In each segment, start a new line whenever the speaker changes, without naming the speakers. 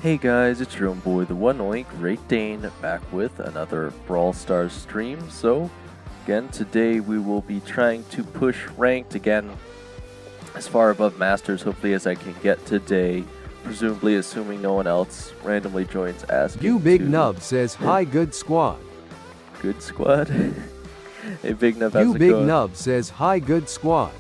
Hey guys, it's your own boy, the one only Great Dane, back with another Brawl Stars stream. So, again, today we will be trying to push ranked again as far above Masters, hopefully, as I can get today. Presumably, assuming no one else randomly joins asking.
You Big Nub says, hi, good squad.
Good squad? Hey, Big Nub, how's
You
it
Big
going?
Nub says, hi, good squad.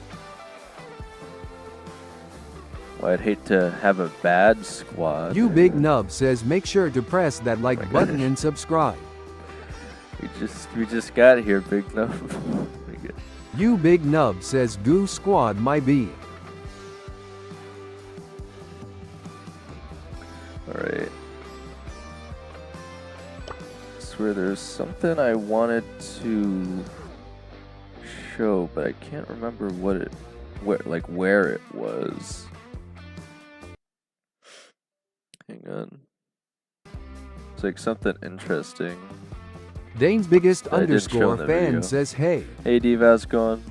Well, I'd hate to have a bad squad.
You Big Nub says, make sure to press that like button and subscribe.
We just got here, Big Nub. Pretty good.
You Big Nub says, goo squad my B.
Alright. I swear there's something I wanted to show, but I can't remember where it was. Hang on. It's like something interesting.
Dane's biggest
I didn't show
underscore
in the
fan
video.
says, hey.
Hey Diva, how's it going?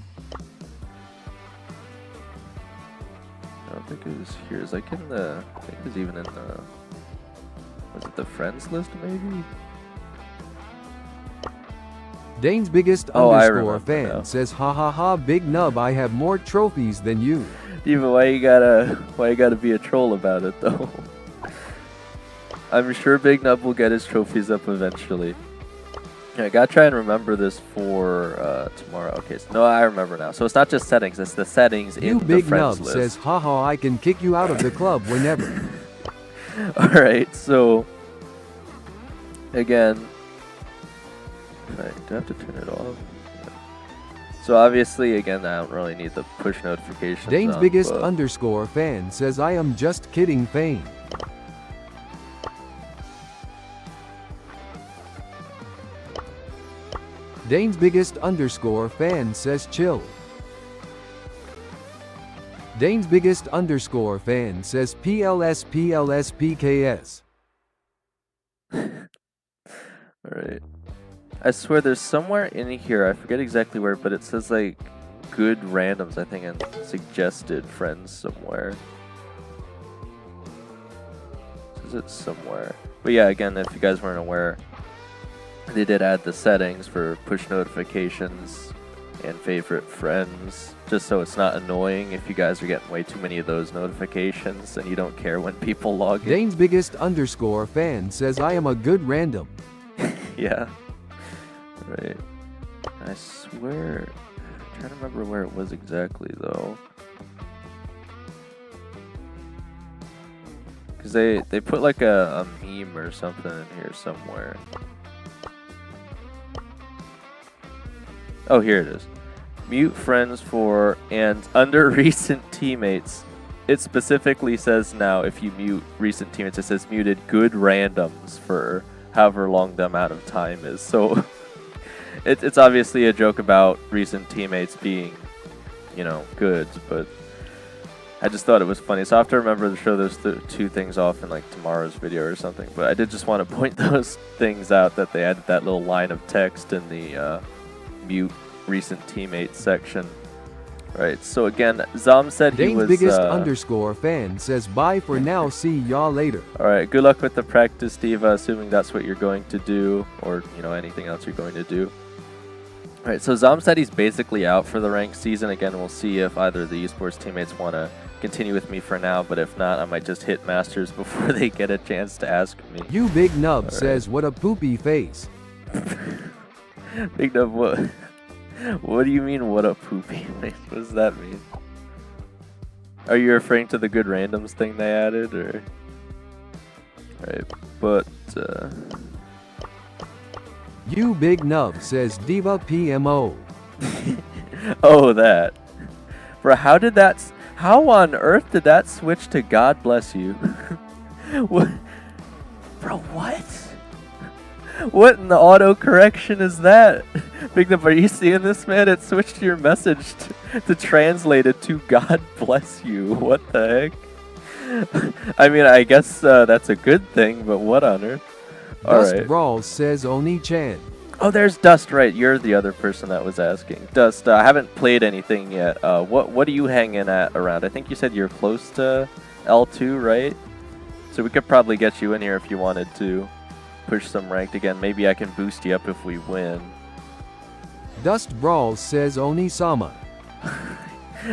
I don't think it was here. It's like in the, I think it was even in the, was it the friends list maybe?
Dane's biggest
I
underscore
remember
fan
now.
says, ha ha ha, Big Nub, I have more trophies than you.
Diva, why you gotta be a troll about it though? I'm sure Big Nub will get his trophies up eventually. Yeah, I gotta try and remember this for tomorrow. Okay, so no, I remember now. So it's not just settings; it's the settings
You
in
Big
the friends
Nub
list.
says, haha, I can kick you out of the club whenever.
All right, so again, do I have to turn it off? Yeah. So obviously, again, I don't really need the push notifications.
Dane's
on,
biggest
but
underscore fan says, I am just kidding fame. Dane's biggest underscore fan says chill. Dane's biggest underscore fan says PLS PLS PKS.
all right. I swear, there's somewhere in here. I forget exactly where, but it says like good randoms. I think and suggested friends somewhere. It says it somewhere. But yeah, again, if you guys weren't aware, they did add the settings for push notifications and favorite friends, just so it's not annoying if you guys are getting way too many of those notifications and you don't care when people log in.
Dane's biggest underscore fan says, I am a good random.
Yeah. Right. I swear, I'm trying to remember where it was exactly though. Because they put like a meme or something in here somewhere. Oh, here it is. Mute friends for and under recent teammates. It specifically says now if you mute recent teammates, it says muted good randoms for however long the amount of time is. So it's obviously a joke about recent teammates being, you know, good, but I just thought it was funny. So I have to remember to show those two things off in like tomorrow's video or something. But I did just want to point those things out, that they added that little line of text in the mute recent teammates section. Right, so again, Zom said he
Dane's
was
biggest underscore fan says, bye for now, see y'all later.
Alright, good luck with the practice, Diva, assuming that's what you're going to do, or, you know, anything else you're going to do. Alright, so Zom said he's basically out for the ranked season. Again, we'll see if either of the esports teammates want to continue with me for now, but if not, I might just hit Masters before they get a chance to ask me.
You Big Nub
All right.
says, what a poopy face.
Big Nub, what? What do you mean, what a poopy? What does that mean? Are you referring to the good randoms thing they added, or? Right, but
You Big Nub says, Diva PMO.
oh, that. Bro, how on earth did that switch to God bless you? What? Bro, what? What in the auto correction is that? Big Nub, are you seeing this, man? It switched your message to translate it to God bless you. What the heck? I mean, I guess that's a good thing, but what on earth?
Dust
Alright.
Brawls says Oni-chan.
Oh, there's Dust, right. You're the other person that was asking. Dust, I haven't played anything yet. What are you hanging at around? I think you said you're close to L2, right? So we could probably get you in here if you wanted to push some ranked again. Maybe I can boost you up if we win.
Dust Brawls says Onisama.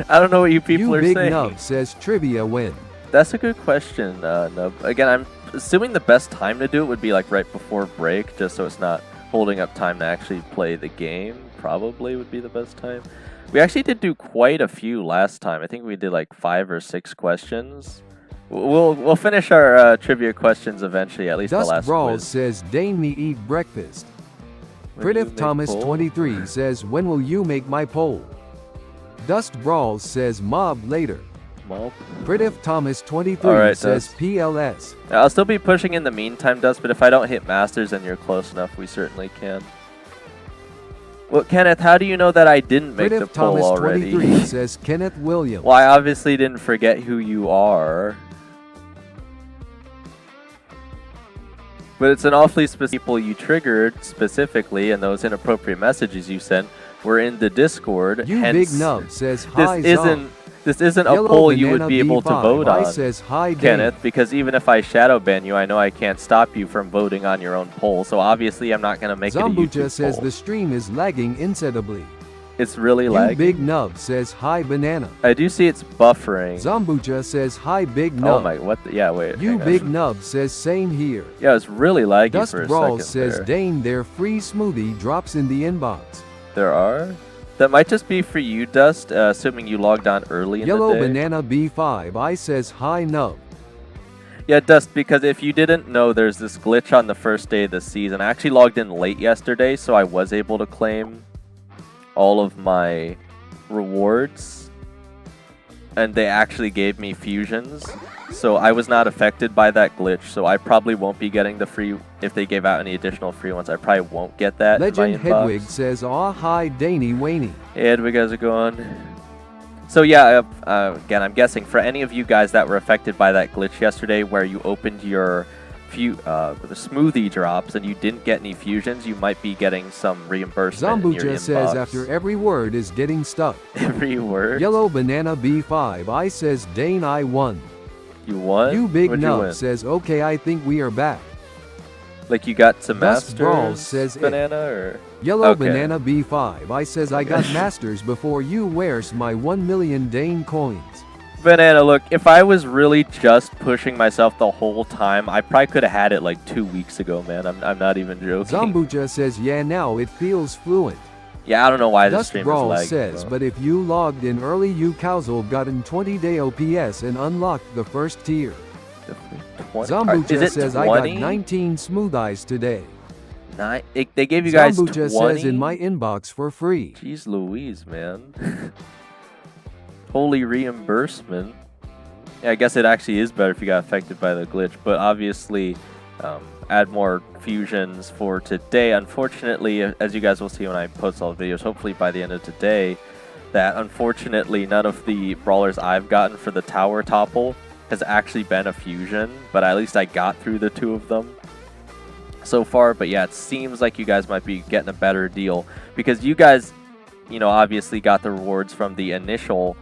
I don't know what you people are
Big
saying.
Nub says trivia win.
That's a good question, Nub. Again, I'm assuming the best time to do it would be like right before break, just so it's not holding up time to actually play the game. Probably would be the best time. We actually did do quite a few last time. I think we did like 5 or 6 questions. We'll finish our trivia questions eventually, at least
Dust
the last
Brawls
quiz.
says Dane me eat breakfast.
When do you
Pritif
make
Thomas
poll?
23 says when will you make my poll? Dust Brawls says mob later.
Mob?
Pritif Thomas 23
Alright,
says
Dust.
PLS.
I'll still be pushing in the meantime, Dust, but if I don't hit Masters and you're close enough, we certainly can. Well, Kenneth, how do you know that I didn't make the
Pritif
poll
Thomas
already?
23 says Kenneth Williams.
Well, I obviously didn't forget who you are. But it's an awfully specific people you triggered specifically, and those inappropriate messages you sent were in the Discord.
You
hence,
Big Nub says hi
this isn't a
Yellow
poll you would
Banana
be able to
B5
vote
I
on,
says hi
Kenneth,
Dane.
because even if I shadow ban you, I know I can't stop you from voting on your own poll. So obviously, I'm not going to make it a
Zambucha
YouTube
says
poll.
the stream is lagging insedibly.
It's really
You
lagging.
Big Nub says hi Banana.
I do see it's buffering.
Zambucha says hi Big Nub.
Oh my, what? Yeah, wait.
You
hang on.
Big Nub says same here.
Yeah, it's really laggy
Dust
for a
Brawls
second
says
there.
Dane their free smoothie drops in the inbox.
There are? That might just be for you, Dust, assuming you logged on early in
Yellow
the day.
Banana B5 I says hi Nub.
Yeah, Dust, because if you didn't know, there's this glitch on the first day of the season. I actually logged in late yesterday, so I was able to claim all of my rewards. And they actually gave me fusions. So I was not affected by that glitch, so I probably won't be getting the free, if they gave out any additional free ones, I probably won't get that
Legend
in my inbox.
Hedwig says aw hi Daney Waney.
Hey Hedwig, how's it going? So yeah, again, I'm guessing for any of you guys that were affected by that glitch yesterday where you opened your the smoothie drops and you didn't get any fusions, you might be getting some reimbursement in your
Zambucha
inbox.
says after every word is getting stuck.
Every word?
Yellow Banana B5 I says Dane I won.
You won?
You Big
What'd you
Nub
win?
says okay I think we are back.
Like you got some
Dust Brawls
Masters
says it.
Banana or?
Yellow
Okay.
Banana B5 I says I got Masters before you wears my 1 million Dane coins.
Banana, look, if I was really just pushing myself the whole time, I probably could have had it like 2 weeks ago, man. I'm not even joking.
Zambucha says yeah now it feels fluent.
Yeah, I don't know why this
Dust
stream is
Brawl
lagging.
says
bro.
but if you logged in early you Cowsel gotten 20-day OPS and unlocked the first tier.
20?
Zambucha
Is it
says
20?
I got 19 smooth eyes today.
They gave you guys
Zambucha
20?
says in my inbox for free.
Jeez Louise, man. Holy reimbursement. Yeah, I guess it actually is better if you got affected by the glitch, but obviously add more fusions for today. Unfortunately, as you guys will see when I post all the videos, hopefully by the end of today, that unfortunately none of the brawlers I've gotten for the tower topple has actually been a fusion, but at least I got through the 2 of them so far. But yeah, it seems like you guys might be getting a better deal because you guys, you know, obviously got the rewards from the initial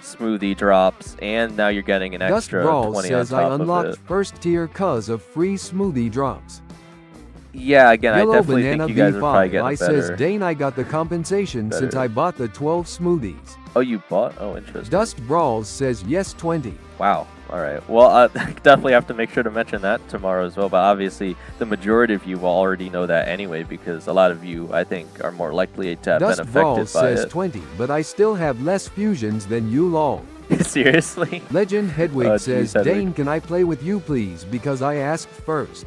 smoothie drops, and now you're getting an
Dust
extra
Brawl
20
says
on
I
top of
unlocked
it.
first tier cuz of free smoothie drops.
Yeah, again,
Yellow
I definitely
Banana
think you guys are probably
B5
getting
I
better.
says Dane I got the compensation since
better.
I bought the 12 smoothies.
Oh, you bought? Oh, interesting.
Dust Brawls says yes 20.
Wow. All right. Well, I definitely have to make sure to mention that tomorrow as well. But obviously, the majority of you will already know that anyway, because a lot of you, I think, are more likely to have
Dust
been affected
Brawls
by
says
it.
20, but I still have less fusions than you lol.
Seriously?
Legend Hedwig
Oh, geez,
says,
Hedwig.
Dane, can I play with you please? Because I asked first.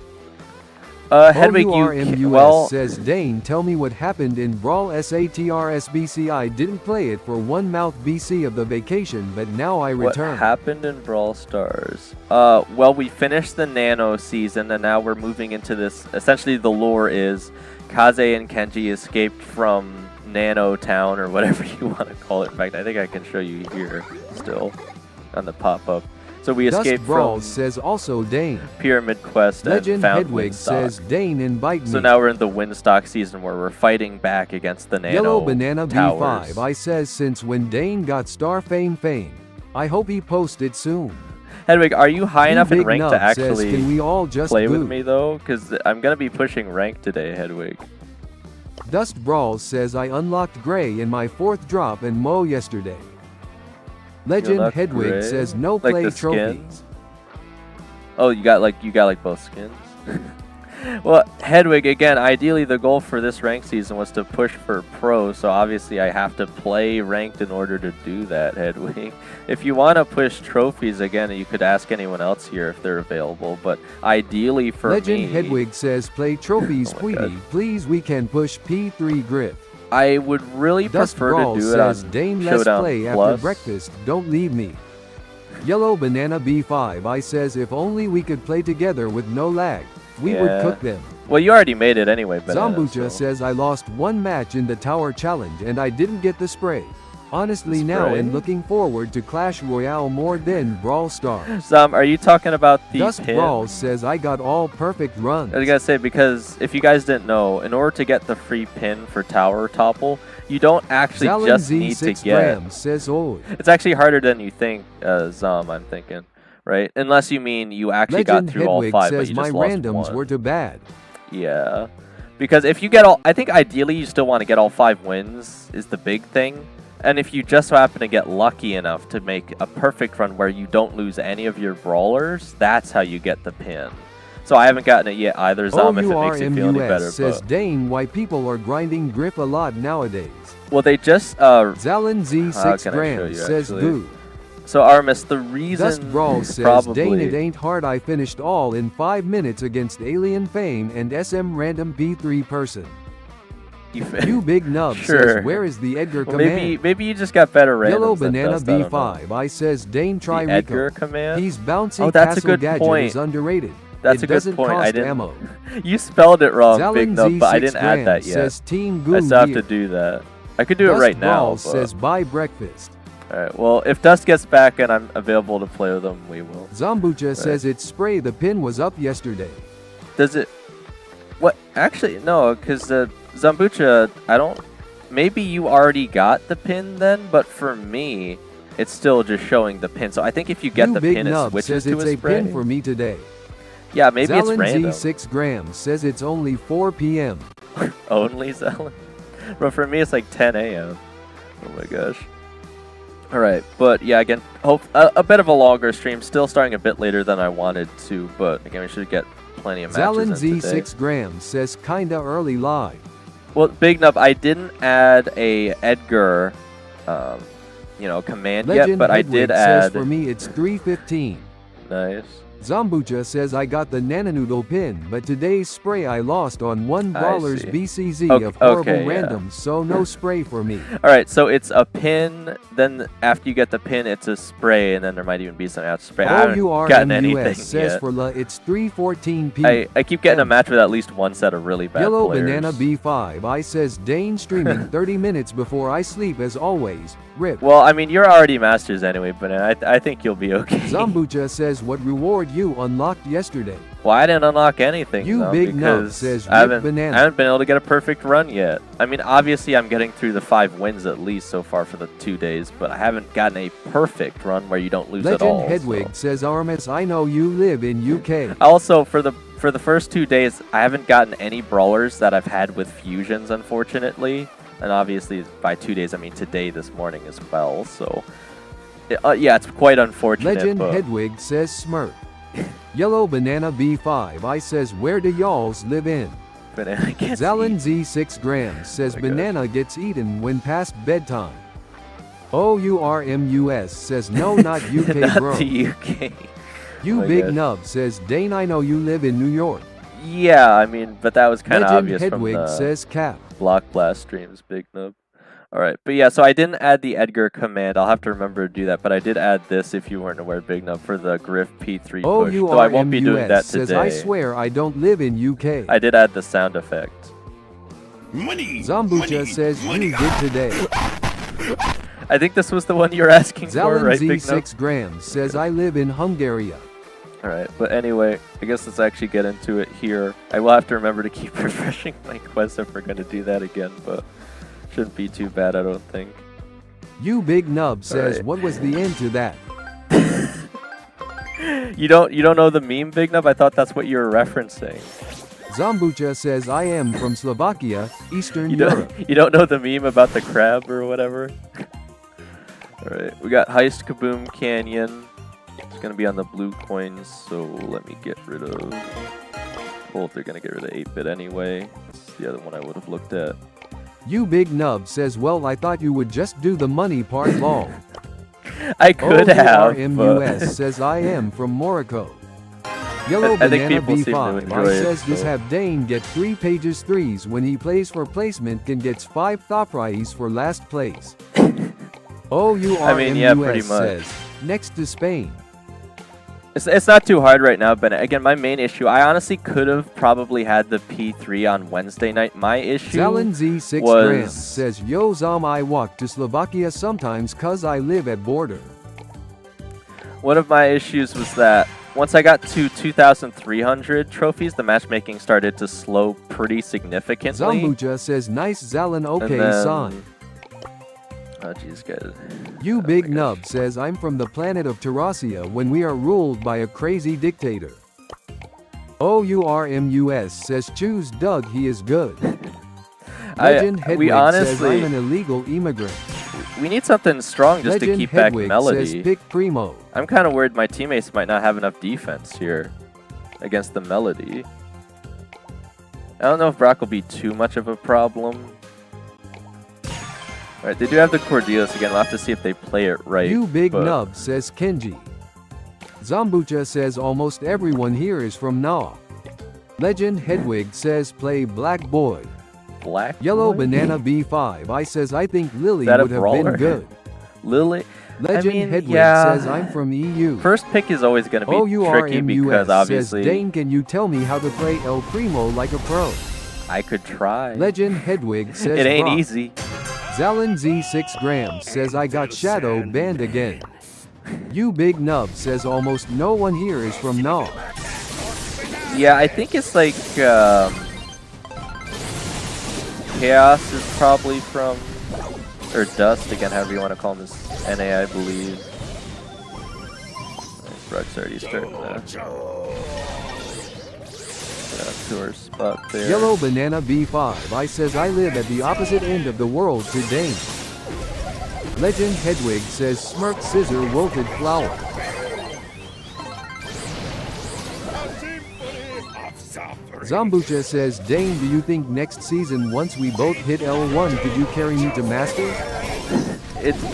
Hedwig,
OURMUS
well,
says, Dane, tell me what happened in Brawl SATRSBC. I didn't play it for one mouth BC of the vacation, but now I
what
return.
happened in Brawl Stars? Well, we finished the Nano season, and now we're moving into this. Essentially, the lore is Kaze and Kenji escaped from Nano Town, or whatever you want to call it. In fact, I think I can show you here still on the pop-up. So we
Dust
escaped
Brawl
from
says also Dane.
Pyramid Quest and
Legend
found
Hedwig
Windstock.
says, Dane, invite me.
So now we're in the Windstock season where we're fighting back against the Nano
Yellow Banana
towers.
B5 I says since when Dane got Star Fame. I hope he posted soon.
Hedwig, are you high enough in
Big
rank
Nub
to
says,
actually
can we all just
play
boo?
with me though? Because I'm gonna be pushing rank today, Hedwig.
Dust Brawls says I unlocked Gray in my 4th drop and Mo yesterday. Legend
unlocked
Hedwig
Gray?
says no
Like
play
the
trophies.
skins? Oh, you got like both skins. Well, Hedwig, again, ideally the goal for this ranked season was to push for pro, so obviously I have to play ranked in order to do that, Hedwig. If you want to push trophies, again, you could ask anyone else here if they're available, but ideally for
Legend
me...
Hedwig says play trophies,
Oh my
Tweety.
God.
Please, we can push P3 Griff.
I would really
Dust
prefer
Brawl
to do it
says
on
Dane, let's
Showdown
play
Plus.
after breakfast, don't leave me. Yellow Banana B5 I says if only we could play together with no lag, we would cook them.
Well, you already made it anyway, Banana.
Zambucha says I lost one match in the tower challenge and I didn't get the spray. Honestly now
Spray?
and looking forward to Clash Royale more than Brawl Stars.
Zam, are you talking about the
Dust
pin?
Brawl says I got all perfect runs.
I was gonna say, because if you guys didn't know, in order to get the free pin for Tower Topple, you don't actually
Zalin
just
Z
need to
6
get...
grams says oh.
It's actually harder than you think, Zam, I'm thinking. Right? Unless you mean you actually
Legend
got through
Hedwig
all 5,
says
but you
my
just lost
randoms
one.
were too bad.
Yeah. Because if you get all... I think ideally you still want to get all 5 wins is the big thing. And if you just so happen to get lucky enough to make a perfect run where you don't lose any of your brawlers, that's how you get the pin. So I haven't gotten it yet either, Zam, if it makes you feel any better.
says
But...
Dane why people are grinding Griff a lot nowadays.
Well, they just...
Zalin Z 6
can I show
grams
you,
says
actually?
goo.
So Armis, the reason...
Dust Brawl says
probably...
Dane it ain't hard I finished all in 5 minutes against Alien Fame and SM Random P3 person. You Big Nub
Sure.
says where is the Edgar
Well,
command?
maybe you just got better randoms
Yellow
than
Banana
Dust, I don't know.
B5 I says Dane try
The Edgar
Rico.
command?
He's bouncy
Oh, that's a
castle
good
gadget
point.
is underrated.
That's
it
a good
doesn't
point.
cost
I didn't...
ammo.
You spelled it wrong, Big
Zalin
Nub,
Z
but I
6
didn't add that
grams
yet.
says Team
I
Goo
still have
here.
to do that. I could do it
Dust
right now.
Brawl
But...
says buy breakfast.
Alright, well, if Dust gets back and I'm available to play with him, we will.
Zambucha says it's spray the pin was up yesterday.
Does it... What? Actually, no, because the Zambucha, I don't... Maybe you already got the pin then, but for me, it's still just showing the pin. So I think if you get the
Big
pin, it
Nub
switches
says
to
it's
a
a
spray.
pin for me today.
Yeah, maybe it's
Zalin
random.
Z 6 grams says it's only 4 p.m.
Only Zalin? But for me, it's like 10 a.m. Oh my gosh. Alright, but yeah, again, a bit of a longer stream, still starting a bit later than I wanted to, but again, we should get plenty of matches
Zalin
in
Z
today.
6 grams says kinda early live.
Well, Big Nub, I didn't add a Edgar, command
Legend
yet, but I
Hedwig
did
says
add...
for me it's 3:15.
Nice.
Zambucha says I got the Nanoodle pin, but today's spray I lost on one brawler's
see.
BCZ
Okay,
of horrible
okay, yeah.
randoms, so no spray for me.
Alright, so it's a pin, then after you get the pin, it's a spray, and then there might even be something else to spray. I haven't gotten anything
OURMUS says
yet.
for La it's 3:14 p.m.
I keep getting a match with at least one set of really bad
Yellow
players.
Banana B5 I says Dane streaming 30 minutes before I sleep as always. Rip.
Well, I mean, you're already masters anyway, but I think you'll be okay.
Zambucha says what reward you unlocked yesterday.
Well, I didn't unlock anything.
You
though,
Big Nub
because
says
I
Rip
haven't
Banana.
I haven't been able to get a perfect run yet. I mean, obviously, I'm getting through the 5 wins at least so far for the 2 days, but I haven't gotten a perfect run where you don't lose at all.
Legend Hedwig
so.
says Armis I know you live in UK.
Also, for the first 2 days, I haven't gotten any brawlers that I've had with fusions, unfortunately. And obviously, by 2 days, I mean today, this morning as well. So, yeah, it's quite unfortunate.
Legend
but...
Hedwig says smirk. Yellow Banana B5 I says where do y'alls live in?
Banana gets
Zalin
eaten.
Z 6 grams says
Oh my
banana gets eaten when past bedtime. OURMUS says no not UK
Not
bro.
the UK.
You
my
Big
gosh.
Nub says Dane I know you live in New York.
Yeah, I mean, but that was kind of
Legend
obvious
Hedwig
from the
says Cap.
Block Blast streams, Big Nub. Alright, but yeah, so I didn't add the Edgar command. I'll have to remember to do that, but I did add this, if you weren't aware, Big Nub, for the Griff P3 push. So I won't be doing that
says
today.
I swear I don't live in UK.
I did add the sound effect.
Money.
Zambucha says you did today.
I think this was the one you were asking for,
Zalin
right,
Z
Big Nub?
6 grams says I live in Hungary.
Alright, but anyway, I guess let's actually get into it here. I will have to remember to keep refreshing my quest if we're going to do that again, but shouldn't be too bad, I don't think.
You Big Nub says
Alright.
what was the end to that?
You don't know the meme, Big Nub? I thought that's what you were referencing.
Zambucha says I am from Slovakia, Eastern
You
Europe.
don't know the meme about the crab or whatever? Alright, we got Heist Kaboom Canyon. It's gonna be on the blue coins, so let me get rid of... Well, they're gonna get rid of 8-bit anyway. That's the other one I would have looked at.
You Big Nub says, well, I thought you would just do the money part long.
I could have,
RMUS says I am from Morocco. Yellow
I think
Banana
people seem to
B5
enjoy it,
says just
so.
have Dane get 3 pages 3s when he plays for placement can gets 5 top prize for last place. OURMUS
I mean, yeah, pretty much.
says, next to Spain.
It's not too hard right now, but again, my main issue, I honestly could have probably had the P3 on Wednesday night. My issue
Zalin Z6
was...
grams says, yo Zom, I walk to Slovakia sometimes cause I live at border.
One of my issues was that once I got to 2,300 trophies, the matchmaking started to slow pretty significantly.
Zambucha says, nice Zalin, okay, son.
Oh, jeez, guys.
You Big Nub says I'm from the planet of Terracia when we are ruled by a crazy dictator. OURMUS says choose Doug, he is good. Legend Hedwig says I'm an illegal immigrant.
We need something strong just
Legend
to keep
Hedwig
back Melody.
Says pick Primo.
I'm kind of worried my teammates might not have enough defense here against the Melody. I don't know if Brock will be too much of a problem. Alright, they do have the Cordelis again. We'll have to see if they play it right.
You Big Nub says Kenji. Zambucha says almost everyone here is from Na. Legend Hedwig says play Black Boy.
Black
Yellow
Boy?
Banana B5 I says I think Lily would have been good.
Lily?
Legend Hedwig says I'm from EU.
First pick is always going to be tricky because obviously...
says Dane, can you tell me how to play El Primo like a pro?
I could try.
Legend Hedwig says
it ain't
Brock.
easy.
Zalin Z6 grams says I got shadow banned again. You Big Nub says almost no one here is from Na.
Yeah, I think it's like Chaos is probably from, or Dust again, however you want to call him, this NA, I believe. Brock's already starting to our spot there.
Yellow Banana B5 I says I live at the opposite end of the world to Dane. Legend Hedwig says Smirk Scissor Wilted Flower. Zambucha says Dane, do you think next season once we both hit L1 could you carry me to Masters?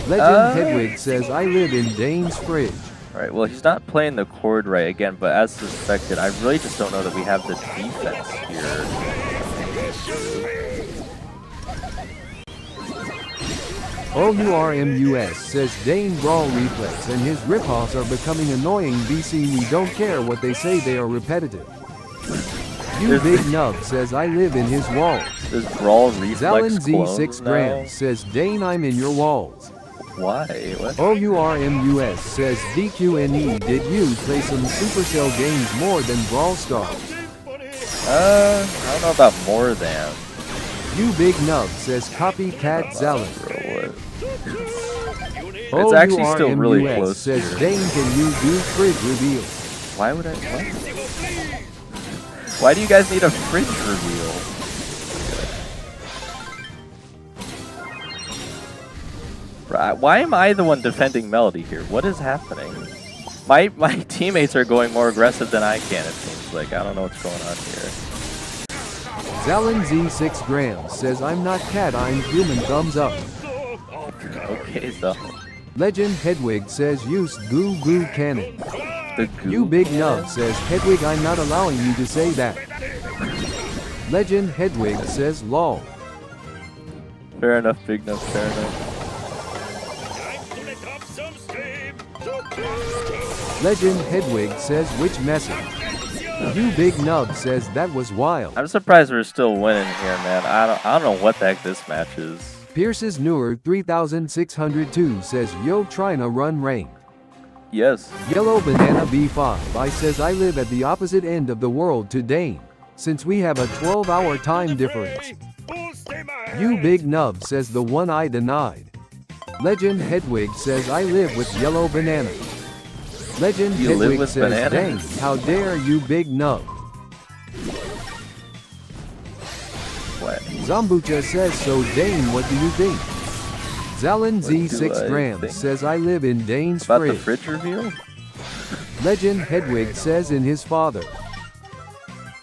Legend Hedwig says I live in Dane's fridge.
Alright, well he's not playing the chord right again, but as suspected, I really just don't know that we have the defense here.
OURMUS says Dane Brawl Reflex and his ripoffs are becoming annoying. BC, we don't care what they say, they are repetitive. You Big Nub says I live in his walls.
There's Brawl Reflex
Zalin Z6
clones
grams
now?
says Dane, I'm in your walls.
Why? What?
OURMUS says DQNE, did you play some Supercell games more than Brawl Stars?
I don't know about more than.
You Big Nub says copycat Zalin.
It's actually still really
OURMUS
close
says
here.
Dane, can you do fridge reveal?
Why would I? What? Why do you guys need a fridge reveal? Why am I the one defending Melody here? What is happening? My teammates are going more aggressive than I can, it seems like. I don't know what's going on here.
Zalin Z6 grams says I'm not cat, I'm human, thumbs up.
Okay, so.
Legend Hedwig says use goo goo cannon.
The goo
You Big Nub says Hedwig, I'm not allowing you to say that. Legend Hedwig says lol.
Fair enough, Big Nub, fair enough.
Legend Hedwig says which message? You Big Nub says that was wild.
I'm surprised we're still winning here, man. I don't know what the heck this match is.
Pierce's Newer 3602 says yo tryna run ranked.
Yes.
Yellow Banana B5 I says I live at the opposite end of the world to Dane, since we have a 12-hour time difference. You Big Nub says the one I denied. Legend Hedwig says I live with Yellow Banana. Legend
You live
Hedwig
with
says,
bananas?
dang, how dare you big nub.
What?
Zambucha says, so Dane, what do you think? Zalin
What do
Z6
I
grams
think?
says, I live in Dane's
About the
fridge.
fridge reveal?
Legend Hedwig says in his father.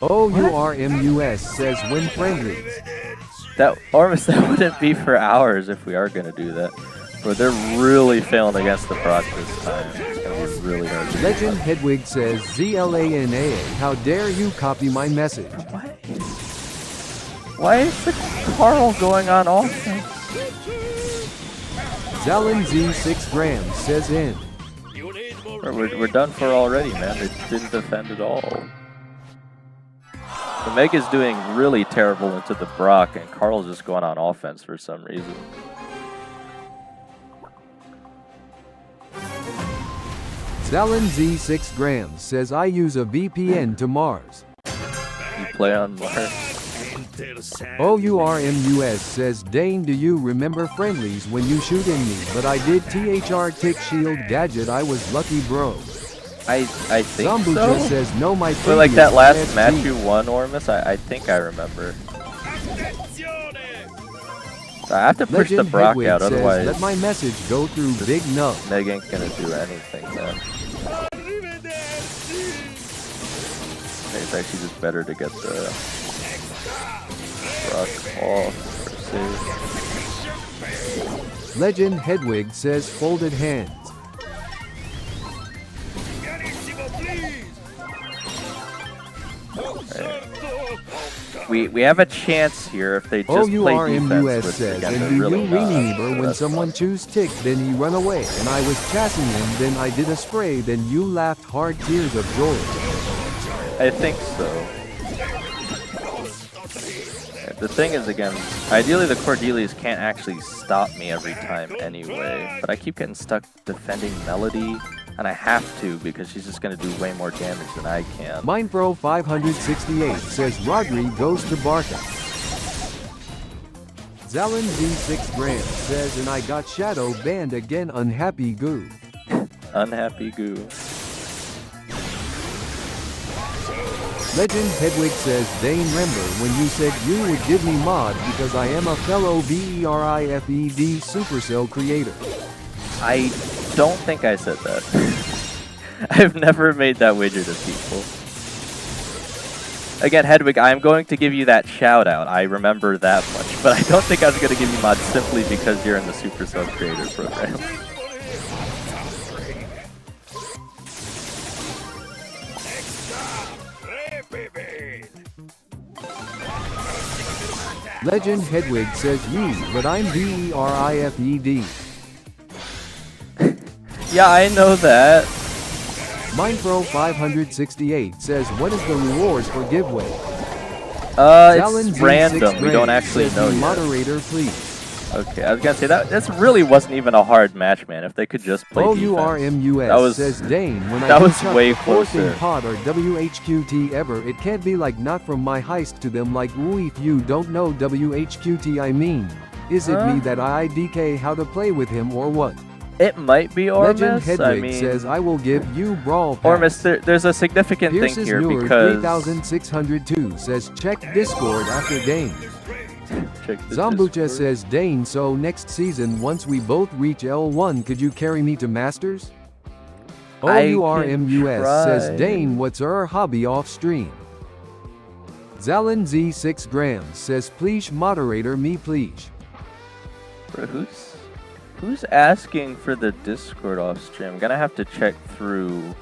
OURMUS says when friendlies.
That wouldn't be for hours if we are gonna do that. But they're really failing against the Brock this time. It's gonna be really hard. to
Legend
do.
Hedwig says ZLANA, how dare you copy my message.
What? Why is the Carl going on offense?
Zalin Z6 grams says in.
We're done for already, man. They didn't defend at all. The Meg is doing really terrible into the Brock, and Carl's just going on offense for some reason.
Zalin Z6 grams says I use a VPN to Mars.
You play on Mars.
OURMUS says Dane, do you remember friendlies when you shoot in me, but I did THR tick shield gadget, I was lucky bro.
I think
Zambucha
so.
says no my
But like that
previous
last
NFT.
match you won, Ormus, I think I remember. I have to push the
Legend
Brock
Hedwig
out,
says,
otherwise
let my message go through big nub.
Meg ain't gonna do anything then. It's actually just better to get the Brock off or save.
Legend Hedwig says folded hands.
We have a chance here if they just play defense
OURMUS
with
says,
again,
and
they're
do
really
you
not.
remember when
That's
someone
fine.
choose tick, then he run away, and I was chasing him, then I did a spray, then you laughed hard tears of joy.
I think so. The thing is, again, ideally the Cordelias can't actually stop me every time anyway, but I keep getting stuck defending Melody, and I have to because she's just going to do way more damage than I can.
Mindpro 568 says Rodri goes to Barca. Zalin Z6 grams says, and I got shadow banned again, unhappy goo.
Unhappy goo.
Legend Hedwig says, Dane, remember when you said you would give me mod because I am a fellow BERIFED Supercell creator.
I don't think I said that. I've never made that wager to people. Again, Hedwig, I'm going to give you that shout out. I remember that much, but I don't think I was going to give you mods simply because you're in the Supercell Creator program.
Legend Hedwig says you, but I'm BERIFED.
Yeah, I know that.
Mindpro 568 says, what is the rewards for giveaway?
It's
Z6
random. We don't
grams
actually
says,
know
the
yet.
moderator, please.
Okay, I was gonna say that really wasn't even a hard match, man. If they could just play defense.
OURMUS
That was-
says Dane, when
that
I
was
chuck
way
the fourth in
closer.
pod or WHQT ever, it can't be like not from my heist to them like ooh if you don't know WHQT I mean. Is it me that I IDK how to play with him or what?
It might be Ormus.
Legend Hedwig
I mean,
says I will give you brawl pass.
Ormus, there's a significant thing
Pierce's
here
newer
because
3602 says check Discord after Dane.
Check the
Zambucha
Discord.
says Dane, so next season once we both reach L1 could you carry me to Masters?
I can
OURMUS says
try.
Dane, what's her hobby off stream? Zalin Z6 grams says please moderator me please.
Bro, who's asking for the Discord off stream? I'm gonna have to check through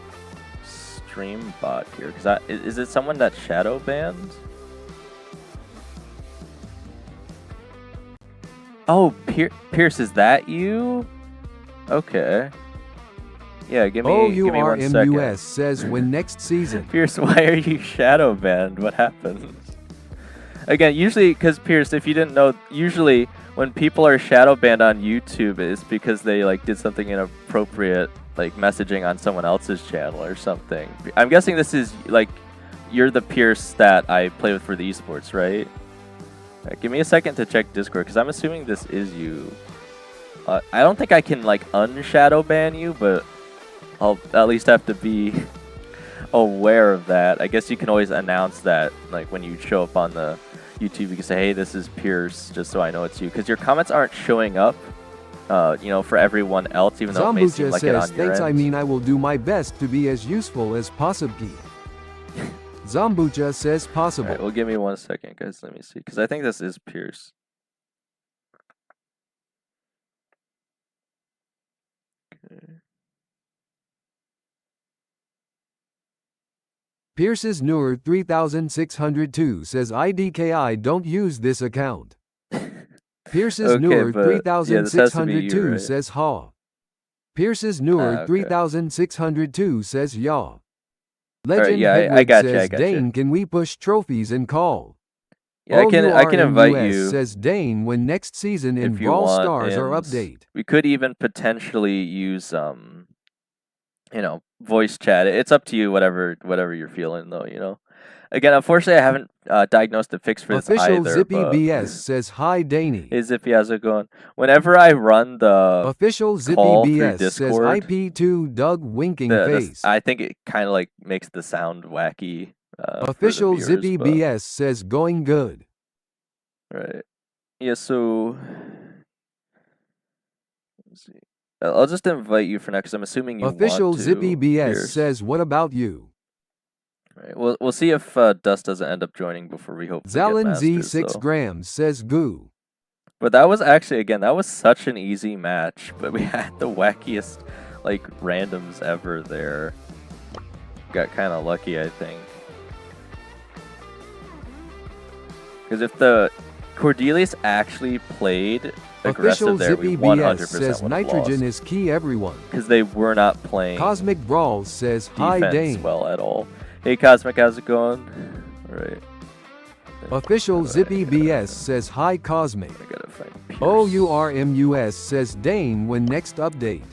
StreamBot here because is it someone that's shadow banned? Oh, Pierce, is that you? Okay. Yeah, give me 1 second.
OURMUS says when next season.
Pierce, why are you shadow banned? What happened? Again, usually, because Pierce, if you didn't know, usually when people are shadow banned on YouTube, it's because they like did something inappropriate, like messaging on someone else's channel or something. I'm guessing this is like you're the Pierce that I play with for the esports, right? Give me a second to check Discord because I'm assuming this is you. I don't think I can like unshadow ban you, but I'll at least have to be aware of that. I guess you can always announce that, like when you show up on the YouTube, you can say, "Hey, this is Pierce," just so I know it's you, because your comments aren't showing up, you know, for everyone else, even though it may seem like it on your
Thanks,
end.
I mean I will do my best to be as useful as possible. Zambucha says possible.
Alright, well, give me 1 second, guys. Let me see, because I think this is Pierce. Okay.
Pierce's Noor 3602 says IDKI don't use this account. Pierce's
Okay,
Noor
but yeah, this has to be you,
3602
right?
says ha. Pierce's Noor
okay.
3602 says ya. Legend
yeah, I
Hedwig
got you, I
says
got you.
Dane, can we push trophies and call?
Yeah, I can invite
OURMUS
you
says Dane when next season in
if you
Brawl
want,
Stars are
and
update.
we could even potentially use you know, voice chat. It's up to you, whatever you're feeling, though. You know. Again, unfortunately, I haven't diagnosed a fix for this
Official
either.
Zippy
but
BS says hi Daney.
Hey Zippy, how's it going? Whenever I run the
Official Zippy
call through
BS says
Discord,
IP2 Doug winking face.
I think it kind of like makes the sound wacky.
Official
for the viewers,
Zippy
but,
BS says going good.
Right. Yeah. So. Let's see. I'll just invite you for now, because I'm assuming you
Official
want to.
Zippy BS
Pierce.
says what about you?
Right. We'll see if Dust doesn't end up joining before we hope.
Zalin Z 6
Masters,
grams says goo.
But that was actually, again, that was such an easy match. But we had the wackiest, like, randoms ever there. Got kind of lucky, I think. Because if the Cordelius actually played
Official
aggressive there,
Zippy
we 100%
BS says nitrogen is key everyone.
Because they were not playing
Cosmic Brawls says hi
defense
Dane.
well at all. Hey Cosmic, how's it going? All right.
Official Zippy BS says hi Cosmic.
I gotta find Pierce.
OURMUS says Dane when next update.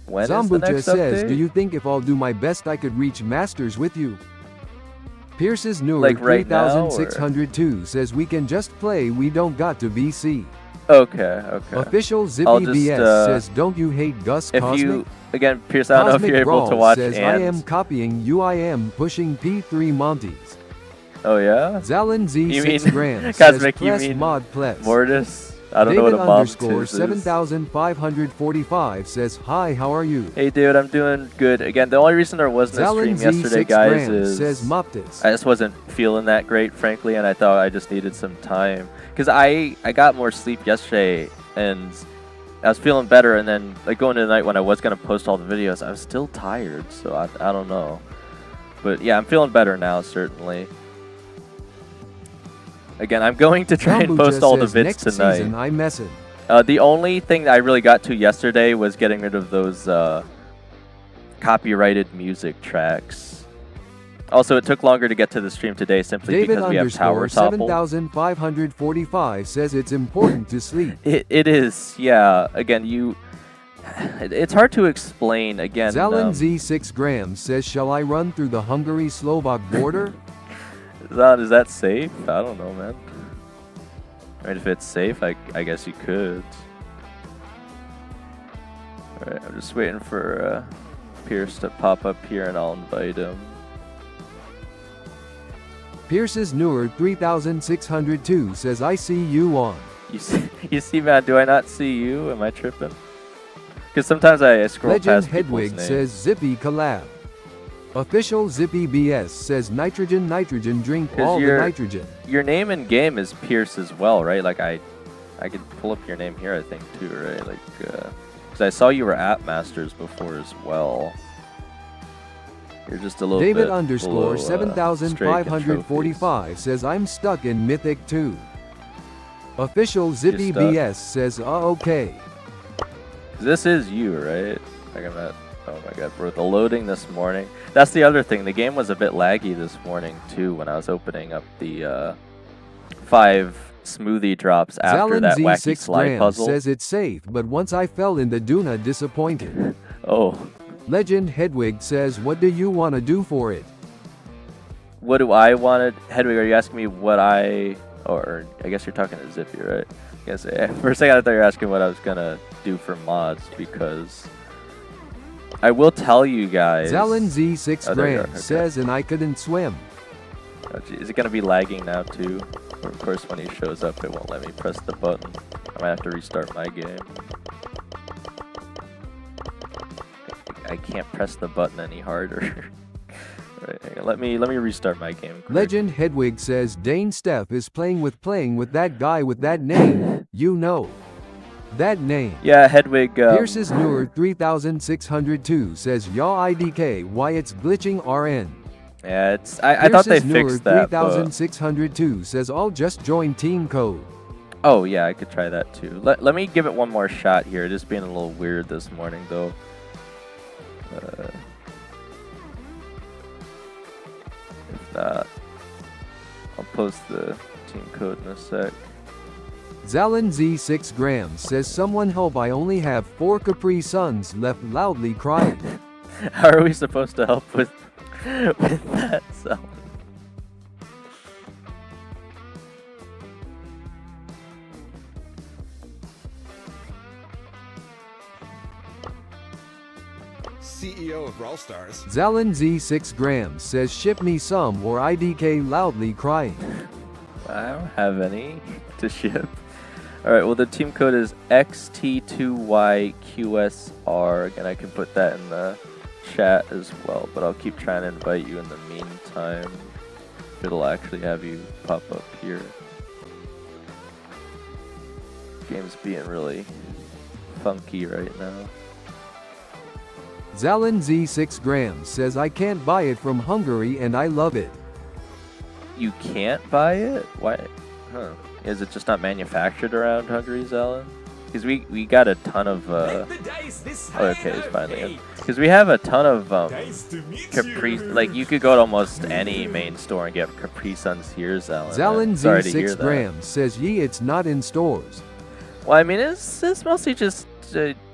When is the
Zambucha
next
says,
update?
do you think if I'll do my best I could reach Masters with you? Pierce's Noor
Like right now,
3602 says we can just play, we don't got to BC.
Okay.
Official Zippy
I'll just,
BS says don't you hate Gus
If
Cosmic?
you, again, Pierce, I don't know if
Cosmic
you're able to
Brawl
watch
says
and...
I am copying you, I am pushing P3 Monties.
Oh yeah?
Zalin Z
You
6
mean-
grams
Cosmic,
says
you
press
mean
mod plus.
Mortis? I don't
David
know what a mob
_
is.
7545 says hi, how are you?
Hey David, I'm doing good. Again, the only reason there wasn't a
Zalin
stream
Z
yesterday,
6
guys,
grams
is
says Moptis.
I just wasn't feeling that great, frankly, and I thought I just needed some time. Because I got more sleep yesterday, and I was feeling better, and then like going into the night when I was going to post all the videos, I was still tired, so I don't know. But yeah, I'm feeling better now, certainly. Again, I'm going to try and post all the vids
next
tonight.
Season, I'm messing.
The only thing that I really got to yesterday was getting rid of those copyrighted music tracks. Also, it took longer to get to the stream today simply
David
because we have tower
_
topple.
7545 says it's important to sleep.
It is, yeah. Again, it's hard to explain. Again,
Zalin Z 6 grams says, shall I run through the Hungary-Slovak border?
is that safe? I don't know, man. I mean, if it's safe, I guess you could. Alright, I'm just waiting for Pierce to pop up here and I'll invite him.
Pierce's Noor 3602 says, I see you on.
You see, man, do I not see you? Am I tripping? Because sometimes I scroll
Legend
past people's
Hedwig
names.
says, Zippy collab. Official Zippy BS says, nitrogen, drink all the nitrogen.
Your name in game is Pierce as well, right? Like I could pull up your name here, I think, too, right? Like, because I saw you were at Masters before as well. You're just a little
David
bit
_
below,
7545 says, I'm stuck in Mythic 2. Official Zippy
stuck?
BS says, okay.
This is you, right? Like I'm not. Oh my god, bro, the loading this morning. That's the other thing. The game was a bit laggy this morning, too, when I was opening up the 5 smoothie drops after
Zalin
that
Z
wacky
6
slide
grams
puzzle.
says it's safe, but once I fell in the Duna, disappointed.
Oh.
Legend Hedwig says, what do you want to do for it?
What do I want to... Hedwig, are you asking me what I... Or I guess you're talking to Zippy, right? I guess, for a second I thought you were asking what I was going to do for mods, because... I will tell you guys.
Zalin Z6
Oh, there you
grand
are, okay.
says, and I couldn't swim.
Oh, gee, is it gonna be lagging now too? Or of course, when he shows up, it won't let me press the button. I might have to restart my game. I can't press the button any harder. Right, hang on, let me restart my game. Quick.
Legend Hedwig says Dane Steph is playing with that guy with that name. You know. That name.
Yeah, Hedwig.
Pierce's Newer 3602 says Yaw IDK why it's glitching RN.
Yeah, it's. I thought they fixed that.
3602 says I'll just join team code.
Oh yeah, I could try that too. Let me give it one more shot here. Just being a little weird this morning though. If not, I'll post the team code in a sec.
Zalin Z6 grams says someone help I only have 4 Capri Suns left loudly crying.
How are we supposed to help with that sound?
CEO of Brawl Stars.
Zalin Z6 grams says ship me some or IDK loudly crying.
I don't have any to ship. Alright, well the team code is XT2YQSR. Again, I can put that in the chat as well, but I'll keep trying to invite you in the meantime. It'll actually have you pop up here. Game's being really funky right now.
Zalin Z6 grams says I can't buy it from Hungary and I love it.
You can't buy it? Why? Huh. Is it just not manufactured around Hungary, Zalin? Because we got a ton of oh, okay, it's finally in. Because we have a ton of Capri, like you could go to almost any main store and get Capri Suns here, Zalin.
Zalin
Sorry to hear
Z6
that.
grams says it's not in stores.
Well, I mean, it's mostly just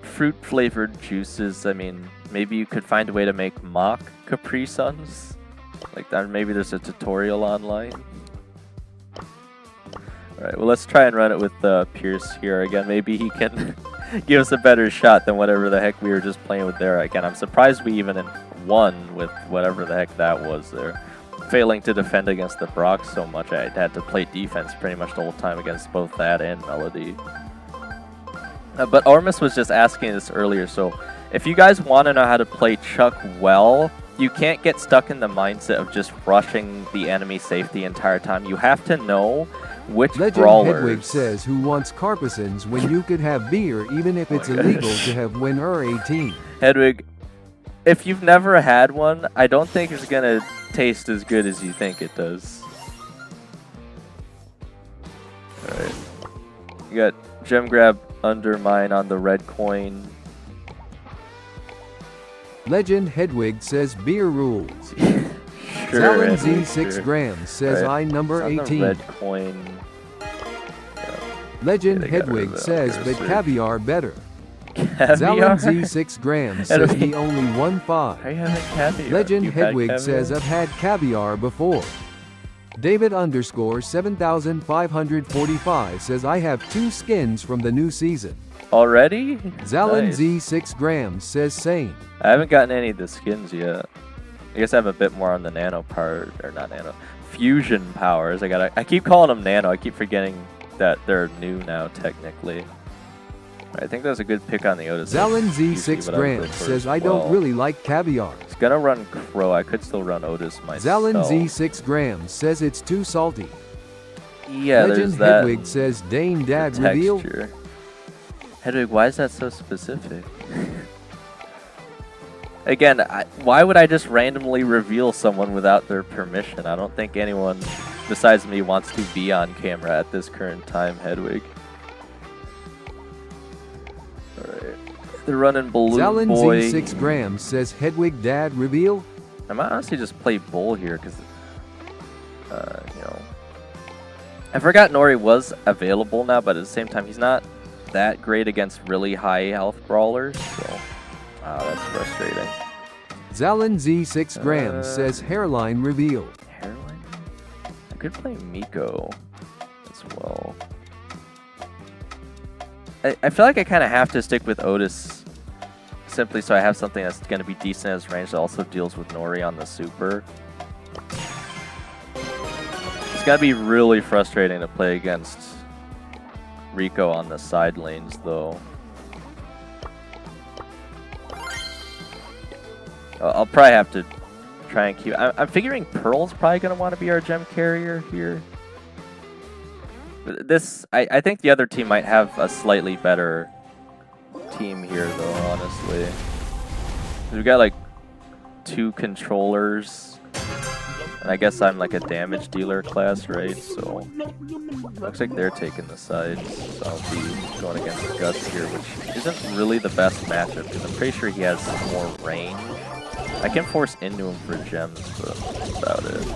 fruit flavored juices. I mean, maybe you could find a way to make mock Capri Suns like that. Maybe there's a tutorial online. Alright, well let's try and run it with Pierce here again. Maybe he can give us a better shot than whatever the heck we were just playing with there. Again, I'm surprised we even won with whatever the heck that was there. Failing to defend against the Brock so much, I had to play defense pretty much the whole time against both that and Melody. But Ormus was just asking this earlier, so if you guys want to know how to play Chuck well, you can't get stuck in the mindset of just rushing the enemy safe the entire time. You have to know which
Legend
brawlers.
Hedwig says who wants Carpasons when you could have beer even if it's illegal to have when you're 18.
Hedwig, if you've never had one, I don't think it's gonna taste as good as you think it does. Alright. You got Gem Grab Undermine on the red coin.
Legend Hedwig says beer rules.
Sure,
Zalin
Hedwig,
Z6
sure.
grams says
Right.
I number
It's on
18.
the red coin.
Legend
Yeah, they got rid
Hedwig
of
says
that
but
cursor.
caviar better.
Caviar?
Zalin Z6 grams says
Hedwig.
he only won 5.
Are you having caviar?
Legend
You've had
Hedwig
caviar?
says I've had caviar before. David underscore 7545 says I have 2 skins from the new season.
Already?
Zalin
Nice.
Z6 grams says same.
I haven't gotten any of the skins yet. I guess I have a bit more on the nano part, or not nano, fusion powers. I keep calling them nano. I keep forgetting that they're new now technically. I think that's a good pick on the Otis.
Zalin
Usually
Z6
what I would go
grams
for
says
as
I
well.
don't really like caviar.
It's gonna run Crow. I could still run Otis myself.
Zalin Z6 grams says it's too salty.
Yeah,
Legend
there's that.
Hedwig says Dane Dad
the
reveal.
texture. Hedwig, why is that so specific? Again, why would I just randomly reveal someone without their permission? I don't think anyone besides me wants to be on camera at this current time, Hedwig. Alright. They're running Balloon
Zalin
Boy.
Z6 grams says Hedwig Dad reveal.
I might honestly just play Bull here because, you know, I forgot Nori was available now, but at the same time, he's not that great against really high health brawlers, so that's frustrating.
Zalin Z6 grams says hairline reveal.
Hairline? I could play Miko as well. I feel like I kind of have to stick with Otis simply so I have something that's going to be decent as range that also deals with Nori on the super. It's going to be really frustrating to play against Rico on the side lanes, though. I'll probably have to try and keep... I'm figuring Pearl's probably going to want to be our gem carrier here. This... I think the other team might have a slightly better team here, though, honestly. We've got, like, 2 controllers. And I guess I'm like a damage dealer class, right? So looks like they're taking the sides. So I'll be going against Gus here, which isn't really the best matchup because I'm pretty sure he has more range. I can force into him for gems, but that's about it.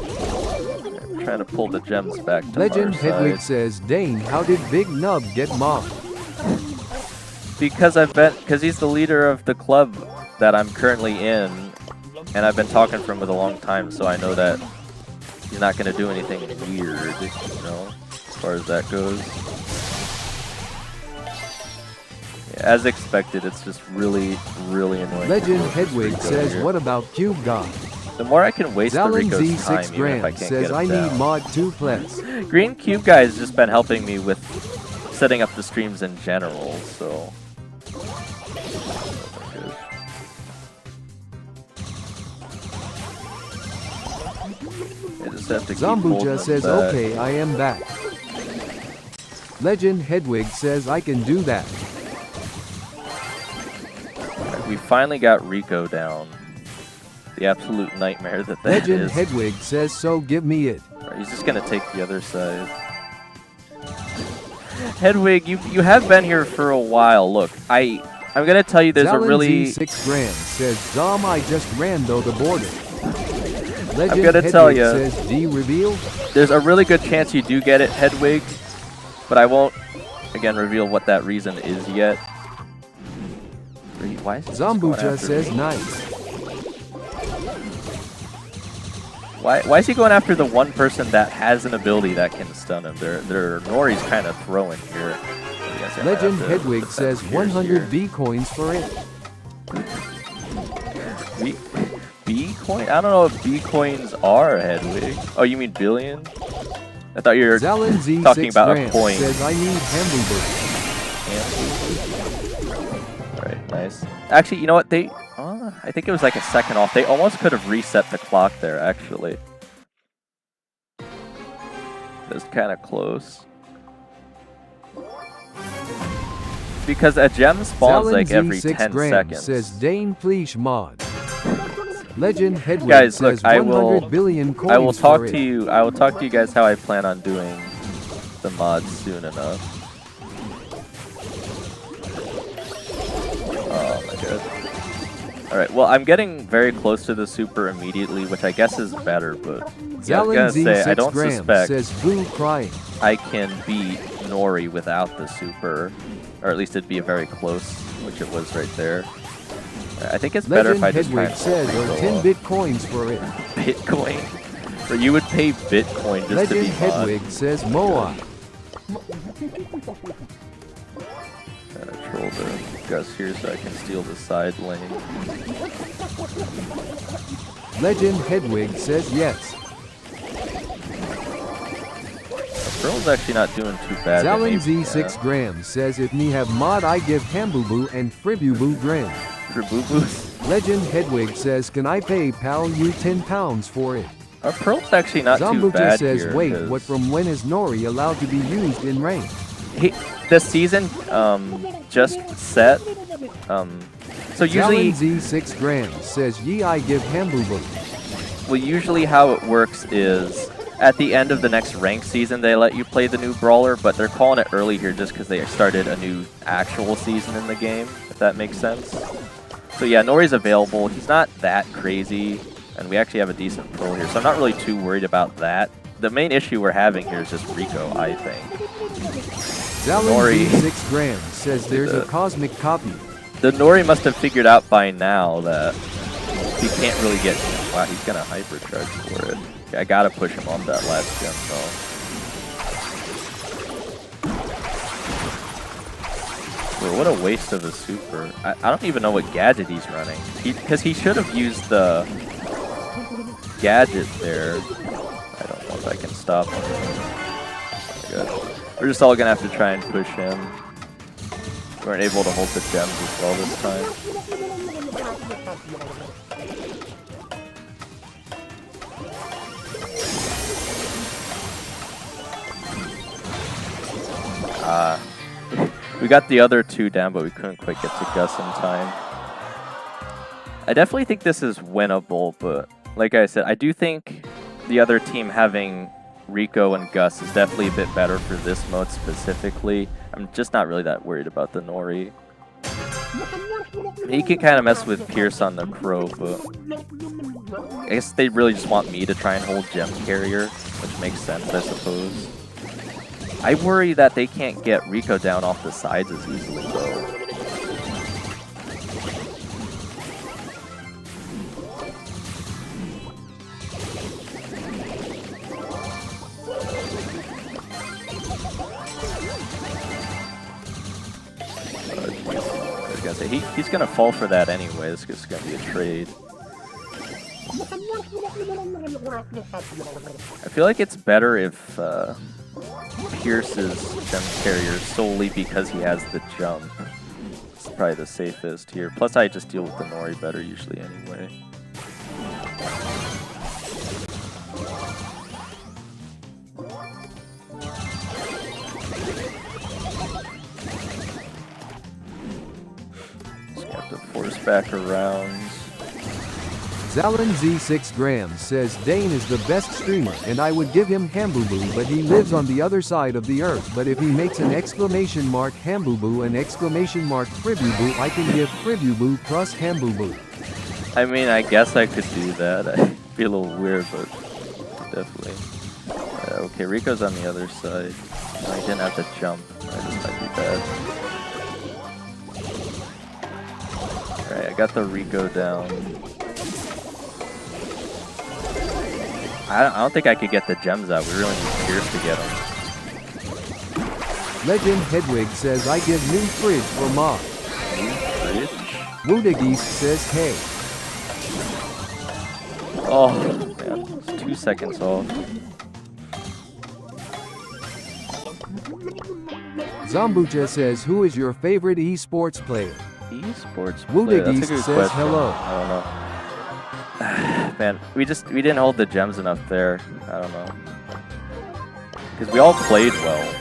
I'm trying to pull the gems back to
Legend
our
Hedwig
side.
says, Dane, how did Big Nub get mobbed?
Because he's the leader of the club that I'm currently in. And I've been talking for him with a long time, so I know that he's not going to do anything weird, you know, as far as that goes. Yeah, as expected, it's just really, really annoying.
Legend Hedwig says,
here.
what about Cube God?
The more I can waste the
Zalin
Rico's time,
Z6
even if I
Grand
can't
says,
get
I
him
need
down.
mod 2 plus.
Green Cube Guy has just been helping me with setting up the streams in general, so...
Zambuja says, okay, I am back. Legend Hedwig says, I can do that.
We finally got Rico down. The absolute nightmare that
Legend
is.
Hedwig says, so give me it.
Right, he's just going to take the other side. Hedwig, you have been here for a while. Look, I'm going to tell you there's a really...
Z6 Grand says, Zom, I just ran though the border. Legend
I'm gonna
Hedwig
tell you,
says, D reveal?
There's a really good chance you do get it, Hedwig, but I won't, again, reveal what that reason is yet. Why is
Zambucha says, nice.
Why is he going after the one person that has an ability that can stun him? Nori's kind of throwing here.
Legend Hedwig says, 100 B coins for it.
B coin? I don't know what B coins are, Hedwig. Oh, you mean billion? I thought you were talking about a coin.
Says, I need hamburger.
Alright, nice. Actually, you know what? I think it was like a second off. They almost could have reset the clock there, actually. It was kind of close. Because a gem spawns like every 10 seconds.
Says, Dane please mod. Legend Hedwig
guys,
says,
look,
100 billion coins
I will talk to
it.
you. I will talk to you guys how I plan on doing the mods soon enough. Oh my god. Alright, well, I'm getting very close to the super immediately, which I guess is better, but yeah, I was gonna say, I don't suspect
says, Boo crying.
I can beat Nori without the super, or at least it'd be a very close, which it was right there. I think it's better if I just
Hedwig says, or 10 bitcoins for it.
Bitcoin? Or you would pay Bitcoin just to be
Legend Hedwig says, Moa.
Trying to troll the Gus here so I can steal the side lane.
Legend Hedwig says yes.
Pearl's actually not doing too bad.
Zalin Z6 grams says, if me have mod, I give Hambubu and Fribubu grand.
Fribubu?
Legend Hedwig says, can I pay pal you £10 for it?
Our Pearl's actually not too bad
says,
here.
wait, what from when is Nori allowed to be used in rain?
The season just set. So usually
Z6 grams says, ye I give Hambubu.
Well, usually how it works is at the end of the next ranked season, they let you play the new brawler, but they're calling it early here just because they started a new actual season in the game, if that makes sense. So yeah, Nori's available. He's not that crazy, and we actually have a decent Pearl here, so I'm not really too worried about that. The main issue we're having here is just Rico, I think.
Zalin Z6 grams says there's a cosmic copy.
The Nori must have figured out by now that he can't really get... Wow, he's gonna hypercharge for it. Okay, I gotta push him off that last gem, though. super. What a waste of a super. I don't even know what gadget he's running. Because he should have used the gadget there. I don't know if I can stop him. Oh, we're just all going to have to try and push him. We weren't able to hold the gems as well this time. We got the other two down, but we couldn't quite get to Gus in time. I definitely think this is winnable, but like I said, I do think the other team having Rico and Gus is definitely a bit better for this mode specifically. I'm just not really that worried about the Nori. He can kind of mess with Pierce on the Crow, but I guess they really just want me to try and hold Gem Carrier, which makes sense, I suppose. I worry that they can't get Rico down off the sides as easily, though. I was gonna say, he's gonna fall for that anyway. This is gonna be a trade. I feel like it's better if Pierce's Gem Carrier solely because he has the jump. It's probably the safest here. Plus, I just deal with the Nori better usually anyway. Just have to force back around.
Zalin Z6 grams says Dane is the best streamer and I would give him Hambooboo, but he lives on the other side of the earth. But if he makes an exclamation mark Hambooboo and exclamation mark Fribooboo, I can give Fribooboo plus Hambooboo.
I mean, I guess I could do that. I'd be a little weird, but definitely. Okay, Rico's on the other side. I didn't have to jump. This might be bad. Alright, I got the Rico down. I don't think I could get the gems out. We really need Pierce to get them.
Legend Hedwig says I give new fridge for mod.
New fridge?
Woodageese says hey.
Oh, man. It's 2 seconds off.
Zambucha says who is your favorite esports player?
Esports player?
Woodageese
That's a good
says
question.
hello.
I don't know. Man, we didn't hold the gems enough there. I don't know. Because we all played well.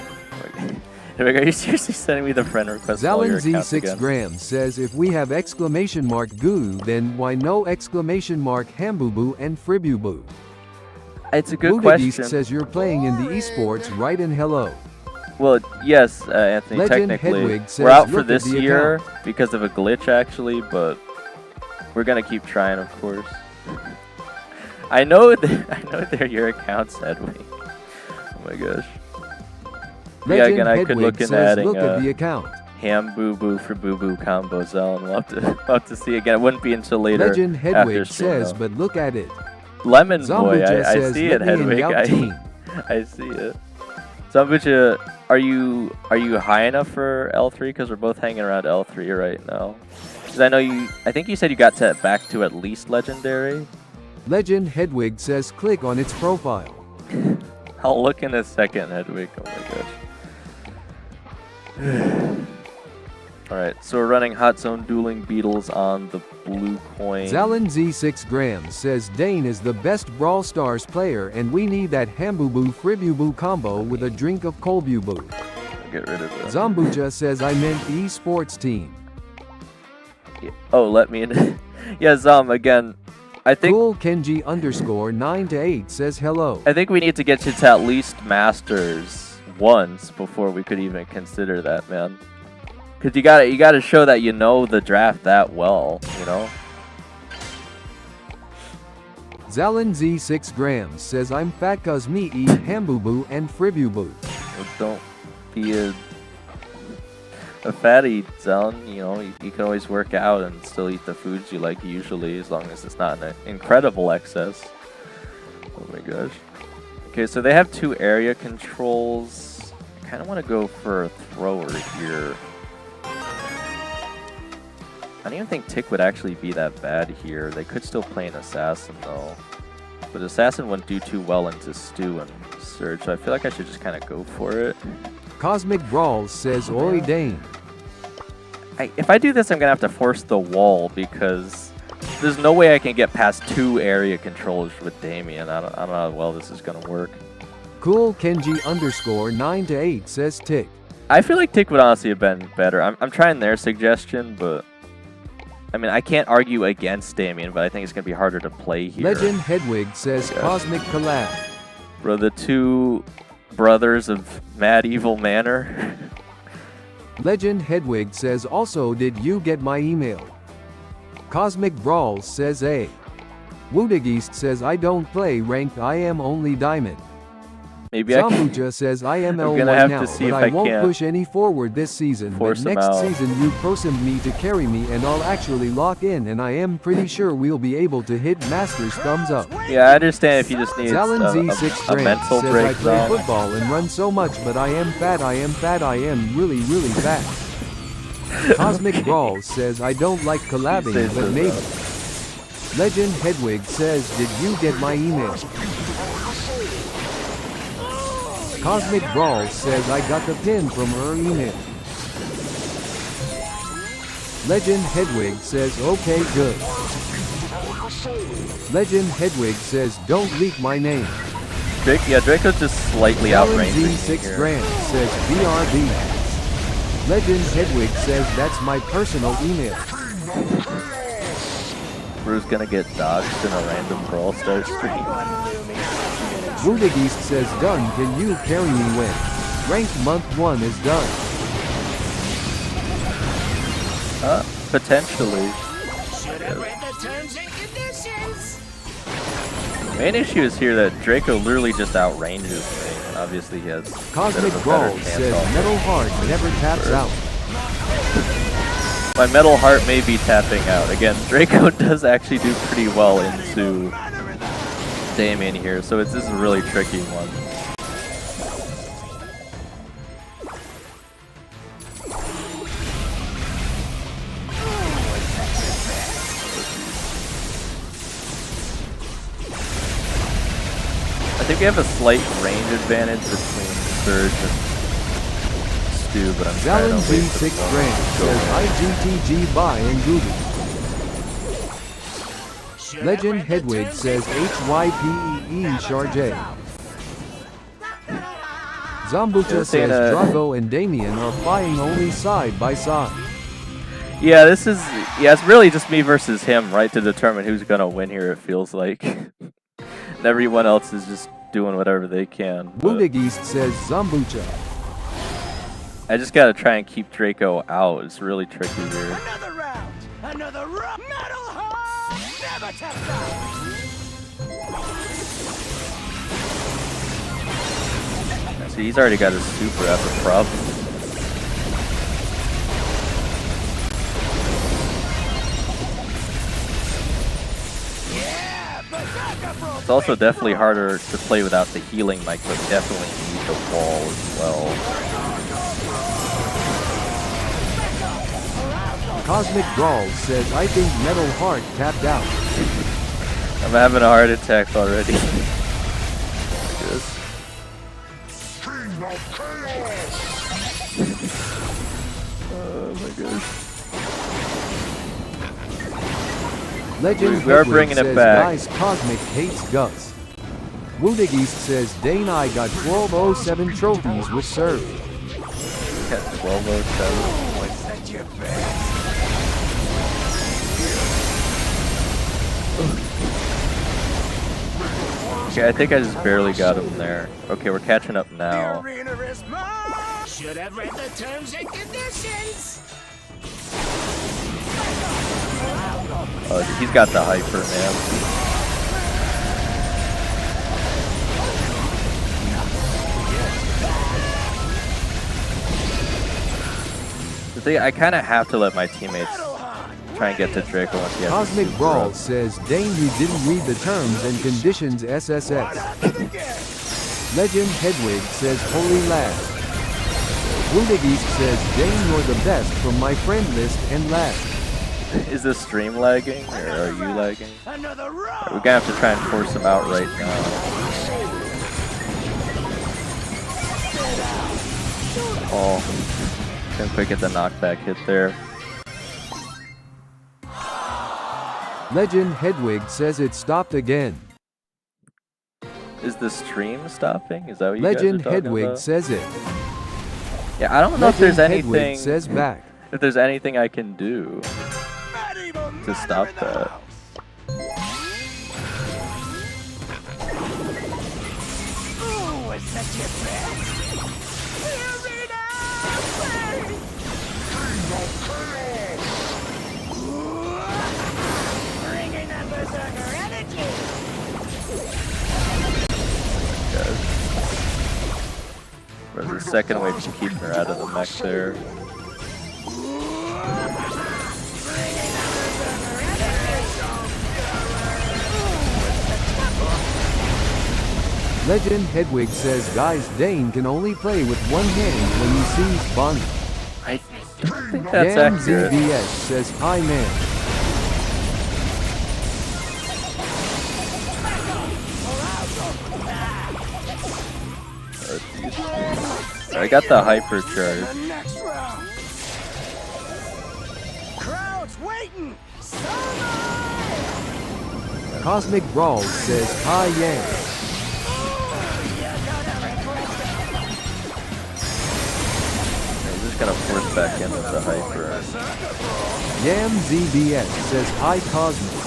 Like, are you seriously sending me the friend request?
Zalin Z6 grams says if we have exclamation mark Goo, then why no exclamation mark Hambooboo and Fribooboo?
It's a good
Woodageese
question.
says you're playing in the esports, right? And hello.
Well, yes, Anthony.
Legend
technically,
Hedwig says,
we're out for
look at
this
the
year
account.
because of a glitch, actually, but we're gonna keep trying, of course. I know they're your accounts, Hedwig. Oh my gosh.
Legend
Yeah, again, I could
Hedwig
look into
says,
adding
look at the account.
Ham-boo-boo for boo-boo combo, Zell, and we'll have to see again. It wouldn't be until later.
Legend Hedwig
after stream,
says,
though.
but look at it.
Lemon Boy,
Zambucha
I
says,
see it,
let me in
Hedwig.
Yout team.
I see it. Zambucha, are you high enough for L3? Because we're both hanging around L3 right now. Because I think you said you got to back to at least Legendary.
Legend Hedwig says click on its profile.
I'll look in a second, Hedwig. Oh my gosh. Alright, so we're running Hot Zone Dueling Beetles on the blue coin.
Zalin Z6 grams says Dane is the best Brawl Stars player and we need that Hambooboo Fribooboo combo with a drink of Colbuboo.
Get rid of that.
Zambucha says I meant esports team.
Yeah. Oh, let me in. Yeah, Zom, again. I think
Cool Kenji _9 to 8 says hello.
I think we need to get you to at least Masters once before we could even consider that, man. Because you gotta show that you know the draft that well, you know?
Zalin Z6 grams says I'm fat cause me eat Hambooboo and Fribooboo.
Well, don't be a fatty, Zelen. You know, you can always work out and still eat the foods you like usually, as long as it's not an incredible excess. Oh my gosh. Okay, so they have 2 area controls. I kind of want to go for a thrower here. I don't even think Tick would actually be that bad here. They could still play an Assassin, though. But Assassin wouldn't do too well into Stew and Surge, so I feel like I should just kind of go for it.
Cosmic Brawls says, Oi Dane.
If I do this, I'm going to have to force the wall, because there's no way I can get past 2 area controllers with Damien. I don't know how well this is going to work.
Cool Kenji _ 9 to 8 says Tick.
I feel like Tick would honestly have been better. I'm trying their suggestion, but I mean, I can't argue against Damien, but I think it's going to be harder to play here.
Legend Hedwig says Cosmic Collab.
Bro, the 2 brothers of Mad Evil Manor.
Legend Hedwig says, also, did you get my email? Cosmic Brawls says A. Woodageist says, I don't play ranked, I am only diamond.
Maybe I can.
Zambucha says, I am
I'm
L1
gonna have
now,
to see
but
if
I
I
won't
can
push any forward this season, but
force him
next
out.
season you prosim me to carry me and I'll actually lock in, and I am pretty sure we'll be able to hit Masters thumbs up.
Yeah, I understand if you just need
Zalin Z6
a
Strand
mental
says, I
break
play
zone.
football and run so much, but I am fat, I am really fat. Cosmic Brawls says, I don't like collabing,
Says
but
so,
maybe.
though.
Legend Hedwig says, did you get my email? Cosmic Brawl says, I got the pin from her email. Legend Hedwig says, okay, good. Legend Hedwig says, don't leak my name.
Draco's just slightly outranging me
Z6
here.
Grand says, BRB. Legend Hedwig says, that's my personal email.
Bruce gonna get dodged in a random Brawl Stars stream.
Woodageist says, done, can you carry me when? Ranked month 1 is done.
Potentially. Main issue is here that Draco literally just outranges me, and obviously he has
Cosmic
a bit of a
Brawl
better chance
says,
on
Metal Heart never taps out.
My Metal Heart may be tapping out. Again, Draco does actually do pretty well into Damien here, so this is a really tricky one. I think we have a slight range advantage between Surge and Stu, but I'm trying
Zalin
to wait
Z6
for
Grand says, IGTG buy and Google. Legend Hedwig says, HYPEE Charge. Zambucha says, Drago and Damien are flying only side by side.
Yeah, it's really just me versus him, right, to determine who's gonna win here, it feels like. And everyone else is just doing whatever they can.
Woodageist says, Zambucha.
I just gotta try and keep Draco out. It's really tricky here.
Another round! Another round! Metal Heart! Never taps out!
See, he's already got his super as a problem. It's also definitely harder to play without the healing mic, but definitely need the wall as well.
Cosmic Brawl says, I think Metal Heart tapped out.
I'm having a heart attack already. Oh my gosh.
Legend
We are
Hedwig
bringing it
says,
back.
Guys, Cosmic hates Gus. Woodageist says, Dane I got 1207 trophies with Surge.
Got 1207. Okay, I think I just barely got him there. Okay, we're catching up now.
Should have read the terms and conditions.
Oh, he's got the hyper, man. The thing, I kind of have to let my teammates try and get to Draco once he has
Cosmic
the
Brawl
super
says, Dane you didn't read the terms and conditions SSS. Legend Hedwig says, holy lad. Woodageist says, Dane you're the best from my friend list and lad.
Is this stream lagging or are you lagging?
Another row.
We're gonna have to try and force him out right now. Oh, couldn't quite get the knockback hit there.
Legend Hedwig says it stopped again.
Is the stream stopping? Is that what you
Legend
guys are talking
Hedwig
about?
says it.
Yeah, I don't know if
Legend
there's
Hedwig
anything.
says back.
If there's anything I can do
Medieval
to
murder
stop
in the
that.
house. Ooh, is that your best? Hear me now, bringing that berserker energy.
There's a second way to keep her out of the mech there.
Legend Hedwig says guys Dane can only play with one hand when he sees Bonnie.
I don't think that's
Yam
accurate.
ZBS says hi man.
I got the hypercharge.
The next round. Crowd's waiting.
Cosmic Brawl says hi Yang.
I'm just gonna force back in with the hyper.
Yam ZBS says hi Cosmic.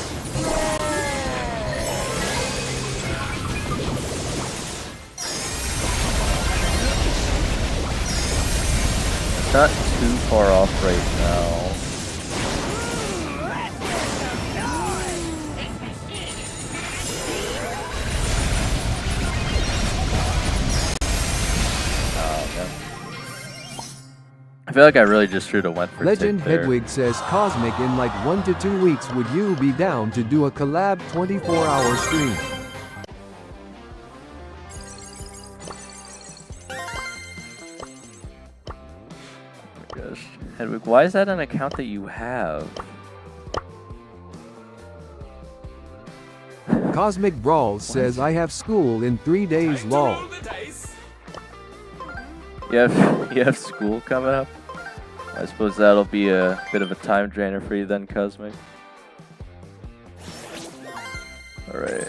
Not too far off right now. I feel like I really just should have went for
Legend
tick there.
Hedwig says Cosmic in like 1 to 2 weeks would you be down to do a collab 24-hour stream?
Gosh. Hedwig, why is that an account that you have?
Cosmic Brawl says I have school in 3 days lol.
You have school coming up? I suppose that'll be a bit of a time drainer for you then, Cosmic. Alright.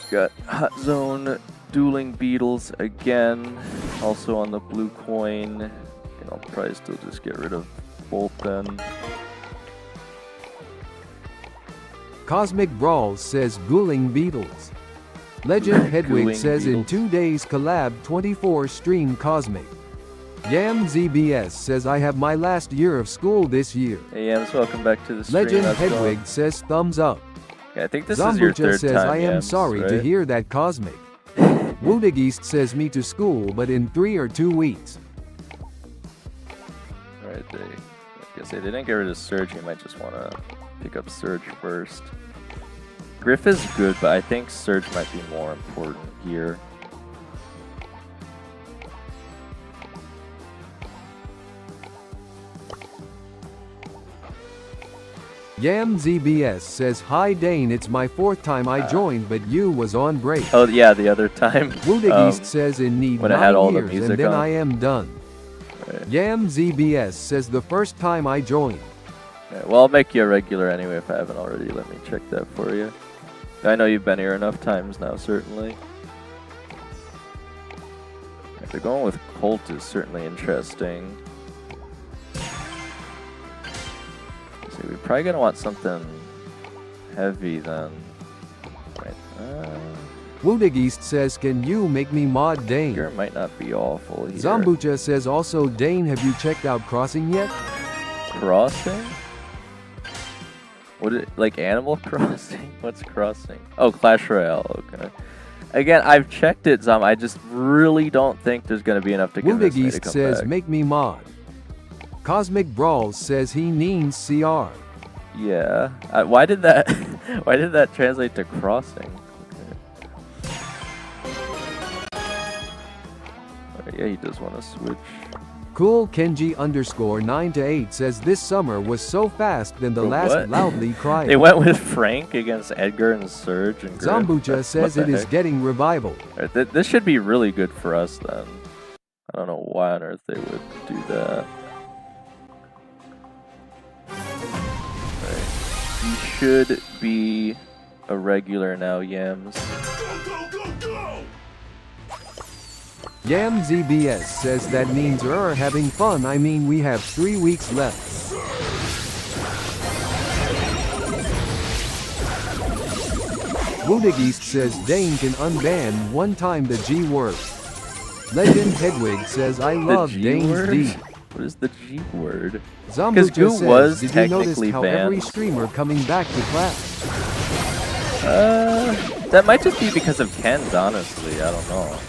Got Hot Zone Dueling Beetles again. Also on the blue coin. And I'll probably still just get rid of Bolt then.
Cosmic Brawl says Ghouling Beetles. Legend Hedwig
Ghouling
says in
Beetles.
2 days collab 24 stream Cosmic. Yam ZBS says I have my last year of school this year.
Hey Yams, welcome back to the stream.
Legend
How's it
Hedwig
going?
says thumbs up.
Yeah, I think this is your
Zambucha
third
says
time,
I am
Yams,
sorry to
right?
hear that Cosmic. Woodigist says me to school but in 3 or 2 weeks.
Alright, I guess they didn't get rid of Surge. You might just want to pick up Surge first. Griff is good, but I think Surge might be more important here.
Yam ZBS says hi Dane, it's my 4th time I joined but you was on break.
Oh yeah, the other time.
Woodigist says in need
when I
9
had all the
years
music
and then
on.
I am done.
Right.
Yam ZBS says the first time I joined.
Alright, well, I'll make you a regular anyway if I haven't already. Let me check that for you. I know you've been here enough times now, certainly. If they're going with Colt is certainly interesting. So we're probably gonna want something heavy then. Right.
Woodigist says can you make me mod Dane?
Here might not be awful here.
Zambucha says also Dane, have you checked out Crossing yet?
Crossing? What it like Animal Crossing? What's Crossing? Oh, Clash Royale. Okay. Again, I've checked it, Zom. I just really don't think there's gonna be enough to convince me to
Woodigist
come
says
back.
make me mod. Cosmic Brawl says he needs CR.
Yeah. Why did that? Why did that translate to crossing? Okay. Yeah, he does want to switch.
Cool Kenji _9 to 8 says this summer was so fast than the last
What?
loudly cried.
They went with Frank against Edgar and Surge and Griff.
Zambucha says it is getting revival.
Alright, this should be really good for us then. I don't know why on earth they would do that. Right. You should be a regular now, Yams.
YamZBS says that means we're having fun. I mean, we have 3 weeks left. Woodigist says Dane can unban one time the G word. Legend Hedwig says I love Dane's
word?
D.
What is the G word?
Zambucha
Goo
says,
was
did you notice
technically
how
banned.
every streamer coming back to class?
That might just be because of Ken's, honestly. I don't know.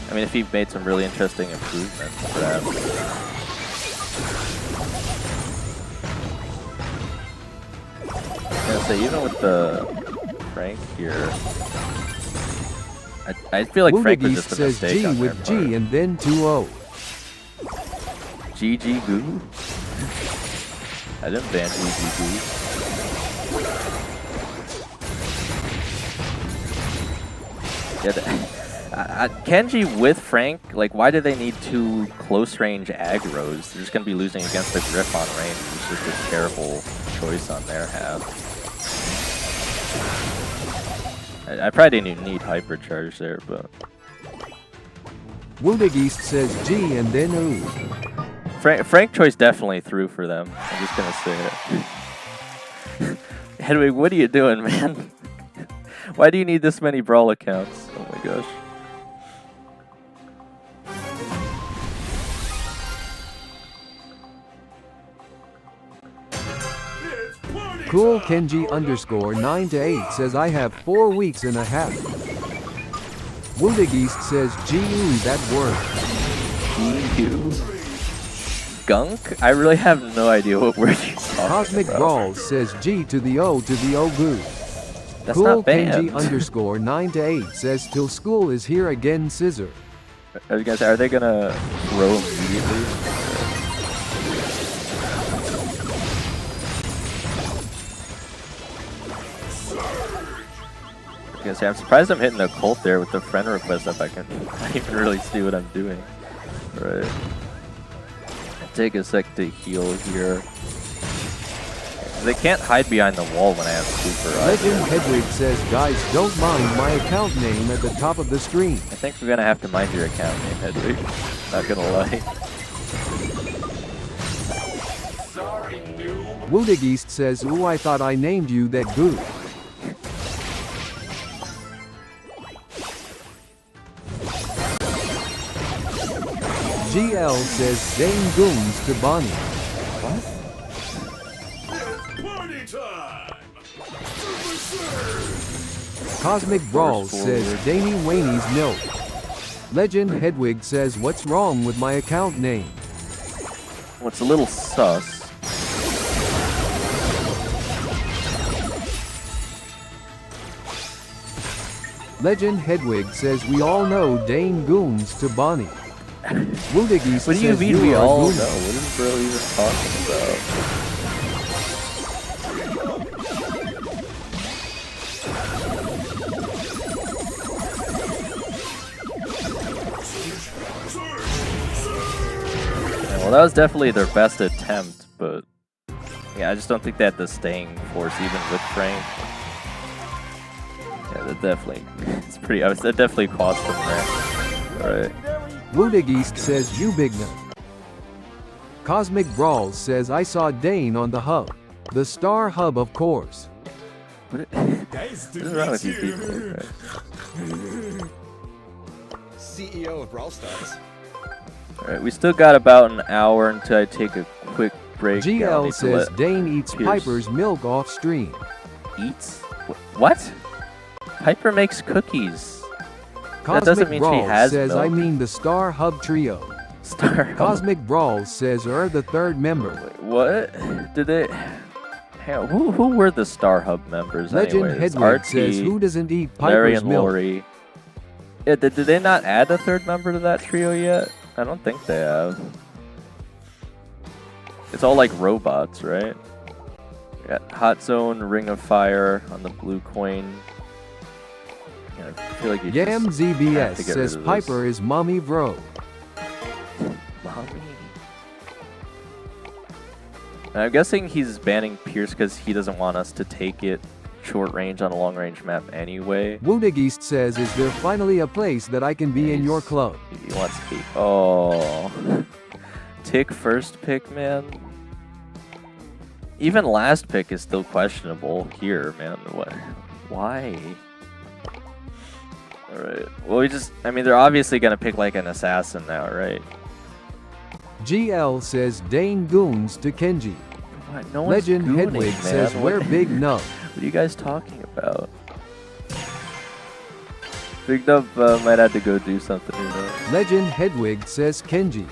I mean, if he made some really interesting improvements, perhaps. I was gonna say, even with the Frank here, I feel like Frank was
Woodigist
just a
says
mistake
G
on
with
their
G
part.
and then 2-0.
GG Goo? I didn't ban GG Goo. Yeah, Kenji with Frank, like, why do they need 2 close range aggroes? They're just going to be losing against the Griff on range. It's just a terrible choice on their half. I probably didn't even need Hypercharge there, but...
Woodigist says G and then ooh.
Frank choice definitely threw for them. I'm just going to say it. Hedwig, what are you doing, man? Why do you need this many Brawl accounts? Oh my gosh.
Cool Kenji _9 to 8 says I have 4 weeks and a half. Woodigist says G that word.
GU. Gunk? I really have no idea what word you're talking
Cosmic
about.
Brawl says G to the O to the O goo.
That's
Cool
not
Kenji
banned.
_9 to 8 says till school is here again scissor.
Are you guys, are they gonna throw immediately? I'm surprised I'm hitting a cult there with the friend request if I can not even really see what I'm doing. Right. Take a sec to heal here. They can't hide behind the wall when I have super.
Legend Hedwig says guys don't mind my account name at the top of the screen.
I think we're gonna have to mind your account name, Hedwig. Not gonna lie.
Woodigist says ooh I thought I named you that goo. GL says Dane Goons to Bonnie.
What?
Party time!
Cosmic Brawl
Force
says
forward.
Daney Waney's milk. Legend Hedwig says what's wrong with my account name?
Well, it's a little sus.
Legend Hedwig says we all know Dane Goons to Bonnie. Woodigist
What do you
says
mean we
are
all know?
goons.
What is bro even talking about? Yeah, well, that was definitely their best attempt, but yeah, I just don't think they had the staying force even with Frank. Yeah, that definitely, it's pretty, that definitely cost them rank. Alright.
Woodigist says you big nut. Cosmic Brawl says I saw Dane on the hub. The star hub of course.
What
Guys,
is wrong with you people? Right.
CEO of Brawl Stars.
Alright, we still got about an hour until I take a quick break. I
GL
need to
says
let
Dane eats
Pierce-
Piper's milk off stream.
Eats? What? Piper makes cookies.
Cosmic
doesn't mean she
Brawl
has
says I
milk.
mean the Star Hub trio.
Star.
Cosmic Brawl says the third member.
Wait, what? Did they? Hang on, who were the Star Hub members?
Legend
anyways?
Hedwig
RT,
says who doesn't eat
Larry
Piper's
and
milk?
Lori. Yeah, did they not add a third member to that trio yet? I don't think they have. It's all like robots, right? We got Hot Zone, Ring of Fire on the blue coin. Yeah, I feel like you
Yam
just have
ZBS
to get
says
rid of
Piper
this.
is mommy bro.
Mommy. And I'm guessing he's banning Pierce because he doesn't want us to take it short range on a long range map anyway.
Woundagist says, is there finally a place that I can be in your club?
He wants to be. Oh. Tick first pick, man. Even last pick is still questionable here, man. What? Why? Alright. Well, I mean, they're obviously going to pick like an assassin now, right?
GL says Dane goons to Kenji.
What? No one's
Legend
gooning,
Hedwig
man.
says we're big nub.
What are you guys talking about? Big Nub might have to go do something, you know.
Legend Hedwig says Kenji.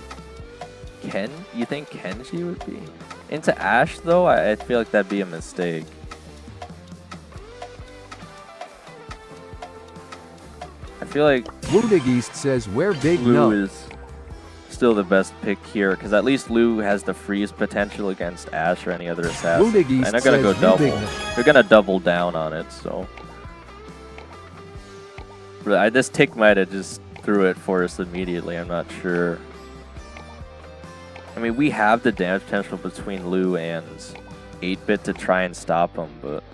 Ken? You think Kenji would be? Into Ashe, though? I feel like that'd be a mistake. I feel like
Woundagist says we're big
Lou
nub.
is still the best pick here, because at least Lou has the freeze potential against Ashe or any other assassin.
Woundagist
And they're going to go
says you big
double.
nub.
They're going to double down on it, so... This tick might have just threw it for us immediately, I'm not sure. I mean, we have the damage potential between Lou and 8-bit to try and stop him, but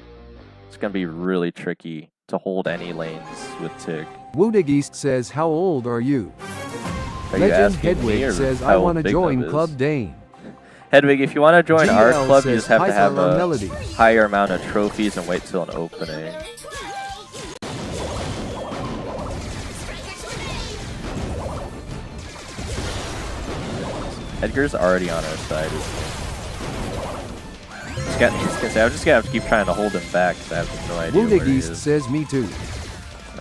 it's going to be really tricky to hold any lanes with Tick.
Woundagist says, how old are you?
Are you
Legend
asking me,
Hedwig
or
says,
how
I
old
want to
Big
join
Nub is?
Club Dane.
Hedwig, if you want to join our
GL
club, you
says,
just have to have
Python
a
Melody.
higher amount of trophies and wait till an opening. Edgar's already on our side. I'm just gonna have to keep trying to hold him back because I have no idea where he
Woundagist
is.
says me too.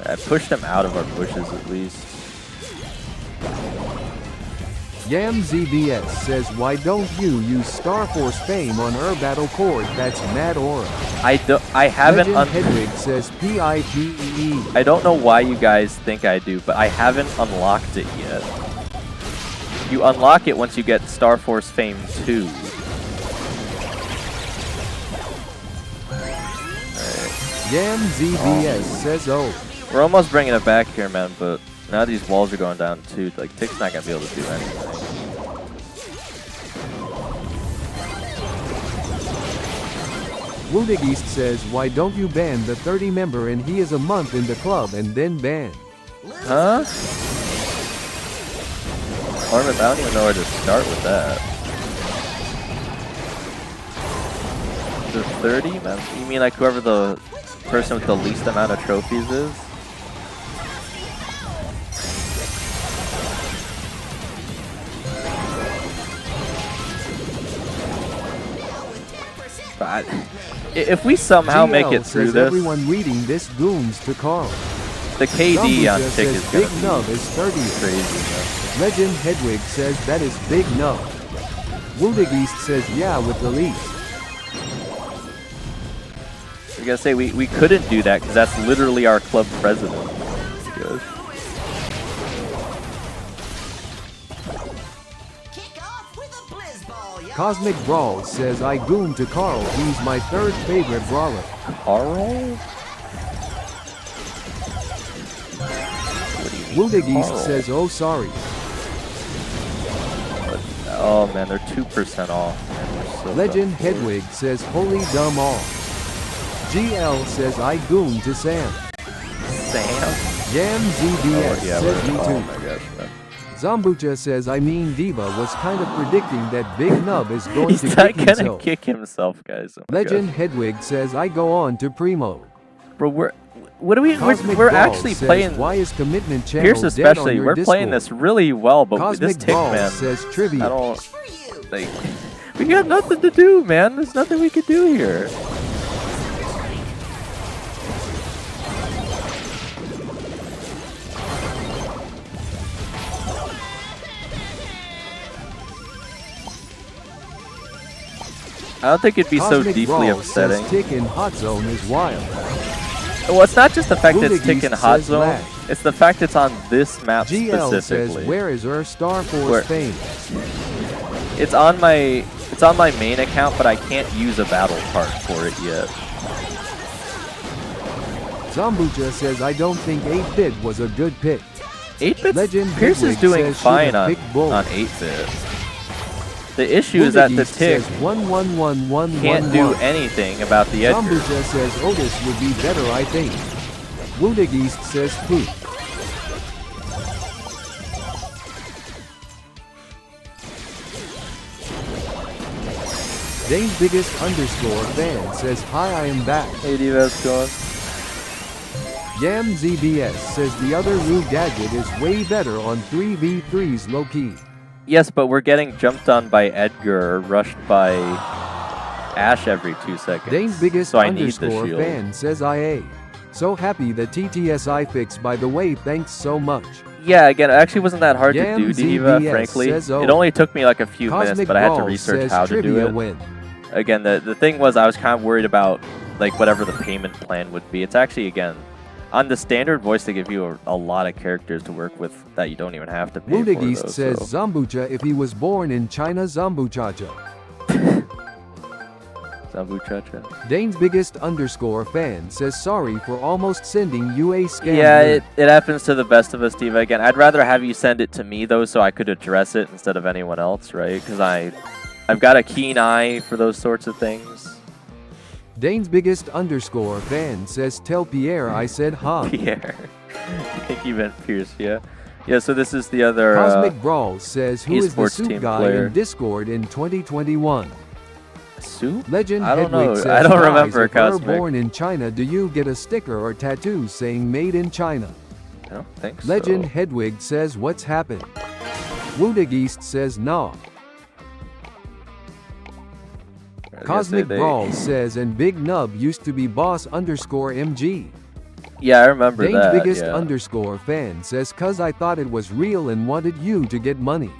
I pushed him out of our bushes at least.
Yam ZBS says, why don't you use Star Force fame on Battle Cord? That's mad aura.
I haven't
Legend Hedwig says PIPEE.
I don't know why you guys think I do, but I haven't unlocked it yet. You unlock it once you get Star Force Fame 2.
Yam ZBS says, oh.
We're almost bringing it back here, man, but now these walls are going down too. Like, Tick's not going to be able to do anything.
Woundagist says, why don't you ban the 30 member and he is a month in the club and then ban?
Huh? Armis, I don't even know where to start with that. The 30, man? You mean like whoever the person with the least amount of trophies is? But if we somehow
GL
make it through
says
this,
everyone reading this goons to Carl.
the KD on
Zambuja
Tick
says
is going
Big
to be
Nub is 30.
crazy, man.
Legend Hedwig says that is Big Nub. Woundagist says yeah with the least.
I gotta say, we couldn't do that because that's literally our club president. Good.
Cosmic Brawl says I goon to Carl, he's my third favorite brawler.
Carl?
Woundagist
Carl?
says oh sorry.
Oh man, they're 2% off. Man, we're so
Legend
done for.
Hedwig says holy dumb all. GL says I goon to Sam.
Sam?
Yam ZBS says me
oh
too.
my gosh, man.
Zambucha says I mean Diva was kind of predicting that Big Nub is going
He's
to
not
kick
gonna
himself.
kick himself, guys. Oh my
Legend
gosh.
Hedwig says I go on to Primo.
Bro, what do we?
Cosmic
We're
Brawl
actually
says,
playing.
why is commitment channel
Pierce
dead on
especially.
your
We're playing
Discord?
this really well, but
Cosmic
this Tick
Brawl
man,
says trivia.
I don't like. We got nothing to do, man. There's nothing we could do here. I don't think it'd be so
Cosmic
deeply
Brawl
upsetting.
says Tick in Hot Zone is wild.
Well, it's not just the fact that it's
Woundagist
Tick in Hot
says
Zone.
lag.
It's the fact it's on this map
GL says
specifically.
where is Star Force
Where-
fame?
It's on my It's on my main account, but I can't use a battle card for it yet.
Zambucha says I don't think 8-bit was a good pick.
8-bit?
Legend
Pierce is
Hedwig
doing
says
fine
should have
on
picked Bull.
8-bit. The issue is that the tick
says 1111111.
can't do anything about the Edgar.
Zambucha says Otis would be better, I think. Wounded East says poop. Dane's biggest underscore fan says hi, I am back.
Hey, Divas going.
Yam ZBS says the other Rue gadget is way better on 3v3s low key.
Yes, but we're getting jumped on by Edgar or rushed by Ash every 2 seconds.
Dane's biggest
so I need the
underscore
shield.
fan says IA. So happy the TTSI fix, by the way, thanks so much.
Yeah, again, it actually wasn't that hard
Yam
to do, Diva,
ZBS
frankly.
says, oh.
It only took me like a few
Cosmic
minutes, but I had to
Brawl
research
says
how to do
trivia
it.
win.
Again, the thing was I was kind of worried about like whatever the payment plan would be. It's actually, again, on the standard voice, they give you a lot of characters to work with that you don't even have to pay
Wounded
for.
East
Though,
says
so.
Zambucha if he was born in China, Zambuchacha.
Zambuchacha.
Dane's biggest underscore fan says sorry for almost sending you a scam.
Yeah,
link.
it happens to the best of us, Diva. Again, I'd rather have you send it to me, though, so I could address it instead of anyone else, right? Because I've got a keen eye for those sorts of things.
Dane's biggest underscore fan says tell Pierre I said ha.
Pierre. I think you meant Pierce, yeah. Yeah, so this is the other
Cosmic Brawl says who is the
esports
soup
team
guy
player.
in Discord in 2021?
Soup?
Legend
I don't
Hedwig
know.
says
I don't
guys,
remember,
if you're
Cosmic.
born in China, do you get a sticker or tattoo saying made in China?
I don't think
Legend
so.
Hedwig says what's happened? Wounded East says nah.
I was gonna
Cosmic
say
Brawl says and Big Nub used to be boss underscore MG.
Yeah, I remember
Dane's
that.
biggest
yeah.
underscore fan says cuz I thought it was real and wanted you to get money.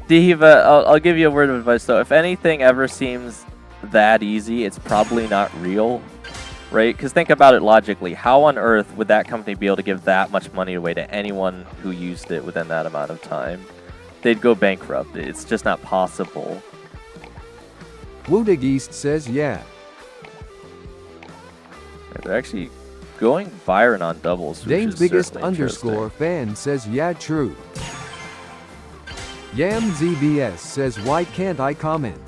Diva, I'll give you a word of advice though. If anything ever seems that easy, it's probably not real, right? Because think about it logically. How on earth would that company be able to give that much money away to anyone who used it within that amount of time? They'd go bankrupt. It's just not possible.
Wounded East says yeah.
They're actually going Byron on doubles. which
Dane's
is
biggest
certainly
underscore
interesting.
fan says yeah true. Yam ZBS says why can't I comment?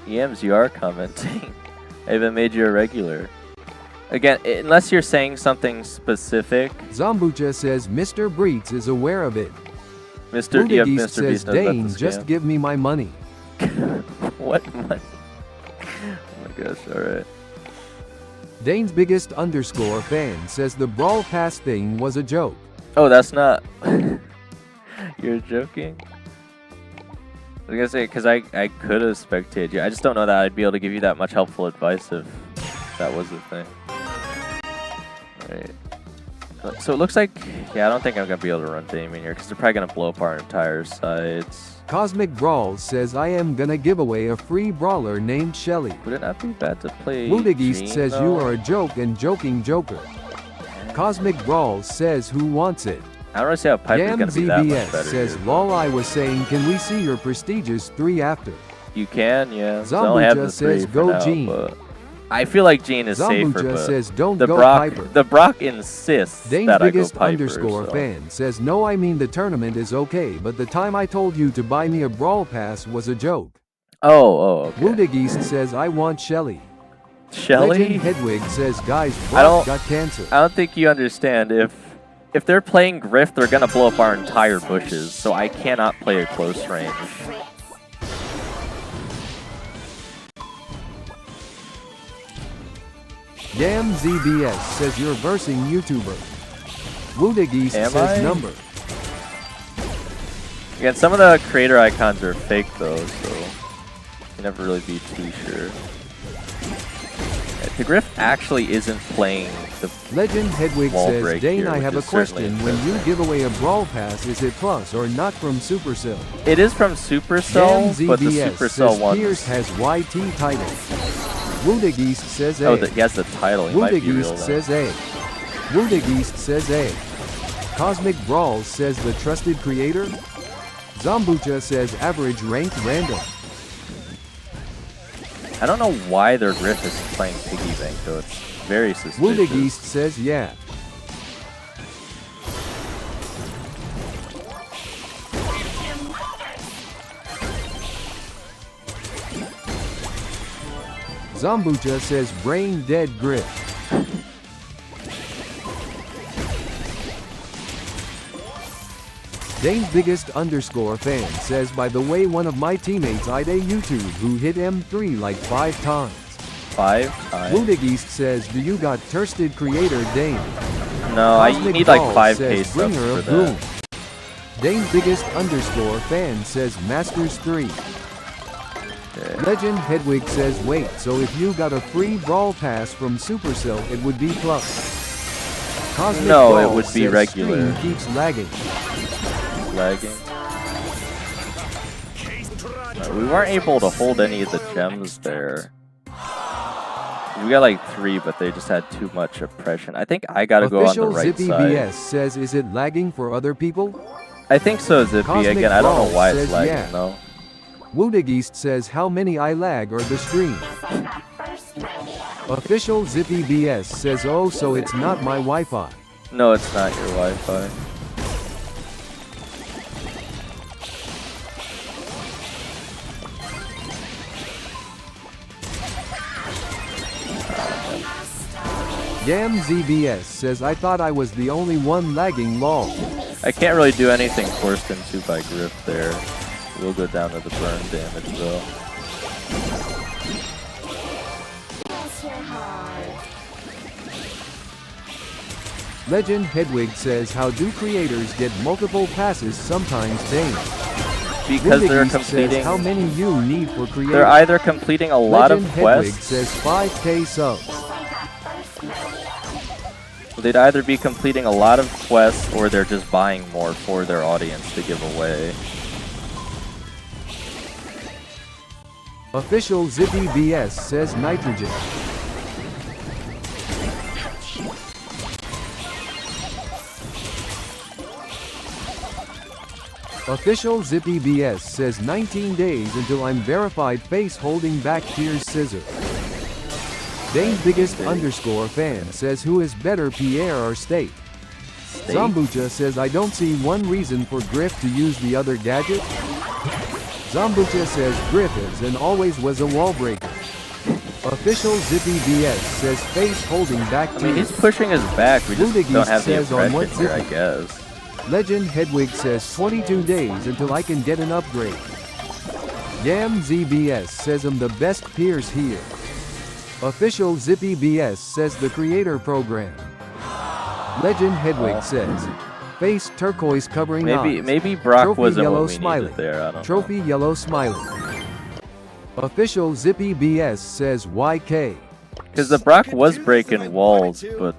EMs, you are commenting. I even made you a regular. Again, unless you're saying something specific.
Zambucha says Mr. Breets is aware of it.
Mr.
Wounded
Yep,
East
Mr.
says
Beast knows about
Dane
this
just
scam.
give me my money.
What money? Oh my gosh, alright.
Dane's biggest underscore fan says the Brawl Pass thing was a joke.
Oh, that's not... You're joking? I was gonna say, because I could have spectated you. I just don't know that I'd be able to give you that much helpful advice if that was the thing. Alright. So it looks like... Yeah, I don't think I'm going to be able to run Damien here, because they're probably going to blow up our entire sides.
Cosmic Brawl says I am gonna give away a free brawler named Shelly.
Would it not be bad to play
Wounded East
Jean,
says
though?
you are a joke and joking joker. Cosmic Brawl says who wants it?
I don't really see how Piper's
Yam
going to be that much
ZBS
better
says
here.
lol I was saying can we see your prestigious 3 after?
You can, yeah. So I only have
Zambucha
the
says
3 for
go
now,
Jean.
but I feel like Jean is safer,
Zambucha
but
says don't
the
go
Brock,
Piper.
the Brock insists
Dane's
that I go
biggest
Piper.
underscore
so.
fan says no I mean the tournament is okay but the time I told you to buy me a Brawl Pass was a joke.
Oh, okay.
Wounded East says I want Shelly.
Shelly?
Legend Hedwig says guys
I
Brock
don't-
got cancer.
I don't think you understand. If they're playing Griff, they're gonna blow up our entire bushes, so I cannot play a close range.
Yam ZBS says you're versing YouTuber. Wounded East
Am
says
I?
number.
Again, some of the creator icons are fake though, so you can never really be too sure. Yeah, the Griff actually isn't playing the
Legend Hedwig
Wall
says
break
Dane
here,
I
which
have a
is certainly
question. When you
interesting.
give away a Brawl Pass is it plus or not from Supercell?
It is from
Yam
Supercell, but the
ZBS
Supercell
says
one.
Pierce has YT title. Wounded East says A.
Oh, he has the title. He might
Wounded
be real
East
then.
says A. Wounded East says A. Cosmic Brawl says the trusted creator. Zambucha says average ranked random.
I don't know why their Griff is playing Piggy Bank though. It's very suspicious.
Wounded East says yeah. Zambucha says brain dead Griff. Dane's biggest _ fan says, by the way, one of my teammates eyed a YouTube who hit M3 like 5 times.
5 times?
Wounded East says, do you got Thirsted Creator Dane?
No, I
Cosmic
need like
Ball
5k
says,
subs
bringer
for
of
that.
gloom. Dane's biggest _ fan says Masters 3.
Okay.
Legend Hedwig says wait, so if you got a free brawl pass from Supercell it would be plus. Cosmic
No,
Ball
it would be
says
regular.
stream keeps lagging.
Lagging. We weren't able to hold any of the gems there. We got like 3, but they just had too much oppression. I think I gotta go on the
Official
right
Zippy
side.
BS says, is it lagging for other people?
I think so, Zippy.
Cosmic
Again, I don't know
Ball
why it's
says
lagging
yeah.
though.
Woodigist says how many I lag or the stream. Official Zippy BS says oh so it's not my Wi-Fi.
No, it's not your Wi-Fi.
Yam ZBS says I thought I was the only one lagging lol.
I can't really do anything forced into by Griff there. We'll go down to the burn damage though.
Legend Hedwig says how do creators get multiple passes sometimes Dane?
Because they're
Woodigist
completing.
says how many you need for creators?
They're either completing a lot
Legend
of
Hedwig
quests.
says 5k subs.
They'd either be completing a lot of quests or they're just buying more for their audience to give away.
Official Zippy BS says nitrogen. Official Zippy BS says 19 days until I'm verified face holding back tears scissor. Dane's biggest _ fan says who is better Pierre or State? Zambucha says I don't see one reason for Griff to use the other gadget. Zambucha says Griff is and always was a wall breaker. Official Zippy BS says face holding back
I mean,
tears.
he's pushing his back. We just
Woodigist
don't have the
says on what
impression here, I
Zippy?
guess.
Legend Hedwig says 22 days until I can get an upgrade. Yam ZBS says I'm the best Pierce here. Official Zippy BS says the creator program. Legend Hedwig says face turquoise covering eyes.
Maybe Brock
Trophy
wasn't
yellow
what we
smiley.
needed there. I don't
Trophy
know.
yellow smiley. Official Zippy BS says YK.
Because the Brock was breaking walls, but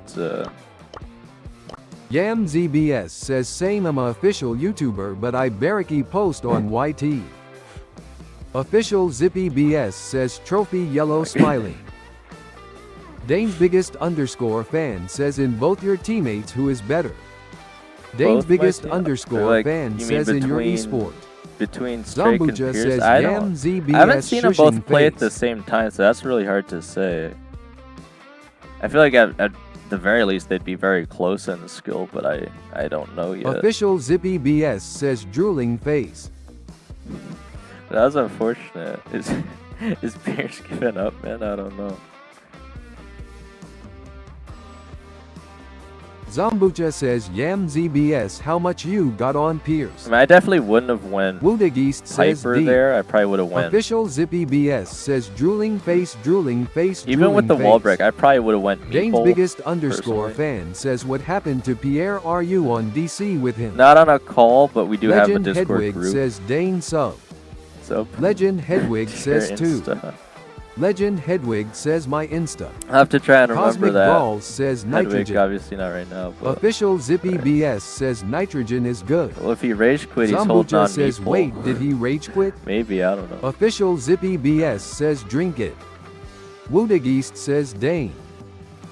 Yam ZBS says same I'm a official YouTuber but I barracky post on YT. Official Zippy BS says trophy yellow smiley. Dane's biggest _ fan says in both your teammates who is better. Dane's
Both my
biggest
team-
_
like,
fan
you mean
says in your
between-
esport.
between Strake and
Zambucha
Pierce,
says
I
Yam
don't.
ZBS
I haven't seen them both
shushing
play at
face.
the same time, so that's really hard to say. I feel like at the very least they'd be very close in skill, but I don't know yet.
Official Zippy BS says drooling face.
That was unfortunate. Is Pierce giving up, man? I don't know.
Zambucha says Yam ZBS how much you got on Pierce.
I mean, I definitely wouldn't have went
Woodigist says
hyper
D.
there. I probably would have went.
Official Zippy BS says drooling face.
Even with the wall break, I probably would have went
Dane's
Meeple.
biggest
personally.
_ fan says what happened to Pierre are you on DC with him?
Not on a call, but we do
Legend
have a Discord
Hedwig
group.
says Dane sub.
So
Legend Hedwig says
Your
2.
Insta.
Legend Hedwig says my Insta.
I'll have to try and remember
Cosmic
that.
Balls says
Hedwig,
nitrogen.
obviously not right now. But
Official Zippy BS says nitrogen is good.
well, if he rage quit, he's holding
Zambucha
on
says
Meeple.
wait did he rage quit?
Maybe, I don't know.
Official Zippy BS says drink it. Woodigist says Dane.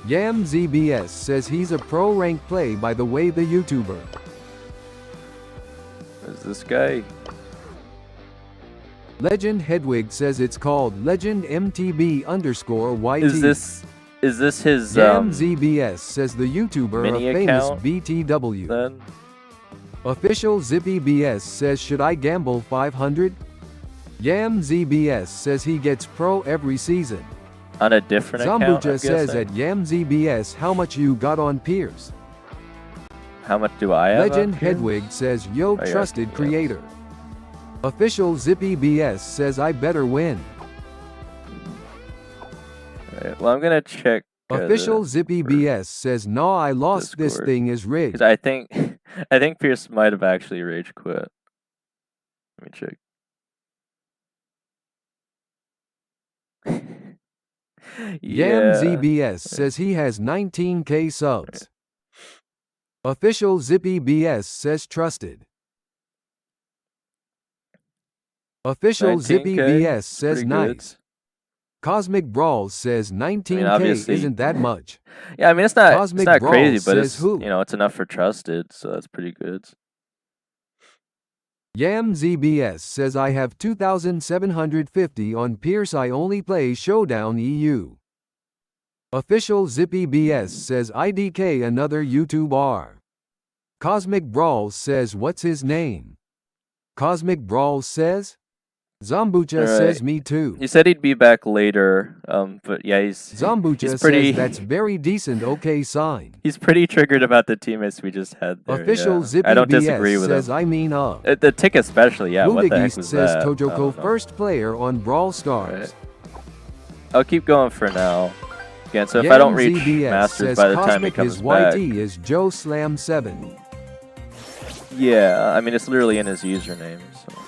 Yam ZBS says he's a pro rank play by the way the YouTuber.
Is this guy?
Legend Hedwig says it's called Legend MTB_YT.
Is this his
ZBS says the YouTuber
mini
a famous
account
BTW.
then?
Official ZBS says should I gamble 500? YamZBS says he gets pro every season.
On a different account, I'm
Zambucha says
guessing?
at YamZBS how much you got on Pierce.
How much do I have?
Legend
up here?
Hedwig says yo
yeah,
trusted
yes.
creator. Official ZBS says I better win.
Alright, well, I'm gonna check.
Official ZBS says no, I lost. This
Discord.
thing is rigged.
Because I think Pierce might have actually rage quit. Let me check.
YamZBS says he has 19k subs. Official ZBS says trusted. Official
19K?
ZBS says
Pretty
nice.
good.
Cosmic Brawls says 19k
obviously-
isn't that much.
Yeah, I mean it's not
Cosmic
crazy,
Brawls
but
says
it's
who?
it's enough for trusted, so that's pretty good.
YamZBS says I have 2,750 on Pierce. I only play Showdown EU. Official ZBS says IDK another YouTuber. Cosmic Brawls says what's his name? Cosmic Brawls says? Zambucha
Alright.
says me too.
He said he'd be back later, but yeah, he's
Zambucha
pretty
says that's very decent okay sign.
he's pretty triggered about the teammates we just had there.
Official
yeah. I don't
ZBS
disagree with
says
him.
I mean
The tick especially, yeah. What the heck
Ludigist
was
says
that? I
Tojoko
don't know.
first player on Brawl Stars.
Right. I'll keep going for now. Again, so if I don't reach
YamZBS
Masters
says
by the time he
Cosmic
comes
his
back,
YT is Joe Slam 7.
yeah, I mean it's literally in his username. So.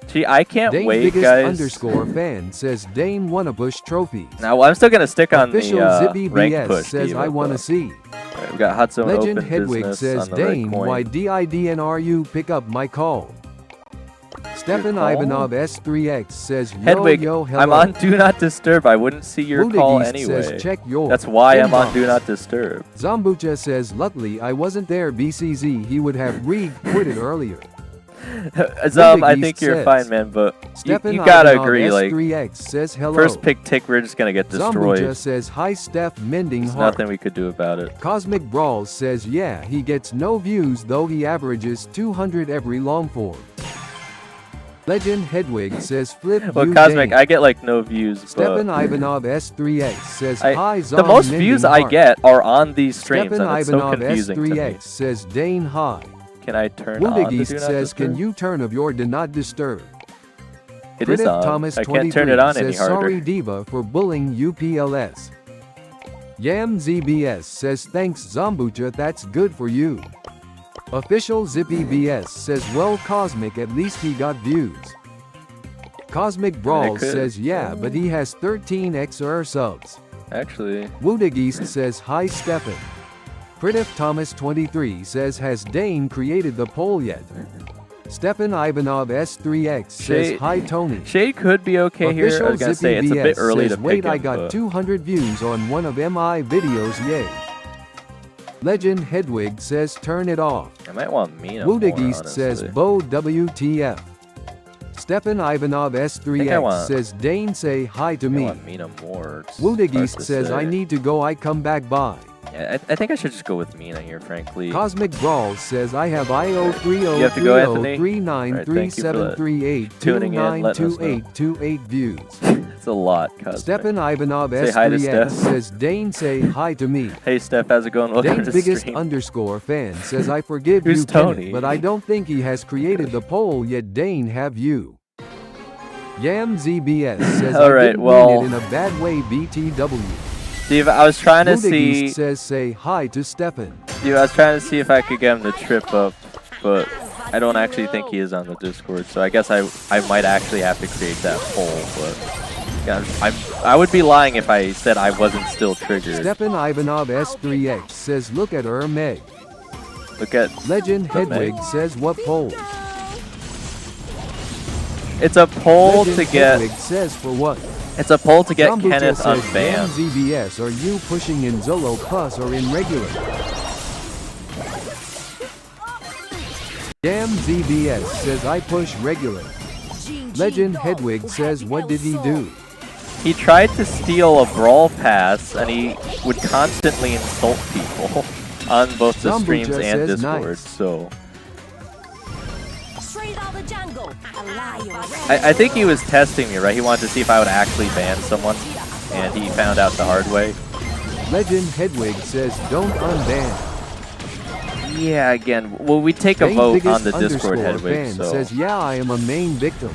See, I can't
Dane
wait,
biggest
guys.
underscore fan says Dane wanna push trophies.
Now I'm still gonna stick on
Official
the rank
ZBBS
push.
says
diva,
I wanna
but-
see.
Alright, we got Hot Zone
Legend
Open
Hedwig
business
says
on the red
Dane
coin.
why DIDNRU pick up my call. Stefan
call?
Ivanov S3X says yo
Hedwig,
yo hello.
I'm on Do Not Disturb. I wouldn't see your call
Ludigist
anyway.
says check your
That's why I'm on
inbox.
Do Not Disturb.
Zambucha says luckily I wasn't there BCZ he would have quit it earlier.
I think you're
says,
fine, man, but
Stefan
you gotta
Ivanov
agree, like,
S3X says hello.
first pick tick, we're just gonna get
Zambucha
destroyed.
says hi Steph mending
There's
heart.
nothing we could do about it.
Cosmic Brawls says yeah he gets no views though he averages 200 every long form. Legend Hedwig says flip
Well,
you
Cosmic,
Dane.
I get like no views,
Stefan
but
Ivanov S3X says
I-
hi
the
Zom
most
mending
views I
heart.
get are on these streams,
Stefan
and it's so
Ivanov
confusing to me.
S3X says Dane hi.
Can I turn on the Do
Ludigist
Not
says
Disturb?
can you turn of your do not disturb.
It is
Critic
on.
Thomas
I can't turn it
23
on any
says
harder.
sorry Diva for bullying UPLS. YamZBS says thanks Zambucha that's good for you. Official ZBBS says well Cosmic at least he got views. Cosmic Brawl
could.
says yeah but he has 13 XR subs.
Actually,
Woodagist says hi Stefan. Critic Thomas 23 says has Dane created the poll yet? Stefan Ivanov S3X says
Shade-
hi Tony.
Shade could be okay here. I
Official
was gonna say it's a bit
ZBBS
early
says
to
wait
pick
I
him,
got
but
200 views on one of MI videos yay. Legend Hedwig says turn it off.
I might want Mina more,
Woodagist says
honestly.
Bo WTF. Stefan Ivanov
I
S3X
want-
says Dane say hi to
I
me.
want Mina more. It's hard
Woodagist
to
says
say.
I need to go I come back by.
Yeah, I think I should just go with Mina here, frankly.
Cosmic Brawl says I have IO
You have to go, Anthony?
30393738
tuning in, letting us know.
292828 views.
It's a lot, Cosmic.
Stefan Ivanov
Say hi to
S3X
Steph.
says Dane say hi to me.
Hey, Steph, how's it going? Welcome
Dane's
to the
biggest
stream.
underscore fan says I forgive
Who's
you Kenneth,
Tony?
but I don't think he has created the poll yet Dane have you. YamZBS says I
Alright,
didn't
well-
mean it in a bad way BTW.
Steve, I was trying to see.
Woodagist says say hi to Stefan.
Steve, I was trying to see if I could get him to trip up, but I don't actually think he is on the Discord. So I guess I might actually have to create that poll. But yeah, I would be lying if I said I wasn't still triggered.
Stefan Ivanov S3X says look at her Meg.
Look at
Legend
The
Hedwig
Meg.
says what poll?
it's a poll
Legend
to get.
Hedwig says for what?
It's a poll to get
Zambucha
Kenneth
says
unbanned.
ZBS are you pushing in Zolo Plus or in regular? ZBS says I push regular. Legend Hedwig says, what did he do?
He tried to steal a brawl pass, and he would constantly insult people on both the streams
Zambucha
and
says
Discord.
nice.
So
Straight out the jungle.
I think he was testing me, right? He wanted to see if I would actually ban someone, and he found out the hard way.
Legend Hedwig says, don't unban.
Yeah, again, well, we take a
Dane
vote
Biggest
on the Discord,
underscore
Hedwig,
fan
so...
says, yeah, I am a main victim.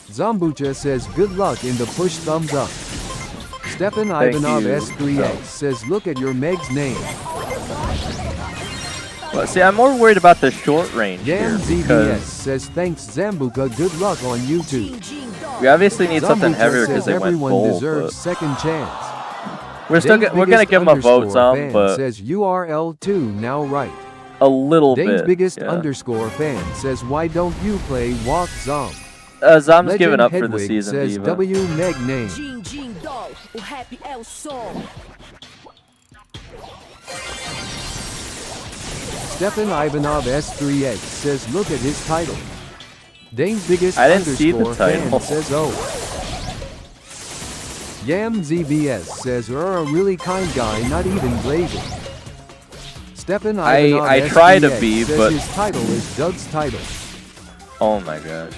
Zambucha says, good luck in the push thumbs up. Stefan
Thank
Ivanov
you.
S3X says, look at your Meg's name.
Well, see, I'm more worried about the short range
Yam
here,
ZBS
because
says, thanks Zambuca, good luck on YouTube.
we obviously need something
Zambucha
heavier
says
because they went
everyone
full,
deserves
but
second chance.
we're still
Dane's
we're gonna
Biggest
give him a vote,
underscore
Zom,
fan
but
says, URL2 now right.
a little
Dane's
bit.
Biggest
Yeah.
underscore fan says, why don't you play Walk Zom?
Zom's
Legend
giving up for the
Hedwig
season,
says,
Diva.
W Meg name. Stefan Ivanov S3X says, look at his title. Dane's Biggest
I didn't see the
underscore fan
title.
says, oh. Yam ZBS says, you're a really kind guy, not even blazing. Stefan Ivanov
I try to be,
says
but-
his title is Doug's title.
Oh my gosh.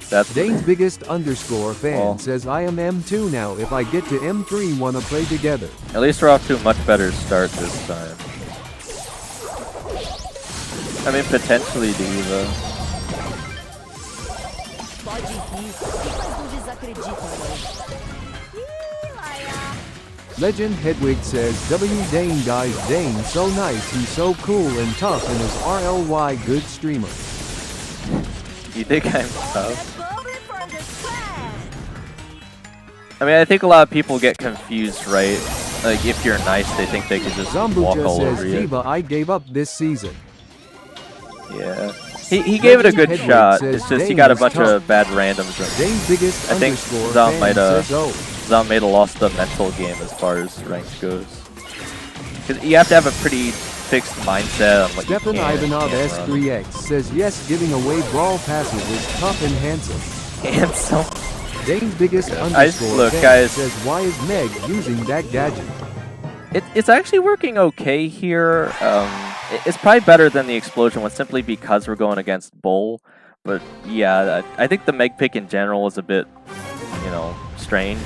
That's
Dane's Biggest underscore fan
Well.
says, I am M2 now. If I get to M3, wanna play together.
at least we're off to a much better start this time. I mean, potentially Diva.
Legend Hedwig says, W Dane guys, Dane so nice, he's so cool and tough and is RLY good streamer.
You think I'm tough? I mean, I think a lot of people get confused, right? Like, if you're nice, they think they can just walk
Zambucha
all
says,
over you.
Diva, I gave up this season.
Yeah. He gave it a good
Hedwig
shot.
says
It's just he
Dane
got a
is
bunch
tough.
of bad randoms. And
Dane's Biggest
I think
underscore
Zom
fan
might
says, oh.
Zom might have lost the mental game as far as ranked goes. Because you have to have a pretty fixed mindset on what
Stefan
you can and
Ivanov
can't run.
S3X says, yes, giving away brawl passes is tough and handsome.
And so,
Dane's Biggest underscore
look,
fan
guys.
says, why is Meg using that gadget?
it's actually working okay here. It's probably better than the explosion one simply because we're going against Bull. But yeah, I think the Meg pick in general was a bit, you know, strange.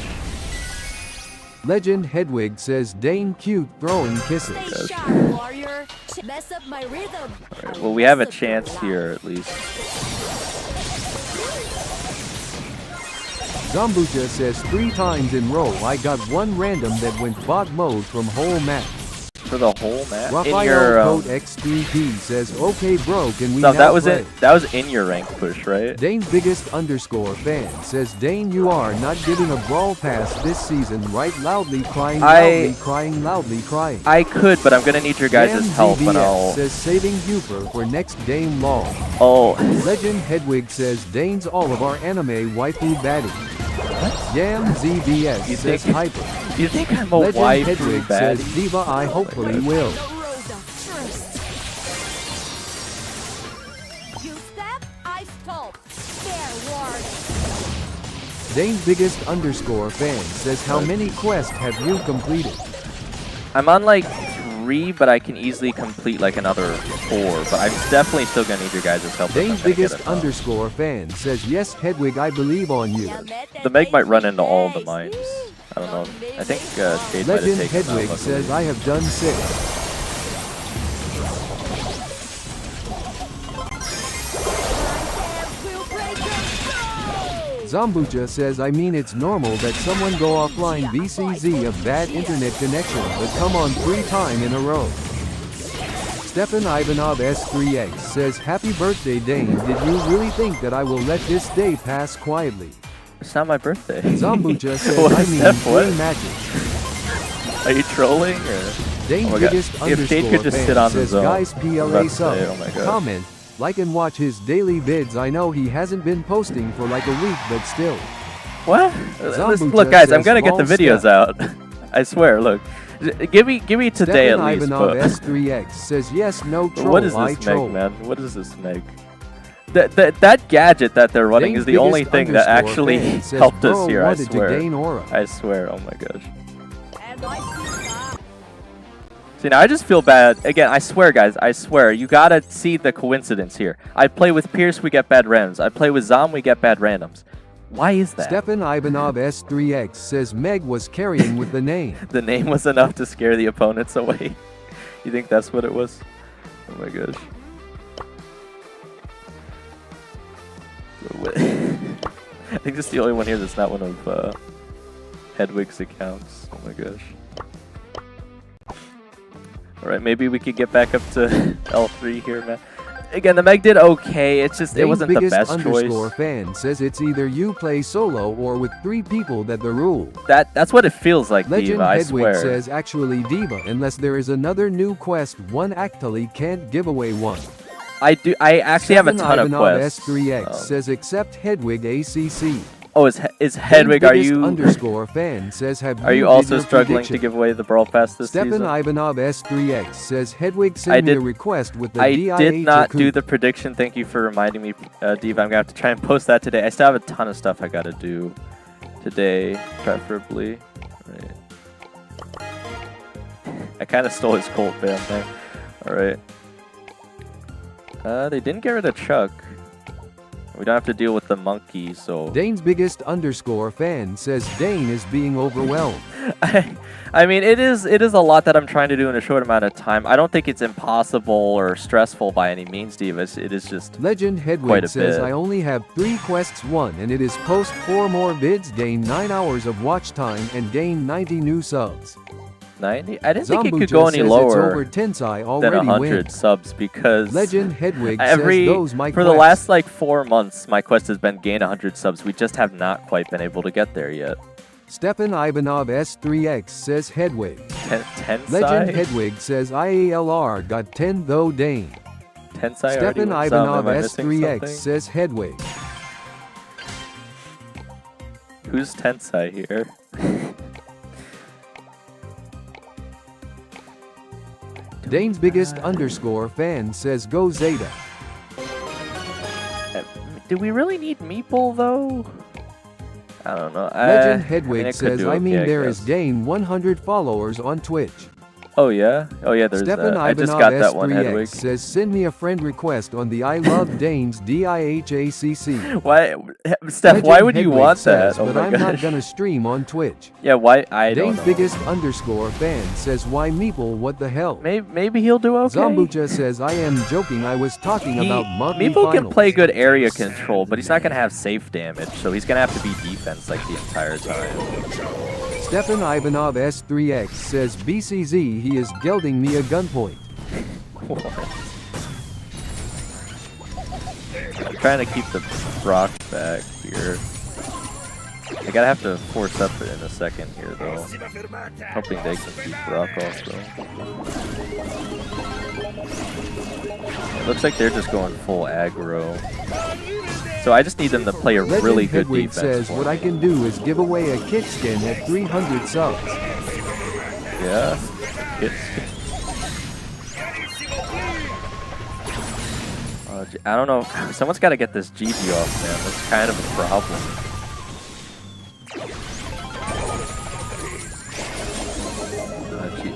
Legend Hedwig says, Dane cute throwing kisses.
Alright, well, we have a chance here at least.
Zambucha says, 3 times in row I got one random that went bot mode from whole match.
For the whole map? In
Raphael
your,
Code X3P says, okay bro, can we
no,
now
that was
play?
it. That was in your rank push, right?
Dane's Biggest underscore fan says, Dane, you are not giving a brawl pass this season, right? Loudly crying, loudly crying, loudly crying.
I could, but I'm gonna need your guys'
Yam
help, and
ZBS
I'll.
says, saving Huper for next Dane Law.
Oh,
Legend Hedwig says, Dane's all of our anime waifu baddie. Yam ZBS
You
says,
think-
hyper.
you think I'm a
Legend
waifu
Hedwig
baddie?
says, Diva, I hopefully will. Dane's Biggest underscore fan says, how many quests have you completed?
I'm on like 3, but I can easily complete like another 4. But I'm definitely still gonna need your guys' help. if I'm
Dane's
gonna get
Biggest
it done.
underscore fan says, yes, Hedwig, I believe on you.
The Meg might run into all the mines. I don't know. I think Shade might have
Legend
taken
Hedwig
that,
says,
luckily.
I have done 6. Zambucha says, I mean it's normal that someone go offline BCZ of bad internet connection, but come on 3 times in a row. Stefan Ivanov S3X says, happy birthday Dane, did you really think that I will let this day pass quietly?
It's not my birthday.
Zambucha says,
What
I
is
mean
that,
3
what?
matches.
Are you trolling or?
Dane's
Oh my God.
Biggest
If
underscore
Shade could just
fan
sit on the
says,
zone,
guys
I'm
PLA
about to
sub,
say, oh my God.
comment, like and watch his daily vids. I know he hasn't been posting for like a week, but still.
What?
Zambucha
Look, guys, I'm
says,
gonna get the
"Long
videos
step."
out. I swear. Look, give me today
Stefan
at least.
Ivanov
But
S3X says, yes, no troll,
what is
I
this
troll.
Meg, man? What is this Meg? that gadget that they're running
Dane's
is the only
biggest
thing that
underscore
actually
fan says
helped us
Burrow
here. I
wanted to
swear.
gain aura.
I swear. Oh my gosh. See, now I just feel bad. Again, I swear, guys. I swear. You gotta see the coincidence here. I play with Pierce, we get bad randoms. I play with Zom, we get bad randoms. Why is that?
Stefan Ivanov S3X says Meg was carrying with the name.
The name was enough to scare the opponents away. You think that's what it was? Oh my gosh. I think this is the only one here that's not one of Hedwig's accounts. Oh my gosh. Alright, maybe we could get back up to L3 here, man. Again, the Meg did okay. It's just, it wasn't the best choice.
Fan says it's either you play solo or with 3 people that the rule.
That's what it feels like,
Legend
Diva, I
Hedwig
swear.
says actually Diva, unless there is another new quest, one actually can't give away one.
I actually have a ton of
Ivanov
quests.
S3X says except Hedwig ACC.
Oh, is Hedwig, are you
underscore fan says have
are you
did
also
your
struggling
prediction?
to give away the Brawl Pass this
Stefan
season?
Ivanov S3X says Hedwig sent me a request with the DIA
I did not
Jakku.
do the prediction. Thank you for reminding me, Diva. I'm gonna have to try and post that today. I still have a ton of stuff I gotta do today, preferably. Right. I kind of stole his Colt Bam there. All right. They didn't get rid of Chuck. We don't have to deal with the monkey, so...
Dane's biggest underscore fan says Dane is being overwhelmed.
I mean, it is a lot that I'm trying to do in a short amount of time. I don't think it's impossible or stressful by any means, Divas. It is just
Legend Hedwig
quite a
says
bit.
I only have 3 quests won, and it is post 4 more vids, gain 9 hours of watch time, and gain 90 new subs.
90? I didn't think it
Zambucha
could go any
says
lower
it's over Tensai
than
already
100
win.
subs because
Legend Hedwig
for
says
the last like 4 months, my quest has been gain 100 subs. We just have not quite been able to get there yet.
Stefan Ivanov S3X says Hedwig.
Tensai?
Legend Hedwig says IALR got 10 though Dane.
Tensai
Stefan
already went some.
Ivanov
Am I missing
S3X
something?
says Hedwig.
Who's Tensai here?
Dane's biggest underscore fan says go Zeta.
Do we really need Meeple though? I don't know.
Legend
I
Hedwig
mean,
says I mean there is Dane 100 followers on Twitch.
Oh yeah? Oh yeah, there's
Stefan
that. I just
Ivanov
got that one, Hedwig.
S3X says send me a friend request on the I Love Danes DIHACC.
Why, Steph, why would you want
says,
that? Oh
but
my
I'm
gosh.
not gonna stream on Twitch.
Yeah, why? I don't
Dane's
know.
biggest underscore fan says why Meeple what the hell?
Maybe he'll do okay.
Zambucha says I am joking, I was talking about monthly
Meeple can
finals.
play good area control, but he's not going to have safe damage, so he's going to have to be defense like the entire time.
Stefan Ivanov S3X says BCZ he is gelding me a gunpoint.
I'm trying to keep the Brock back here. I gotta have to force up it in a second here though. Hoping they can keep Brock off though. It looks like they're just going full aggro. So I just need them to play a
Legend
really good
Hedwig
defense.
says
for
what
me.
I can do is give away a kit skin at 300 subs.
Yeah. I don't know. Someone's got to get this GG off, man. That's kind of a problem.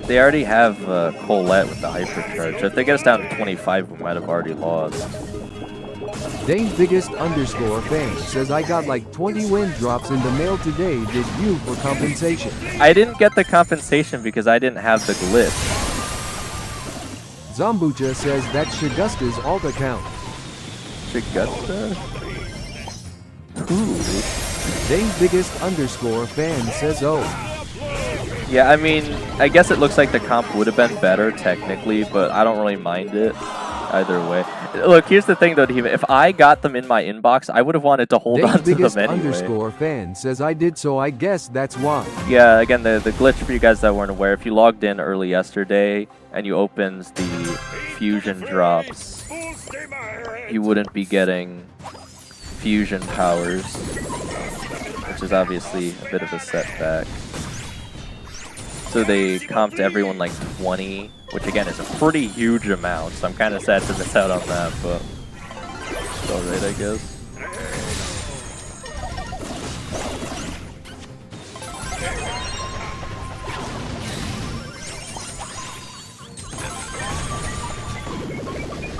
They already have Colette with the hypercharge. If they get us down to 25, we might have already lost.
Dane's biggest underscore fan says I got like 20 win drops in the mail today. Did you for compensation?
I didn't get the compensation because I didn't have the glitch.
Zambucha says that's Shigusta's alt account.
Shigusta? Who?
Dane's biggest underscore fan says oh.
Yeah, I mean, I guess it looks like the comp would have been better technically, but I don't really mind it either way. Look, here's the thing though, Diva. If I got them in my inbox, I would have wanted to hold
Dane's
on to
biggest
them anyway.
underscore fan says I did, so I guess that's why.
Yeah, again, the glitch for you guys that weren't aware, if you logged in early yesterday and you opened the fusion drops, you wouldn't be getting fusion powers, which is obviously a bit of a setback. So they comped everyone like 20, which again is a pretty huge amount, so I'm kind of sad to miss out on that, but alright, I guess.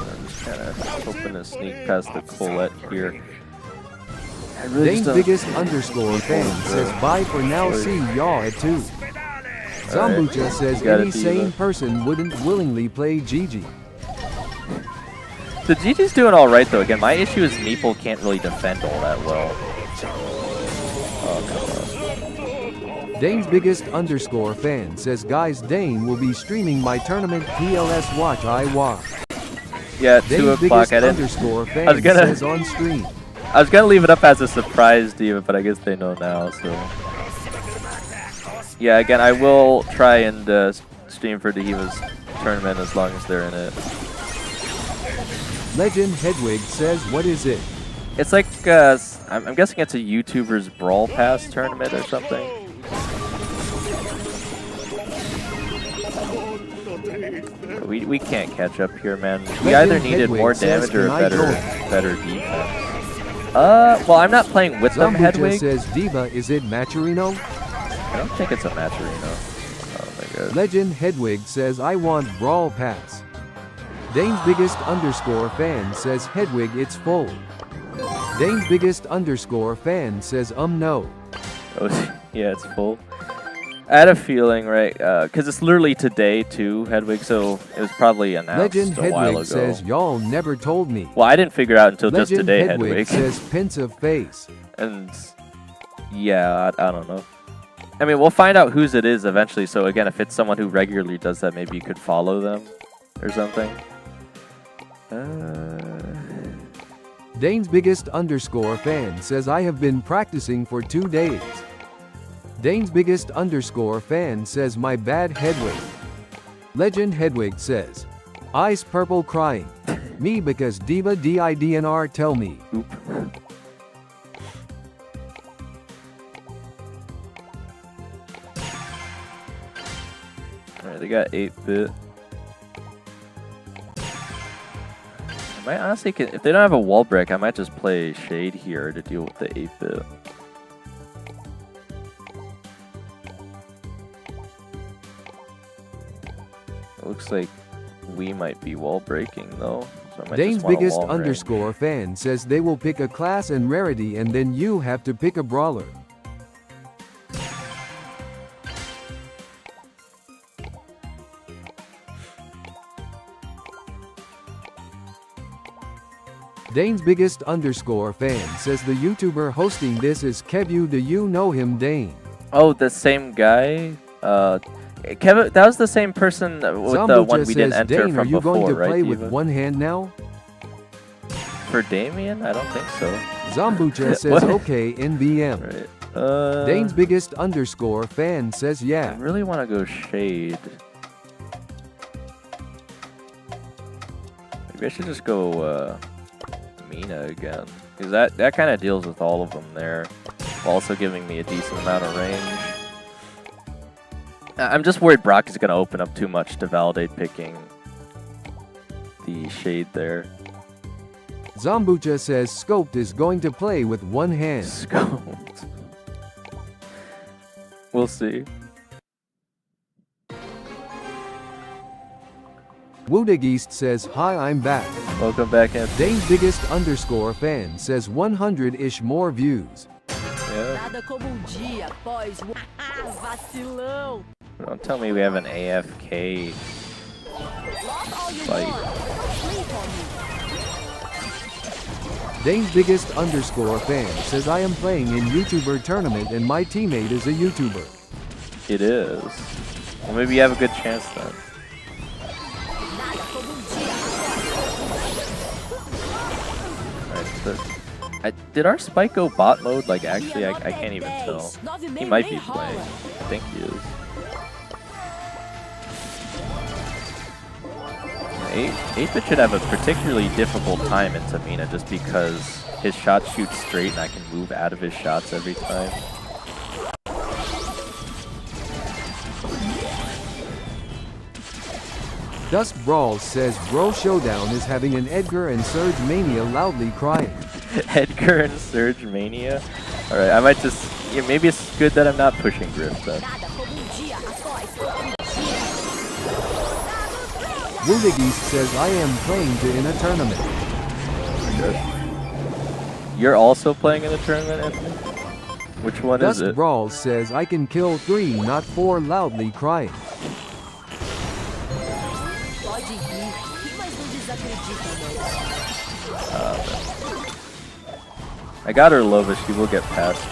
I'm just kind of hoping to sneak past the Colette here. I really
Dane's biggest underscore fan says bye for now, see y'all at 2. Zambucha says
got
any
it,
sane
Diva.
person wouldn't willingly play Gigi.
The GG's doing alright though. Again, my issue is Meeple can't really defend all that well. Oh, come on.
Dane's biggest underscore fan says guys, Dane will be streaming my tournament PLS watch I watch.
Yeah, at 2
Dane's
o'clock.
biggest
I didn't.
underscore fan
I was gonna-
says on stream.
I was gonna leave it up as a surprise, Diva, but I guess they know now. So yeah, again, I will try and stream for Diva's tournament as long as they're in it.
Legend Hedwig says what is it?
It's like I'm guessing it's a YouTuber's Brawl Pass tournament or something. We can't catch up here, man. We either needed more damage or a better defense. Well, I'm not playing with them,
Zambucha
Hedwig.
says Diva, is it Maturino?
I don't think it's a Maturino. Oh my god.
Legend Hedwig says I want Brawl Pass. Dane's biggest underscore fan says Hedwig it's full. Dane's biggest underscore fan says no.
Oh, yeah, it's full. I had a feeling, right? Because it's literally today too, Hedwig. So it was probably announced
Legend
a while
Hedwig
ago.
says y'all never told me.
Well, I didn't figure out until
Legend
just today,
Hedwig
Hedwig.
says pensive face.
And yeah, I don't know. I mean, we'll find out whose it is eventually. So again, if it's someone who regularly does that, maybe you could follow them or something.
Dane's biggest underscore fan says I have been practicing for 2 days. Dane's biggest underscore fan says my bad Hedwig. Legend Hedwig says, Ice Purple crying. Me because Diva DIDNR tell me.
Oop. Alright, they got 8-bit. I might honestly, if they don't have a wall break, I might just play Shade here to deal with the 8-bit. It looks like we might be wall breaking though. So I might
Dane's
just want a
biggest
long range.
underscore fan says they will pick a class and rarity and then you have to pick a brawler. Dane's biggest underscore fan says the YouTuber hosting this is Kevu. Do you know him, Dane?
Oh, the same guy? Kevin, that was the same person with the
Zambucha
one we didn't
says,
enter
Dane,
from
are you
before,
going to
right,
play with
Diva?
one hand now?
For Damien? I don't think so.
Zambucha says
What?
okay NBM.
Right.
Dane's biggest underscore fan says
I
yeah.
really want to go Shade. Maybe I should just go Mina again. Because that kind of deals with all of them there. While also giving me a decent amount of range. I'm just worried Brock is going to open up too much to validate picking the Shade there.
Zambucha says Scoped is going to play with one hand.
Scoped. We'll see.
Woodageist says hi, I'm back.
Welcome back, Anthony.
Dane's biggest underscore fan says 100-ish more views.
Yeah.
Nada como dia após vacilão.
Don't tell me we have an AFK fight.
Dane's biggest underscore fan says I am playing in YouTuber tournament and my teammate is a YouTuber.
It is. Well, maybe you have a good chance then. Alright, so did our Spike go bot mode? Like, actually, I can't even tell. He might be playing. I think he is. 8-bit should have a particularly difficult time in Tamina just because his shot shoots straight and I can move out of his shots every time.
Dust Brawls says Bro Showdown is having an Edgar and Surge mania loudly crying.
Edgar and Surge mania. All right, I might just. Yeah, maybe it's good that I'm not pushing Griff then.
Nada como dia após outro dia.
Woodagist says I am playing to in a tournament.
You're also playing in a tournament, Anthony? Which one
Dust
is it?
Brawls says I can kill 3, not 4, loudly crying.
Pode rir, mas não desacredita não.
I got her low, but she will get past me.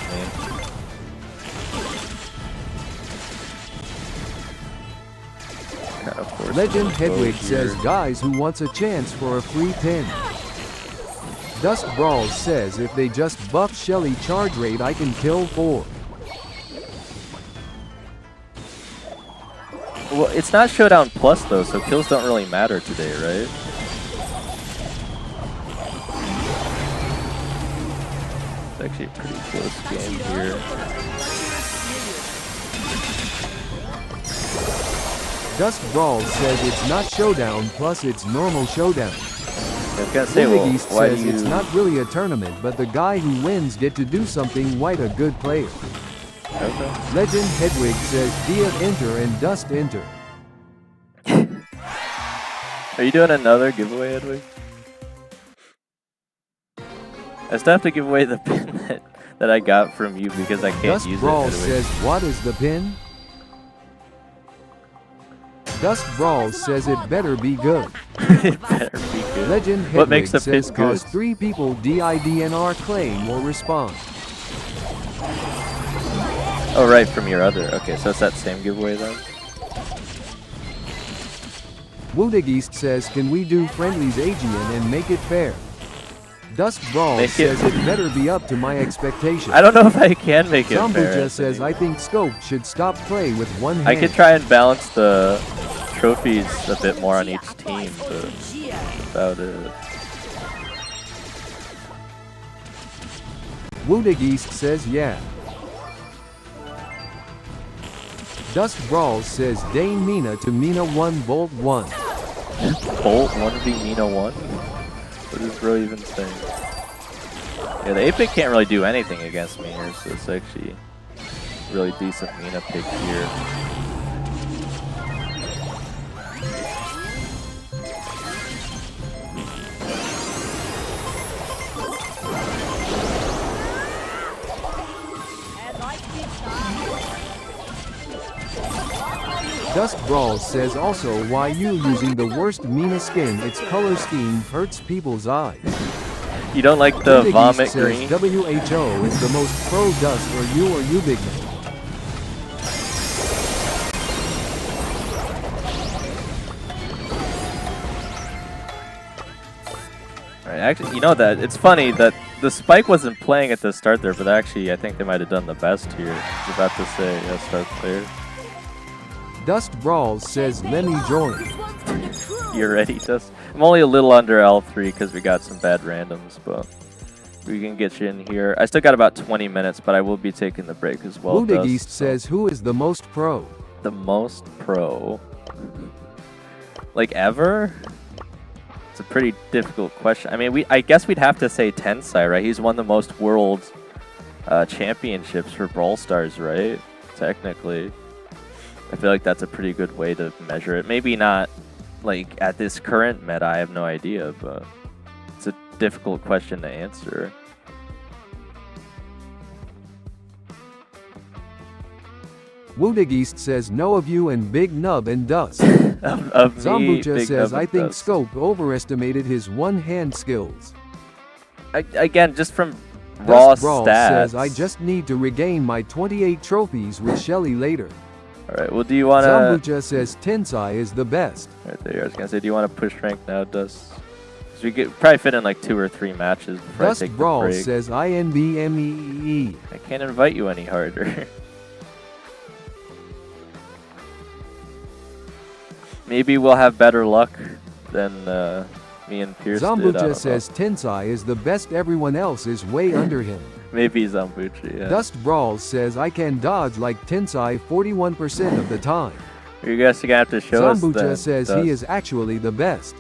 Kind of forced
Legend
to go
Hedwig
here.
says guys who wants a chance for a free pin. Dust Brawls says if they just buff Shelly charge rate I can kill 4.
Well, it's not Showdown Plus though, so kills don't really matter today, right? It's actually a pretty close game here.
Dust Brawls says it's not Showdown plus it's normal Showdown.
I was gonna say, well,
Woodagist
why do
says
you...
it's not really a tournament but the guy who wins get to do something white a good player.
Okay.
Legend Hedwig says Dia enter and Dust enter.
Are you doing another giveaway, Edwig? I still have to give away the pin that I got from you because I can't
Dust
use
Brawls
it, Edwig.
says what is the pin? Dust Brawls says it better be good.
It better be good.
Legend Hedwig
What makes the
says
pin
cause
good?
3 people DIDNR claim or respond.
Oh, right, from your other. Okay, so it's that same giveaway then?
Woodagist says can we do friendlies Aegean and make it fair? Dust Brawls
Make it-
says it better be up to my expectations.
I don't know if I can make it fair.
Zambuja says
Anthony.
I think Scope should stop play with one hand.
I could try and balance the trophies a bit more on each team,
Após
but
outro dia.
about it.
Woodagist says yeah. Dust Brawls says Dane Mina to Mina 1 Bolt 1.
Bolt 1v Mina 1? What is bro even saying? Yeah, the 8-bit can't really do anything against me here, so it's actually a really decent Mina pick here.
É nóis que tá.
Dust Brawls says also why you using the worst Mina skin, its color scheme hurts people's eyes.
You don't like the
Woodagist
vomit
says
green?
WHO is the most pro Dust or you big man.
Alright, actually, you know that, it's funny that the Spike wasn't playing at the start there, but actually I think they might have done the best here. I was about to say, yeah, start there.
Dust Brawls says let me join.
This one's for the crew.
You're ready, Dust? I'm only a little under L3 because we got some bad randoms, but we can get you in here. I still got about 20 minutes, but I will be taking the break as well.
Woodagist
Dust, so-
says who is the most pro?
The most pro? Like ever? It's a pretty difficult question. I mean, I guess we'd have to say Tensai, right? He's won the most world championships for Brawl Stars, right? Technically. I feel like that's a pretty good way to measure it. Maybe not like at this current meta, I have no idea, but it's a difficult question to answer.
Woodagist says no of you and Big Nub and Dust.
of me,
Zambucha
Big
says
Nub
I
and
think
Dust.
Scope overestimated his one-hand skills.
Again, just from raw
Dust Brawl
stats.
says I just need to regain my 28 trophies with Shelly later.
All right. Well, do you want to?
Zambucha says Tensai is the best.
Right there. I was gonna say, do you want to push rank now, Dust? Because we could probably fit in like 2 or 3 matches before
Dust
I take
Brawl
the break.
says INBMEE.
I can't invite you any harder. Maybe we'll have better luck than me and Pierce did. I
Zambucha
don't
says Tensai is the best, everyone else is way under him.
know. Maybe Zambucha, yeah.
Dust Brawls says I can dodge like Tensai 41% of the time.
You guys are gonna have to show us.
Zambucha
then,
says
Dust.
he is actually the best.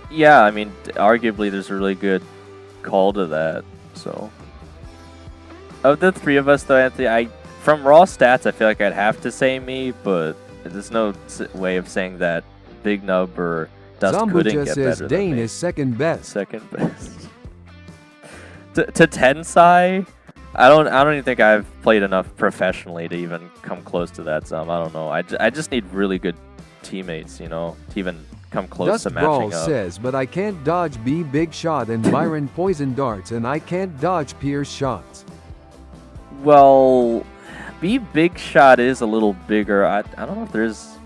Yeah, I mean, arguably, there's a really good call to that. So, of the three of us, though, Anthony, from raw stats, I feel like I'd have to say me, but there's no way of saying that Big Nub or Dust couldn't
Zambucha
get
says
better than
Dane
me.
is second best.
Second best. to Tensai, I don't even think I've played enough professionally to even come close to that. I don't know. I just need really good teammates, you know, to even come close
Dust
to matching
Brawl
up.
says, but I can't dodge B Big Shot and Byron Poison Darts, and I can't dodge Pierce shots.
Well, B Big Shot is a little bigger. I don't know if there's.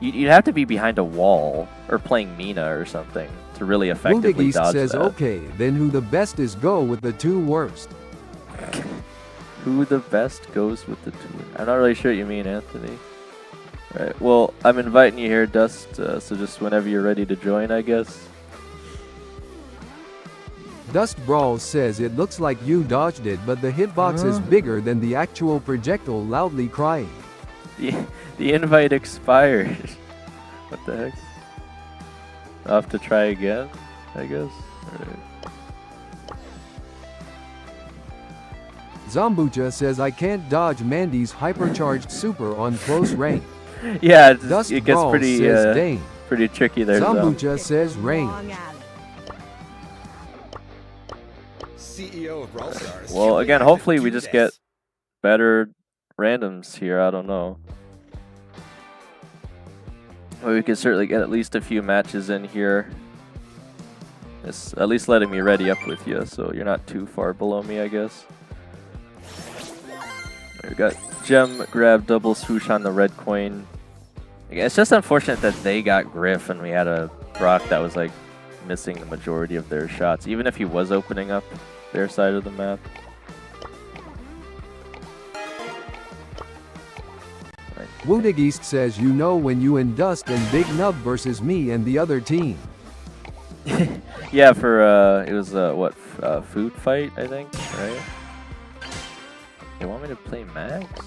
You'd have to be behind a wall or playing Mina or something to really effectively
Budageist
dodge
says,
that.
okay, then who the best is go with the two worst.
Who the best goes with the two? I'm not really sure what you mean, Anthony. Right. Well, I'm inviting you here, Dust. So just whenever you're ready to join, I guess.
Dust Brawl says it looks like you dodged it, but the hitbox is bigger than the actual projectile, loudly crying.
The invite expired. What the heck? I'll have to try again, I guess. Alright.
Zambucha says I can't dodge Mandy's hypercharged super on close range.
Yeah,
Dust
it gets
Brawl
pretty
says Dane.
pretty tricky there.
Zambucha says range.
Wrong alley.
CEO of Brawl Stars.
Well, again, hopefully we just get better randoms here. I don't know. Well, we could certainly get at least a few matches in here. It's at least letting me ready up with you, so you're not too far below me, I guess. We got Gem grab double swoosh on the red coin. Again, it's just unfortunate that they got Griff and we had a Brock that was like missing the majority of their shots, even if he was opening up their side of the map.
Wudigeist says you know when you and Dust and Big Nub versus me and the other team.
Yeah, for it was what food fight, I think, right? They want me to play Max?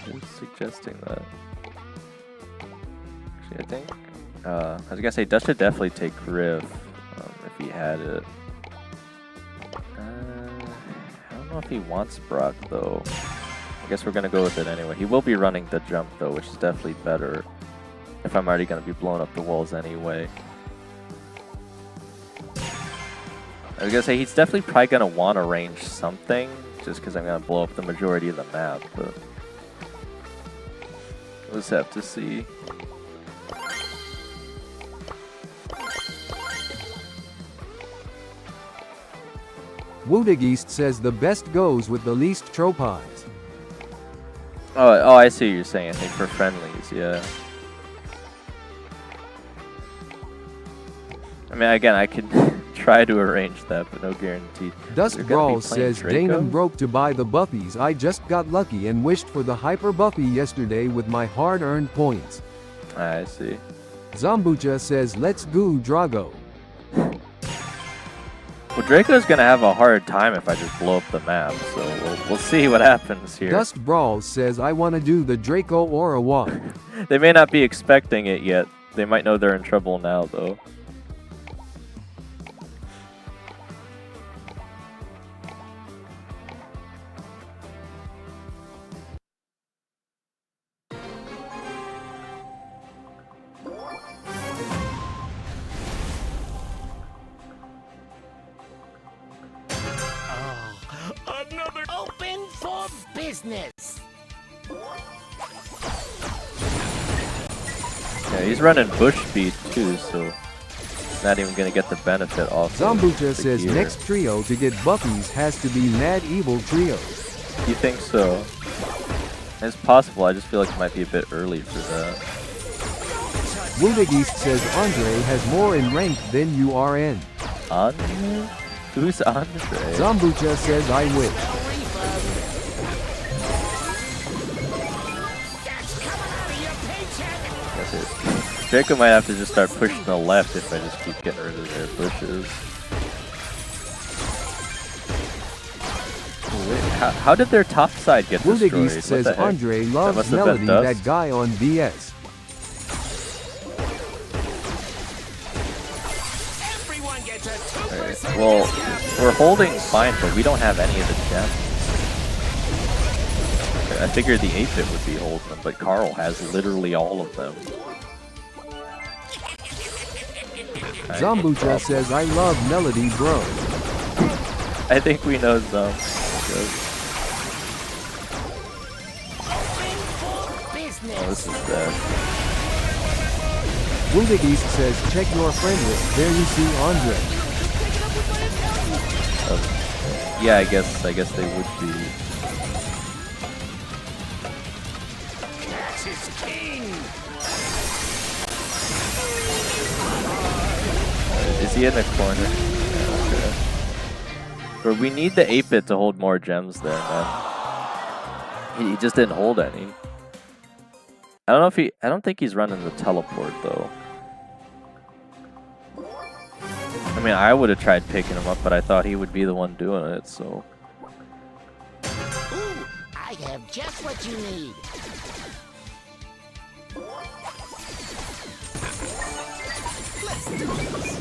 Who's suggesting that? Actually, I think I was gonna say Dust should definitely take Griff if he had it. I don't know if he wants Brock though. I guess we're gonna go with it anyway. He will be running the jump though, which is definitely better if I'm already gonna be blowing up the walls anyway. I was gonna say he's definitely probably gonna want to range something, just because I'm gonna blow up the majority of the map. But we'll just have to see.
Wudigeist says the best goes with the least trophies.
Oh, I see what you're saying. I think for friendlies, yeah. I mean, again, I could try to arrange that, but no guarantee.
Dust
They're gonna be
Brawl
playing
says
Draco?
Danum broke to buy the buffies. I just got lucky and wished for the hyper buffy yesterday with my hard-earned points.
I see.
Zambucha says let's go Drago.
Well, Draco's gonna have a hard time if I just blow up the map, so we'll see what happens here.
Dust Brawl says I want to do the Draco or a walk.
They may not be expecting it yet. They might know they're in trouble now, though.
Another open for business.
Yeah, he's running bush speed too, so not even gonna get the benefit off.
Zambucha
the
says
gear.
next trio to get buffies has to be Mad Evil Trio.
You think so? It's possible. I just feel like it might be a bit early for that.
Wudigeist says Andre has more in rank than you are in.
Andre? Who's Andre?
Zambucha says I wish.
That's it. Draco might have to just start pushing the left if I just keep getting rid of their bushes. Oh, wait. How did their top side get destroyed?
Wudegeist
What
says
the heck?
Andre
That
loves
must have been
Melody,
dust.
that guy on BS.
Everyone gets a 2%
Alright, well, we're holding fine, but we don't have any of the gems. I figured the 8-bit would be holding them, but Carl has literally all of them.
Zambucha says I love Melody, bro.
I think we know Zom. Oh, this is bad.
Wudegeist says check your friend list. There you see Andre.
Yeah, I guess they would be.
Catch is king.
Is he in the corner? Yeah, okay. But we need the 8-bit to hold more gems there, man. He just didn't hold any. I don't think he's running the teleport though. I mean, I would have tried picking him up, but I thought he would be the one doing it, so.
Ooh, I have just what you need. Let's do this.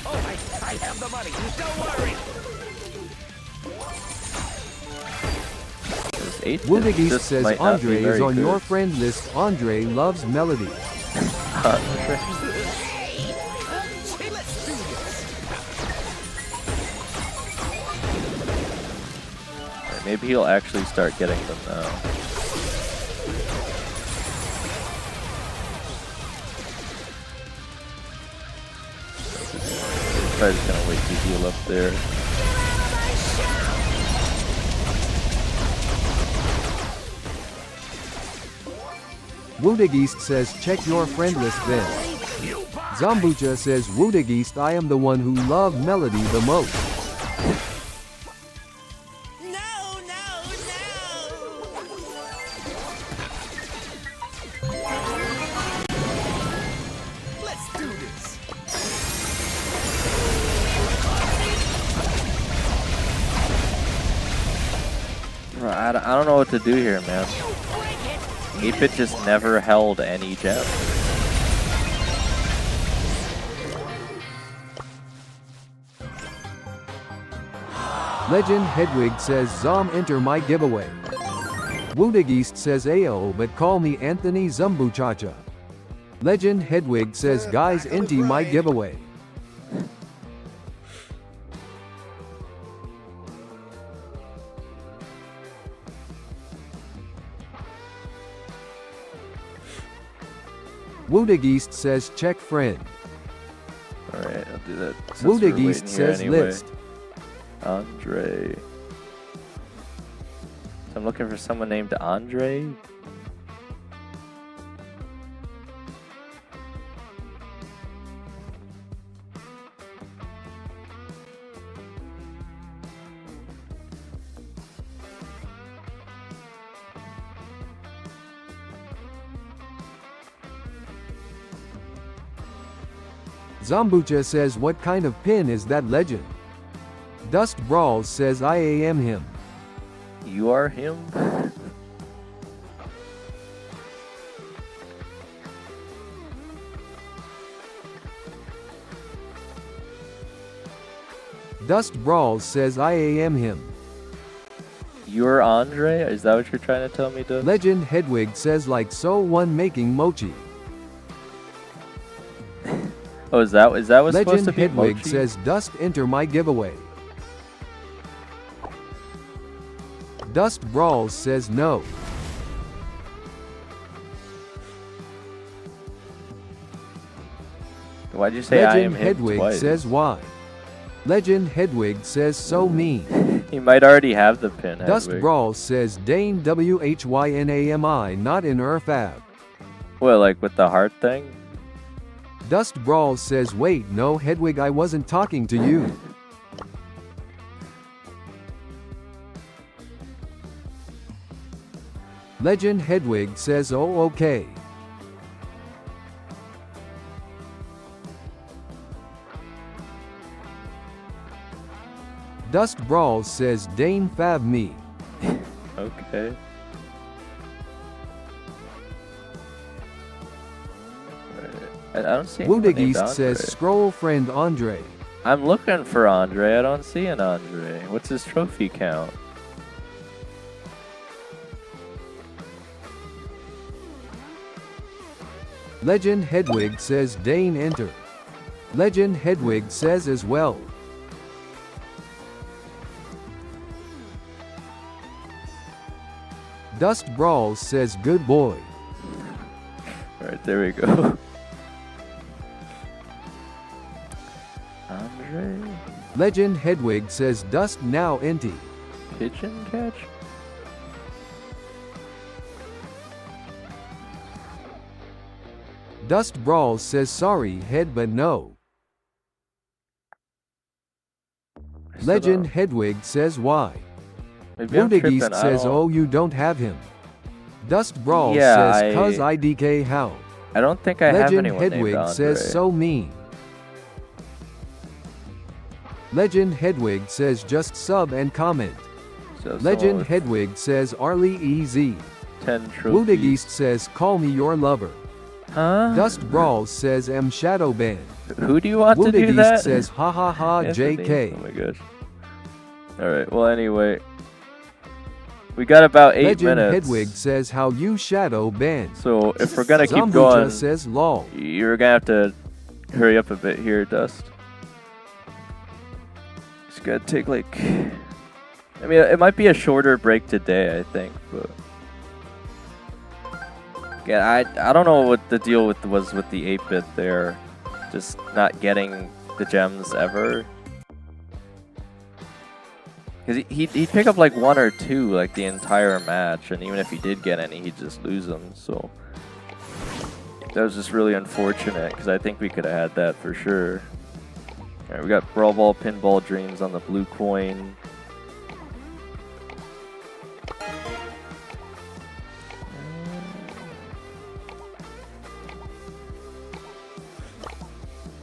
Oh, I have the money. Don't worry.
Wudegeist says Andre is on your friend list. Andre loves Melody.
Let's do this.
Maybe he'll actually start getting them now. Probably just gonna wait to heal up there.
Wudegeist says check your friend list then. Zambucha says Wudegeist, I am the one who loved Melody the most.
No, no, no. Let's do this.
Bro, I don't know what to do here, man. 8-bit just never held any gem.
Legend Hedwig says Zom enter my giveaway. Wudegeist says Ayo but call me Anthony Zumbuchacha. Legend Hedwig says guys enter my giveaway. Wudegeist says check friend.
Alright, I'll do that. since we're
Wudegeist
waiting here
says
anyway.
list.
Andre. So I'm looking for someone named Andre.
Zambucha says what kind of pin is that, Legend? Dust Brawls says I am him.
You are him?
Dust Brawls says I am him.
You're Andre? Is that what you're trying to tell me, Dust?
Legend Hedwig says like so one making mochi.
Oh, is that what's supposed
Legend
to be
Hedwig
mochi?
says Dust enter my giveaway. Dust Brawls says no.
Why'd you say I am
Legend
him
Hedwig
twice?
says why. Legend Hedwig says so mean.
He might already have the pin,
Dust
Hedwig.
Brawls says Dane WHYNAMI not in Earthab.
What, like with the heart thing?
Dust Brawls says wait no Hedwig I wasn't talking to you. Legend Hedwig says oh okay. Dust Brawls says Dane fab me.
Okay. I don't see anyone named
Woodigist
Andre.
says scroll friend Andre.
I'm looking for Andre. I don't see an Andre. What's his trophy count?
Legend Hedwig says Dane enter. Legend Hedwig says as well. Dust Brawls says good boy.
Alright, there we go. Andre?
Legend Hedwig says dust now empty.
Pigeon catch?
Dust Brawls says sorry head but no. Legend Hedwig says why.
Maybe I'm tripping,
Woodigist says oh you don't have him. Dust Brawls
Yeah,
says cuz IDK how.
I don't think I have
Legend
anyone named
Hedwig
Andre.
says so mean. Legend Hedwig says just sub and comment.
So
Legend
with
Hedwig says Arlie EZ.
10 trophies.
Woodigist says call me your lover.
Huh?
Dust Brawls says M Shadow Band.
Who do you want to do
Woodigist
that?
says ha ha ha
Anthony?
JK.
Oh my gosh. Alright, well anyway. We got about 8
Legend
minutes.
Hedwig says how you shadow band.
So if we're gonna keep
Zambucha
going,
says lol.
you're gonna have to hurry up a bit here, Dust. Just gotta take like, I mean, it might be a shorter break today, I think, but yeah, I don't know what the deal was with the 8-bit there, just not getting the gems ever. Because he'd pick up like 1 or 2 like the entire match, and even if he did get any, he'd just lose them. So that was just really unfortunate, because I think we could have had that for sure. Alright, we got Brawl Ball Pinball Dreams on the blue coin.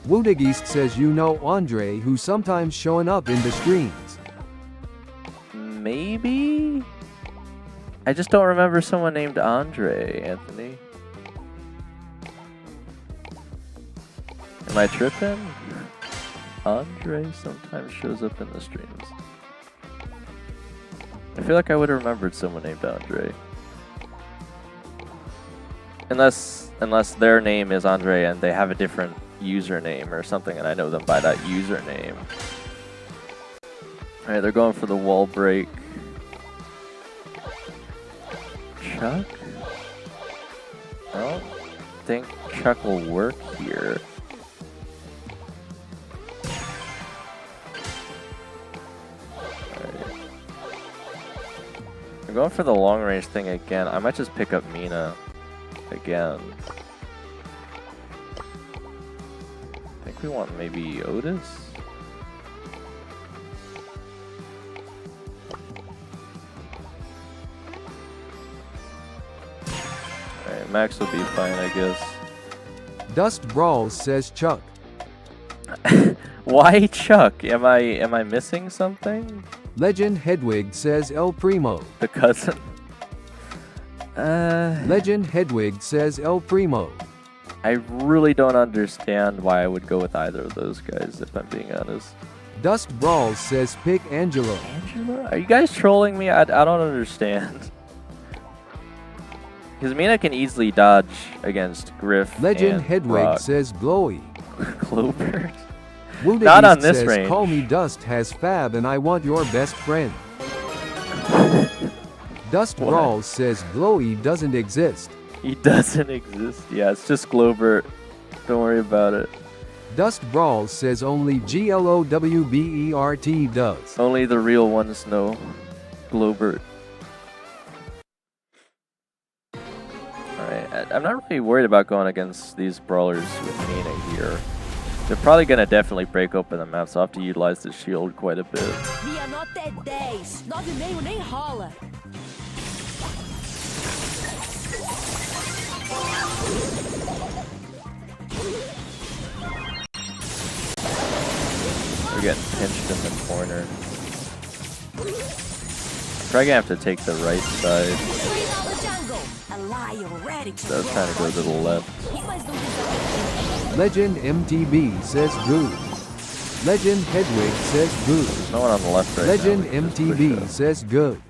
Woodigist says you know Andre who's sometimes showing up in the streams.
Maybe? I just don't remember someone named Andre, Anthony. Am I tripping? Andre sometimes shows up in the streams. I feel like I would have remembered someone named Andre. Unless their name is Andre and they have a different username or something and I know them by that username. Alright, they're going for the wall break. Chuck? I don't think Chuck will work here. Alright. They're going for the long range thing again. I might just pick up Mina again. I think we want maybe Otis? Alright, Max will be fine, I guess.
Dust Brawls says Chuck.
Why Chuck? Am I missing something?
Legend Hedwig says El Primo.
The cousin?
Legend Hedwig says El Primo.
I really don't understand why I would go with either of those guys, if I'm being honest.
Dust Brawls says pick Angelo.
Angela? Are you guys trolling me? I don't understand. Because Mina can easily dodge against Griff
Legend
and
Hedwig
Brock.
says Glowy.
Clover?
Woodigist
Not on this
says
range.
call me Dust has fab and I want your best friend. Dust
What?
Brawls says Glowy doesn't exist.
He doesn't exist. Yeah, it's just Globert. Don't worry about it.
Dust Brawls says only GLOWBERT does.
Only the real ones know Globert. Alright, I'm not really worried about going against these brawlers with Mina here. They're probably going to definitely break open the map, so I'll have to utilize the shield quite a bit.
Minha nota é 10. 9,5 nem rola.
We're getting pinched in the corner. Probably gonna have to take the right side.
Freeze out the jungle. A lion ready to
So I was trying to go to the left.
He must do his
Legend MTB says good. Legend Hedwig says good.
There's no one on the left right
Legend
now. We can just
MTB
push up.
says good.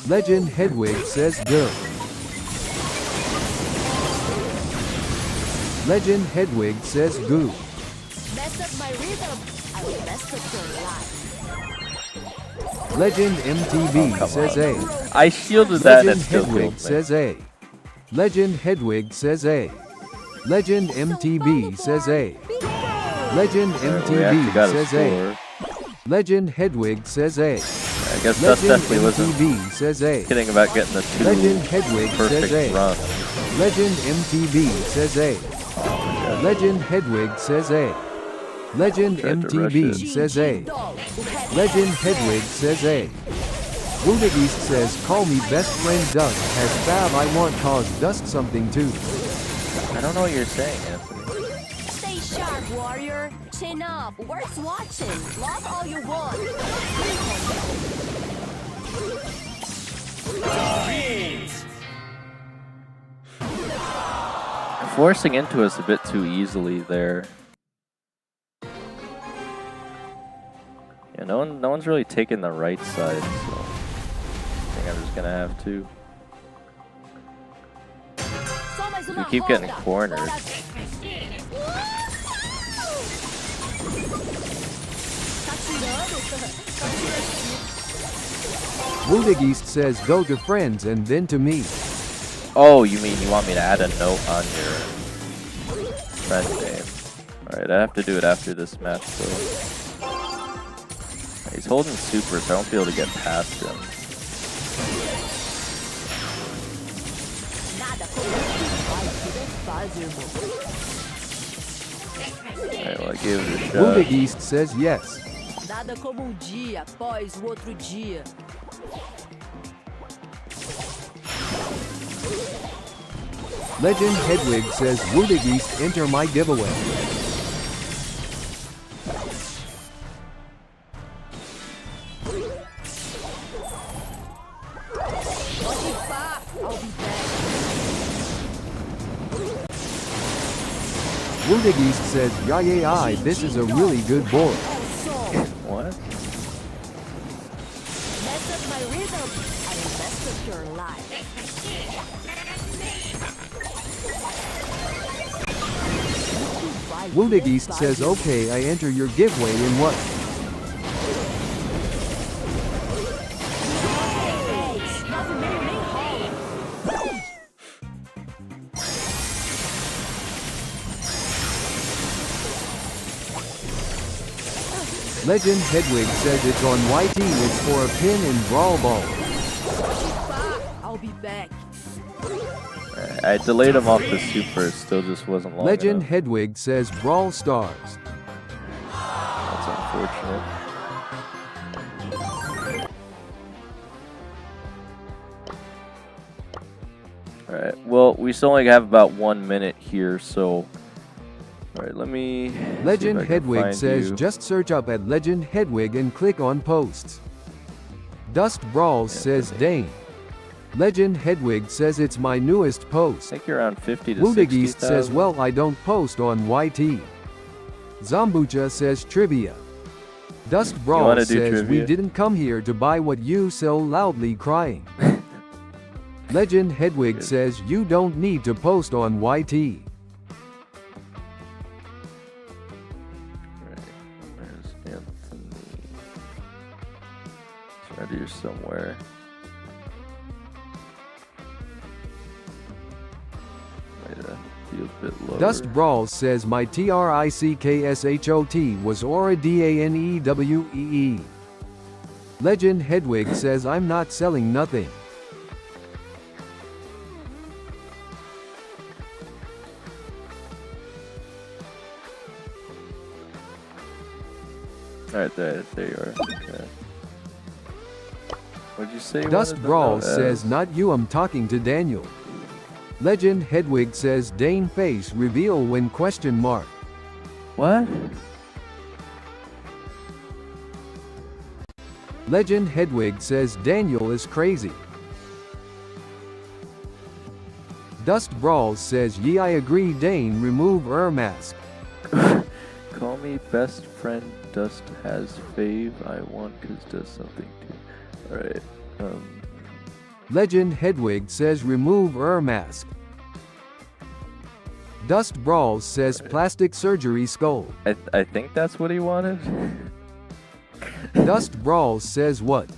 Legend Hedwig says good. Legend Hedwig says good.
Mess up my rhythm. I will mess up your life.
Legend MTB
come
says
on.
A.
I shielded that and
Legend
it still
Hedwig
killed me.
says A. Legend Hedwig says A. Legend MTB says A. Legend
Alright, we actually
MTB
got a
says A.
score.
Legend Hedwig says A.
I guess Dust
Legend
definitely wasn't
MTB says A.
kidding about getting the two
Legend Hedwig says
perfect
A.
run.
Legend MTB says A. Legend Hedwig says A. Legend
Tried to rush
MTB
it.
says A. Legend Hedwig says A. Wounded East says call me best friend Dust has fab I want cause Dust something too.
I don't know what you're saying, Anthony.
Stay sharp, warrior. Chin up. Worth watching. Love all you want.
Forcing into us a bit too easily there. Yeah, no one's really taking the right side, so I think I'm just gonna have to. We keep getting cornered.
Wounded East says go to friends and then to me.
Oh, you mean you want me to add a note on your friend name? Alright, I have to do it after this match, though. He's holding super, so I won't be able to get past him. Alright, well, I gave it a shot.
Wounded East says yes.
Nada como dia após o outro dia.
Legend Hedwig says Wounded East enter my giveaway. Wounded East says yay, this is a really good board.
What?
Mess up my rhythm. I will mess up your life.
Wounded East says okay, I enter your giveaway in what?
Nove meio nem rola.
Legend Hedwig says it's on YT, it's for a pin in Brawl Ball.
I'll be back.
I delayed him off the super, it still just wasn't long
Legend
enough.
Hedwig says Brawl Stars.
That's unfortunate. Alright, well, we still only have about 1 minute here, so... Alright, let me... see if
Legend
I can
Hedwig
find
says
you.
just search up at Legend Hedwig and click on posts. Dust Brawls says Dane. Legend Hedwig says it's my newest
I
post.
think you're around 50 to
Wounded
60,000.
East says well I don't post on YT. Zombucha says trivia. Dust
wanna
Brawls
do
says we
trivia?
didn't come here to buy what you so loudly crying. Legend Hedwig
Good.
says you don't need to post on YT.
Right, where's Anthony? It's around here somewhere. Wait, be a bit lower.
Dust Brawls says my TRICKSHOT was Aura DANEWEE. Legend Hedwig says I'm not selling nothing.
Alright, there you are. Okay. What'd you say? you
Dust
wanted to
Brawls
know?
says not you, I'm talking to Daniel. Legend Hedwig says Dane face reveal when question mark.
What?
Legend Hedwig says Daniel is crazy. Dust Brawls says ye I agree Dane remove mask.
Call me best friend. Dust has fave. I want cause does something too. Alright.
Legend Hedwig says remove mask. Dust Brawls says plastic surgery skull.
I think that's what he wanted.
Dust Brawls says what?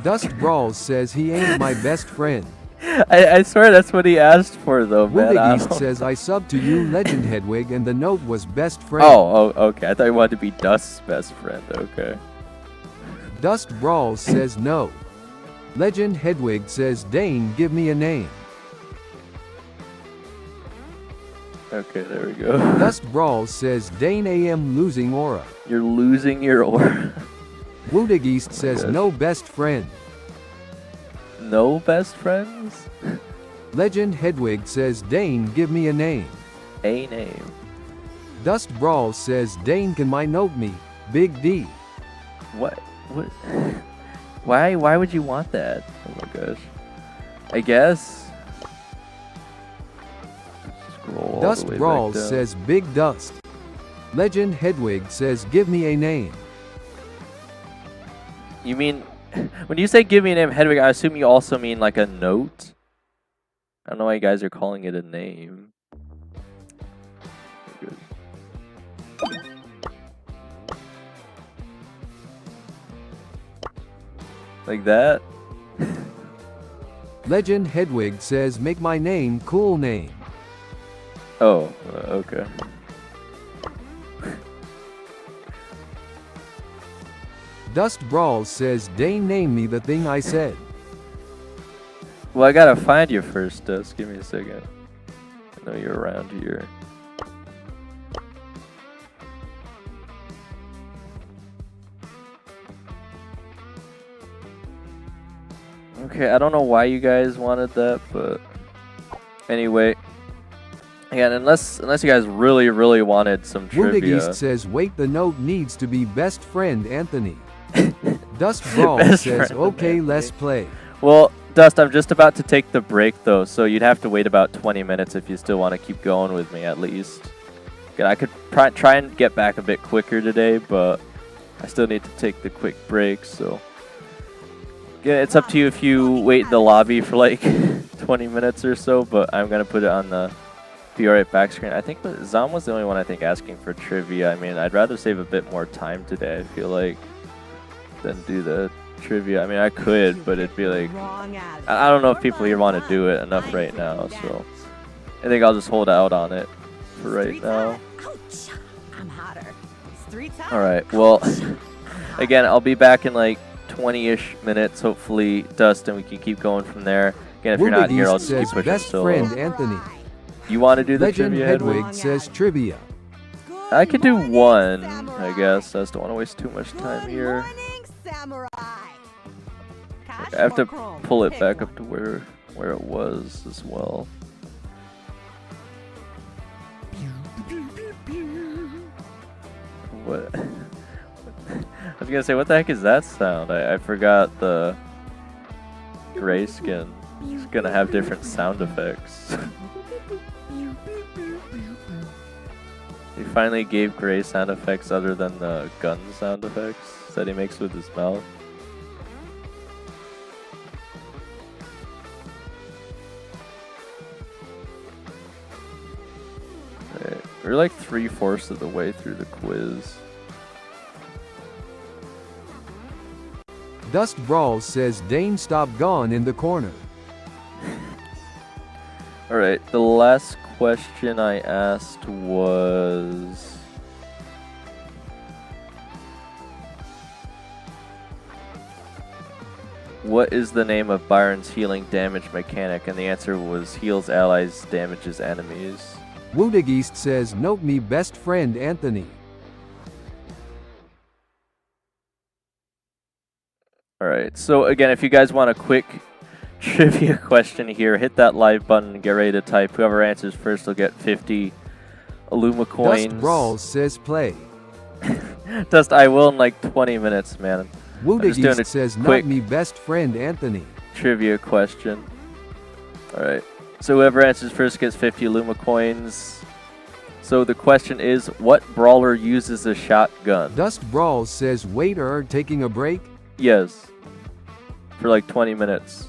Dust Brawls says he ain't my best friend.
I swear that's what he asked for though, man.
East says I sub to you Legend Hedwig and the note was best friend.
Oh, okay. I thought he wanted to be Dust's best friend. Okay.
Dust Brawls says no. Legend Hedwig says Dane give me a name.
Okay, there we go.
Dust Brawls says Dane am losing aura.
You're losing your aura.
East says no best friend.
No best friends?
Legend Hedwig says Dane give me a name.
A name.
Dust Brawls says Dane can my note me. Big D.
What? Why would you want that? Oh my gosh. I guess. Scroll
Dust
all the way
Brawls
back down.
says Big Dust. Legend Hedwig says give me a name.
You mean, when you say give me a name, Hedwig, I assume you also mean like a note? I don't know why you guys are calling it a name. Like that?
Legend Hedwig says make my name cool name.
Oh, okay.
Dust Brawls says Dane name me the thing I said.
Well, I gotta find you first, Dust. Give me a second. I know you're around here. Okay, I don't know why you guys wanted that, but anyway. Again, unless you guys really wanted some trivia.
East says wait the note needs to be best friend Anthony. Dust Brawls
Best
says
friend
okay
Anthony.
let's play.
Well, Dust, I'm just about to take the break though, so you'd have to wait about 20 minutes if you still want to keep going with me at least. Again, I could try and get back a bit quicker today, but I still need to take the quick break, so. Yeah, it's up to you if you wait in the lobby for like 20 minutes or so, but I'm going to put it on the Be Alright back screen. I think Zom was the only one I think asking for trivia. I mean, I'd rather save a bit more time today, I feel like, than do the trivia. I mean, I could, but it'd be like, I don't know if people here want to do it enough right now, so I think I'll just hold out on it for right now. Alright, well, again, I'll be back in like 20-ish minutes, hopefully, Dust, and we can keep going from there. Again, if you're not here, I'll just keep pushing
best
solo.
friend Anthony.
You want to do the
Legend
trivia,
Hedwig
Hedwig?
says trivia.
I could do one, I guess. I just don't want to waste too much time here. I have to pull it back up to where it was as well. What? I was gonna say, what the heck is that sound? I forgot the gray skin. It's gonna have different sound effects. He finally gave Gray sound effects other than the gun sound effects that he makes with his mouth. Right. We're like 3/4 of the way through the quiz.
Dust Brawls says Dane stop gone in the corner.
Alright, the last question I asked was... what is the name of Byron's healing damage mechanic? And the answer was heals allies, damages enemies.
East says note me best friend Anthony.
Alright, so again, if you guys want a quick trivia question here, hit that live button and get ready to type. Whoever answers first will get 50 Illuma coins.
Dust Brawls says play.
Dust, I will in like 20 minutes, man. I'm just doing a
Woodigist says,
quick
not me best friend Anthony.
trivia question. Alright. So whoever answers first gets 50 Luma coins. So the question is, what brawler uses a shotgun?
Dust Brawls says, waiter, taking a break?
Yes. For like 20 minutes.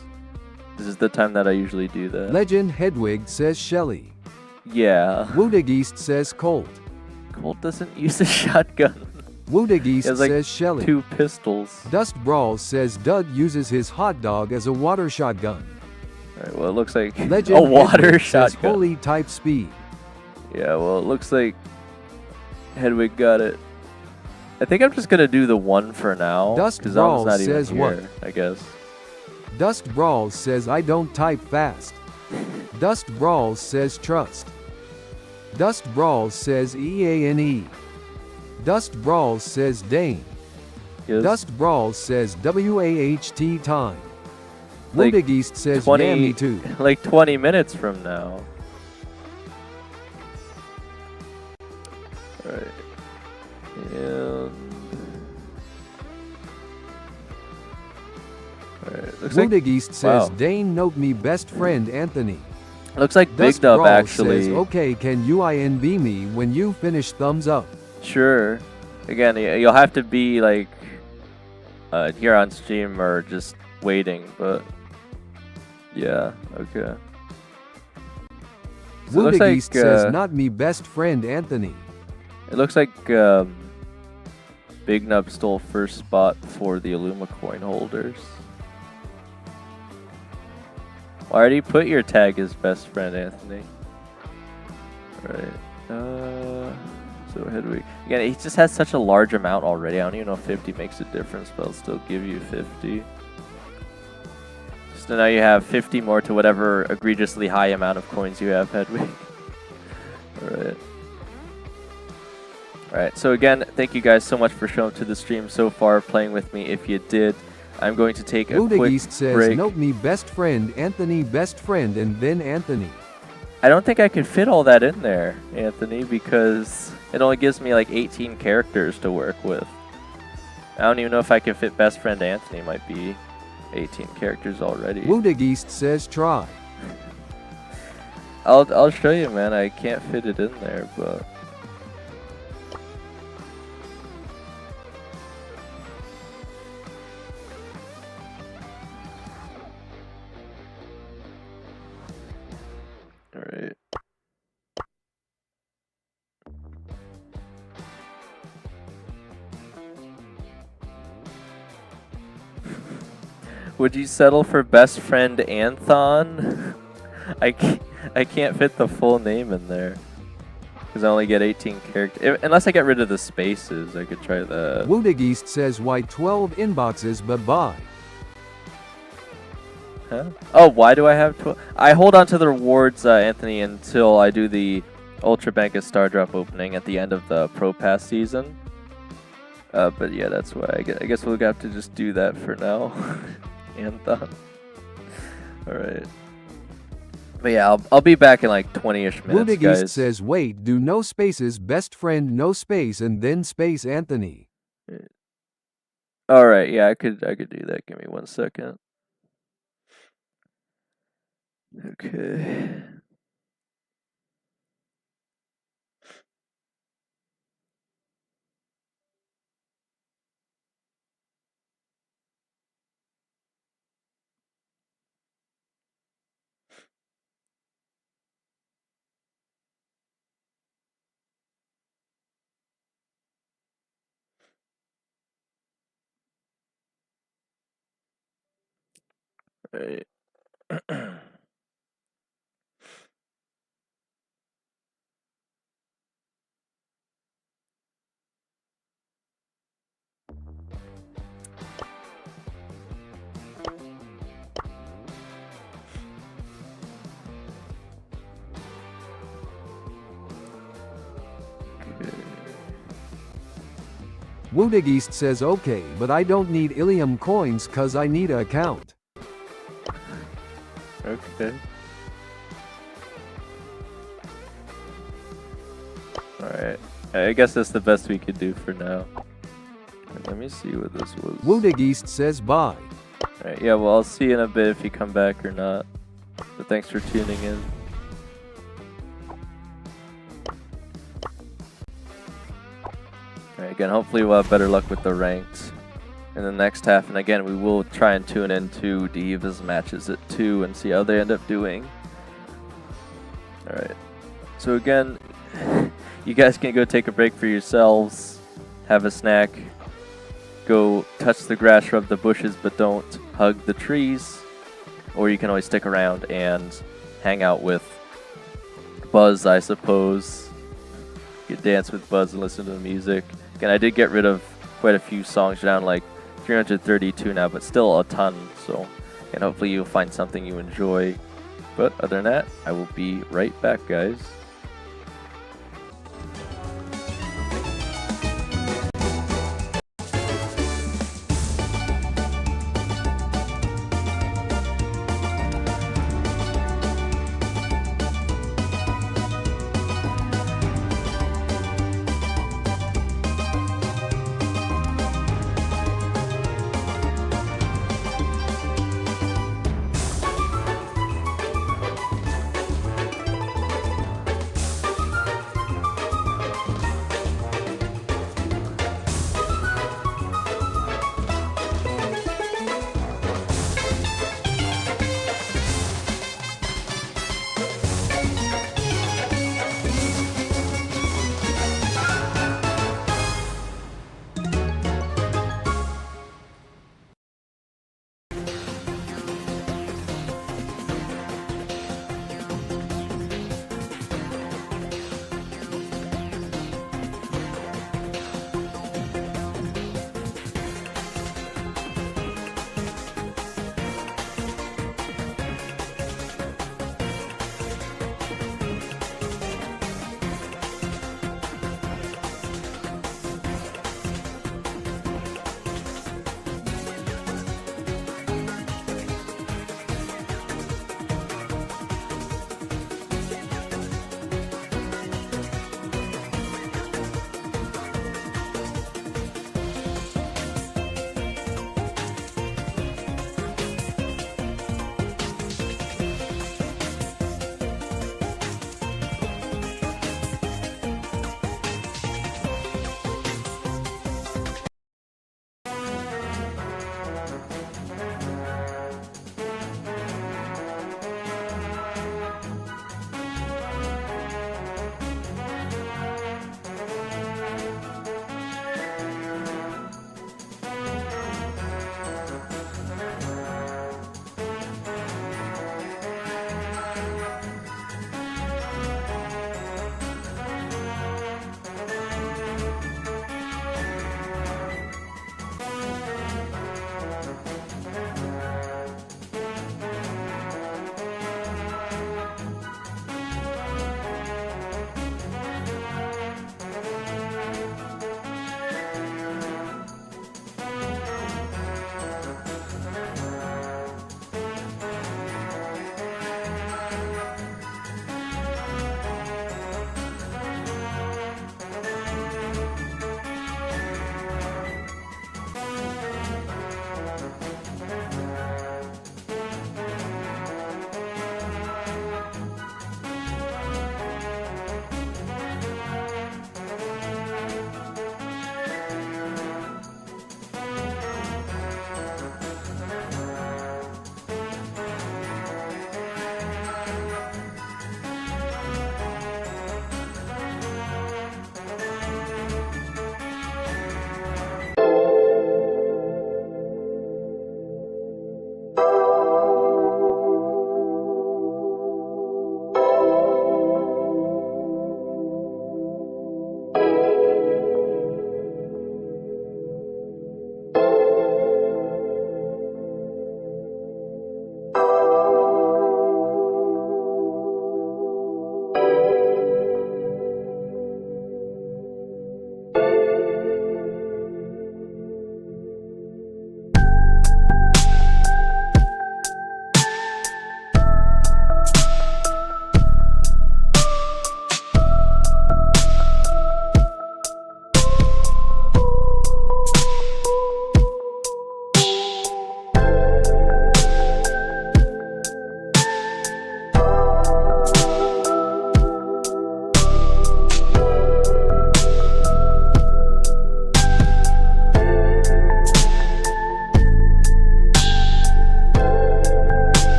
This is the time that I usually do that.
Legend Hedwig says Shelly.
Yeah.
Woodigist says Colt.
Colt doesn't use a shotgun.
Woodigist
He has like
says Shelly.
2 pistols.
Dust Brawls says Dud uses his hot dog as a water shotgun.
Alright, well it looks like
Legend
a water
Hedwig says
shotgun.
Holy type speed.
Yeah, well it looks like Hedwig got it. I think I'm just gonna do the one for now.
Dust
because
Brawls
not even
says
here,
what?
I guess.
Dust Brawls says I don't type fast. Dust Brawls says trust. Dust Brawls says EANE. Dust Brawls says Dane.
Yes.
Dust Brawls says WAHT time.
Like
Woodigist says
20
yeah, me too.
Like 20 minutes from now. Alright. And alright. Looks like
Woodigist says
wow.
Dane note me best friend Anthony.
looks like Big
Dust
Dub
Brawls
actually.
says okay, can you INB me when you finish thumbs up?
Sure. Again, you'll have to be like here on stream or just waiting, but yeah, okay. So it looks
Woodigist
like,
says not me best friend Anthony.
It looks like Big Nub stole first spot for the Illuma coin holders. Why did you put your tag as best friend, Anthony? Alright. So Hedwig. Again, he just has such a large amount already. I don't even know if 50 makes a difference, but I'll still give you 50. So now you have 50 more to whatever egregiously high amount of coins you have, Hedwig. Alright. Alright, so again, thank you guys so much for showing up to the stream so far, playing with me. If you did, I'm going to take a quick
Woodigist says
break.
note me best friend Anthony best friend and then Anthony.
I don't think I could fit all that in there, Anthony, because it only gives me like 18 characters to work with. I don't even know if I can fit best friend Anthony. Might be 18 characters already.
Woodigist says try.
I'll show you, man. I can't fit it in there, but all right. Would you settle for best friend Anthon? I can't fit the full name in there because I only get 18 characters. Unless I get rid of the spaces, I could try that.
Woodigist says why 12 inboxes but bye.
Huh? Oh, why do I have 12? I hold on to the rewards, Anthony, until I do the Ultra Bank of Star Drop opening at the end of the Pro Pass season. But yeah, that's why I guess we'll have to just do that for now. Anthon. Alright. But yeah, I'll be back in like 20-ish minutes,
Woodigist
guys.
says wait, do no spaces, best friend, no space, and then space Anthony.
Alright, yeah, I could do that. Give me 1 second. Okay. Alright.
Woodigist says okay, but I don't need Ilium coins cause I need an account.
Okay. Alright. I guess that's the best we could do for now. Let me see what this was.
Woodagist says bye.
Alright, yeah, well, I'll see you in a bit if you come back or not. But thanks for tuning in. Alright, again, hopefully we'll have better luck with the ranked in the next half. And again, we will try and tune into Divas matches at 2 and see how they end up doing. Alright, so again, you guys can go take a break for yourselves, have a snack, go touch the grass, rub the bushes, but don't hug the trees. Or you can always stick around and hang out with Buzz, I suppose. You can dance with Buzz and listen to the music. Again, I did get rid of quite a few songs, down like 332 now, but still a ton. So, and hopefully you'll find something you enjoy. But other than that, I will be right back, guys.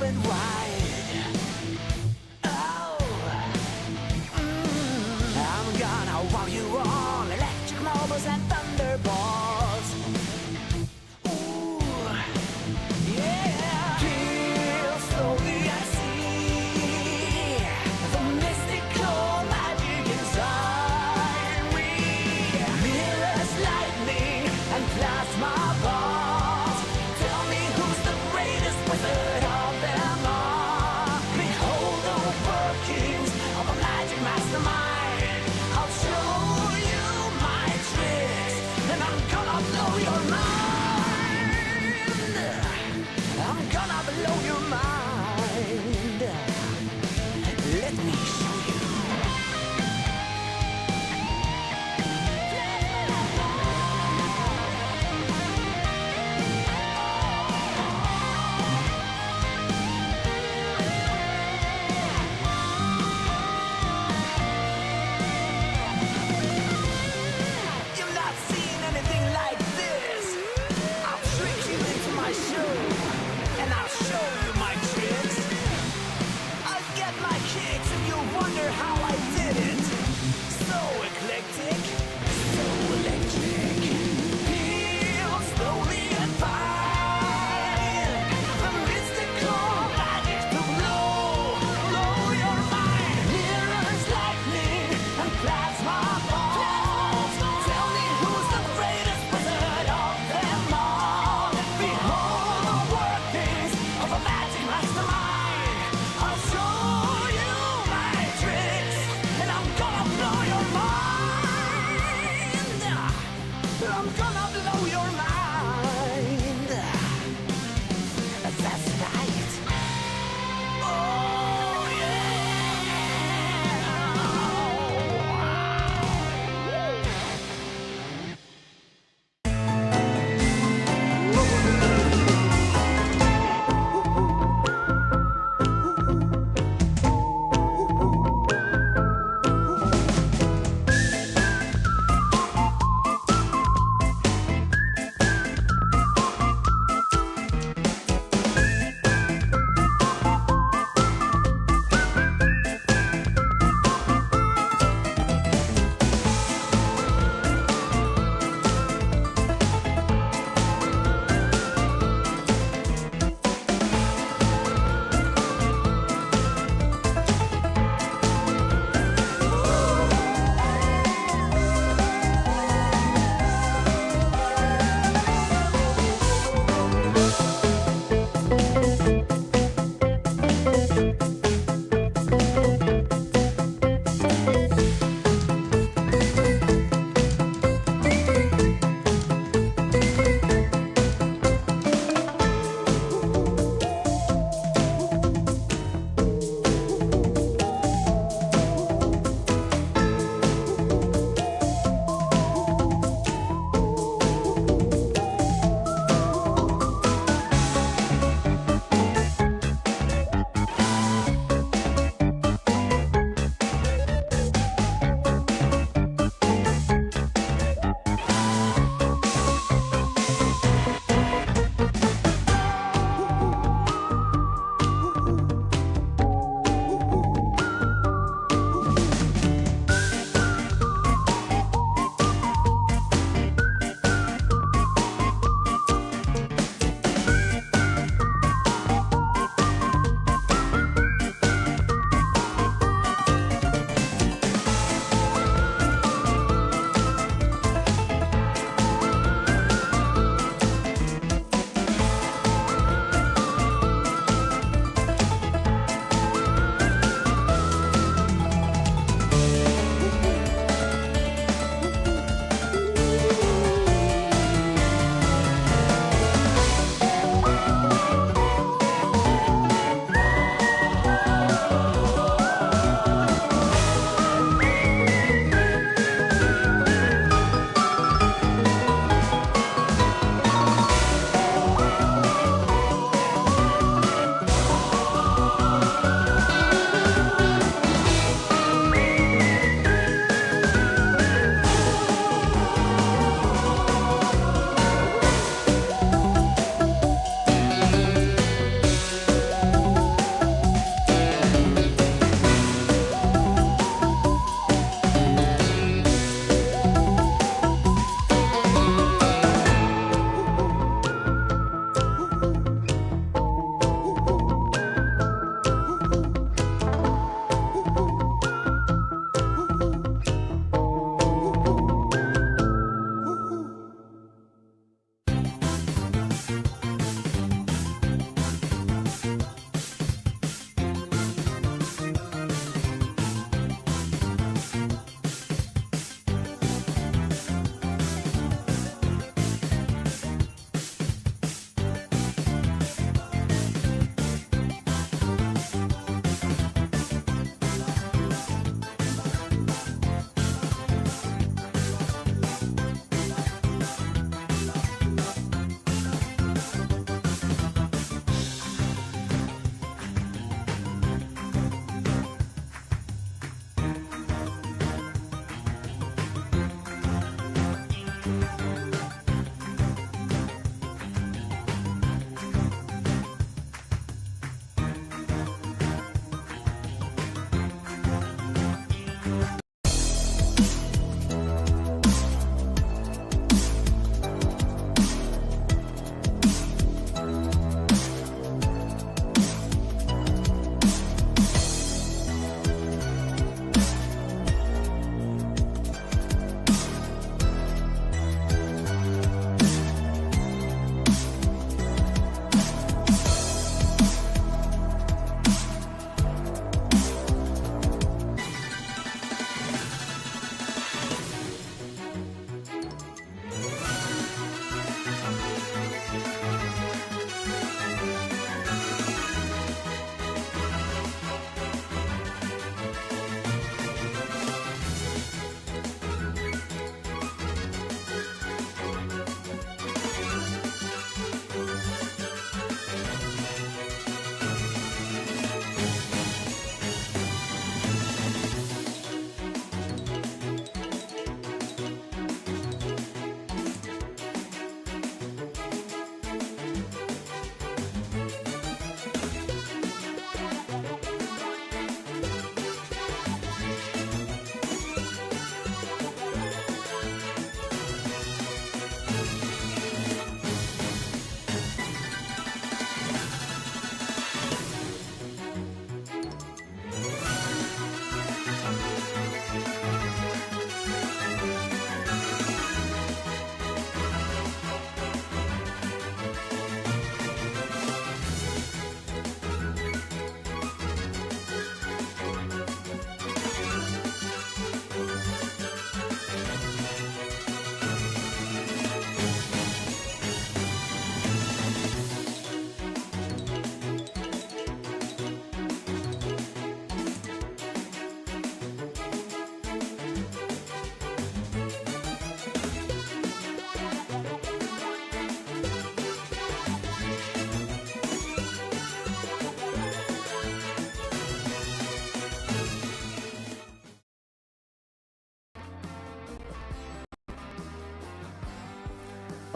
open wide. Oh, I'm gonna wow you all, electric nobles and thunderbolts. Ooh, yeah. Feel slowly and see the mystical magic inside me. Mirrors, lightning, and plasma balls. Tell me who's the greatest wizard of them all.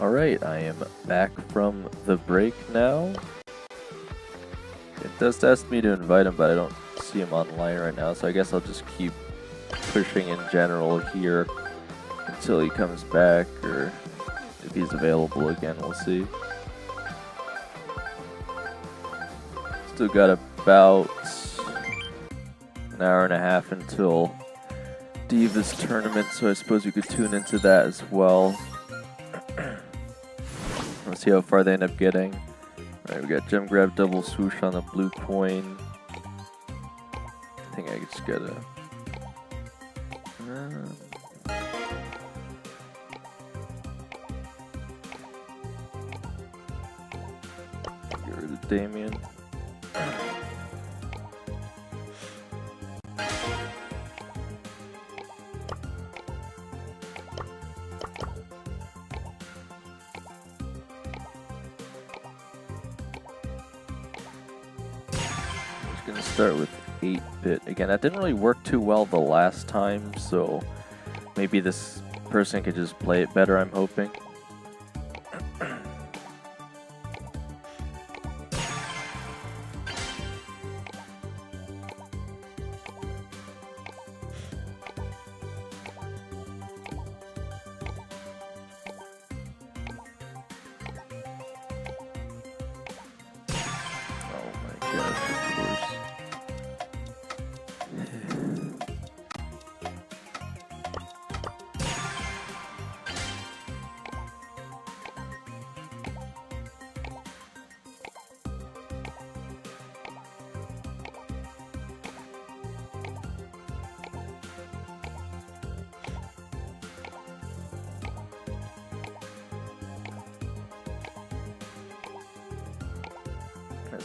Alright, I am back from the break now. It does ask me to invite him, but I don't see him online right now, so I guess I'll just keep pushing in general here until he comes back, or if he's available again, we'll see. Still got about an hour and a half until Diva's tournament, so I suppose you could tune into that as well. Let's see how far they end up getting. Alright, we got gem grab, double swoosh on the blue coin. I think I just gotta... get rid of Damien. Start with 8-bit. Again, that didn't really work too well the last time, so maybe this person could just play it better, I'm hoping.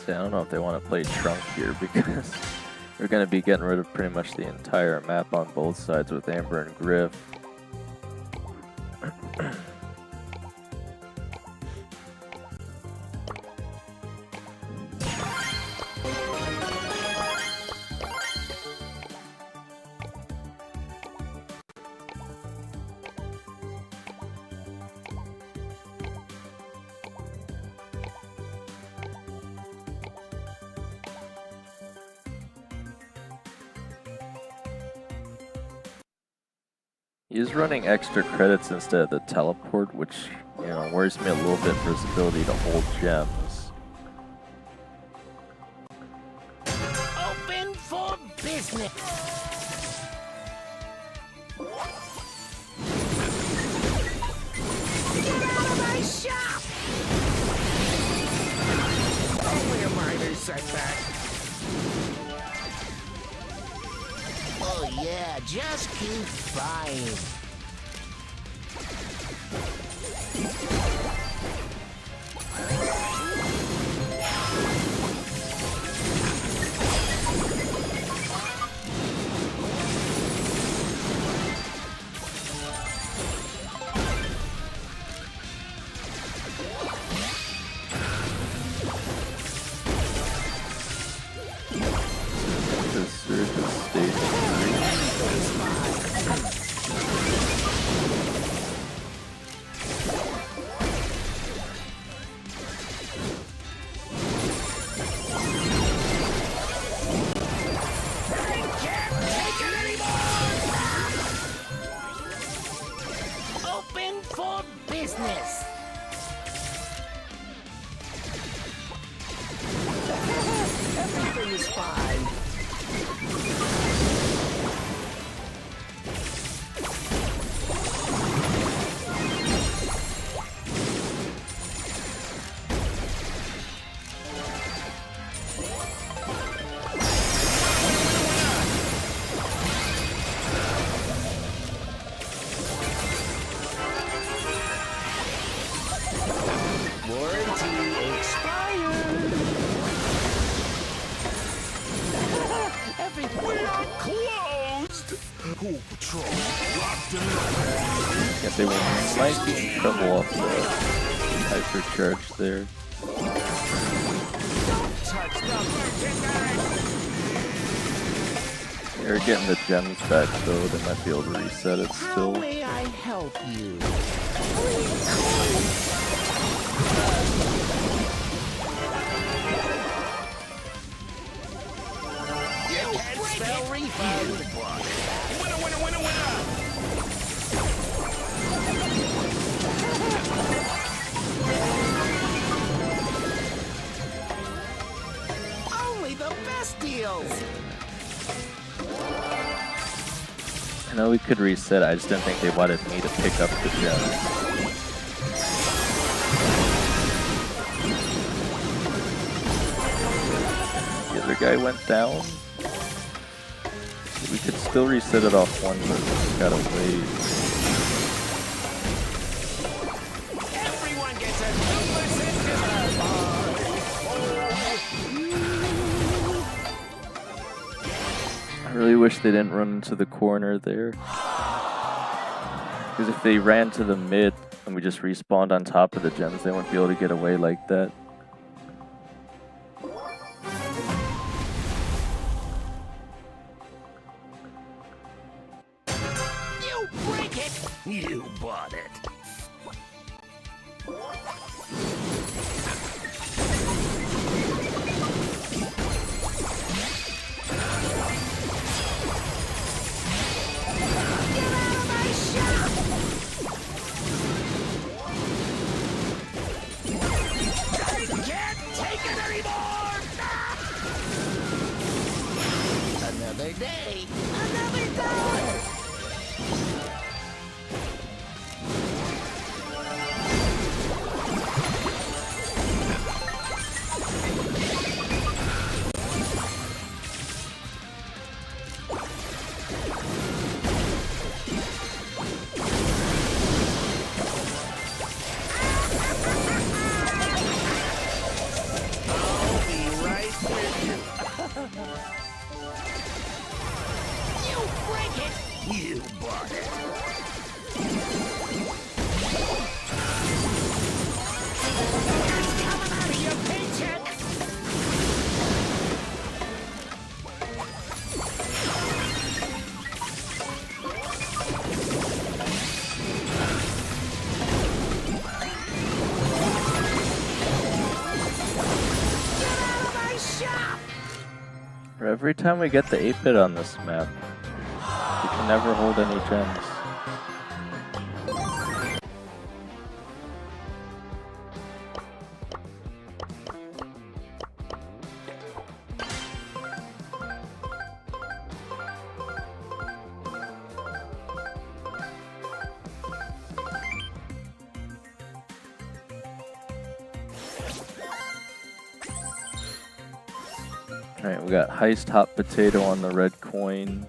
I don't know if they want to play Trunk here because they're going to be getting rid of pretty much the entire map on both sides with Amber and Griff. He's running extra credits instead of the teleport, which, you know, worries me a little bit for his ability to hold gems.
Open for business. Get out of my shop! Only a minor setback. Oh yeah, just keep buying.
Guess they might be in trouble off the hypercharge there. They're getting the gems back though, they might be able to reset it still.
How may I help you? You can't spell refund. Winner, winner, winner, winner! Only the best deals!
I know we could reset, I just didn't think they wanted me to pick up the gems. The other guy went down. We could still reset it off one, but we gotta wait.
Everyone gets a 2% discount.
I really wish they didn't run into the corner there. Because if they ran to the mid and we just respawned on top of the gems, they wouldn't be able to get away like that.
You break it! You bought it. Another day, another dollar. I'll be right with you. You break it! You bought it! It's coming out of your paycheck! Get out of my shop!
For every time we get the 8-bit on this map, we can never hold any gems. Alright, we got Heist Hot Potato on the red coin.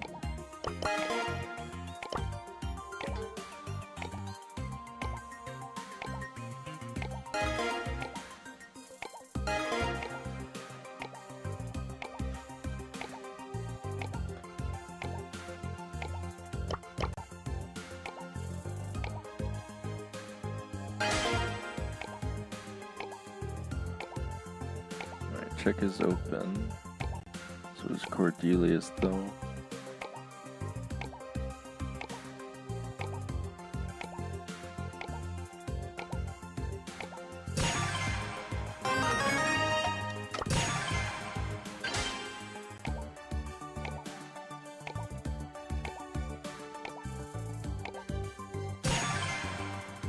Alright, check is open. So is Cordelius though.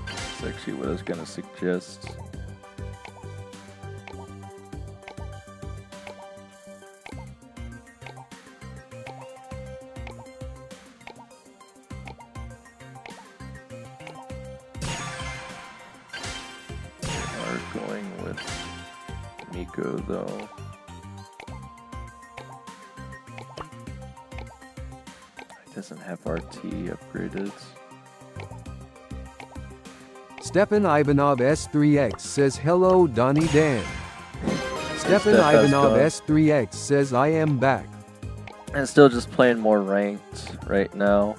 That's actually what I was gonna suggest. Going with Miko though. He doesn't have RT upgraded.
Stefan Ivanov S3X says hello Donnie Dan. Stefan Ivanov S3X says I am back.
And still just playing more ranked right now.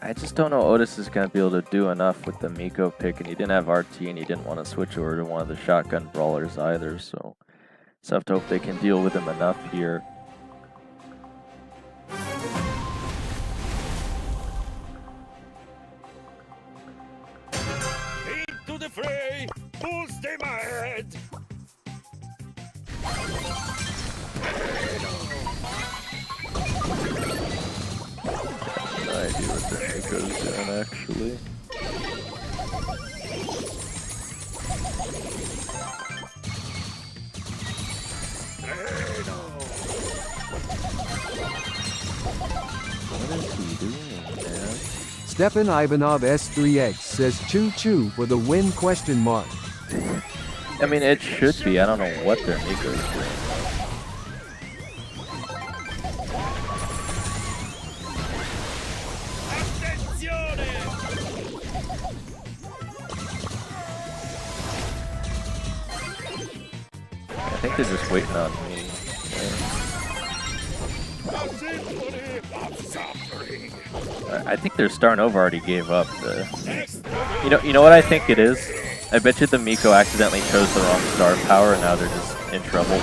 I just don't know Otis is going to be able to do enough with the Miko pick, and he didn't have RT, and he didn't want to switch over to one of the shotgun brawlers either, so So I have to hope they can deal with him enough here.
Into the fray! Full steam ahead!
No idea what the Miko's doing actually. What is he doing, man?
Stepan Ivanov S3X says choo choo for the win question mark.
I mean, it should be. I don't know what their Miko's doing. I think they're just waiting on me. I think their Star Nova already gave up. You know what I think it is? I bet you the Miko accidentally chose the wrong star power and now they're just in trouble.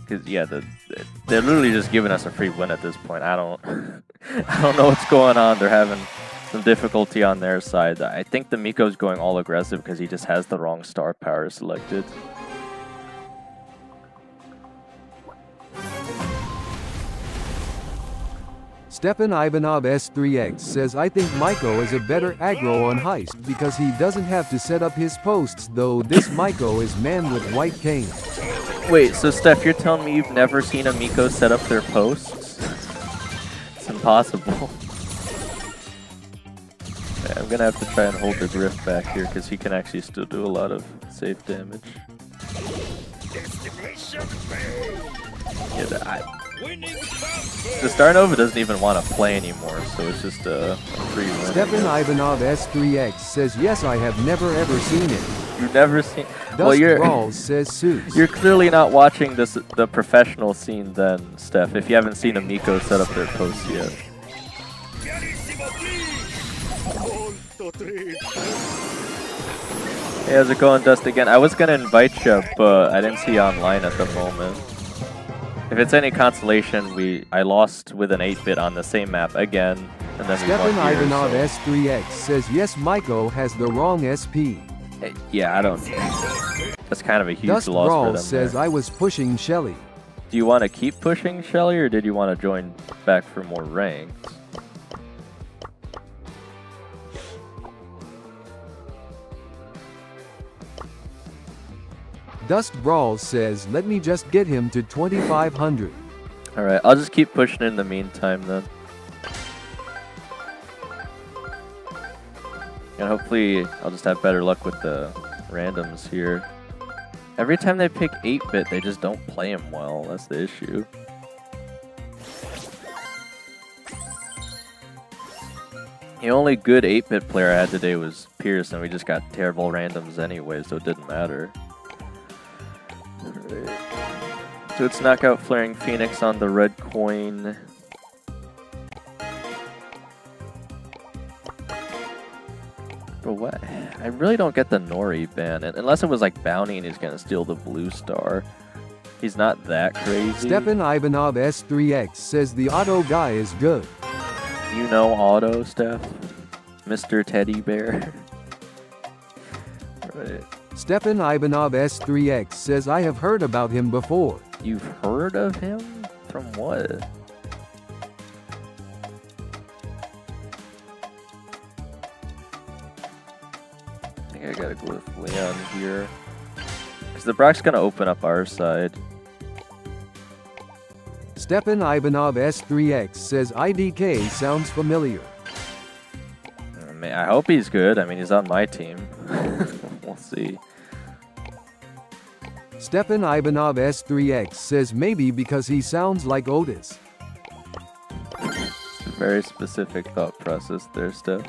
Cause yeah, they're literally just giving us a free win at this point. I don't know what's going on. They're having some difficulty on their side. I think the Miko's going all aggressive because he just has the wrong star power selected.
Stepan Ivanov S3X says I think Maiko is a better aggro on Heist because he doesn't have to set up his posts, though this Maiko is man with white cane.
Wait, so Steph, you're telling me you've never seen a Miko set up their posts? It's impossible. Okay, I'm gonna have to try and hold the Griff back here because he can actually still do a lot of safe damage. Yeah, the Star Nova doesn't even want to play anymore, so it's just a free win.
Stepan Ivanov S3X says yes, I have never ever seen it.
You've never seen?
Dust
Well,
Brawls says Seuss.
you're clearly not watching the professional scene then, Steph, if you haven't seen a Miko set up their posts yet. Hey, how's it going, Dust again? I was gonna invite you, but I didn't see you online at the moment. If it's any consolation, I lost with an 8-bit on the same map again, and then we
Stepan
won here,
Ivanov
so.
S3X says yes, Maiko has the wrong SP.
Yeah, I don't. That's kind of a huge
Dust
loss for
Brawls
them.
says
there.
I was pushing Shelly.
Do you want to keep pushing Shelly, or did you want to join back for more ranks?
Dust Brawls says let me just get him to 2500.
Alright, I'll just keep pushing in the meantime then. And hopefully I'll just have better luck with the randoms here. Every time they pick 8-bit, they just don't play him well. That's the issue. The only good 8-bit player I had today was Pierce, and we just got terrible randoms anyway, so it didn't matter. Alright. So it's Knockout Flaring Phoenix on the red coin. But what? I really don't get the Nori ban, unless it was like Bounty and he's gonna steal the blue star. He's not that crazy.
Stepan Ivanov S3X says the auto guy is good.
You know Auto, Steph? Mr. Teddy Bear. Right.
Stepan Ivanov S3X says I have heard about him before.
You've heard of him? From what? I think I gotta go with Leon here. Because the Brock's gonna open up our side.
Stepan Ivanov S3X says IDK sounds familiar.
I mean, I hope he's good. I mean, he's on my team. We'll see.
Stepan Ivanov S3X says maybe because he sounds like Otis.
It's a very specific thought process there, Steph.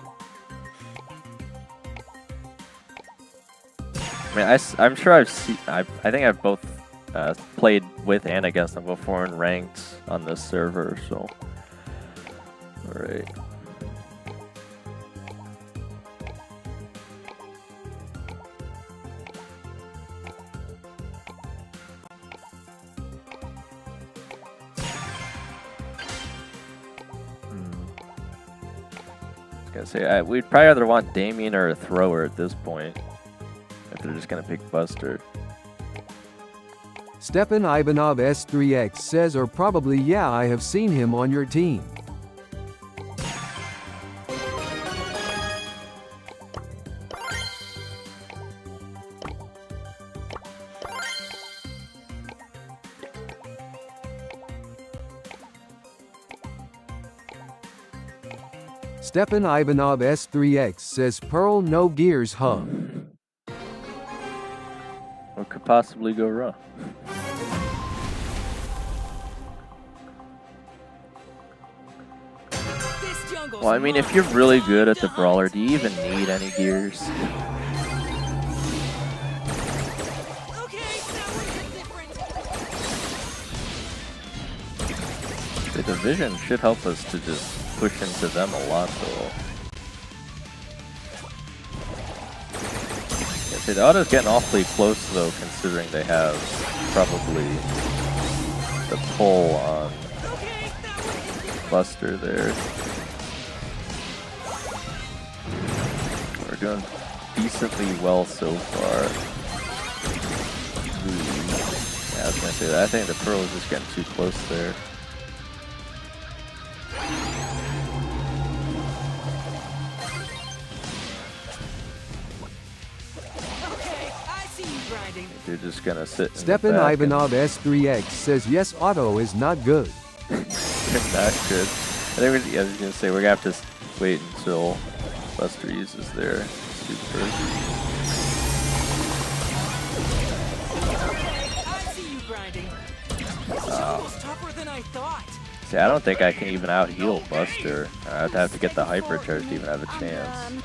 I mean, I'm sure I've seen. I think I've both played with and against them before and ranked on this server. So, all right. gonna say we'd probably either want Damien or a thrower at this point if they're just gonna pick Buster.
Stepan Ivanov S3X says, or probably yeah, I have seen him on your team. Stepan Ivanov S3X says Pearl no gears huh.
What could possibly go wrong? Well, I mean, if you're really good at the brawler, do you even need any gears? The division should help us to just push into them a lot, though. Yeah, see, the auto's getting awfully close, though, considering they have probably the pull on Buster there. We're doing decently well so far. Yeah, I was gonna say that. I think the Pearl is just getting too close there. You're just gonna sit.
Stepan Ivanov S3X says yes, auto is not good.
Not good. I think I was gonna say we're gonna have to wait until Buster uses their super. See, I don't think I can even out heal Buster. I'd have to get the hypercharge to even have a chance.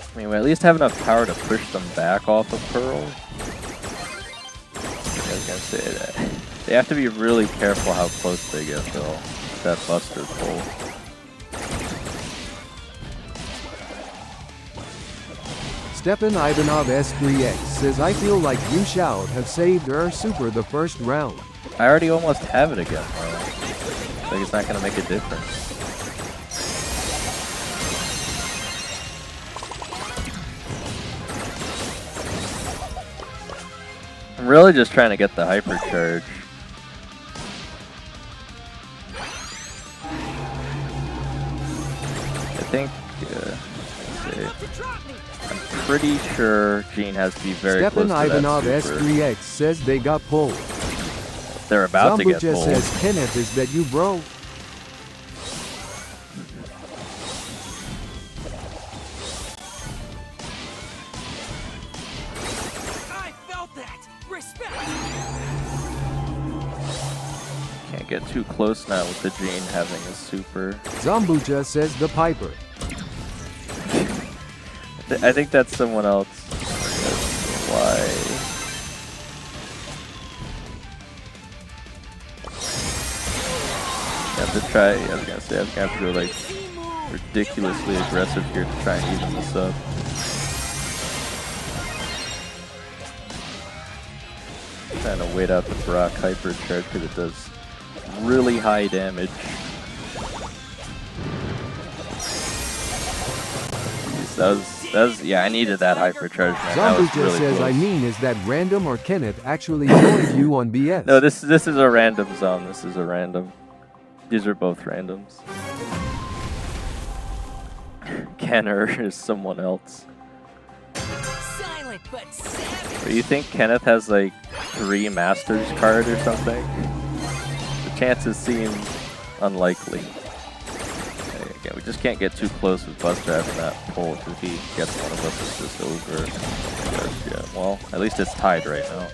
I mean, we at least have enough power to push them back off of Pearl. I was gonna say that. They have to be really careful how close they get, though. That Buster pull.
Stepan Ivanov S3X says I feel like you shout have saved our super the first round.
I already almost have it again, though. Like it's not gonna make a difference. I'm really just trying to get the hypercharge. I think, I'm pretty sure Gene has to be very
Stepan
close to
Ivanov
that super.
S3X says they got pulled.
They're about to get pulled.
says Kenneth is that you bro.
Can't get too close now with the Gene having a super.
Zambucha says the Piper.
I think that's someone else. Why? I have to try. I was gonna say I'm gonna have to go like ridiculously aggressive here to try and even this up. Trying to wait out the Brock hypercharge because it does really high damage. That was yeah, I needed that hypercharge, man. That was
Zambucha
really
says
close.
I mean is that random or Kenneth actually joined you on BS?
No, this is a random zone. This is a random. These are both randoms. Kenner is someone else.
Silent but savage.
Do you think Kenneth has like 3 Masters card or something? The chances seem unlikely. Again, we just can't get too close with Buster having that pull. If he gets one of us, it's just over. Yeah, well, at least it's tied right now.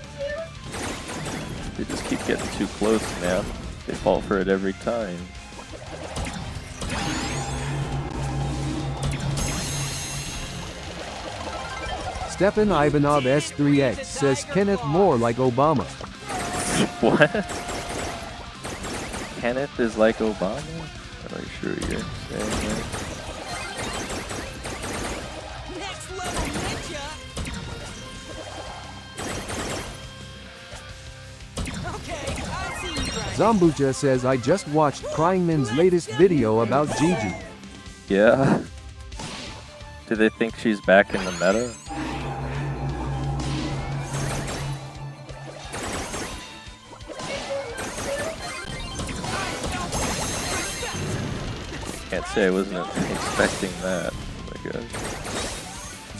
They just keep getting too close, man. They fall for it every time.
Stepan Ivanov S3X says Kenneth more like Obama.
What? Kenneth is like Obama? I'm not sure you're saying that.
Next level ninja. Okay, I'll see you guys.
Zambucha says I just watched Cryingman's latest video about Gigi.
Yeah. Do they think she's back in the meta? Can't say I wasn't expecting that. Oh my gosh.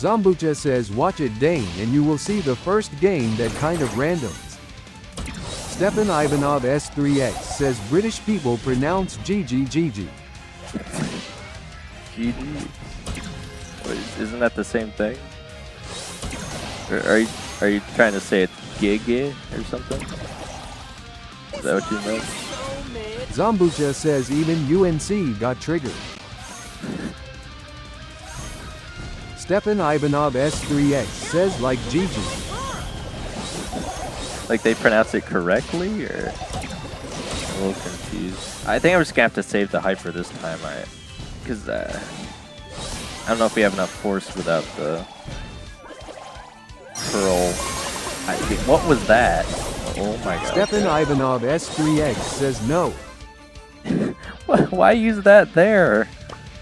Zambucha says watch it Dane and you will see the first game that kind of randoms. Stepan Ivanov S3X says British people pronounce Gigi Gigi.
GG. Wait, isn't that the same thing? Or are you trying to say it's Gigi or something? Is that what you meant?
Zambucha says even UNC got triggered. Stepan Ivanov S3X says like Gigi.
Like they pronounce it correctly, or I'm a little confused. I think I'm just gonna have to save the hyper this time, because I don't know if we have enough force without the pearl. What was that? Oh my god.
Stepan Ivanov S3X says no.
Why use that there?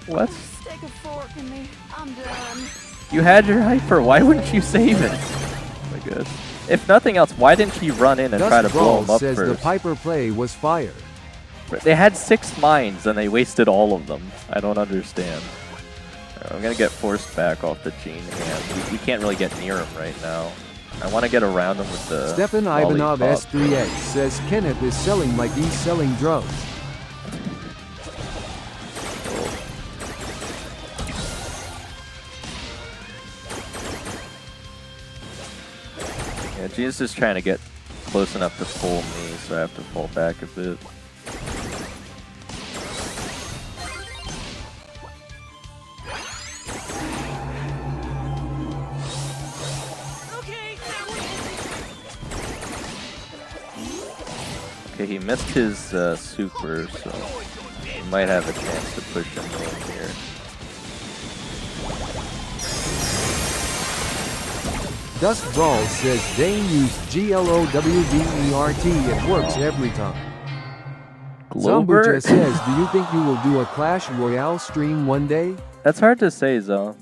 What?
Stick a fork in me. I'm done.
You had your hyper. Why wouldn't you save it? Oh my god. If nothing else, why didn't she run in and try to blow him up
says
first?
the Piper play was fire.
They had 6 mines and they wasted all of them. I don't understand. I'm gonna get forced back off the Gene hand. We can't really get near him right now. I want to get around him with the
Stepan Ivanov
lollipop.
S3X says Kenneth is selling like he's selling drugs.
Yeah, Gene's just trying to get close enough to pull me, so I have to fall back a bit. Okay, he missed his super, so he might have a chance to push him in here.
Dusk Brawl says Dane used GLOWVERT, it works every time.
Glober?
Zambucha says, do you think you will do a Clash Royale stream one day?
That's hard to say, Zo.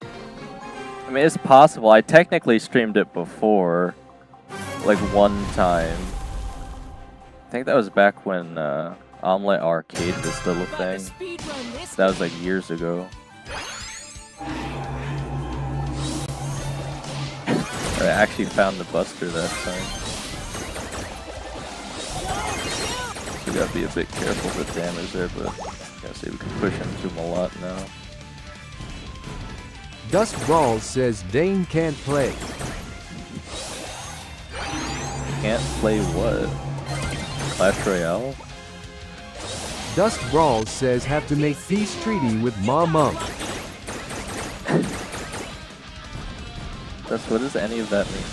I mean, it's possible. I technically streamed it before, like one time. I think that was back when Omelette Arcade was still a thing. That was like years ago. I actually found the Buster that time. So we gotta be a bit careful with damage there, but I'm gonna say we can push into him a lot now.
Dusk Brawl says Dane can't play.
Can't play what? Clash Royale?
Dusk Brawl says have to make peace treaty with Ma Monk.
What does any of that mean?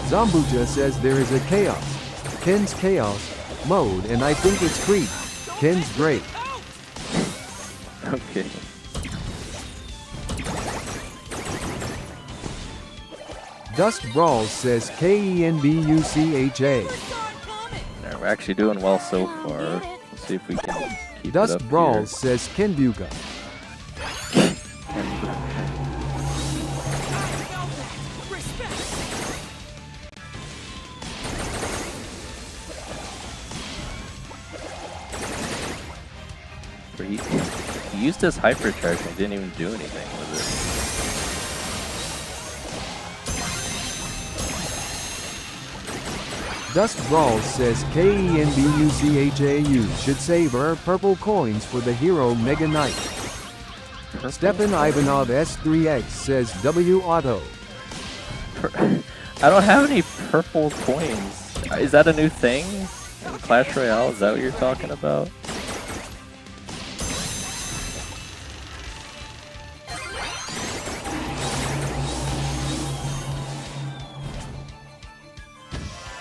Zambucha says there is a Ken's Chaos mode and I think it's free. Ken's great.
Okay.
Dust Brawl says KENBUCHA.
Yeah, we're actually doing well so far. Let's see if we can keep
Dust
it up
Brawl
here.
says Kenbuka.
He used his hypercharge and didn't even do anything with it.
Dust Brawls says KENBUCHAU should save her purple coins for the hero Mega Knight. Stefan Ivanov S3X says W Auto.
I don't have any purple coins. Is that a new thing in Clash Royale? Is that what you're talking about?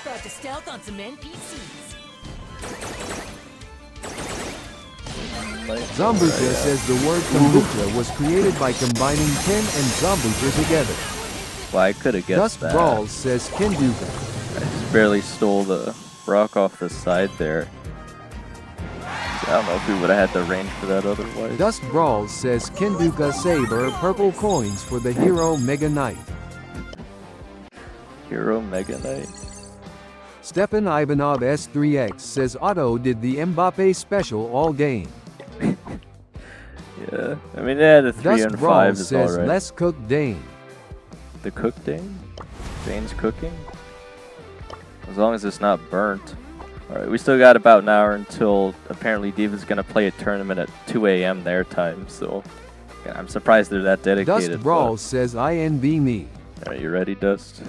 About to stealth on some NPCs.
Zambucha says the word kombucha was created by combining Ken and Zambucha together.
Well, I could have guessed
Dust
that.
Brawls says Kenduka.
I just barely stole the rock off the side there. I don't know if we would have had the range for that otherwise.
Dust Brawls says Kenduka save her purple coins for the hero Mega Knight.
Hero Mega Knight.
Stefan Ivanov S3X says Otto did the Mbappe special all game.
Yeah, I mean, yeah, the 3
Dust
and 5
Brawls
is
says
alright.
let's cook Dane.
The cook Dane? Dane's cooking? As long as it's not burnt. Alright, we still got about an hour until apparently Diva's gonna play a tournament at 2 a.m. their time, so yeah, I'm surprised they're that dedicated.
Dust Brawls says I envy me.
Alright, you ready, Dust?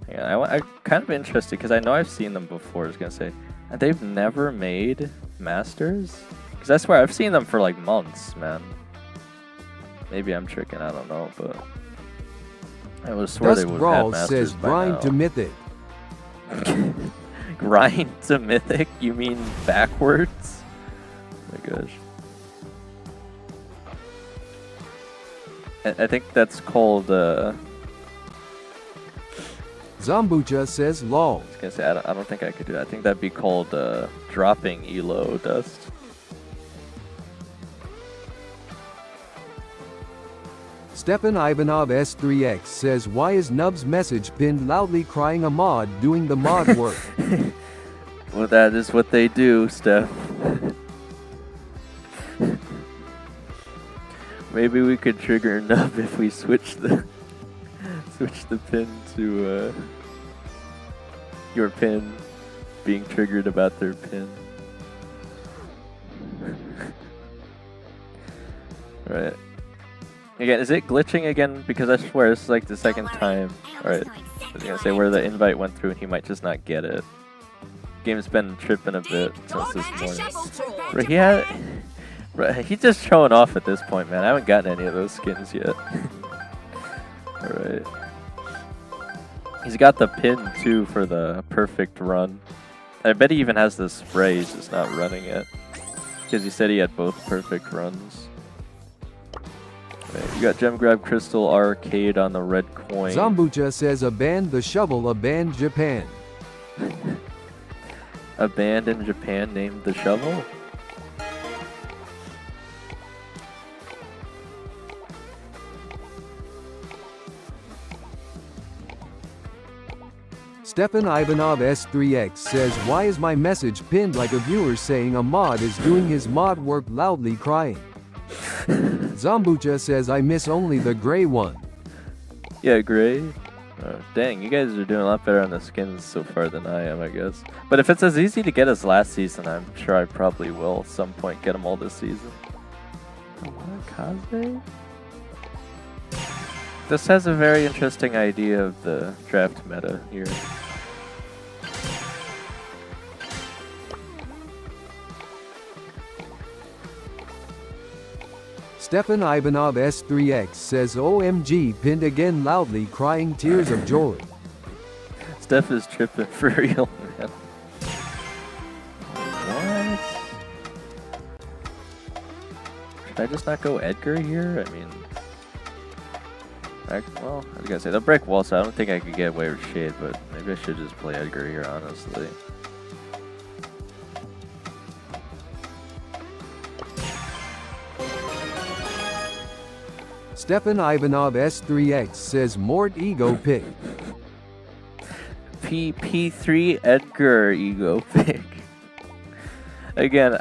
Yeah, I'm kind of interested because I know I've seen them before. I was gonna say, and they've never made Masters. Because I swear I've seen them for like months, man. Maybe I'm tricking. I don't know, but I would swear
Dust
they would have had
Brawls
Masters
says
by
grind
now.
to mythic.
Grind to mythic? You mean backwards? Oh my gosh. I think that's called.
Zambucha says lol.
I was gonna say I don't think I could do that. I think that'd be called dropping elo, Dust.
Stefan Ivanov S3X says why is Nub's message pinned loudly crying a mod doing the mod work?
Well, that is what they do, Steph. Maybe we could trigger Nub if we switch the pin to your pin being triggered about their pin. Right. Again, is it glitching again? Because I swear this is like the second time. Alright. I was gonna say where the invite went through and he might just not get it. Game's been tripping a bit since this morning. Bro, he's just showing off at this point, man. I haven't gotten any of those skins yet. Alright. He's got the pin too for the perfect run. I bet he even has the spray, he's just not running it. Because he said he had both perfect runs. Right, you got Gem Grab Crystal Arcade on the red coin.
Zambucha says abandon the shovel, abandon Japan.
A band in Japan named the Shovel?
Stefan Ivanov S3X says why is my message pinned like a viewer saying a mod is doing his mod work loudly crying? Zambucha says I miss only the gray one.
Yeah, gray. Dang, you guys are doing a lot better on the skins so far than I am, I guess. But if it's as easy to get as last season, I'm sure I probably will at some point get them all this season. Oh, what? Kaze? This has a very interesting idea of the draft meta here.
Stefan Ivanov S3X says OMG pinned again loudly crying tears of joy.
Steph is tripping for real, man. What? Should I just not go Edgar here? I mean... well, I was gonna say, they'll break wall, so I don't think I could get away with Shade, but maybe I should just play Edgar here, honestly.
Stefan Ivanov S3X says Mort ego pick.
P3 Edgar ego pick. Again,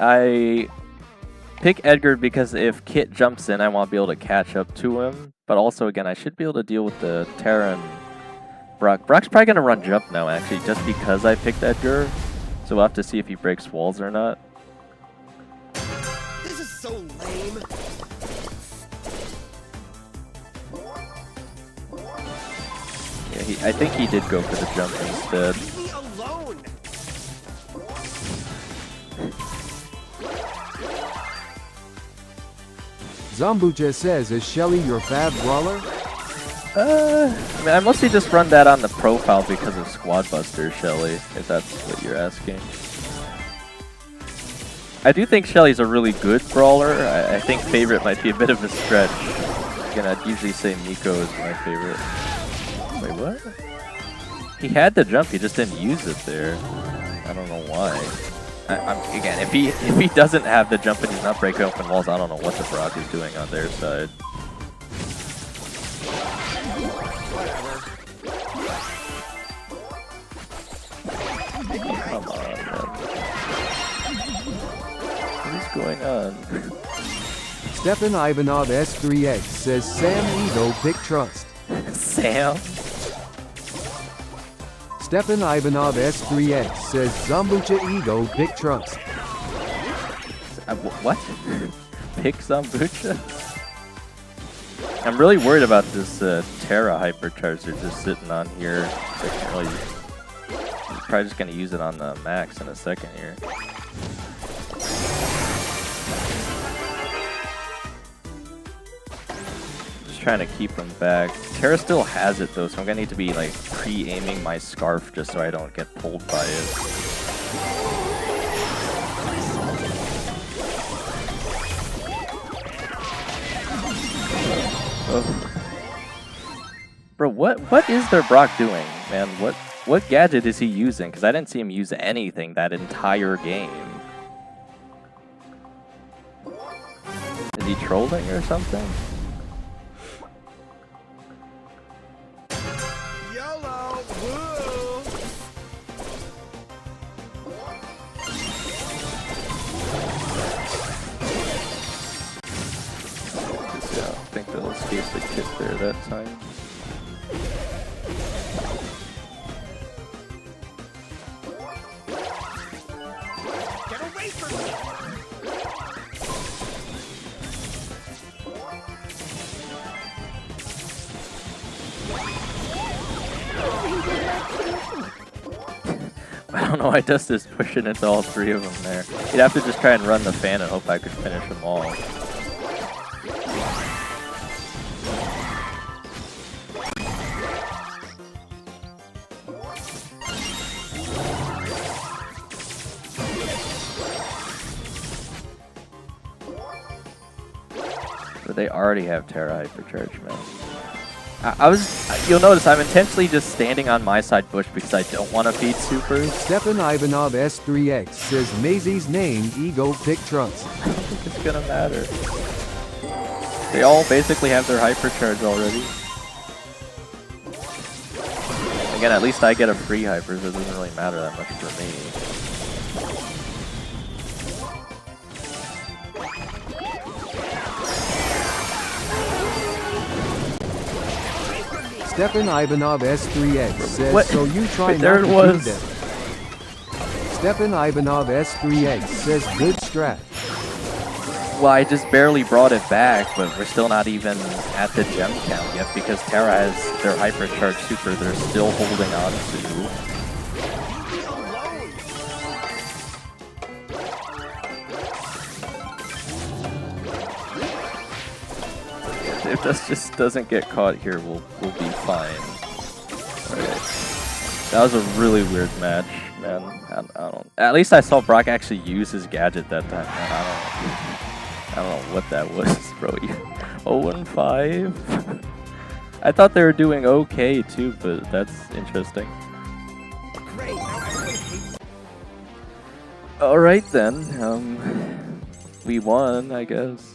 pick Edgar because if Kit jumps in, I want to be able to catch up to him. But also, again, I should be able to deal with the Terra and Brock. Brock's probably going to run jump now, actually, just because I picked Edgar. So we'll have to see if he breaks walls or not.
This is so lame.
Yeah, I think he did go for the jump instead.
Leave me alone.
Zombucha says, is Shelly your fab brawler?
I mean, I mostly just run that on the profile because of Squad Buster, Shelly, if that's what you're asking. I do think Shelly's a really good brawler. I think favorite might be a bit of a stretch. Again, I'd usually say Miko is my favorite. Wait, what? He had the jump, he just didn't use it there. I don't know why. Again, if he doesn't have the jump and he's not breaking open walls, I don't know what the Brock is doing on their side. Come on, man. What is going on?
Stefan Ivanov S3X says, Sam Ego pick trust.
Sam?
Stefan Ivanov S3X says, Zombucha Ego pick trust.
What? Pick Zombucha? I'm really worried about this Terra hypercharger just sitting on here. He's probably just going to use it on the max in a second here. Just trying to keep him back. Terra still has it though, so I'm going to need to be like pre-aiming my scarf just so I don't get pulled by it. Oh. Bro, what is their Brock doing, man? What gadget is he using? Because I didn't see him use anything that entire game. Is he trolling or something?
YOLO! Woo!
Yeah, I think they'll escape the kit there that time.
Get away from me!
I don't know why Dusta's pushing into all three of them there. You'd have to just try and run the fan and hope I could finish them all. But they already have Terra Hypercharge, man. You'll notice I'm intentionally just standing on my side bush because I don't want to feed supers.
Stefan Ivanov S3X says, Maisie's name, Ego pick trust.
I don't think it's gonna matter. They all basically have their hypercharge already. Again, at least I get a free hyper, so it doesn't really matter that much for me.
Stefan Ivanov S3X says,
What?
so you try
Wait,
not
there
to
it
feed
was.
them. Stefan Ivanov S3X says, good strat.
Well, I just barely brought it back, but we're still not even at the gem count yet because Terra has their hypercharge super they're still holding on to. If this just doesn't get caught here, we'll be fine. Alright. That was a really weird match, man. I don't. At least I saw Brock actually use his gadget that time, man. I don't know what that was, bro. 0-5. I thought they were doing okay too, but that's interesting.
Great, now everyone hates
All right then. We won, I guess.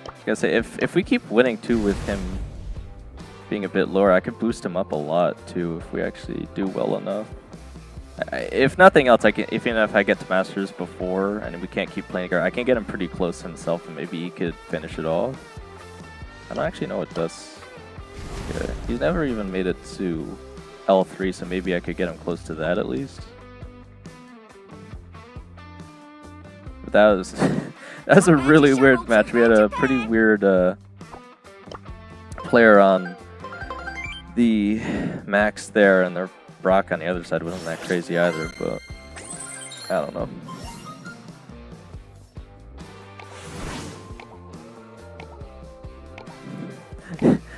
I gotta say, if we keep winning too with him being a bit lower, I could boost him up a lot too if we actually do well enough. If nothing else, I can. Even if I get to Masters before, and we can't keep playing, I can get him pretty close himself, and maybe he could finish it off. I don't actually know what does. Yeah, he's never even made it to L3, so maybe I could get him close to that at least. But that was that's a really weird match. We had a pretty weird player on the Max there, and their Brock on the other side wasn't that crazy either, but I don't know.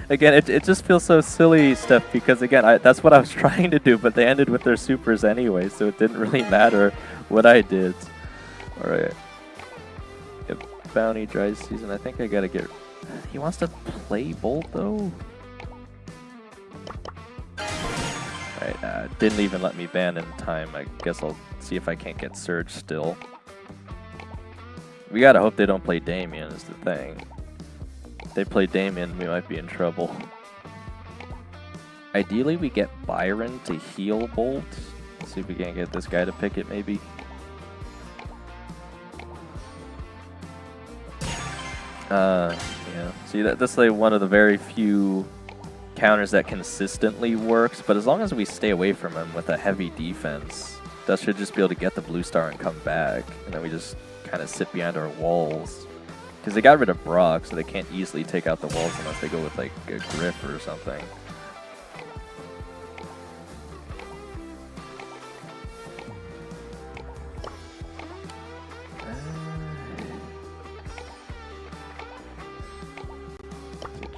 Again, it just feels so silly, Steph, because again, that's what I was trying to do, but they ended with their supers anyway, so it didn't really matter what I did. Alright. Yep, Bounty, Dry Season. I think I gotta get... He wants to play Bolt, though? Alright, didn't even let me ban in time. I guess I'll see if I can't get Surge still. We gotta hope they don't play Damien, is the thing. If they play Damien, we might be in trouble. Ideally, we get Byron to heal Bolt. Let's see if we can get this guy to pick it, maybe. Yeah. See, that's like one of the very few counters that consistently works, but as long as we stay away from him with a heavy defense, Dust should just be able to get the blue star and come back, and then we just kind of sit behind our walls. Because they got rid of Brock, so they can't easily take out the walls unless they go with like a Griff or something.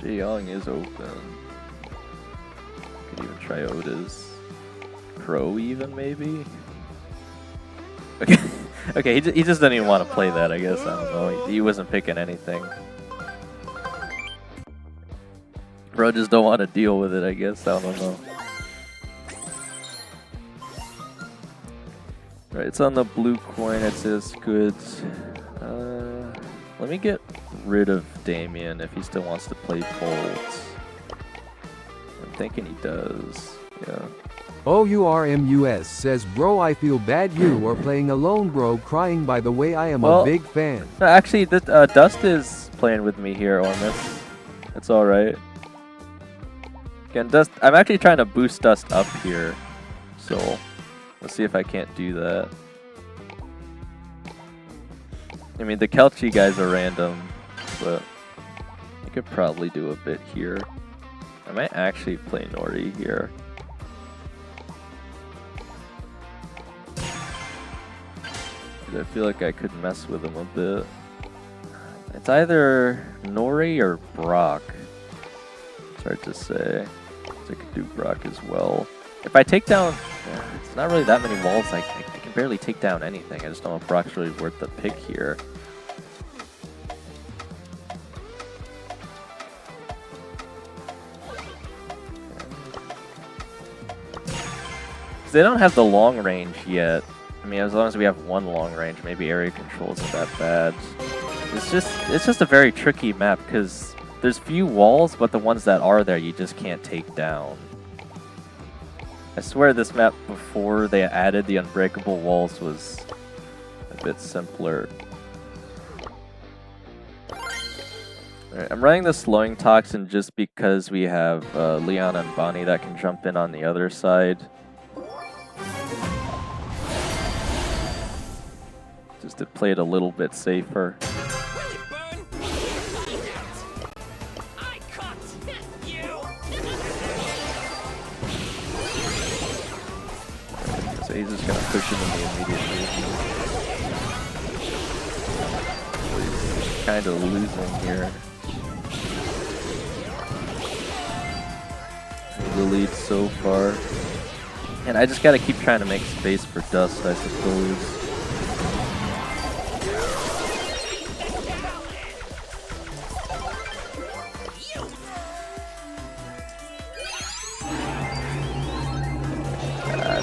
Young is open. Could even try Otis. Crow even, maybe? Okay, okay, he just doesn't even want to play that, I guess. I don't know. He wasn't picking anything. Bro just don't want to deal with it, I guess. I don't know. Right, it's on the blue coin. It says goods. Let me get rid of Damien if he still wants to play Bolt. I'm thinking he does. Yeah.
OURMUS says, bro, I feel bad you are playing alone, bro, crying. By the way, I am a big fan.
No, actually, Dust is playing with me here, Ormus. It's alright. Again, Dust, I'm actually trying to boost Dust up here. So, let's see if I can't do that. I mean, the Kelchi guys are random, but I could probably do a bit here. I might actually play Nori here. I feel like I could mess with him a bit. It's either Nori or Brock. It's hard to say. I could do Brock as well. If I take down... it's not really that many walls. I can barely take down anything. I just don't know if Brock's really worth the pick here. They don't have the long range yet. I mean, as long as we have one long range, maybe area control isn't that bad. It's just a very tricky map because there's few walls, but the ones that are there, you just can't take down. I swear this map before they added the unbreakable walls was a bit simpler. Alright, I'm running the slowing toxin just because we have Leon and Bonnie that can jump in on the other side. Just to play it a little bit safer. So he's just gonna push him in the immediate movement. So he's kind of losing here. The lead so far. And I just gotta keep trying to make space for Dust, I suppose.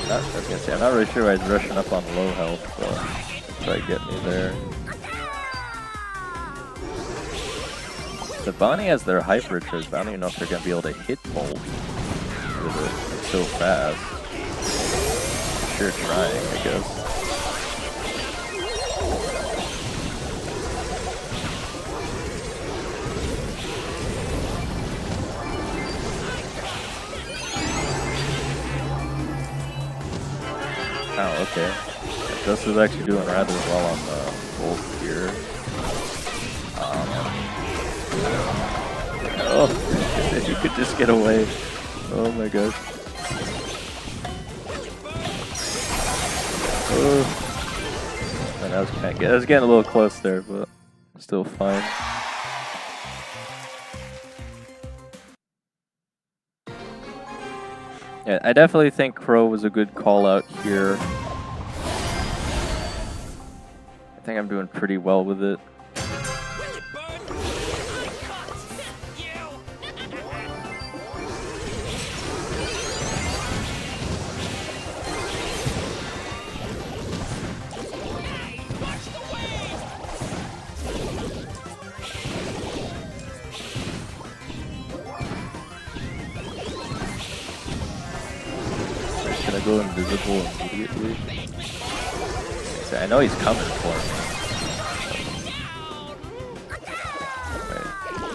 I was gonna say, I'm not really sure why he's rushing up on low health, but try to get me there. The Bonnie has their hyper charge, but I don't even know if they're gonna be able to hit Bolt with it. It's so fast. sure trying, I guess. Oh, okay. This is actually doing rather well on the ult here. Oh, if you could just get away. Oh my gosh. Oh. Man, that was getting a little close there, but still fine. Yeah, I definitely think Crow was a good call out here. I think I'm doing pretty well with it. Go invisible immediately. So I know he's coming for me. Wait,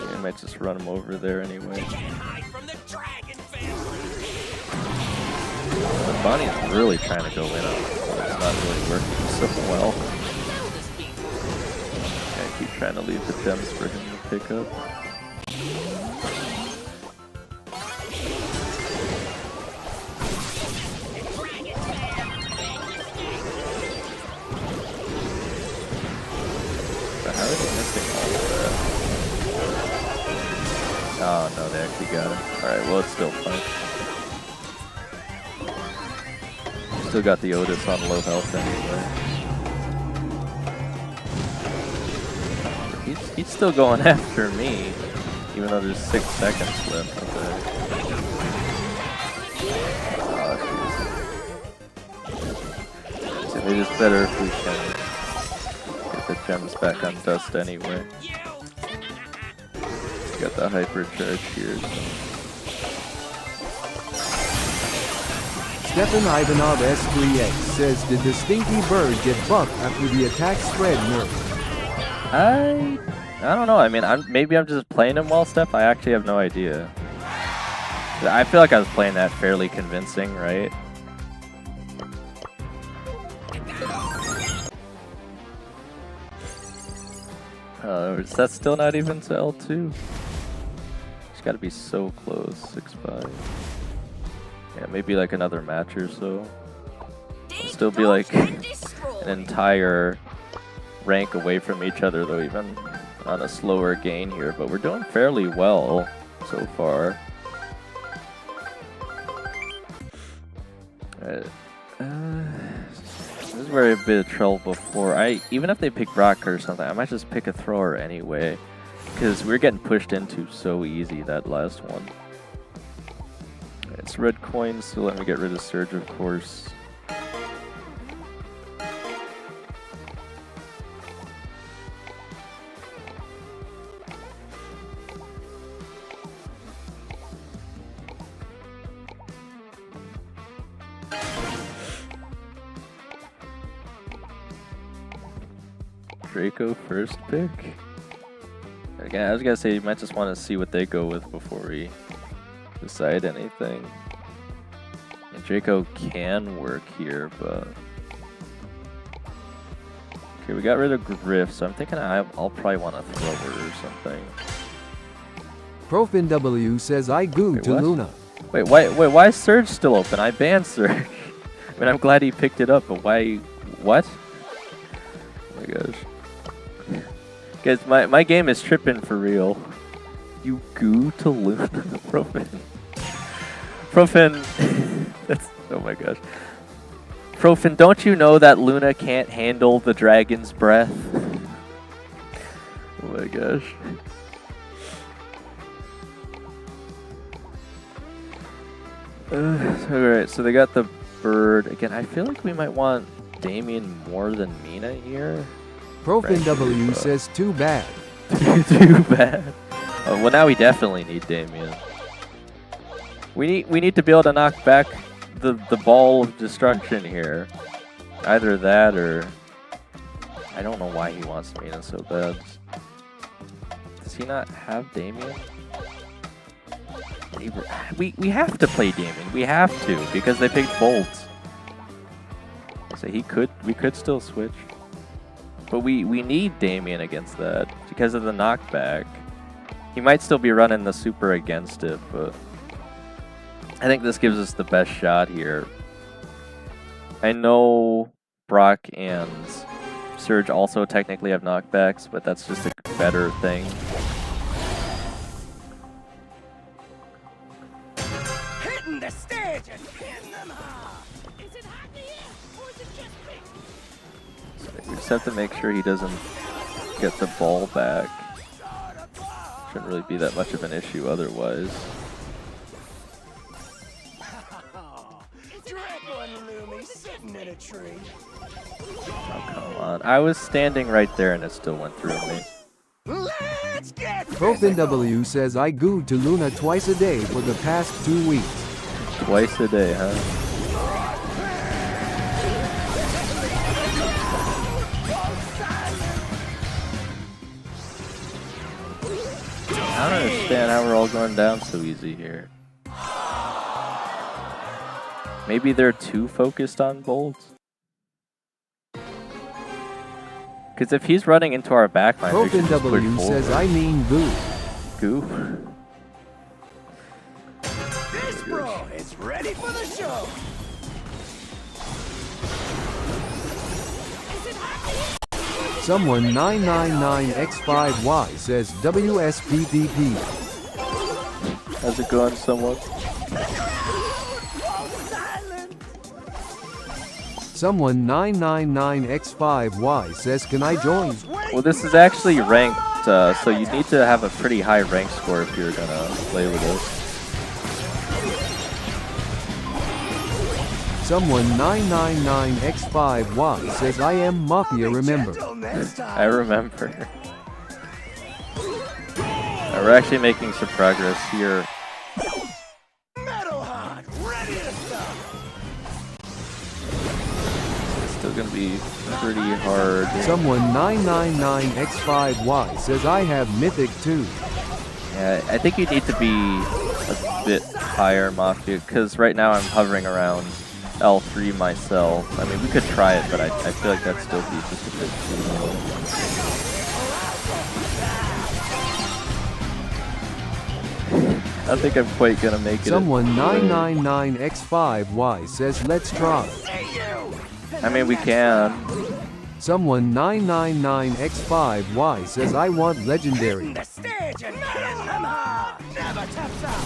I might just run him over there anyway. The Bonnie's really trying to go in on him, but it's not really working so well. I keep trying to leave the gems for him to pick up. Oh no, they actually got him. Alright, well it's still fine. Still got the Otis on low health anyway. He's still going after me, even though there's 6 seconds left. Okay. Oh, so maybe it's better if we can get the gems back on dust anyway. Got the hyper charge here.
Stefan Ivanov S3X says, did the stinky bird get buffed after the attack spread nerf?
I don't know. I mean, maybe I'm just playing him well, Steph. I actually have no idea. I feel like I was playing that fairly convincing, right? Is that still not even to L2? It's got to be so close, 6-5. Yeah, maybe like another match or so. It'll still be like an entire rank away from each other, though, even on a slower gain here. But we're doing fairly well so far. This is where I've been in trouble before. Even if they pick Brock or something, I might just pick a thrower anyway. Because we're getting pushed into so easy that last one. It's red coins, so let me get rid of Surge, of course. Draco first pick? Again, I was gonna say you might just want to see what they go with before we decide anything. And Draco can work here, but okay, we got rid of Griff, so I'm thinking I'll probably want a thrower or something.
ProfinW says I gooed to
what?
Luna.
Wait, why is Surge still open? I banned Surge. I mean, I'm glad he picked it up, but why? What? Oh my gosh. Guys, my game is tripping for real. You goo to Luna, Profin. Profin, that's, oh my gosh. Profin, don't you know that Luna can't handle the dragon's breath? Oh my gosh. Alright, so they got the bird. Again, I feel like we might want Damien more than Mina here.
ProfinW says too bad.
Too bad. Oh, well, now we definitely need Damien. We need to be able to knock back the ball of destruction here. Either that or I don't know why he wants Mina so bad. Does he not have Damien? We have to play Damien. We have to because they picked Bolt. So we could still switch. But we need Damien against that because of the knockback. He might still be running the super against it, but I think this gives us the best shot here. I know Brock and Surge also technically have knockbacks, but that's just a better thing.
Hitting the stage and hitting them hard. Is it hot in here, or is it just me?
So we just have to make sure he doesn't get the ball back. Shouldn't really be that much of an issue otherwise.
Draco and Lumi sitting in a tree.
Oh, come on. I was standing right there and it still went through me.
Let's get
ProfinW says I gooed to Luna twice a day for the past 2 weeks.
Twice a day, huh? I don't understand how we're all going down so easy here. Maybe they're too focused on bolts? Because if he's running into our backline, we should just push
ProfinW says
forward.
I mean goo.
Goo?
This bro is ready for the show.
Someone 999X5Y says WSPPP.
How's it going, someone?
Someone 999X5Y says can I join?
Well, this is actually ranked, so you need to have a pretty high rank score if you're gonna play with us.
Someone 999X5Y says I am Mafia remember.
I remember. We're actually making some progress here.
Metal hard, ready to stop.
It's still gonna be pretty hard.
Someone 999X5Y says I have Mythic too.
Yeah, I think you need to be a bit higher, Mafia, because right now I'm hovering around L3 myself. I mean, we could try it, but I feel like that'd still be just a bit too low. I don't think I'm quite gonna make it.
Someone 999X5Y says let's try.
I mean, we can.
Someone 999X5Y says I want legendary.
The stage and hitting them hard. Never taps out.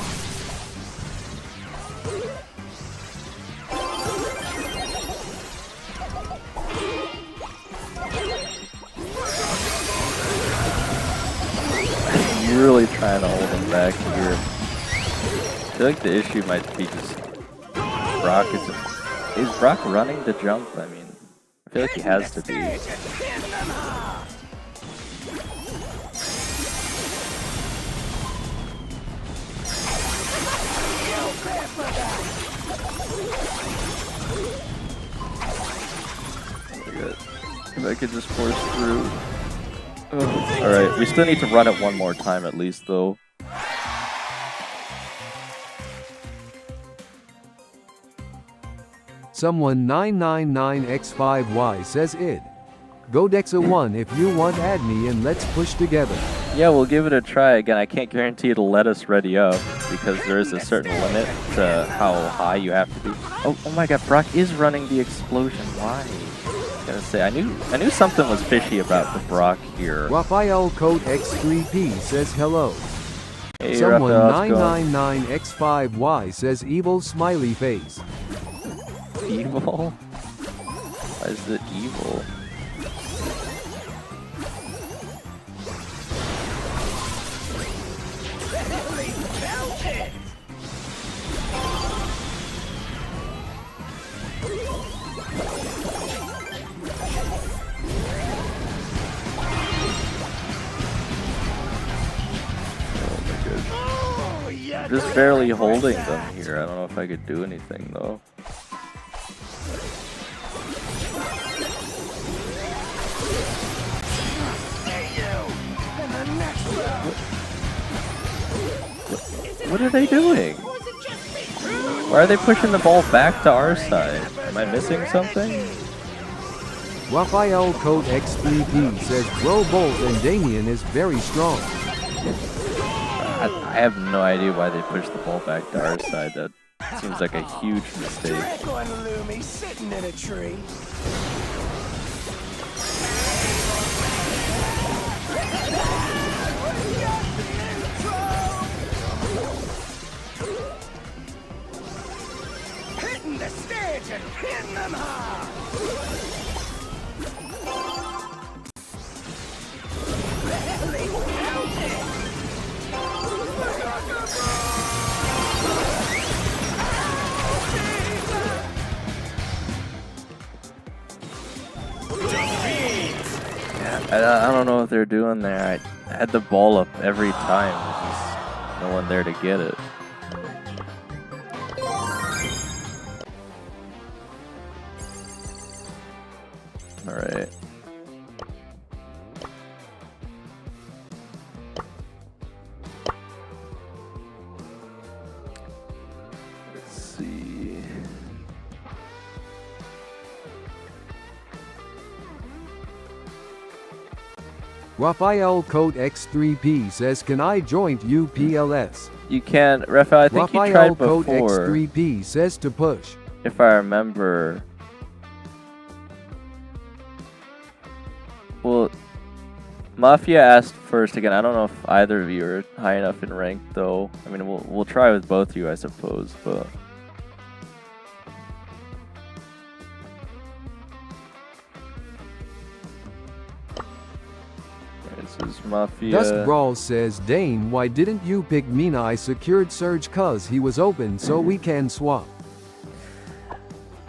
I'm really trying to hold him back here. I feel like the issue might be just Brock. Is Brock running the jump? I mean, I feel like he has to be. If I could just force through. Alright, we still need to run it one more time at least, though.
Someone 999X5Y says id. Go Dexa1 if you want add me and let's push together.
Yeah, we'll give it a try again. I can't guarantee it'll let us ready up because there is a certain limit to how high you have to be. Oh my god, Brock is running the explosion. Why? I was gonna say, I knew something was fishy about the Brock here.
Raphael Code X3P says hello.
Hey,
Someone
Raphael, how's it going?
999X5Y says evil smiley face.
Evil? Why is it evil? just barely holding them here. I don't know if I could do anything though. What are they doing? Why are they pushing the ball back to our side? Am I missing something?
Raphael Code X3P says Bro Bolt and Damien is very strong.
I have no idea why they pushed the ball back to our side. That seems like a huge mistake.
Trick on Lumi sitting in a tree. Hitting the stage and hitting them hard.
I don't know what they're doing there. I had the ball up every time. There's just no one there to get it. Alright. Let's see.
Raphael Code X3P says, can I join UPLS?
You can, Raphael, I think you
Raphael
tried
Code
before,
X3P says to push.
if I remember. Well, Mafia asked first again. I don't know if either of you are high enough in rank, though. I mean, we'll try with both of you, I suppose, but... This is Mafia.
Dust Brawl says, Dane, why didn't you pick Mina? I secured Surge cause he was open so we can swap.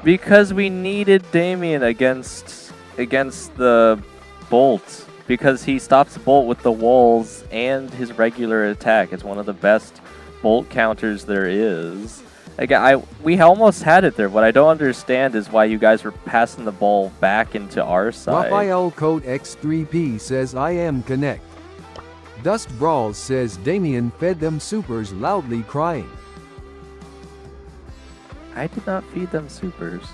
Because we needed Damien against the Bolt. Because he stops Bolt with the walls and his regular attack. It's one of the best Bolt counters there is. Again, we almost had it there. What I don't understand is why you guys were passing the ball back into our side.
Raphael Code X3P says, I am connect. Dust Brawl says, Damien fed them supers loudly crying.
I did not feed them supers.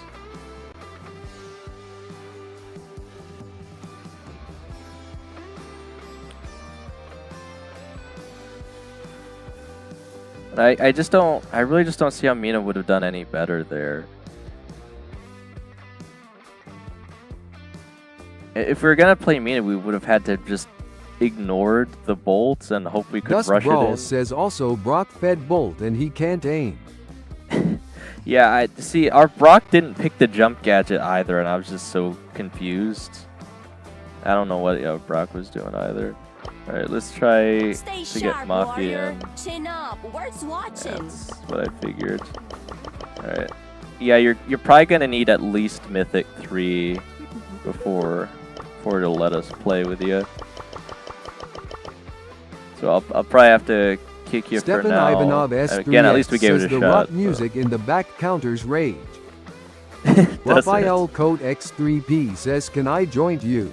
I really just don't see how Mina would have done any better there. If we were gonna play Mina, we would have had to just ignored the bolts and hope we could
Dust
rush
Brawl
it in.
says also Brock fed Bolt and he can't aim.
Yeah, I see. Our Brock didn't pick the jump gadget either, and I was just so confused. I don't know what Brock was doing either. All right, let's try
Stay
to
sharp,
get Mafia
warrior.
in.
Chin up. Worth watching.
That's what I figured. All right. Yeah, you're probably gonna need at least Mythic 3 before it'll let us play with you. So I'll probably have to kick you
Stefan
for now.
Ivanov S3X
Again, at least we gave
says
it a
the
shot.
rock music in the back counters rage.
Doesn't it?
Raphael Code X3P says, can I join you?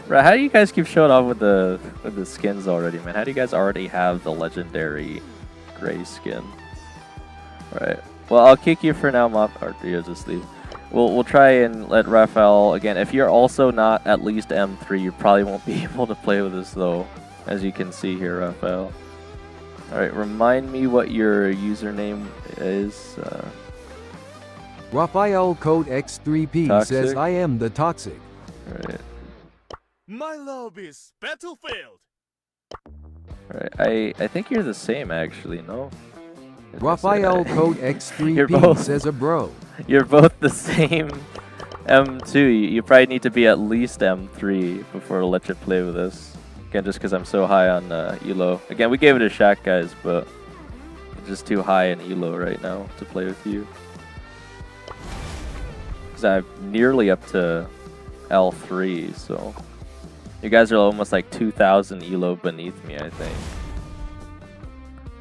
Right, how do you guys keep showing off with the skins already, man? How do you guys already have the legendary gray skin? Alright. Well, I'll kick you for now, or you just leave. We'll try and let Raphael again. If you're also not at least M3, you probably won't be able to play with us though, as you can see here, Raphael. Alright, remind me what your username is.
Raphael Code X3P
Toxic?
says, I am the toxic.
Alright.
My love is battlefield.
Alright, I think you're the same actually, no?
Raphael Code
You're
X3P
both-
says a bro.
You're both the same M2. You probably need to be at least M3 before it'll let you play with us. Again, just because I'm so high on ELO. Again, we gave it a shot, guys, but I'm just too high in ELO right now to play with you. Because I'm nearly up to L3, so... You guys are almost like 2,000 ELO beneath me, I think.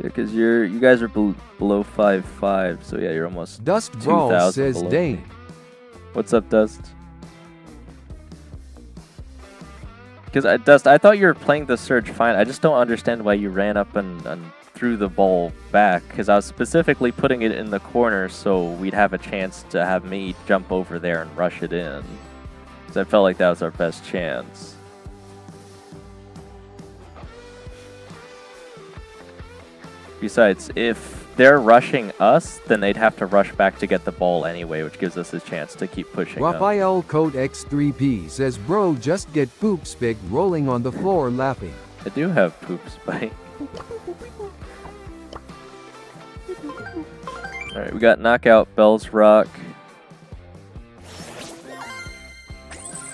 Because you guys are below 5-5, so yeah, you're almost
Dust Brawl
2,000
says
below
Dane.
me. What's up, Dust? Because Dust, I thought you were playing the Surge fine. I just don't understand why you ran up and threw the ball back. Because I was specifically putting it in the corner so we'd have a chance to have me jump over there and rush it in. Because I felt like that was our best chance. Besides, if they're rushing us, then they'd have to rush back to get the ball anyway, which gives us a chance to keep pushing them.
Raphael Code X3P says, bro, just get poop spik rolling on the floor laughing.
I do have poop spike. Alright, we got Knockout, Bell's Rock.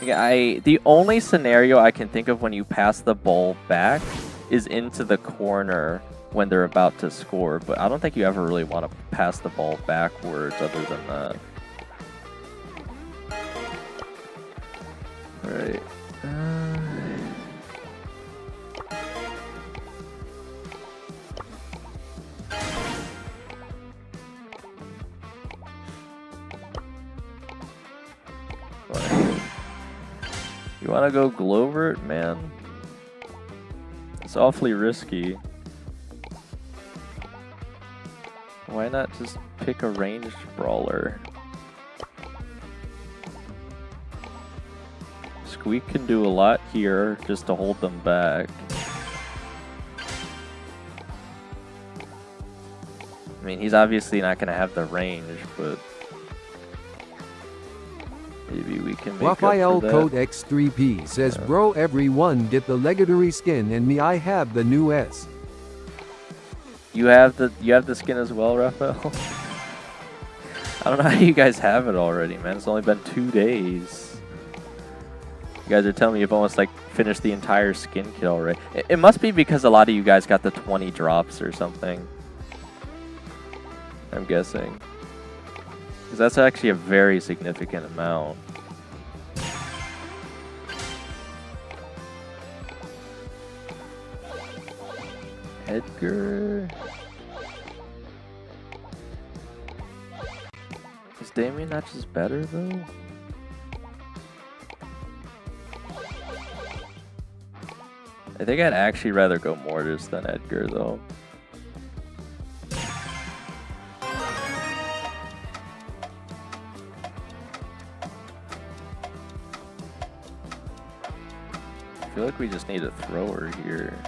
Yeah, the only scenario I can think of when you pass the ball back is into the corner when they're about to score, but I don't think you ever really want to pass the ball backwards other than that. Alright. You want to go Glovert, man? It's awfully risky. Why not just pick a ranged brawler? Squeak can do a lot here just to hold them back. I mean, he's obviously not going to have the range, but maybe we can make
Raphael
up for that.
Code X3P says, bro, everyone get the legendary skin and me, I have the new S.
You have the skin as well, Raphael? I don't know how you guys have it already, man. It's only been 2 days. You guys are telling me you've almost like finished the entire skin kit already. It must be because a lot of you guys got the 20 drops or something. I'm guessing. Because that's actually a very significant amount. Edgar. Is Damien not just better though? I think I'd actually rather go Mortis than Edgar though. I feel like we just need a thrower here.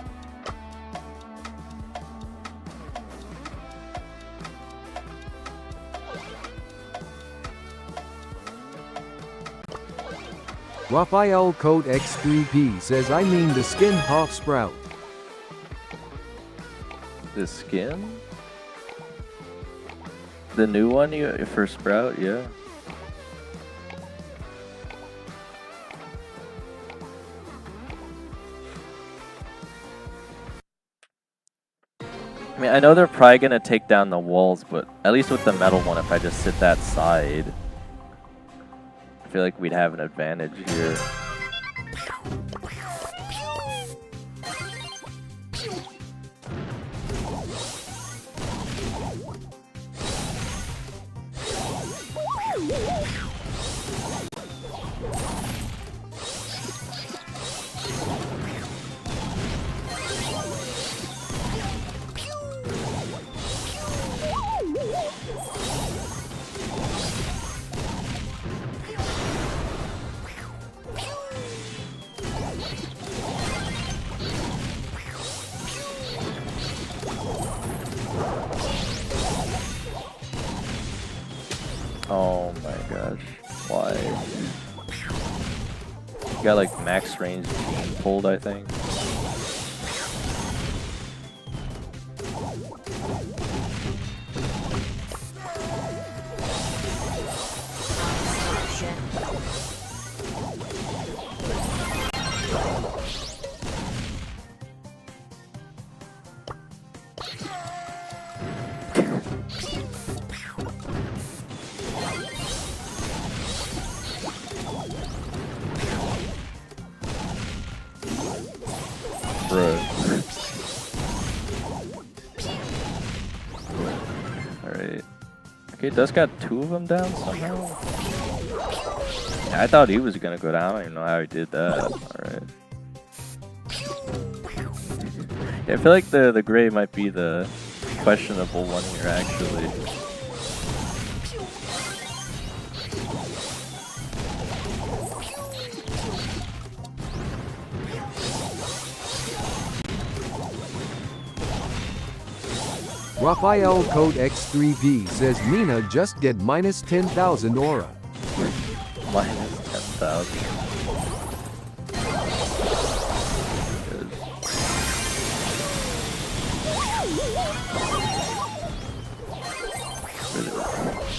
Raphael Code X3P says, I mean the skin half sprout.
The skin? The new one for Sprout, yeah. I mean, I know they're probably going to take down the walls, but at least with the metal one, if I just sit that side, I feel like we'd have an advantage here. Oh my gosh, why? You got like max range being pulled, I think. Okay, Dust got 2 of them down somehow. Yeah, I thought he was gonna go down. I don't even know how he did that. Alright. Yeah, I feel like the gray might be the questionable one here, actually.
Raphael Code X3P says Mina just get minus 10,000 aura.
Minus 10,000.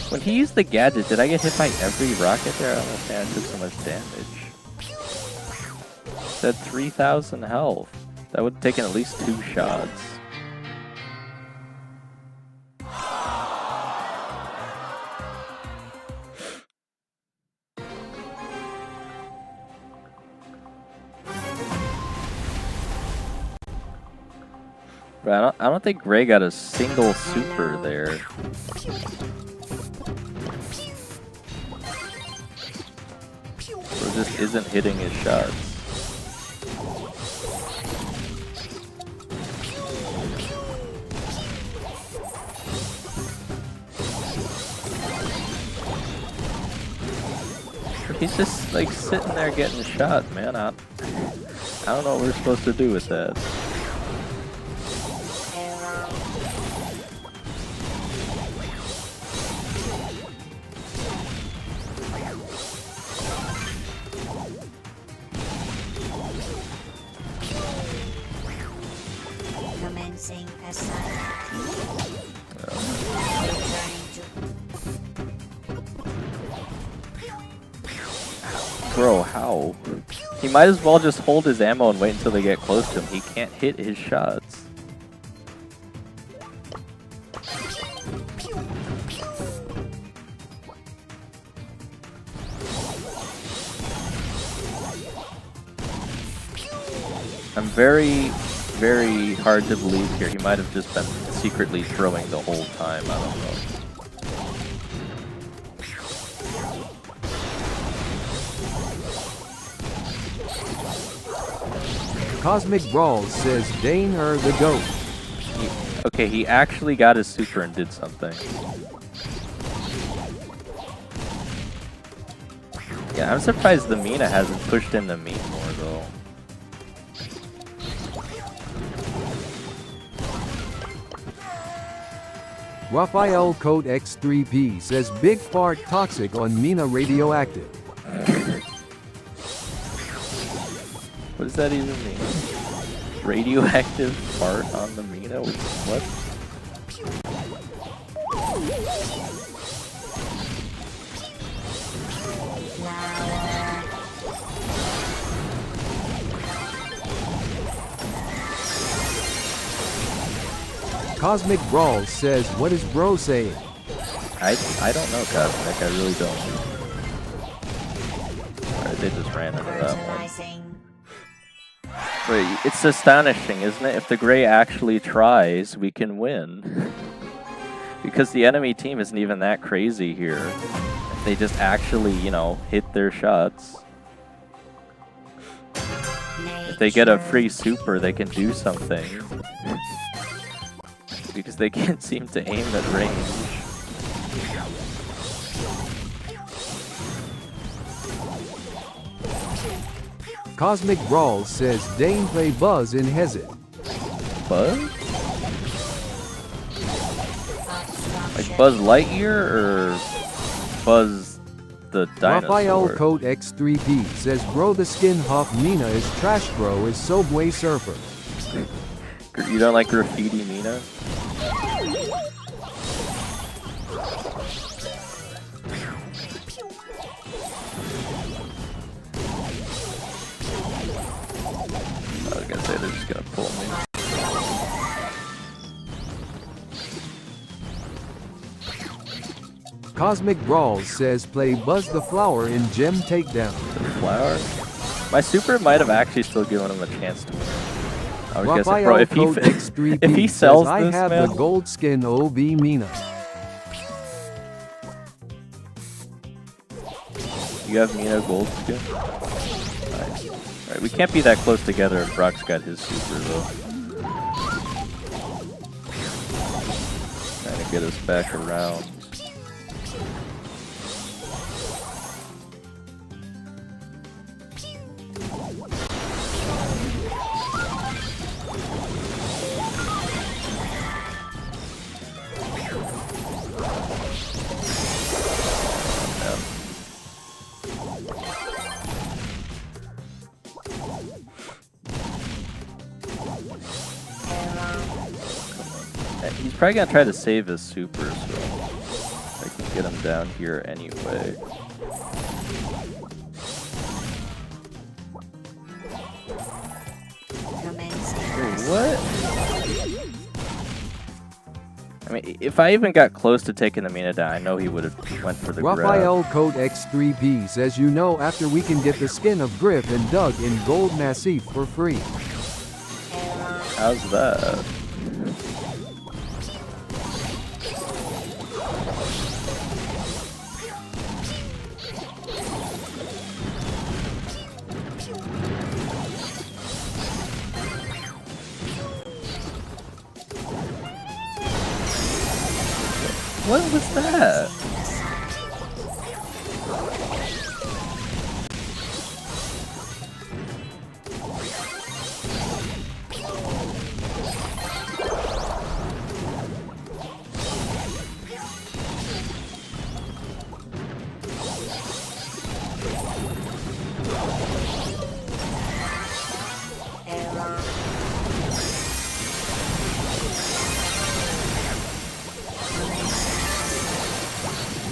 When he used the gadget, did I get hit by every rocket there? I don't understand. I took so much damage. Said 3,000 health. That would have taken at least 2 shots. But I don't think Gray got a single super there. Or just isn't hitting his shots. He's just like sitting there getting shot, man. I don't know what we're supposed to do with that.
Commencing assignment.
Bro, how? He might as well just hold his ammo and wait until they get close to him. He can't hit his shots. I'm very hard to believe here. He might have just been secretly throwing the whole time. I don't know.
Cosmic Brawl says Dane are the GOAT.
Okay, he actually got his super and did something. Yeah, I'm surprised the Mina hasn't pushed in the meme more though.
Raphael Code X3P says Big Fart toxic on Mina radioactive.
What does that even mean? Radioactive fart on the Mina? What?
Cosmic Brawl says, what is bro saying?
I don't know, Cosmic. I really don't. Alright, they just ran into that one. Wait, it's astonishing, isn't it? If the Gray actually tries, we can win. Because the enemy team isn't even that crazy here. If they just actually, you know, hit their shots. If they get a free super, they can do something. Because they can't seem to aim at range.
Cosmic Brawl says Dane play Buzz in Hezit.
Buzz? Like Buzz Lightyear or Buzz the dinosaur?
Raphael Code X3P says bro the skin Hoff Mina is trash bro is Subway Surfer.
You don't like graffiti Mina? I was gonna say they're just gonna pull me.
Cosmic Brawl says play Buzz the Flower in Gem Takedown.
The flower? My super might have actually still given him a chance to win. I was gonna say, bro, if he sells
I
this,
have
man,
the gold skin OB Mina.
You have Mina gold skin? Nice. Alright, we can't be that close together if Brock's got his super though. Trying to get us back around. He's probably gonna try to save his super, so I can get him down here anyway. What? I mean, if I even got close to taking the Mina down, I know he would have went for the
Raphael
grab.
Code X3P says, you know, after we can get the skin of Griff and Doug in Gold Massif for free.
How's that? What was that?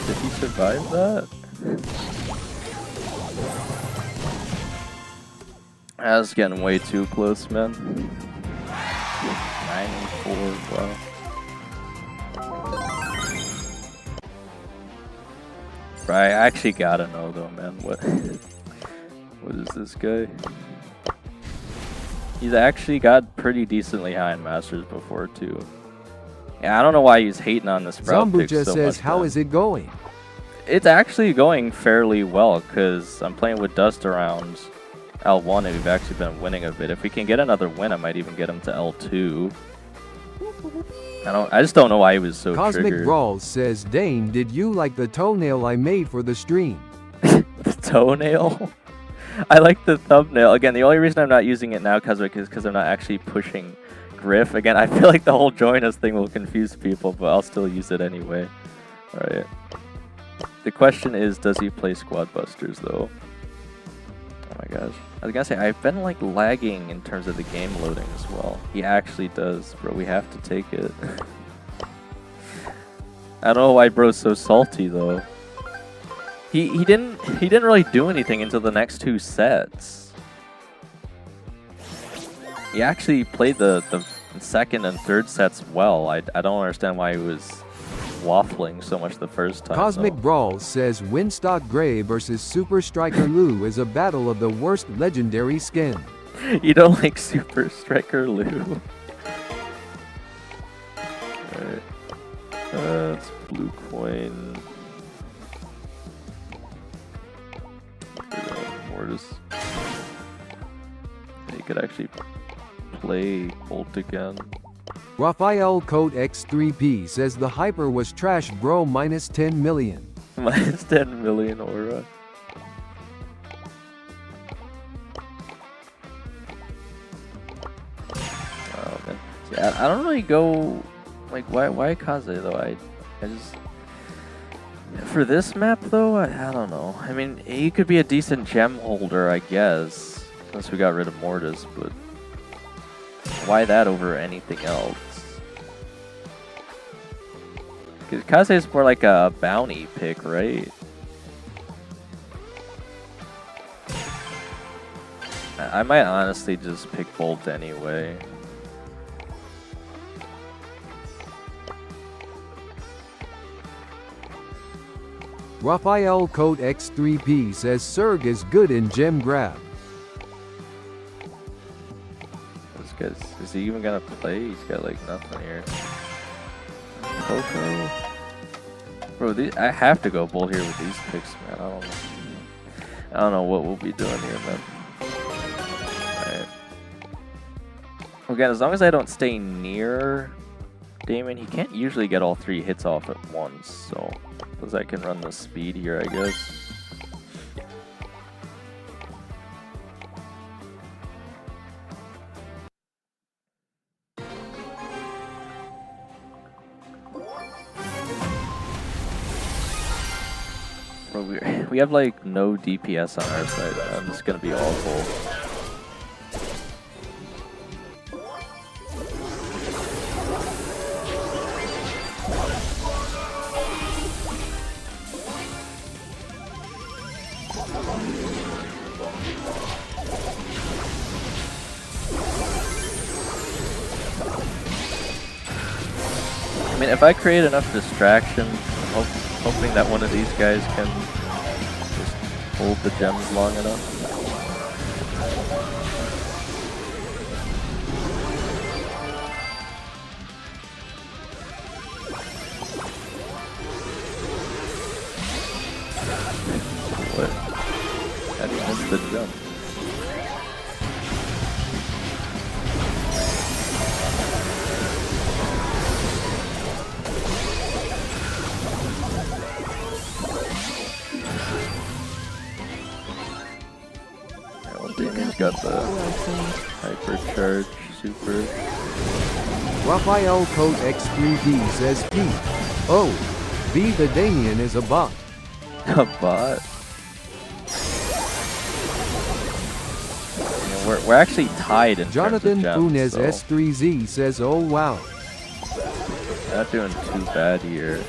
Did he survive that? I was getting way too close, man. 94, wow. Right, I actually gotta know though, man. What is this guy? He's actually got pretty decently high in Masters before too. Yeah, I don't know why he's hating on this Sprout pick so
says,
much,
how
man.
is it going?
It's actually going fairly well because I'm playing with Dust around L1 and we've actually been winning a bit. If we can get another win, I might even get him to L2. I just don't know why he was so
Cosmic
triggered.
Brawls says, Dane, did you like the toenail I made for the stream?
The toenail? I like the thumbnail. Again, the only reason I'm not using it now, Cosmic, is because I'm not actually pushing Griff. Again, I feel like the whole join us thing will confuse people, but I'll still use it anyway. Alright. The question is, does he play Squad Busters, though? Oh my gosh. I was gonna say, I've been, like, lagging in terms of the game loading as well. He actually does, bro. We have to take it. I don't know why bro's so salty, though. He didn't really do anything until the next two sets. He actually played the second and third sets well. I don't understand why he was waffling so much the first time.
Cosmic
though.
Brawls says, Winstock Gray versus Super Striker Lou is a battle of the worst legendary skin.
You don't like Super Striker Lou? Alright. It's blue coin. Mortis. He could actually play Bolt again.
Raphael Code X3P says the hyper was trash bro minus 10 million.
Minus 10 million aura. Oh man. See, I don't really go like why Kaze though. I just for this map though, I don't know. I mean, he could be a decent gem holder, I guess, since we got rid of Mortis, but why that over anything else? Because Kaze is more like a bounty pick, right? I might honestly just pick Bolt anyway.
Raphael Code X3P says Serg is good in gem grab.
This guy's, is he even gonna play? He's got like nothing here. Coco. Bro, I have to go Bolt here with these picks, man. I don't know. I don't know what we'll be doing here, man. Alright. Again, as long as I don't stay near Damien, he can't usually get all 3 hits off at once, so because I can run the speed here, I guess. We have like no DPS on our side. This is gonna be awful. I mean, if I create enough distraction, I'm hoping that one of these guys can hold the gems long enough. What? How do you miss the jump? Got the hypercharge super.
Raphael Code X3D says P. Oh, B the Damien is a bot.
A bot? Yeah, we're actually tied in
Jonathan
terms
Funes
of gems,
S3Z says oh wow.
Not doing too bad here.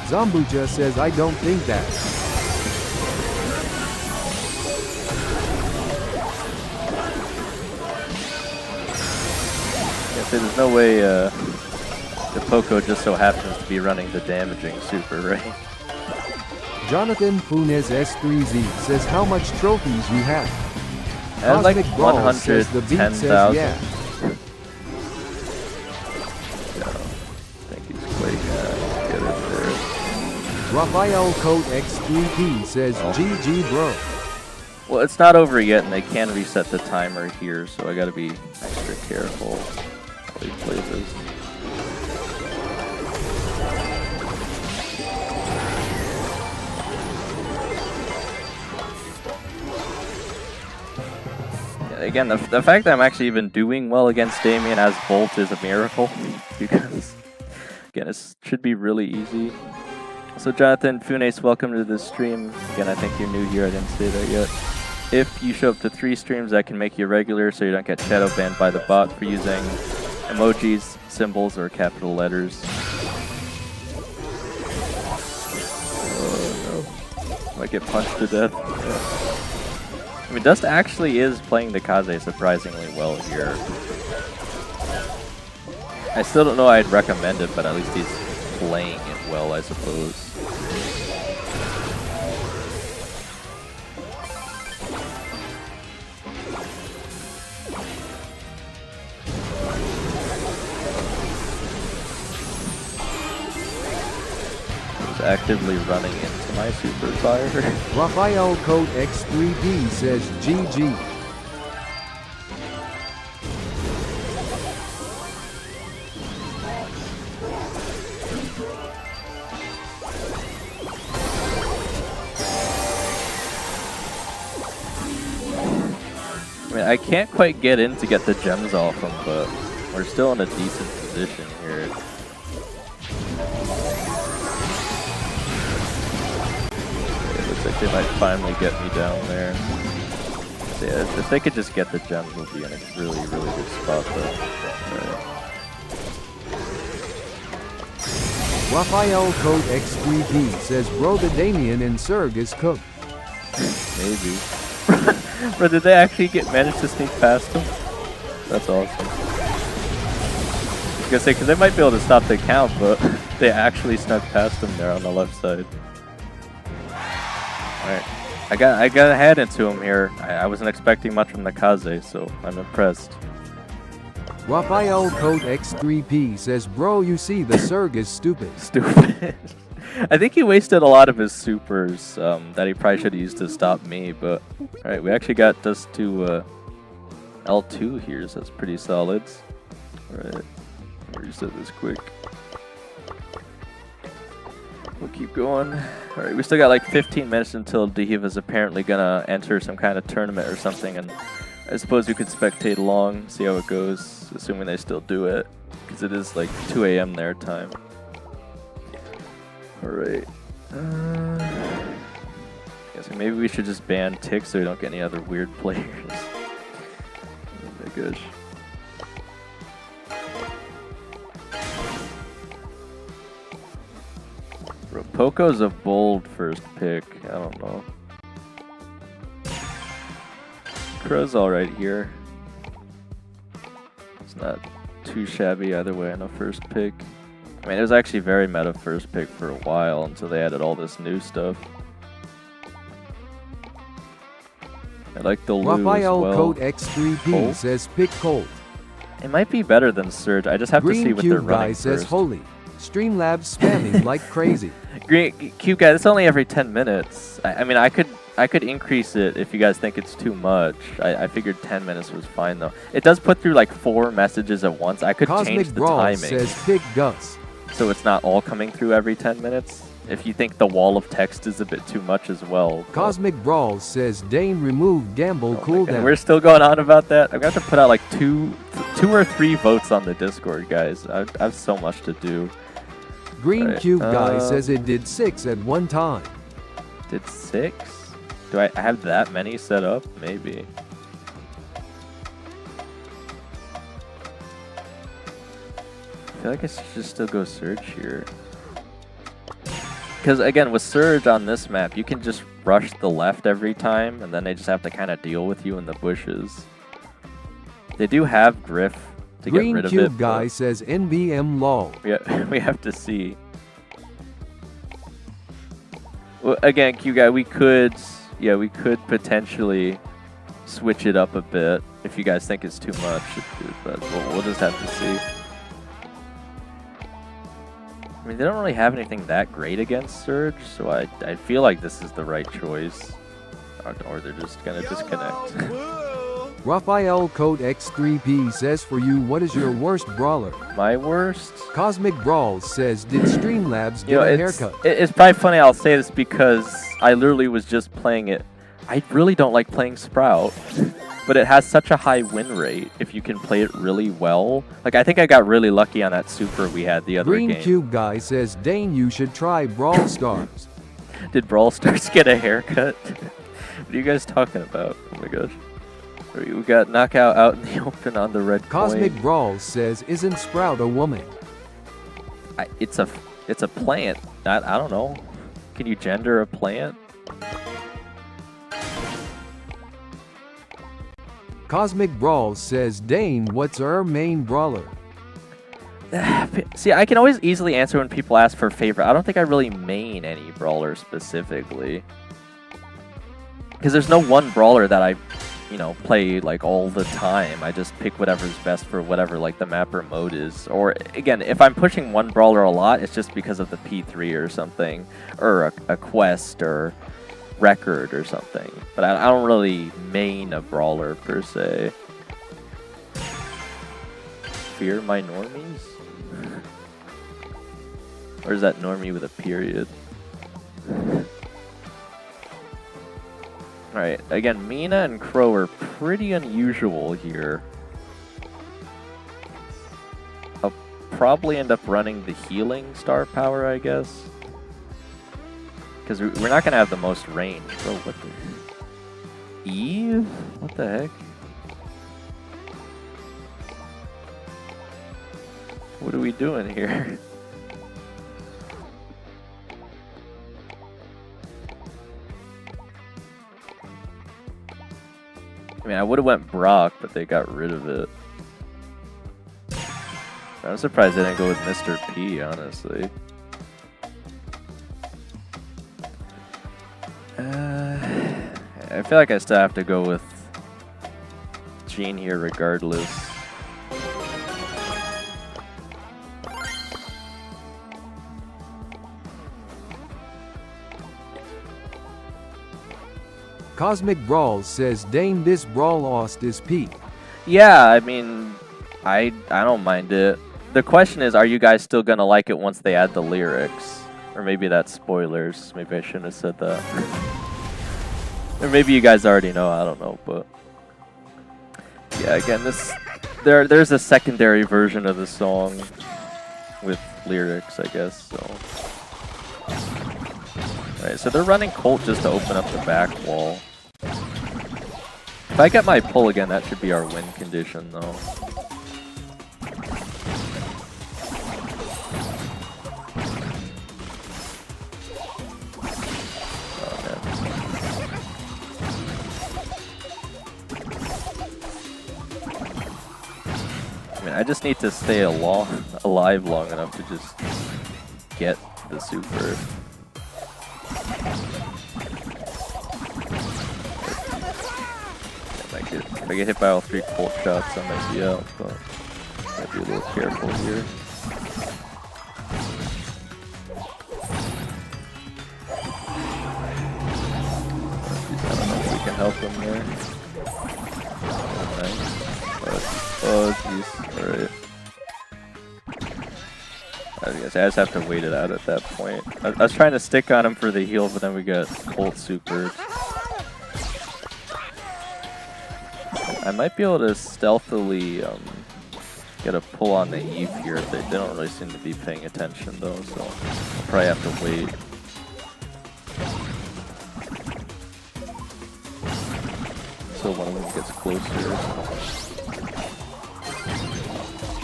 Zambucha says I don't think that.
So there's no way the Poco just so happens to be running the damaging super, right?
Jonathan Funes S3Z says how much trophies you have.
I have like
Brawl says the beat says
110,000.
yeah.
So, I think he's quite good at there.
Raphael Code X3P says GG bro.
Well, it's not over yet, and they can reset the timer here, so I gotta be extra careful while he plays this. Again, the fact that I'm actually even doing well against Damien as Bolt is a miracle, because, again, it should be really easy. So Jonathan Funes, welcome to the stream. Again, I think you're new here, I didn't say that yet. If you show up to 3 streams, I can make you regular so you don't get shadow banned by the bot for using emojis, symbols, or capital letters. Oh no. Might get punched to death. Yeah. I mean, Dust actually is playing the Kaze surprisingly well here. I still don't know I'd recommend it, but at least he's playing it well, I suppose. Actively running into my super fire.
Raphael Code X3D says GG.
I mean, I can't quite get in to get the gems off him, but we're still in a decent position here. Like they might finally get me down there. So yeah, if they could just get the gems, we'll be in a really, really good spot though.
Raphael Code X3D says bro the Damien and Serg is cooked.
Maybe. But did they actually manage to sneak past him? That's awesome. I was gonna say, because they might be able to stop the count, but they actually snuck past him there on the left side. Alright, I got a head into him here. I wasn't expecting much from the Kaze, so I'm impressed.
Raphael Code X3P says bro you see the Serg is stupid.
Stupid. I think he wasted a lot of his supers that he probably should have used to stop me, but alright, we actually got this to L2 here, so that's pretty solid. Alright, reset this quick. We'll keep going. Alright, we still got like 15 minutes until Dehiva's apparently gonna enter some kind of tournament or something, and I suppose you could spectate along, see how it goes, assuming they still do it, because it is like 2 a.m. their time. Alright. Guessing maybe we should just ban Tick so we don't get any other weird players. Oh my gosh. Bro, Poco's a bold first pick. I don't know. Crow's alright here. It's not too shabby either way on a first pick. I mean, it was actually very meta first pick for a while until they added all this new stuff. I like the Lou
Raphael
as well.
Code X3P
Colt?
says pick Colt.
It might be better than Surge. I just have to see
Green
what they're
Cube Guy
running
says
first.
holy. Streamlabs spamming like crazy.
Green Cube Guy, that's only every 10 minutes. I mean, I could increase it if you guys think it's too much. I figured 10 minutes was fine though. It does put through like 4 messages at once. I could change
Cosmic
the
Brawl
timing
says pick Gus.
so it's not all coming through every 10 minutes. If you think the wall of text is a bit too much as well.
Cosmic Brawl says Dane remove gamble cooldown.
We're still going on about that. I'm going to have to put out like two or three votes on the Discord, guys. I have so much to do.
Green
Right,
Cube Guy says it did 6 at one time.
Did 6? Do I have that many set up? Maybe. I feel like I should just still go Surge here. Because again, with Surge on this map, you can just rush the left every time, and then they just have to kind of deal with you in the bushes. They do have Griff to get
Green
rid of
Cube
it.
Guy says NBM lol.
We have to see. Well, again, Q Guy, we could potentially switch it up a bit if you guys think it's too much, but we'll just have to see. I mean, they don't really have anything that great against Surge, so I feel like this is the right choice. Or they're just gonna disconnect.
Raphael Code X3P says for you, what is your worst brawler?
My worst?
Cosmic Brawl says, did Streamlabs get a haircut?
It's probably funny I'll say this because I literally was just playing it. I really don't like playing Sprout, but it has such a high win rate if you can play it really well. Like, I think I got really lucky on that super we had the other
Green
game.
Cube Guy says, Dane, you should try Brawl Stars.
Did Brawl Stars get a haircut? What are you guys talking about? Oh my gosh. We got Knockout out in the open on the red
Cosmic
coin.
Brawl says, isn't Sprout a woman?
It's a plant. I don't know. Can you gender a plant?
Cosmic Brawl says, Dane, what's our main brawler?
See, I can always easily answer when people ask for favorite. I don't think I really main any brawler specifically. Because there's no one brawler that I, play like all the time. I just pick whatever's best for whatever like the map or mode is. Or again, if I'm pushing one brawler a lot, it's just because of the P3 or something, or a quest or record or something. But I don't really main a brawler per se. Fear my normies? Or is that normie with a period? Alright, again, Mina and Crow are pretty unusual here. I'll probably end up running the healing star power, I guess. Because we're not going to have the most range. Bro, what the... Eve? What the heck? What are we doing here? I mean, I would have went Brock, but they got rid of it. I'm surprised they didn't go with Mr. P, honestly. I feel like I still have to go with Jean here regardless.
Cosmic Brawls says, dang, this brawl lost is peak.
Yeah, I mean, I don't mind it. The question is, are you guys still gonna like it once they add the lyrics? Or maybe that's spoilers. Maybe I shouldn't have said that. Or maybe you guys already know. I don't know, but yeah. Again, there's a secondary version of the song with lyrics, I guess. So, alright. So they're running Colt just to open up the back wall. If I get my pull again, that should be our win condition, though. I just need to stay alive long enough to just get the super. If I get hit by all 3 Colt shots, I might be out, but I might be a little careful here. I don't know if we can help him there. Oh jeez, alright. I just have to wait it out at that point. I was trying to stick on him for the heal, but then we got Colt super. I might be able to stealthily get a pull on the Eve here. They don't really seem to be paying attention though, so I'll probably have to wait. So one of them gets closer.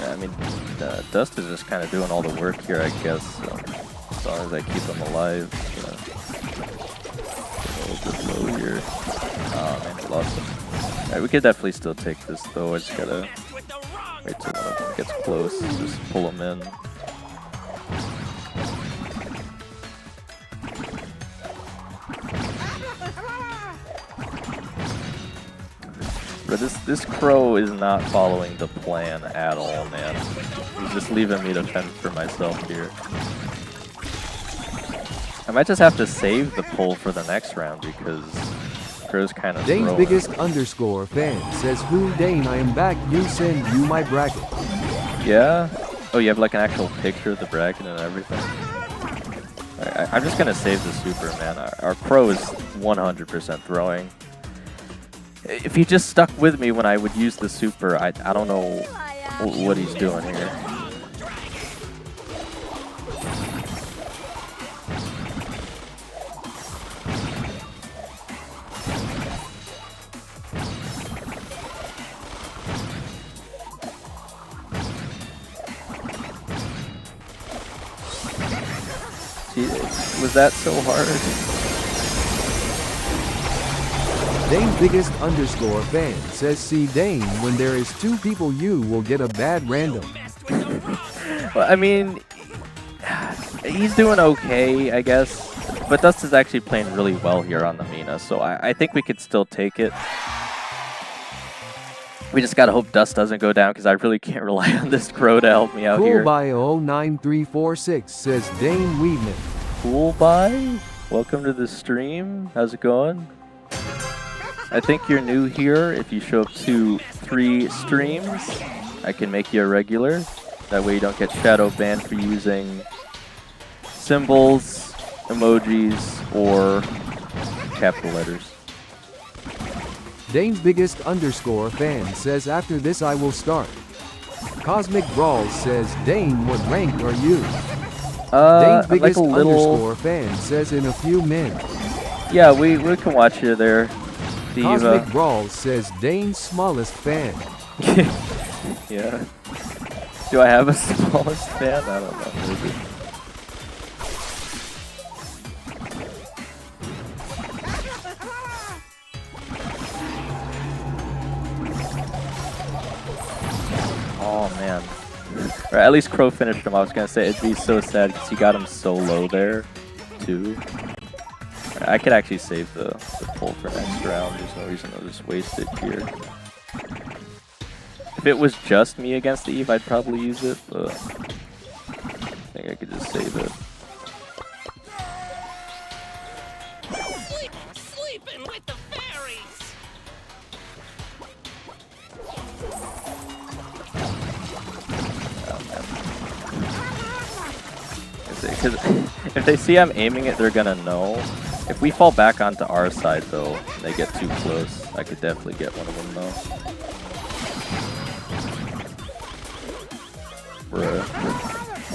I mean, Dust is just kind of doing all the work here, I guess, as long as I keep him alive. A little bit low here. Oh man, we lost him. Alright, we could definitely still take this though. I just gotta wait till one of them gets close, just pull him in. But this crow is not following the plan at all, man. He's just leaving me to fend for myself here. I might just have to save the pull for the next round because crow's kind of
Dane's
throwing.
biggest underscore fan says, who Dane, I am back, you send you my bracket.
Yeah? Oh, you have like an actual picture of the bracket and everything? I'm just gonna save the super, man. Our pro is 100% throwing. If he just stuck with me when I would use the super, I don't know what he's doing here. Gee, was that so hard?
Dane's biggest underscore fan says, see Dane, when there is 2 people you will get a bad random.
Well, I mean, he's doing okay, I guess. But Dust is actually playing really well here on the Mina, so I think we could still take it. We just gotta hope Dust doesn't go down, because I really can't rely on this crow to help me out
Cool
here.
by 09346 says Dane Weedman.
Cool by? Welcome to the stream. How's it going? I think you're new here. If you show up to 3 streams, I can make you a regular. That way you don't get shadow banned for using symbols, emojis, or capital letters.
Dane's biggest underscore fan says, after this I will start. Cosmic Brawls says, Dane, what rank are you? Dane's biggest
like a little...
underscore fan says, in a few men.
Yeah, we can watch you there.
Cosmic Brawls says, Dane's smallest fan.
Yeah. Do I have a smallest fan? I don't know. Maybe. Oh man. Or at least Crow finished him. I was gonna say it'd be so sad because he got him so low there, too. I could actually save the pull for next round. There's no reason to just waste it here. If it was just me against the Eve, I'd probably use it, but I think I could just save it.
Sleeping with the
Because if they see I'm aiming it, they're gonna know. If we fall back onto our side, though, and they get too close, I could definitely get one of them, though. Bruh.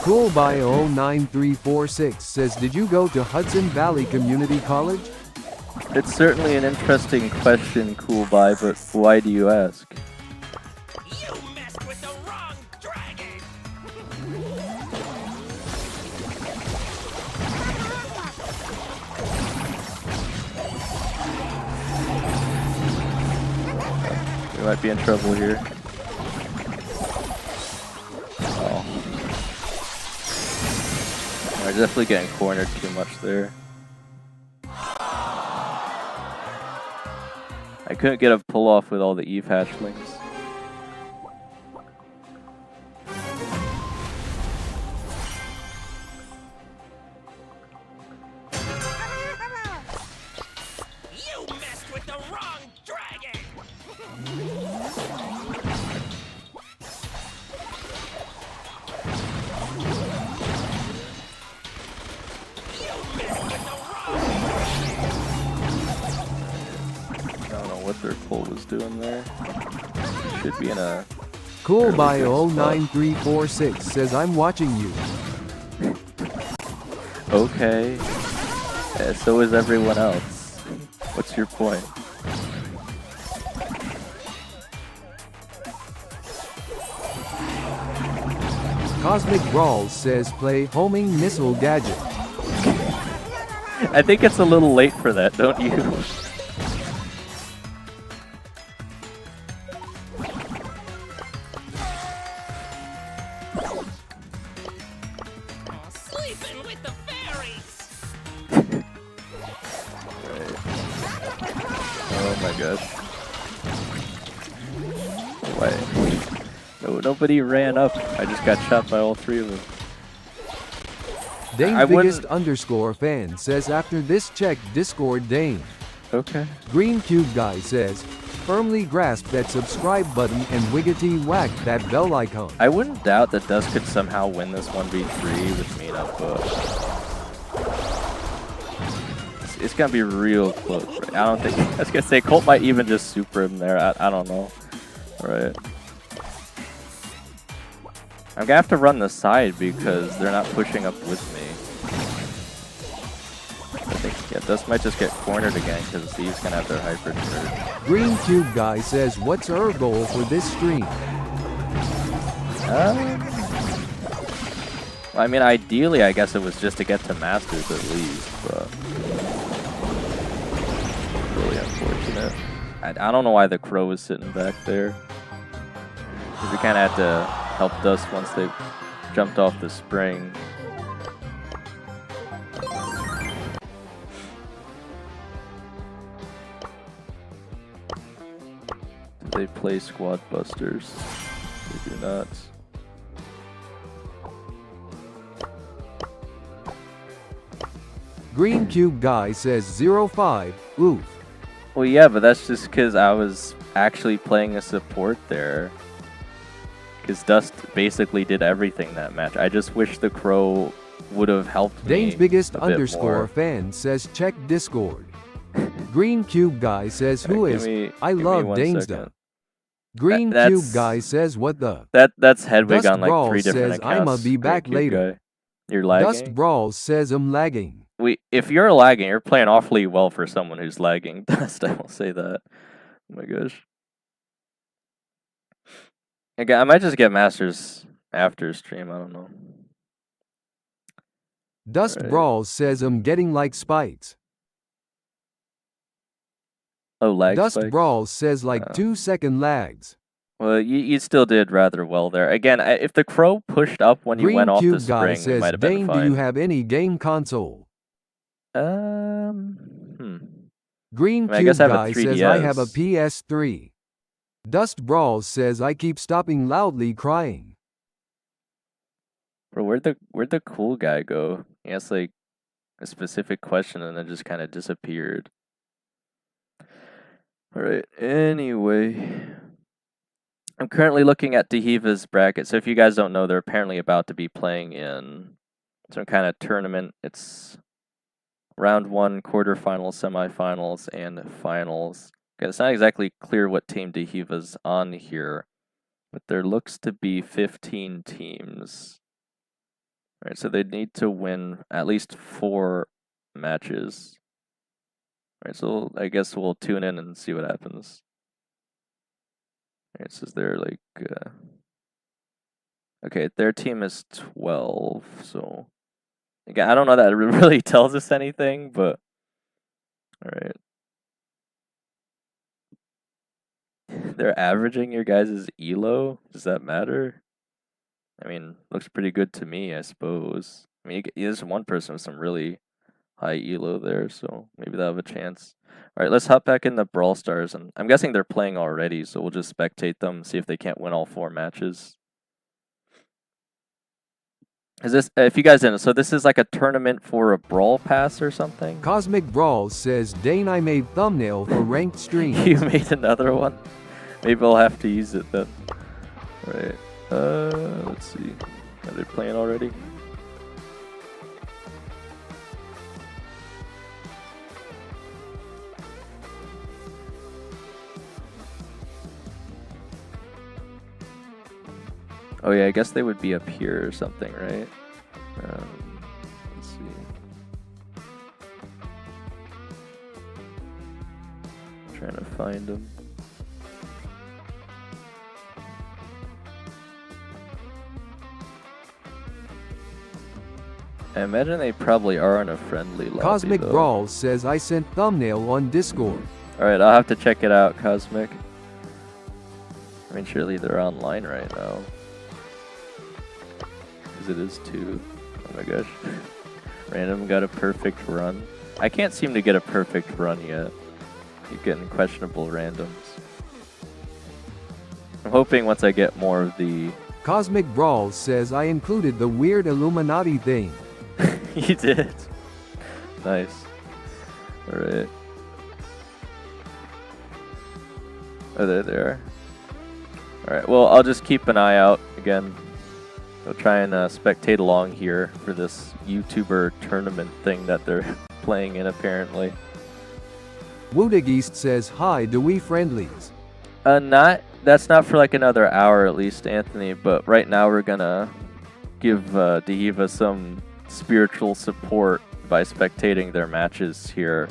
Coolby09346 says, did you go to Hudson Valley Community College?
It's certainly an interesting question, Coolby, but why do you ask?
You messed with the wrong dragon!
We might be in trouble here. Oh. We're definitely getting cornered too much there. I couldn't get a pull off with all the Eve hatchlings.
You messed with the wrong dragon!
I don't know what their pull was doing there. Should be in a...
Coolby09346 says, I'm watching you.
Okay. Yeah, so is everyone else. What's your point?
Cosmic Brawls says, play homing missile gadget.
I think it's a little late for that, don't you?
Sleeping with the fairies!
Oh my gosh. Wait. No, nobody ran up. I just got shot by all three of them.
Dane
I
biggest
wouldn't-
underscore fan says, after this check Discord Dane.
Okay.
Green Cube Guy says, firmly grasp that subscribe button and wiggity whack that bell icon.
I wouldn't doubt that Dust could somehow win this 1v3 with me up, but it's gonna be real close. Right? I don't think I was gonna say Colt might even just super him there. I don't know. Alright. I'm gonna have to run the side because they're not pushing up with me. I think yeah, Dust might just get cornered again because he's gonna have their hyper turret.
Green Cube Guy says, what's our goal for this stream?
Well, I mean, ideally, I guess it was just to get to Masters at least, but really unfortunate. I don't know why the Crow was sitting back there. Because we kind of had to help Dust once they jumped off the spring. Do they play Squad Busters? They do not.
Green Cube Guy says 05, oof.
Well, yeah, but that's just because I was actually playing a support there. Because Dust basically did everything that match. I just wish the Crow would have helped me.
Dane's biggest
a bit
underscore
more.
fan says, check Discord. Green Cube Guy says, who
Alright,
is?
give
I
me
love
one
Dane's
second.
stuff. Green
That's-
Cube Guy says, what the?
That's Hedwig
Dust
on like
Brawl
3 different
says,
accounts.
I'ma be
Great
back
cube
later.
guy. You're lagging?
Dust Brawls says, I'm lagging.
If you're lagging, you're playing awfully well for someone who's lagging. Dust, I will say that. Oh my gosh. Again, I might just get Masters after stream, I don't know.
Dust
Alright.
Brawls says, I'm getting like spikes.
Oh, lag
Dust
spikes?
Brawls says like
Oh.
2-second lags.
Well, you still did rather well there. Again, if the Crow pushed up when you
Green
went off the
Cube Guy
spring, we
says,
might have been
Dane,
fine.
do you have any game console? Green
I mean, I
Cube
guess I have a
Guy says, I have a
3DS.
PS3. Dust Brawls says, I keep stopping loudly crying.
Bro, where'd the cool guy go? He asked like a specific question and then just kind of disappeared. Alright, anyway. I'm currently looking at Dehiva's bracket. So if you guys don't know, they're apparently about to be playing in some kind of tournament. It's round 1, quarterfinals, semifinals, and finals. Okay, it's not exactly clear what team Dehiva's on here, but there looks to be 15 teams. Alright, so they need to win at least 4 matches. Alright, so I guess we'll tune in and see what happens. Alright, so they're like, okay, their team is 12, so again, I don't know that it really tells us anything, but alright. They're averaging your guys' elo? Does that matter? I mean, looks pretty good to me, I suppose. I mean, there's one person with some really high elo there, so maybe they'll have a chance. Alright, let's hop back into Brawl Stars, and I'm guessing they're playing already, so we'll just spectate them, see if they can't win all 4 matches. Is this, if you guys didn't, so this is like a tournament for a Brawl Pass or something?
Cosmic Brawl says, Dane, I made thumbnail for ranked streams.
You made another one? Maybe I'll have to use it then. Right. Let's see. Are they playing already? Oh yeah, I guess they would be up here or something, right? Let's see. I'm trying to find them. I imagine they probably are in a friendly lobby,
Cosmic
though.
Brawl says, I sent thumbnail on Discord.
Alright, I'll have to check it out, Cosmic. I mean, surely they're online right now. Because it is 2. Oh my gosh. Random got a perfect run. I can't seem to get a perfect run yet. Keep getting questionable randoms. I'm hoping once I get more of the...
Cosmic Brawl says, I included the weird Illuminati thing.
You did. Nice. Alright. Oh, there they are. Alright, well, I'll just keep an eye out again. I'll try and spectate along here for this YouTuber tournament thing that they're playing in, apparently.
Woodigist says, hi, do we friendlies?
That's not for like another hour at least, Anthony, but right now we're gonna give Dehiva some spiritual support by spectating their matches here.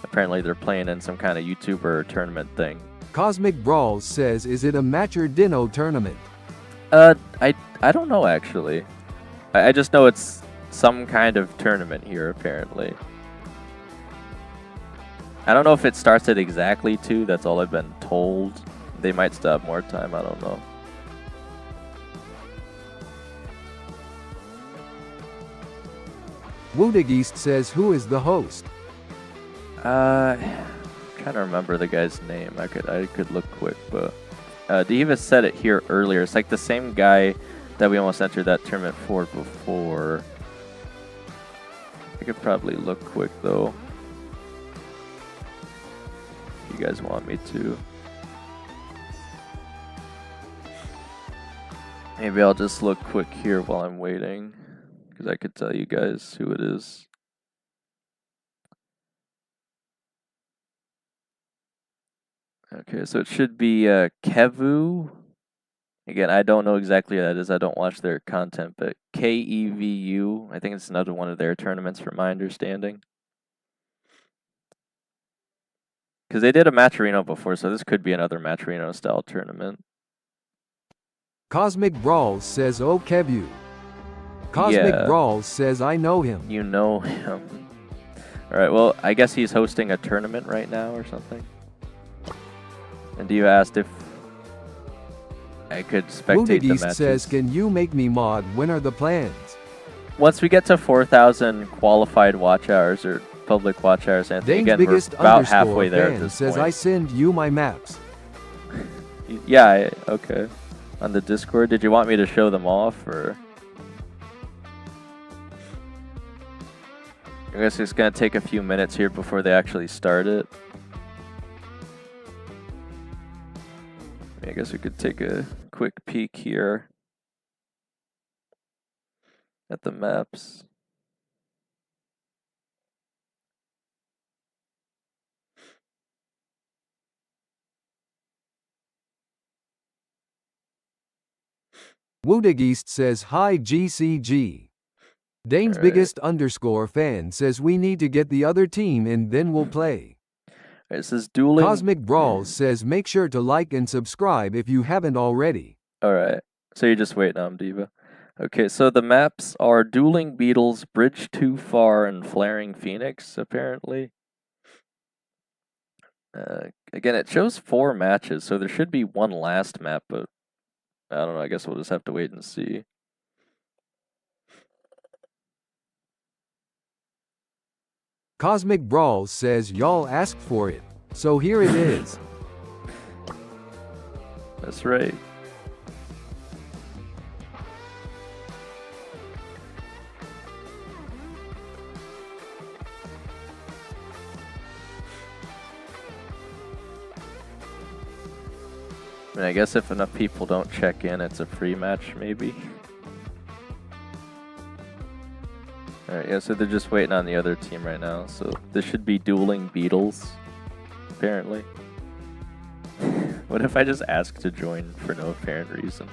Apparently they're playing in some kind of YouTuber tournament thing.
Cosmic Brawl says, is it a Matcher Dino tournament?
I don't know actually. I just know it's some kind of tournament here apparently. I don't know if it starts at exactly 2, that's all I've been told. They might still have more time, I don't know.
Woodigist says, who is the host?
I'm trying to remember the guy's name. I could look quick, but Dehiva said it here earlier. It's like the same guy that we almost entered that tournament for before. I could probably look quick though. If you guys want me to. Maybe I'll just look quick here while I'm waiting, because I could tell you guys who it is. Okay, so it should be Kevu. Again, I don't know exactly what that is. I don't watch their content, but Kevu. I think it's another one of their tournaments from my understanding. Because they did a Matcherino before, so this could be another Matcherino style tournament.
Cosmic Brawl says, oh Kevu. Cosmic
Yeah.
Brawl says, I know him.
You know him. Alright, well, I guess he's hosting a tournament right now or something. And you asked if I could spectate the
Woodigist
matches.
says, can you make me mod? When are the plans?
Once we get to 4,000 qualified watch hours or public watch hours, Anthony,
Dane's
again, we're
biggest
about halfway there at
fan
this
says,
point.
I send you my maps.
Yeah, okay. On the Discord, did you want me to show them off, or? I guess it's gonna take a few minutes here before they actually start it. I guess we could take a quick peek here at the maps.
Woodageist says hi GCG. Dane's
Alright.
biggest underscore fan says we need to get the other team and then we'll play.
It says dueling.
Cosmic Brawls says make sure to like and subscribe if you haven't already.
Alright, so you're just waiting on Diva. Okay, so the maps are Dueling Beetles, Bridge Too Far, and Flaring Phoenix, apparently. Again, it shows 4 matches, so there should be one last map, but I don't know, I guess we'll just have to wait and see.
Cosmic Brawls says y'all asked for it, so here it is.
That's right. I mean, I guess if enough people don't check in, it's a free match, maybe. Alright, yeah, so they're just waiting on the other team right now. So this should be Dueling Beetles, apparently. What if I just ask to join for no apparent reason?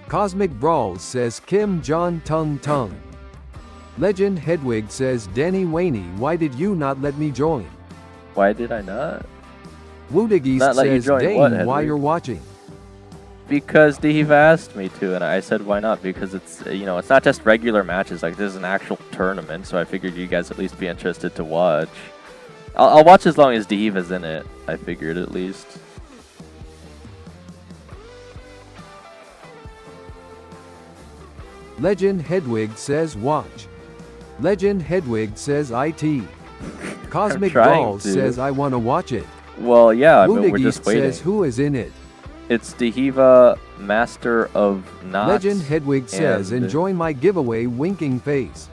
Cosmic Brawls says Kim John Tung Tung. Legend Hedwig says Danny Waney, why did you not let me join?
Why did I not?
Woodageist
Not let you
says
join
Dane,
what,
why
Hedwig?
you're watching.
Because Dave asked me to, and I said why not? Because it's, you know, it's not just regular matches. Like, this is an actual tournament, so I figured you guys at least be interested to watch. I'll watch as long as Dave is in it. I figured at least.
Legend Hedwig says watch. Legend Hedwig says IT. Cosmic
trying
Brawls
to.
says I want to watch it.
Well, yeah, but we're just
Woodageist
waiting.
says who is in it.
It's Dehiva, Master of Knots.
Legend Hedwig says
and
enjoy my giveaway winking face.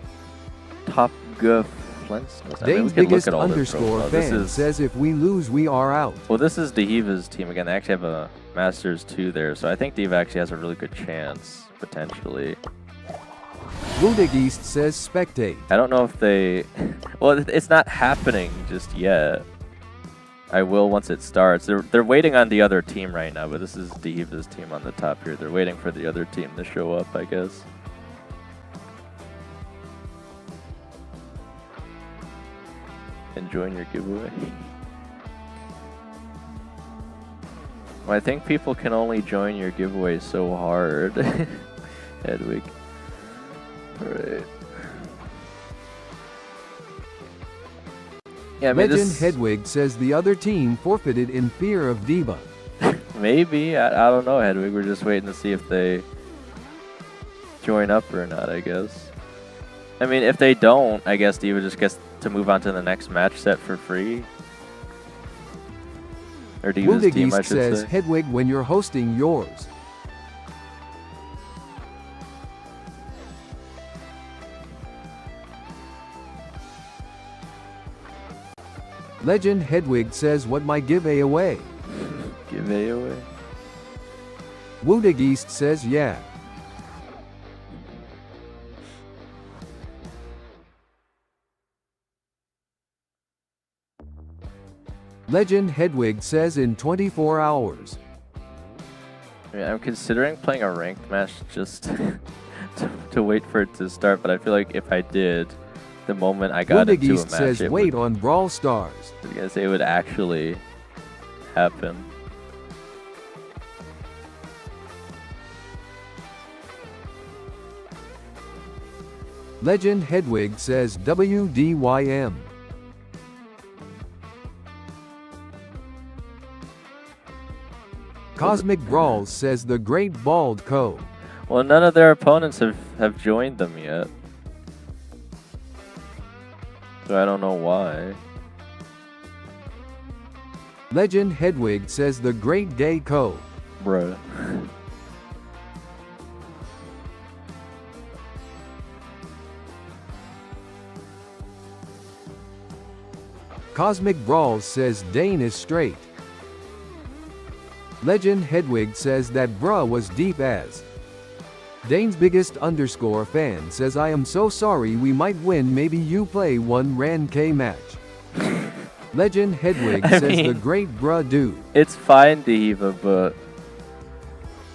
Top Guff Flintstones. I mean, we
Dane's
can look
biggest
at all their
underscore
profiles. This
fan
is-
says if we lose we are out.
Well, this is Dehiva's team again. They actually have a Masters 2 there, so I think Dehiva actually has a really good chance, potentially.
Woodageist says spectate.
I don't know if they... Well, it's not happening just yet. I will once it starts. They're waiting on the other team right now, but this is Dehiva's team on the top here. They're waiting for the other team to show up, I guess. Enjoying your giveaway. Well, I think people can only join your giveaway so hard. Hedwig. Alright. Yeah, I mean,
Legend
this,
Hedwig says the other team forfeited in fear of Diva.
maybe. I don't know, Hedwig. We're just waiting to see if they join up or not, I guess. I mean, if they don't, I guess Diva just gets to move on to the next match set for free. Or Diva's team, I
Woodageist
should
says
say.
Hedwig when you're hosting yours. Legend Hedwig says what my giveaway.
Giveaway.
Woodageist says yeah. Legend Hedwig says in 24 hours.
I mean, I'm considering playing a ranked match just to wait for it to start, but I feel like if I did, the moment I got into a
Woodageist
match,
says
it
wait
would,
on Brawl Stars.
I was gonna say it would actually happen.
Legend Hedwig says WDYM. Cosmic Brawls says the Great Bald Co.
Well, none of their opponents have joined them yet. So I don't know why.
Legend Hedwig says the Great Gay Co.
Bruh.
Cosmic Brawls says Dane is straight. Legend Hedwig says that bruh was deep as. Dane's biggest underscore fan says I am so sorry we might win, maybe you play one Ran K match. Legend Hedwig says the great bruh dude.
It's fine, Diva, but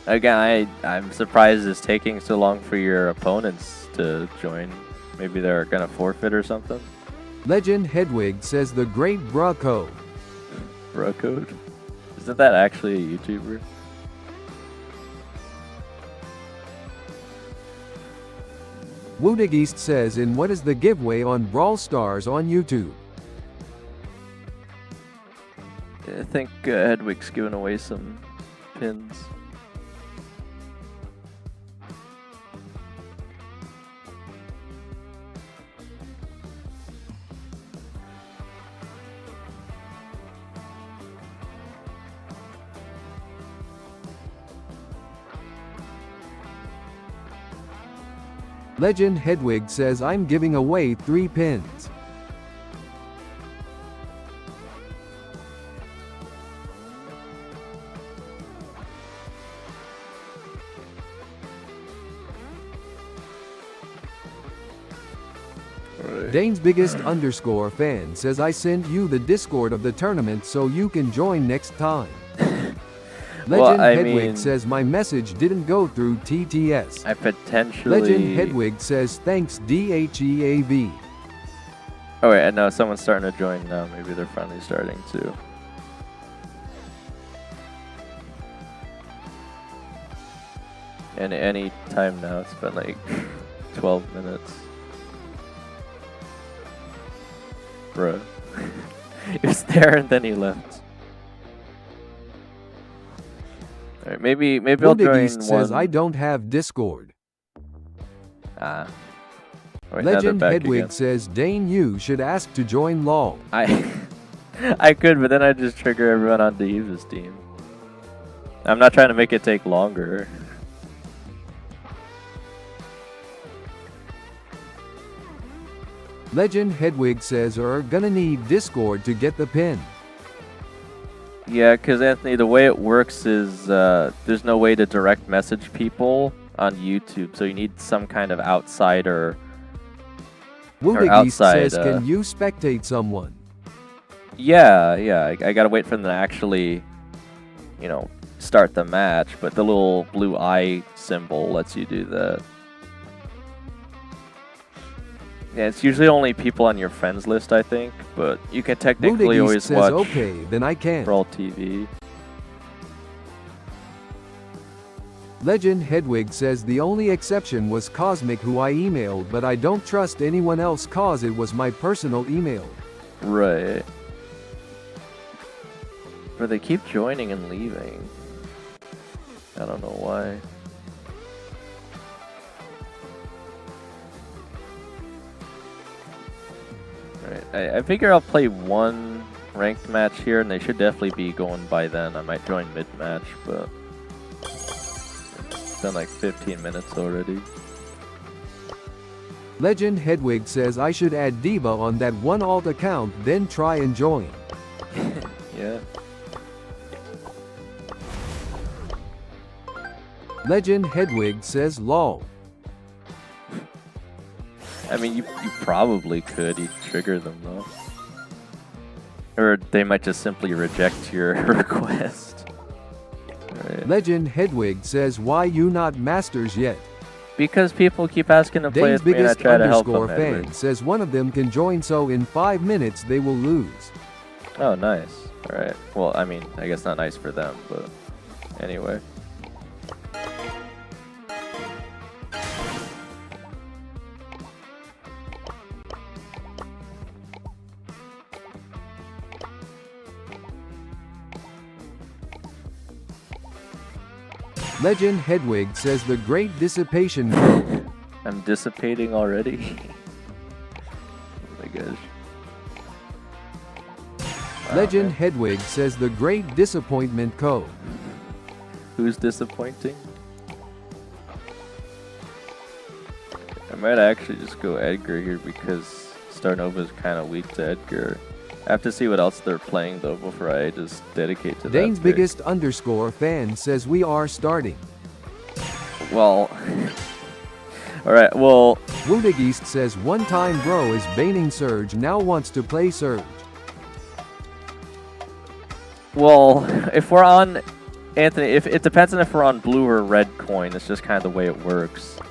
again, I'm surprised it's taking so long for your opponents to join. Maybe they're gonna forfeit or something.
Legend Hedwig says the great bruh code.
Bruh code? Isn't that actually a YouTuber?
Woodig says in what is the giveaway on Brawl Stars on YouTube?
I think Hedwig's giving away some pins.
Legend Hedwig says I'm giving away 3 pins. Dane's biggest underscore fan says I sent you the Discord of the tournament so you can join next time. Legend Hedwig says my message didn't go through TTS.
I potentially...
Legend Hedwig says thanks DHEAV.
Oh wait, no, someone's starting to join now. Maybe they're finally starting to. And any time now, it's been like 12 minutes. Bruh. He was there and then he left. Alright, maybe I'll join
East says I don't have Discord.
Ah. Wait,
Legend Hedwig
again.
says Dane you should ask to join LOL.
I could, but then I'd just trigger everyone onto Eva's team. I'm not trying to make it take longer.
Legend Hedwig says are gonna need Discord to get the pin.
Yeah, because Anthony, the way it works is there's no way to direct message people on YouTube, so you need some kind of outsider.
Woodig says, can you spectate someone?
Yeah, I gotta wait for them to actually, start the match, but the little blue eye symbol lets you do that. Yeah, it's usually only people on your friends list, I think, but you can technically always
says,
watch
okay, then I can.
Brawl TV.
Legend Hedwig says the only exception was Cosmic, who I emailed, but I don't trust anyone else cause it was my personal email.
Right. But they keep joining and leaving. I don't know why. Alright, I figure I'll play one ranked match here, and they should definitely be going by then. I might join mid-match, but it's been like 15 minutes already.
Legend Hedwig says I should add Diva on that one alt account, then try and join.
Yeah.
Legend Hedwig says lol.
I mean, you probably could. You trigger them, though. Or they might just simply reject your request. Right.
Legend Hedwig says why you not masters yet?
Because people keep asking to play
Dane's
with me and I
biggest
try to help them.
underscore fan says one of them can join, so in 5 minutes they will lose.
Oh, nice. Alright. Well, I mean, I guess not nice for them, but anyway.
Legend Hedwig says the great dissipation code.
I'm dissipating already. Oh my gosh.
Legend Hedwig says the great disappointment code.
Who's disappointing? I might actually just go Edgar here because Starnova's kind of weak to Edgar. I have to see what else they're playing though before I just dedicate to
Dane's
that. pick.
biggest underscore fan says we are starting.
Well, all right. Well,
Woodig East says one time bro is baning Surge, now wants to play Surge.
well, if we're on Anthony, if it depends on if we're on blue or red coin. It's just kind of the way it works. All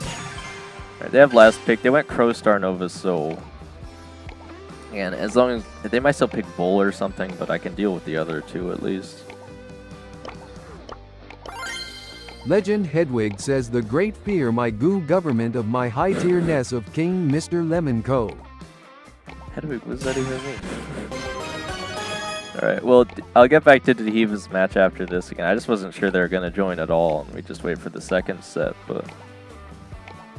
right, they have last pick. They went Crowstar Nova Soul. And as long as they might still pick Bull or something, but I can deal with the other two at least.
Legend Hedwig says the great fear my goo government of my high tier ness of King Mr. Lemon Co.
Hedwig, what does that even mean? Alright, well, I'll get back to Dahiva's match after this again. I just wasn't sure they were going to join at all, and we just wait for the second set, but...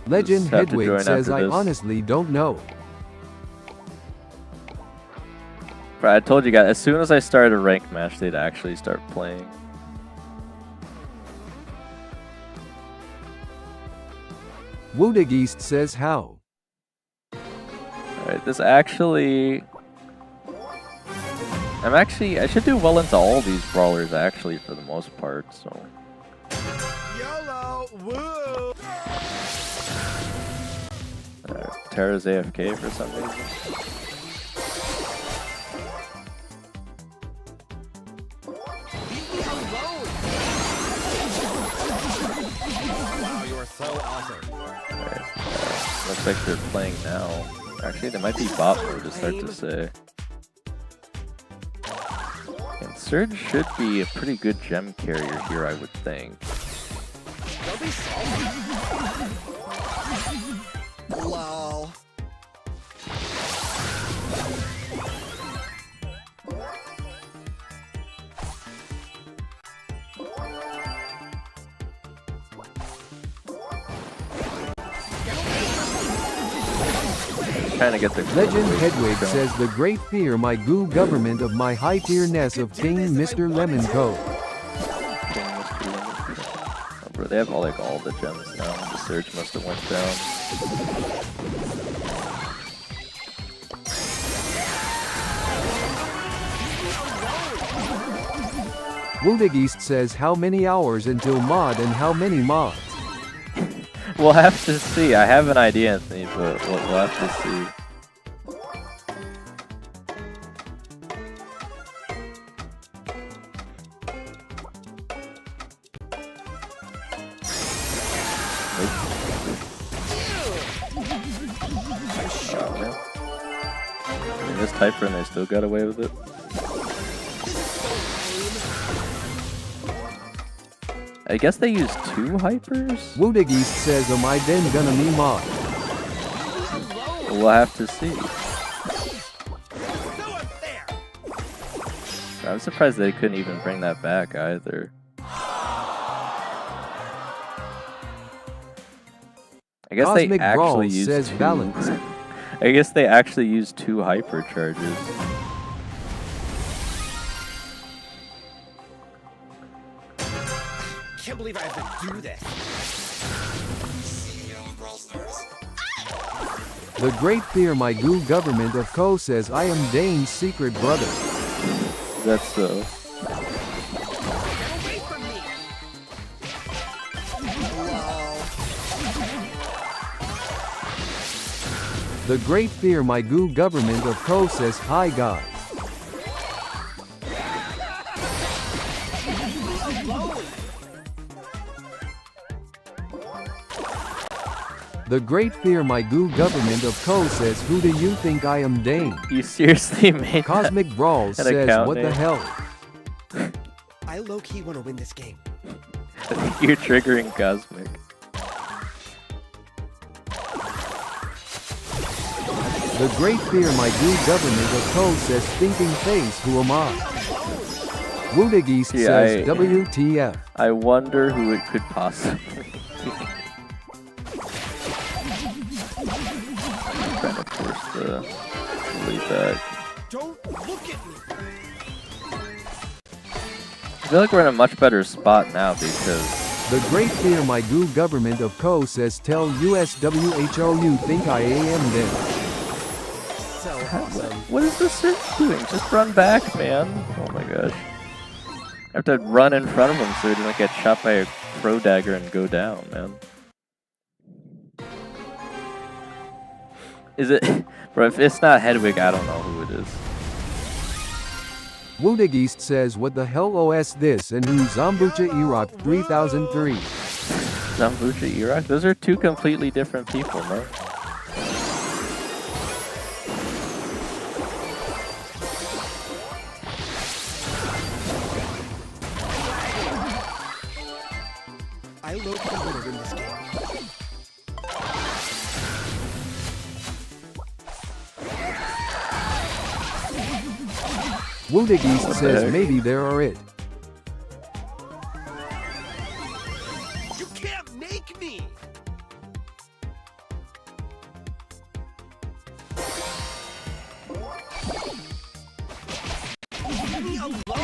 Legend
Just have to
Hedwig
join
says
after
I
this.
honestly don't know.
But I told you guys, as soon as I started a ranked match, they'd actually start playing.
Woodig East says how.
Alright, this actually... I should do well into all these brawlers actually for the most part, so...
YOLO! Woo!
Terra's AFK for some reason.
Wow, you are so awesome.
Alright, looks like they're playing now. Actually, they might be bot mode, it's hard to say. And Surge should be a pretty good gem carrier here, I would think.
Don't be salty. Lol.
Trying to get the
Legend Hedwig says the great fear my goo government of my high tier ness of King Mr. Lemon Co.
Oh, bro, they have all the gems now. The Surge must have went down.
Woodig East says how many hours until mod and how many mods.
We'll have to see. I have an idea, Anthony, but we'll have to see. I mean, this Typer and they still got away with it. I guess they use 2 hypers?
Woodig East says am I then gonna me mod?
We'll have to see. I'm surprised they couldn't even bring that back either. I guess
Cosmic
they actually
Brawl
use
says
2.
balance.
I guess they actually use 2 hypercharges.
Can't believe I have to do this.
The great fear my goo government of Co says I am Dane's secret brother.
That's so.
The great fear my goo government of Co says hi guys. The great fear my goo government of Co says who do you think I am Dane?
You seriously made
Cosmic Brawl says
account
what
name?
the hell?
I low-key want to win this game.
I think you're triggering Cosmic.
The great fear my goo government of Co says thinking face who am I? Woodig East
Yeah,
says WTF.
I wonder who it could possibly be. Trying to force the lead back.
Don't look at me.
I feel like we're in a much better spot now because
The great fear my goo government of Co says tell USWHO you think I am then.
So
What is this search doing? Just run back, man. Oh my gosh. I have to run in front of him so he doesn't get shot by a crow dagger and go down, man. Is it? Bro, if it's not Hedwig, I don't know who it is.
Woodigist says, what the hell OS this and who Zambucha Iraq 3003?
Zambucha Iraq? Those are two completely different people, man.
I load the winner in this game.
Woodigist says maybe there are it.
You can't make me!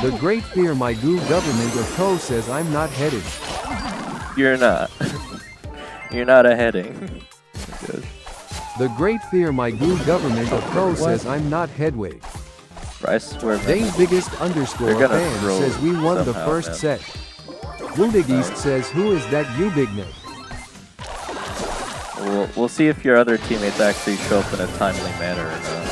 The Great Fear My Goo government of Co says I'm not headed.
You're not. You're not a heading.
The Great Fear My Goo government of Co says I'm not Hedwig.
I swear, man.
Dane's biggest underscore fan
throw
says we won the
somehow,
first
man.
set. Woodigist says who is that you big neck?
We'll see if your other teammates actually show up in a timely manner or not.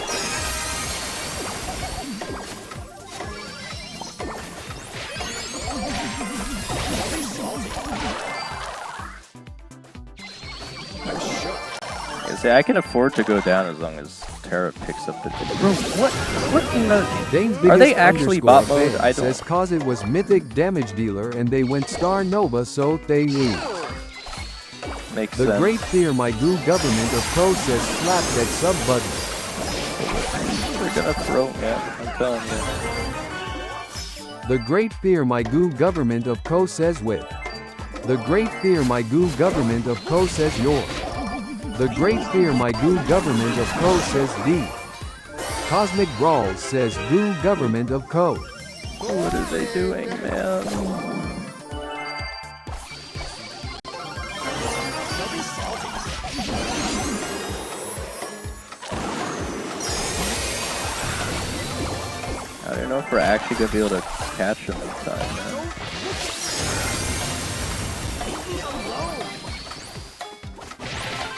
See, I can afford to go down as long as Terra picks up the team. Bro, what in the...
Dane's
Are they
biggest
actually
underscore
bot mode?
fan
I don't...
says cause it was mythic damage dealer and they went Star Nova so they lose.
Makes
The
sense.
Great Fear My Goo government of Co says slap that sub button.
They're gonna throw, man. I'm telling you.
The Great Fear My Goo government of Co says with. The Great Fear My Goo government of Co says your. The Great Fear My Goo government of Co says D. Cosmic Brawl says Goo government of Co.
What are they doing, man? I don't know if we're actually gonna be able to catch them in time, man.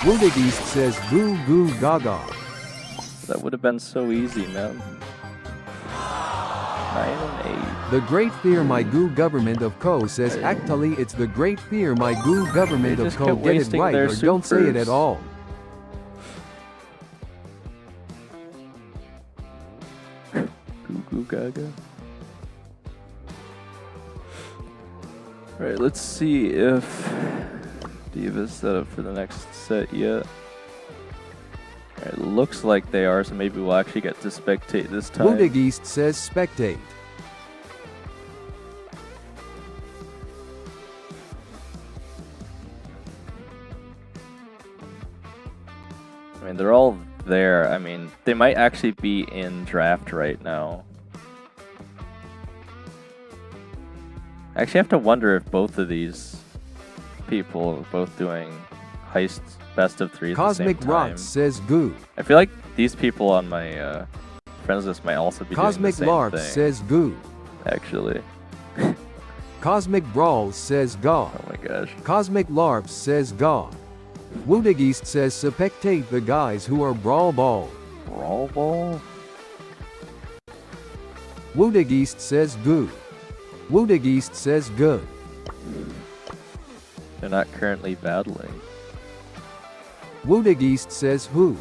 Woodigist says Goo Goo Gaga.
That would have been so easy, man. 9 and 8.
The Great Fear My Goo government of Co says actually it's the Great Fear My Goo government
They
of
just
Co.
kept
Get it
wasting
right
their
or don't say it
supers.
at all.
Goo goo gaga. Alright, let's see if Diva's set up for the next set yet. It looks like they are, so maybe we'll actually get to spectate this time.
Woodigist says spectate.
I mean, they're all there. I mean, they might actually be in draft right now. I actually have to wonder if both of these people are both doing heists best of 3 at
Cosmic
the same time.
Rots says Goo.
I feel like these people on my friends list might also be
Cosmic
doing the same
Larps
thing.
says Goo.
Actually.
Cosmic Brawl says Gaw.
Oh my gosh.
Cosmic Larps says Gaw. Woodigist says spectate the guys who are Brawl Ball.
Brawl Ball?
Woodigist says Goo. Woodigist says good.
They're not currently battling.
Woodigist says who.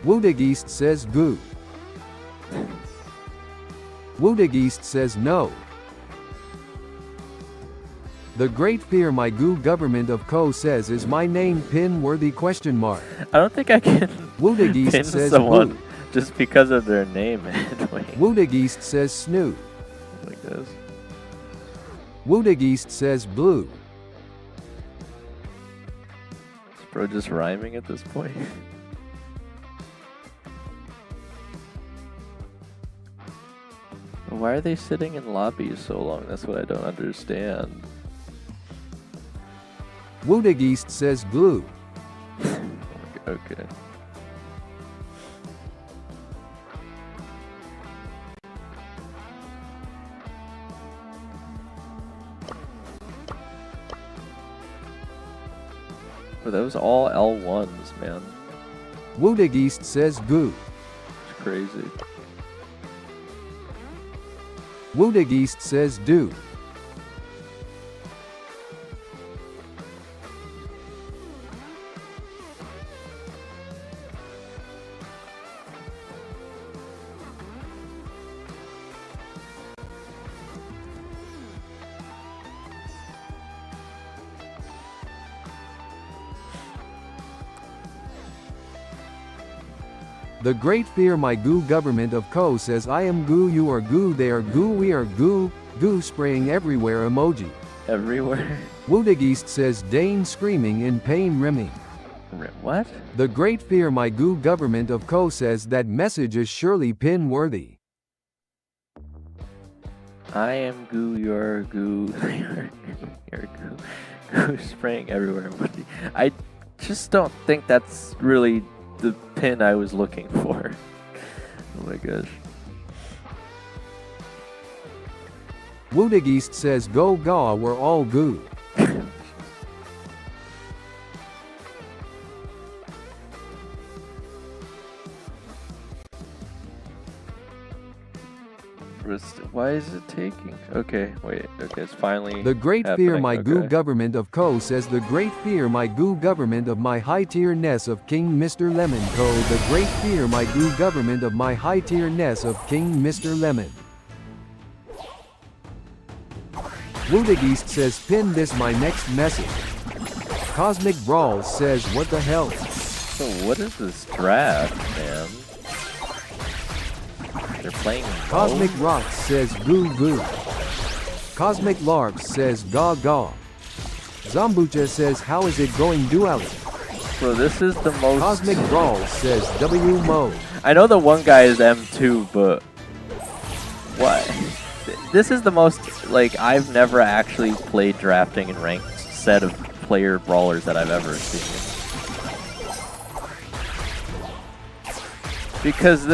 Woodigist says goo. Woodigist says no. The Great Fear My Goo government of Co says is my name pin worthy question mark.
I don't think I can
Woodigist
pin
says
someone
boo.
just because of their name anyway.
Woodigist says snoo.
Like this.
Woodigist says blue.
Is bro just rhyming at this point? Why are they sitting in lobbies so long? That's what I don't understand.
Woodigist says glue.
Okay. But those all L1s, man.
Woodageist says goo.
It's crazy.
Woodageist says do. The Great Fear My Goo Government of Co says I am goo, you are goo, they are goo, we are goo, goo spraying everywhere emoji.
Everywhere.
Woodageist says Dane screaming in pain rimming.
What?
The Great Fear My Goo Government of Co says that message is surely pin worthy.
I am goo, you're goo, you're goo, goo spraying everywhere emoji. I just don't think that's really the pin I was looking for. Oh my gosh.
Woodageist says go gaw, we're all goo.
Why is it taking? Okay, wait. Okay, it's finally.
The Great
happening.
Fear My Goo
Okay.
Government of Co says the Great Fear My Goo Government of my high tier ness of King Mr. Lemon Co. The Great Fear My Goo Government of my high tier ness of King Mr. Lemon. Woodageist says pin this my next message. Cosmic Brawl says what the hell.
So what is this draft, man? They're playing
Cosmic
Mo?
Rocks says goo goo. Cosmic Larps says gaw gaw. Zombucha says how is it going duality.
Bro, this is the most.
Cosmic Brawl says W Mo.
I know the one guy is M2, but what? This is the most, like, I've never actually played drafting in ranked set of player brawlers that I've ever seen. Because,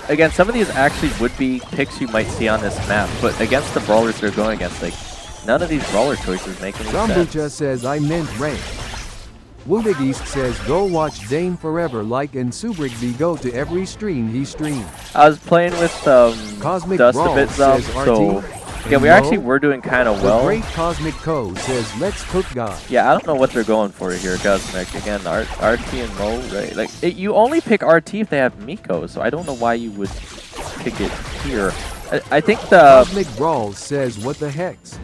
again, some of these actually would be picks you might see on this map, but against the brawlers they're going against, like, none of these brawler choices make any
Zombucha
sense.
says I meant rank. Woodageist says go watch Dane forever like and Subrigby go to every stream he streams.
I was playing with
Cosmic
Dust a
Brawl
bit,
says
so
RT.
yeah, we actually were doing kind of
The
well.
Great Cosmic Co says let's cook God.
Yeah, I don't know what they're going for here, Cosmic. Again, RT and Mo, right? Like, you only pick RT if they have Miko, so I don't know why you would pick it here. I think the
Cosmic Brawl says what the hex.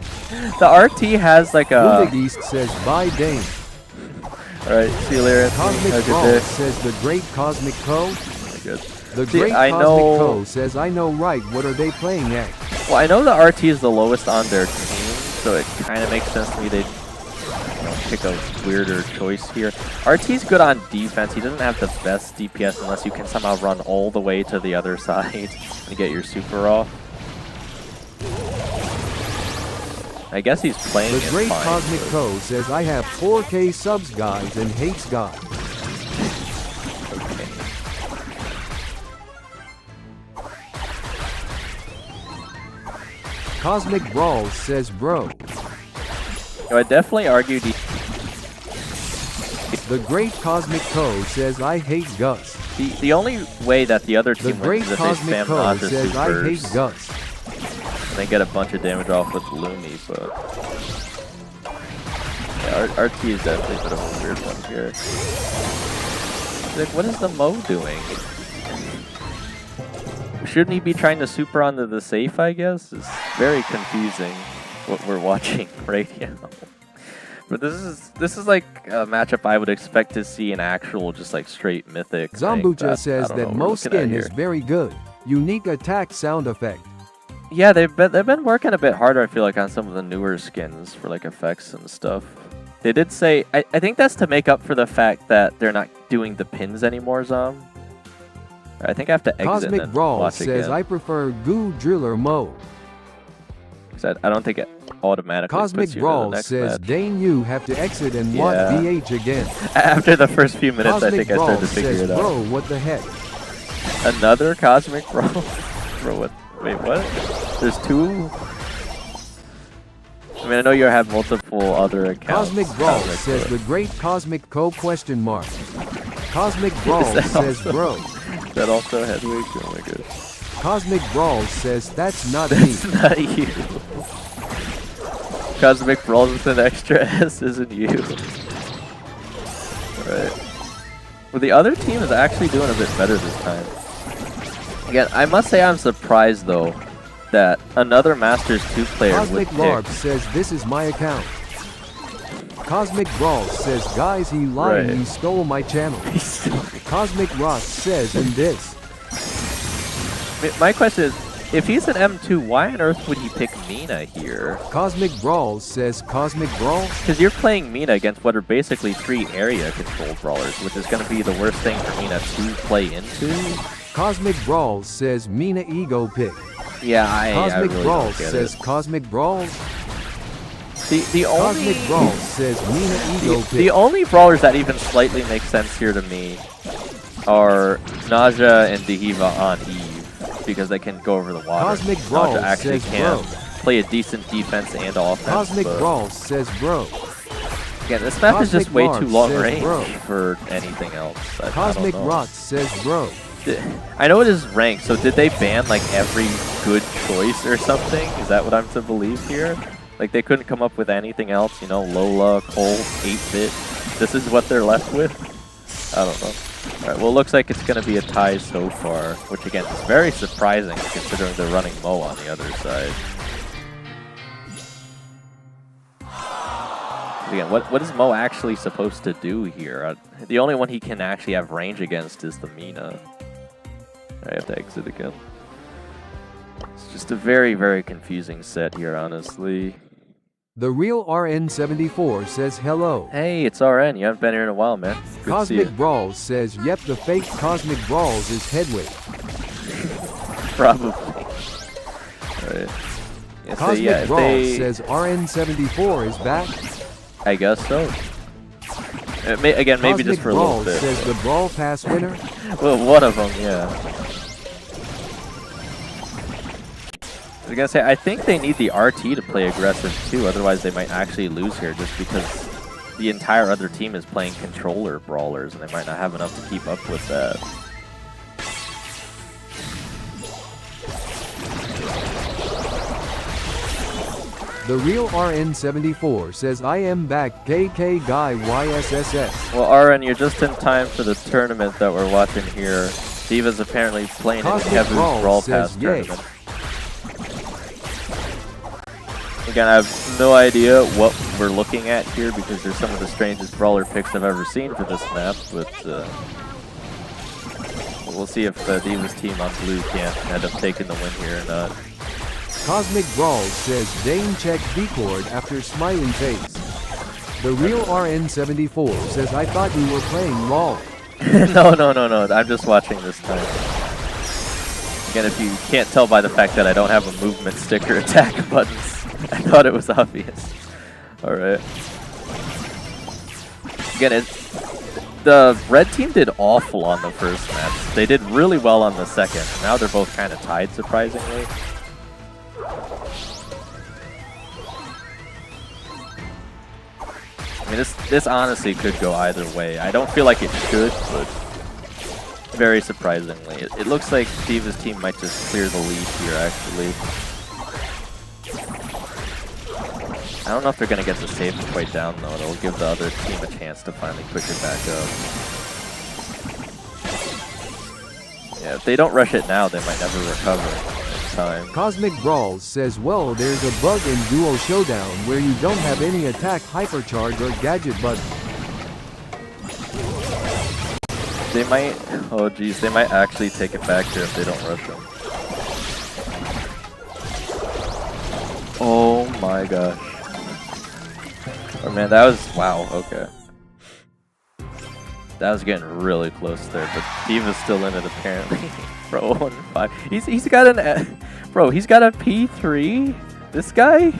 RT has like a.
Woodageist says bye Dane.
Alright, see you later.
Cosmic
Have a
Brawl
good day.
says the Great Cosmic Co.
Good.
The
See,
Great
I
Cosmic
know-
Co says I know right, what are they playing at?
Well, I know the RT is the lowest on their team, so it kind of makes sense to me they'd pick a weirder choice here. RT's good on defense. He doesn't have the best DPS unless you can somehow run all the way to the other side and get your super off. I guess he's playing
The
it
Great
fine.
Cosmic Co says I have 4K subs guys and hates God.
Okay.
Cosmic Brawl says bro.
I would definitely argue
The Great Cosmic Co says I hate Gus.
the only way that the other
The
team
Great
wins is if they
Cosmic
spam
Co
Naja
says I hate
supers
Gus.
and they get a bunch of damage off with Lumi, but yeah, RT is definitely a bit of a weird one here. Like, what is the Mo doing? Shouldn't he be trying to super onto the safe, I guess? It's very confusing what we're watching right now. But this is like a matchup I would expect to see an actual just like straight mythic.
Zombucha says
I don't know
that
what we're
Mo
looking at
skin
here.
is very good. Unique attack sound effect.
Yeah, they've been working a bit harder, I feel like, on some of the newer skins for like effects and stuff. They did say, I think that's to make up for the fact that they're not doing the pins anymore, Zom. I think I have to exit
Cosmic
and
Brawl
watch
says
again.
I prefer Goo Driller Mo.
'Cause I don't think it automatically
Cosmic
puts you to
Brawl
the next
says
match.
Dane you have to exit and watch
Yeah.
BH again.
After the first few minutes, I
Cosmic
think I
Brawl
started to figure
says
it out.
bro what the heck.
Another Cosmic Brawl? Bro, what? Wait, what? There's two? I mean, I know you have multiple other accounts.
Cosmic Brawl
Cosmic,
says
but-
the great Cosmic Co question mark. Cosmic Brawl
that
says
also-
bro.
Is that also Hedwig? Oh my gosh.
Cosmic Brawl says that's not me.
That's not you. Cosmic Brawl with an extra S isn't you. Alright. Well, the other team is actually doing a bit better this time. Again, I must say I'm surprised though that another Masters 2 player would
Cosmic
pick.
Larp says this is my account. Cosmic Brawl says guys he lied,
Right.
he stole my channel. Cosmic Ross says and this.
My question is, if he's an M2, why on earth would he pick Mina here?
Cosmic Brawl says Cosmic Brawl.
Because you're playing Mina against what are basically 3 area control brawlers, which is going to be the worst thing for Mina to play into.
Cosmic Brawl says Mina ego pick.
Yeah,
Cosmic
I really
Brawl
don't get
says
it.
Cosmic Brawl.
The only
Cosmic Brawl says Mina ego pick.
the only brawlers that even slightly make sense here to me are Naja and Dehiva on Eve, because they can go over the water.
Cosmic Brawl
Naja actually
says
can
bro.
play a decent defense and offense.
Cosmic
but
Brawl says bro.
again, this map is just
Cosmic
way
Larp
too long
says
range
bro.
for anything else. I
Cosmic
don't know.
Rot says bro.
I know it is ranked, so did they ban like every good choice or something? Is that what I'm to believe here? Like they couldn't come up with anything else, you know, Lola, Cole, 8-bit. This is what they're left with? I don't know. Alright, well it looks like it's going to be a tie so far, which again is very surprising considering they're running Mo on the other side. Again, what is Mo actually supposed to do here? The only one he can actually have range against is the Mina. I have to exit again. It's just a very, very confusing set here, honestly.
The real RN74 says hello.
Hey, it's RN. You haven't been here in a while, man. Good to see
Cosmic
you.
Brawl says yep, the fake Cosmic Brawls is Hedwig.
Probably. Alright. Yeah, so
Cosmic
yeah, if
Brawl
they,
says RN74 is back.
I guess so. Again, maybe
Cosmic
just for a
Brawl
little bit.
says the Brawl Pass winner.
Well, one of them, yeah. I was gonna say, I think they need the RT to play aggressive too, otherwise they might actually lose here just because the entire other team is playing controller brawlers and they might not have enough to keep up with that.
The real RN74 says I am back, KK Guy YSSS.
Well, Aaron, you're just in time for the tournament that we're watching here. Diva's apparently playing in
Cosmic
Kevu's
Brawl
Brawl
says
Pass
yay.
tournament. Again, I have no idea what we're looking at here because there's some of the strangest brawler picks I've ever seen for this map, but we'll see if Diva's team on blue can't end up taking the win here or not.
Cosmic Brawl says Dane check Discord after smiley face. The real RN74 says I thought you were playing LOL.
No, I'm just watching this time. Again, if you can't tell by the fact that I don't have a movement stick or attack buttons, I thought it was obvious. Alright. Again, the red team did awful on the first match. They did really well on the second. Now they're both kind of tied, surprisingly. I mean, this honestly could go either way. I don't feel like it should, but very surprisingly. It looks like Diva's team might just clear the lead here, actually. I don't know if they're going to get the save quite down, though. It'll give the other team a chance to finally push it back up. Yeah, if they don't rush it now, they might never recover in time.
Cosmic Brawl says well there's a bug in Duo Showdown where you don't have any attack, hypercharge or gadget button.
They might, oh geez, they might actually take it back here if they don't rush them. Oh my gosh. Oh man, that was, wow, okay. That was getting really close there, but Diva's still in it apparently. Bro, 1-5. He's got an, bro, he's got a P3? This guy?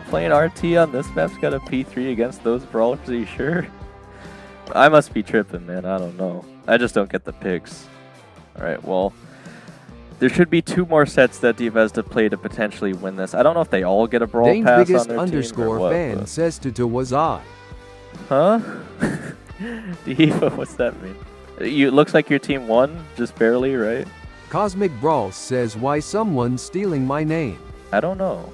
Playing RT on this map's got a P3 against those brawlers, are you sure? I must be tripping, man, I don't know. I just don't get the picks. Alright, well, There should be 2 more sets that Diva has to play to potentially win this. I don't know if they all get a brawl
Dane's
pass
biggest
on their
underscore
team or what,
fan
but-
says to was I.
Huh? Diva, what's that mean? It looks like your team won, just barely, right?
Cosmic Brawl says why someone's stealing my name.
I don't know.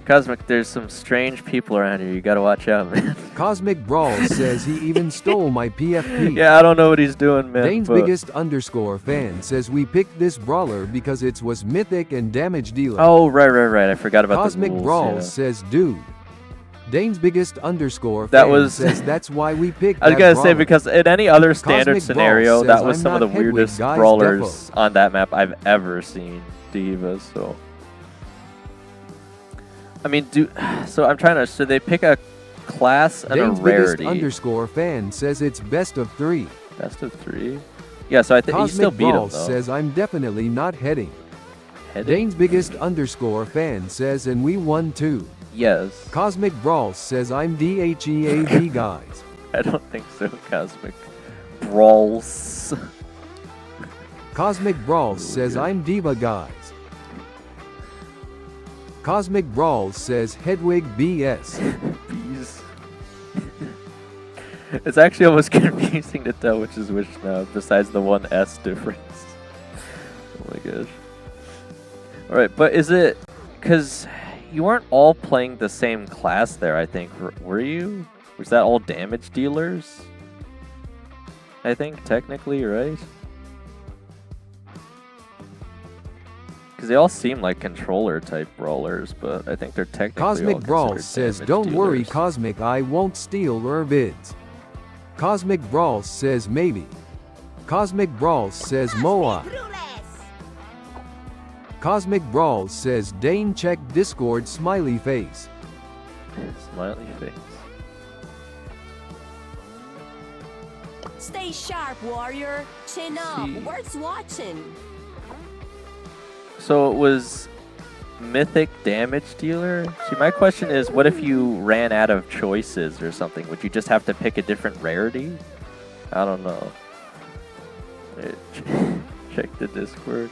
Cosmic, there's some strange people around here. You gotta watch out, man.
Cosmic Brawl says he even stole my PFP.
Yeah, I don't know what he's doing, man.
Dane's
but-
biggest underscore fan says we picked this brawler because it was mythic and damage dealer.
Oh, right. I forgot about
Cosmic
the rules.
Brawl
yeah.
says dude. Dane's biggest underscore
That
fan
was-
says that's why we picked
I was
that
gonna say,
brawler.
because in any other standard
Cosmic Brawl
scenario,
says
that was
I'm
some of
not
the
Hedwig,
weirdest
guys,
brawlers
defo.
on that map I've ever seen, Diva, so... I mean, so I'm trying to... So they pick a class and
Dane's
a
biggest
rarity.
underscore fan says it's best of 3.
Best of 3? Yeah, so I think you
Cosmic
still beat him,
Brawl
though.
says I'm definitely not heading.
Heading?
Dane's biggest underscore fan says and we won too.
Yes.
Cosmic Brawl says I'm DHEAV guys.
I don't think so, Cosmic. Brawls.
Cosmic Brawl says I'm Diva guys. Cosmic Brawl says Hedwig BS.
Bees. It's actually almost confusing to tell which is which now, besides the one S difference. Oh my gosh. Alright, but is it... Because you weren't all playing the same class there, I think. Were you? Was that all damage dealers? I think, technically, right? Because they all seem like controller-type brawlers, but I think they're technically
Cosmic
all
Brawl
considered
says
damage
don't worry
dealers.
Cosmic, I won't steal your bids. Cosmic Brawl says maybe. Cosmic Brawl says Moa. Cosmic Brawl says Dane check Discord smiley face.
Smiley face.
Stay sharp, warrior. Chin up.
See.
Worth watching.
So it was mythic damage dealer? See, my question is, what if you ran out of choices or something? Would you just have to pick a different rarity? I don't know. Wait, check the Discord.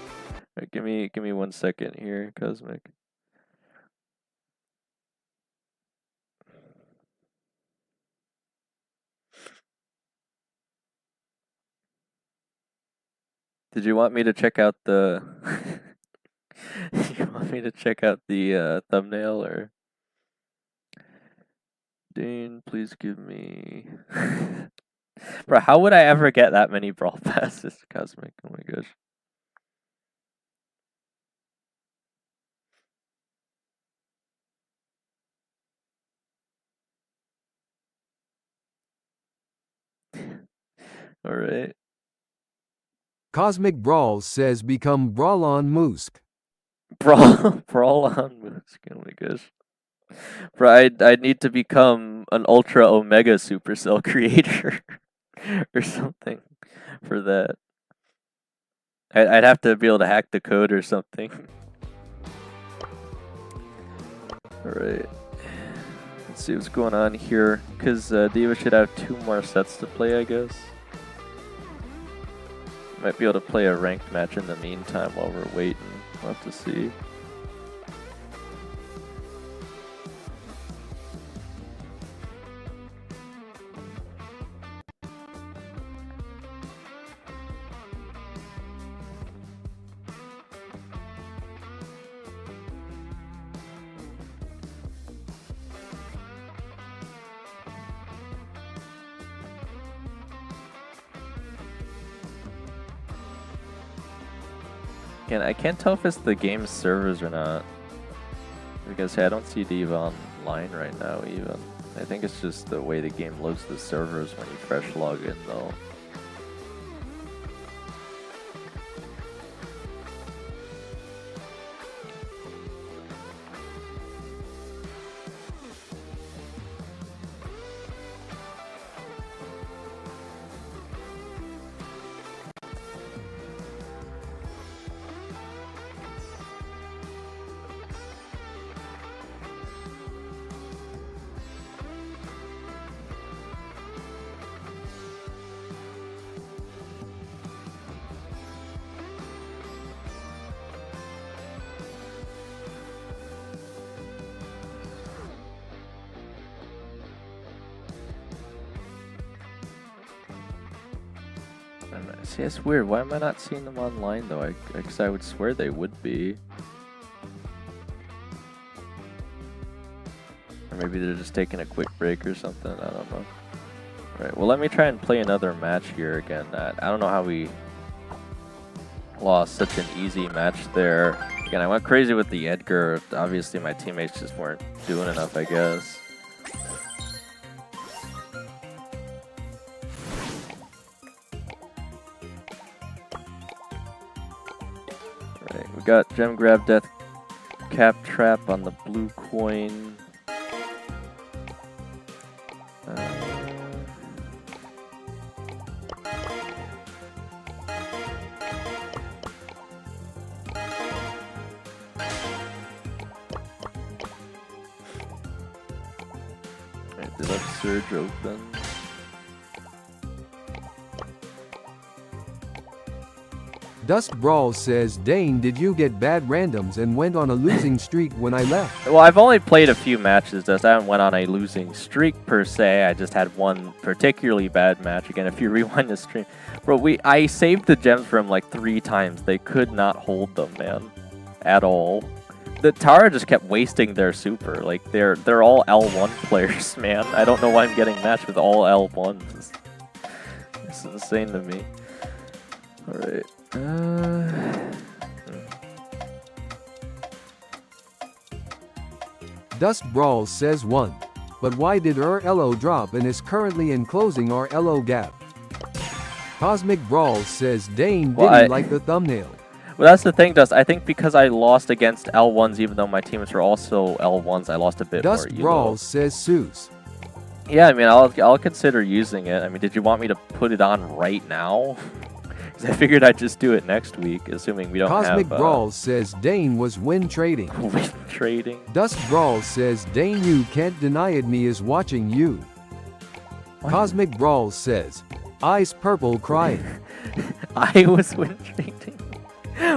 Right, give me 1 second here, Cosmic. Did you want me to check out the... You want me to check out the thumbnail, or... Dane, please give me... Bro, how would I ever get that many brawl passes, Cosmic? Oh my gosh. Alright.
Cosmic Brawl says become Brawl on Moosk.
Brawl on Moose. Oh my gosh. Bro, I'd need to become an Ultra Omega Supercell Creator or something for that. I'd have to be able to hack the code or something. Alright. Let's see what's going on here. Because Diva should have 2 more sets to play, I guess. Might be able to play a ranked match in the meantime while we're waiting. We'll have to see. Again, I can't tell if it's the game's servers or not. Because hey, I don't see Diva online right now even. I think it's just the way the game loads the servers when you fresh log in though. See, it's weird. Why am I not seeing them online though? Because I would swear they would be. Or maybe they're just taking a quick break or something. I don't know. Right. Well, let me try and play another match here again. I don't know how we lost such an easy match there. Again, I went crazy with the Edgar. Obviously, my teammates just weren't doing enough, I guess. Right, we got Gem Grab, Death Cap Trap on the blue coin. Right, they left Surge open.
Dust Brawl says, Dane, did you get bad randoms and went on a losing streak when I left?
Well, I've only played a few matches, Dust. I haven't went on a losing streak per se. I just had one particularly bad match. Again, if you rewind the stream. Bro, I saved the gems for him like 3 times. They could not hold them, man. At all. The Tara just kept wasting their super. Like, they're all L1 players, man. I don't know why I'm getting matched with all L1s. It's insane to me. Alright.
Dust Brawl says 1. But why did LO drop and is currently enclosing our LO gap? Cosmic Brawl says Dane didn't like the thumbnail.
Well, that's the thing, Dust. I think because I lost against L1s, even though my teammates were also L1s, I lost a bit more.
Dust Brawl says Seuss.
Yeah, I mean, I'll consider using it. I mean, did you want me to put it on right now? I figured I'd just do it next week, assuming we don't
Cosmic
have...
Brawl says Dane was win trading.
Win trading?
Dust Brawl says Dane, you can't deny it, me is watching you. What? Cosmic Brawl says, eyes purple crying.
I was win trading?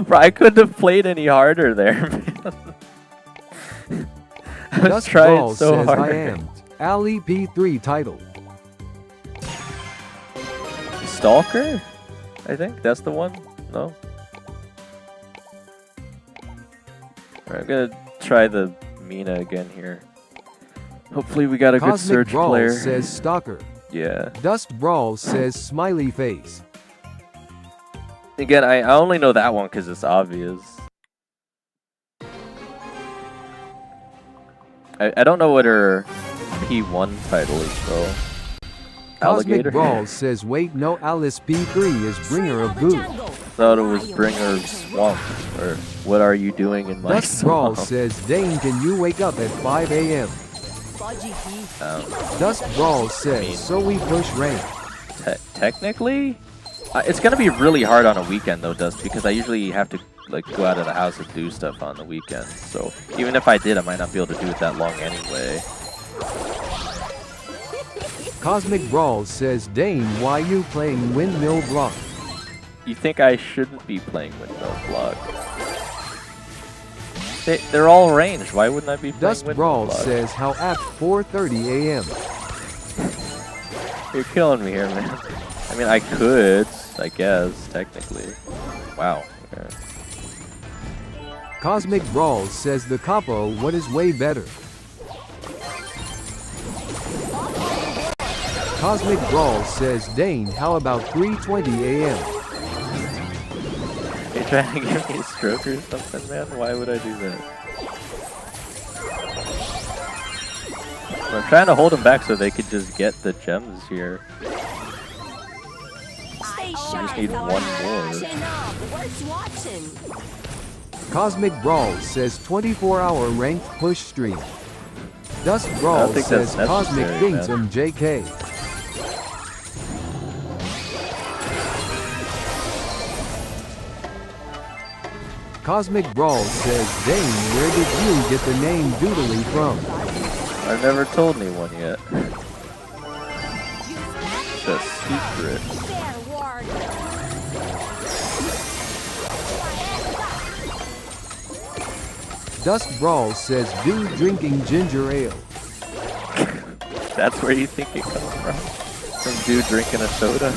Bro, I couldn't have played any harder there, man. I was
Dust
trying
Brawl
so
says
hard.
I am. Ali P3 title.
Stalker? I think that's the one. No. Alright, I'm gonna try the Mina again here. Hopefully we got a good
Cosmic
search
Brawl
player.
says Stalker.
Yeah.
Dust Brawl says smiley face.
Again, I only know that one because it's obvious. I don't know what her P1 title is though.
Cosmic
Alligator?
Brawl says wait, no, Alice P3 is bringer of goo.
Thought it was bringer of swamp. Or what are you doing in my
Dust Brawl
swamp?
says Dane, can you wake up at 5 a.m.? Dust Brawl says so we push rank.
Technically? It's gonna be really hard on a weekend though, Dust, because I usually have to like go out of the house and do stuff on the weekend. So even if I did, I might not be able to do it that long anyway.
Cosmic Brawl says Dane, why you playing Windmill Block?
You think I shouldn't be playing Windmill Block? They're all ranged. Why wouldn't I be playing
Dust
Windmill
Brawl
Block?
says how apt 4:30 a.m.
You're killing me here, man. I mean, I could, I guess, technically. Wow. Okay.
Cosmic Brawl says the capo, what is way better? Cosmic Brawl says Dane, how about 3:20 a.m.?
You're trying to give me a stroke or something, man? Why would I do that? I'm trying to hold them back so they could just get the gems here.
Stay
just
sharp,
need
our
one more.
chin up. Worth watching.
Cosmic Brawl says 24-hour ranked push stream. Dust
I
Brawl
don't think
says
that's
Cosmic
necessary,
thinks
man.
I'm JK. Cosmic Brawl says, Dane, where did you get the name Doodly from?
I've never told anyone yet. It's a secret.
Fair warning.
Dust Brawl says, dude drinking ginger ale.
That's where you think it comes from? Some dude drinking a soda?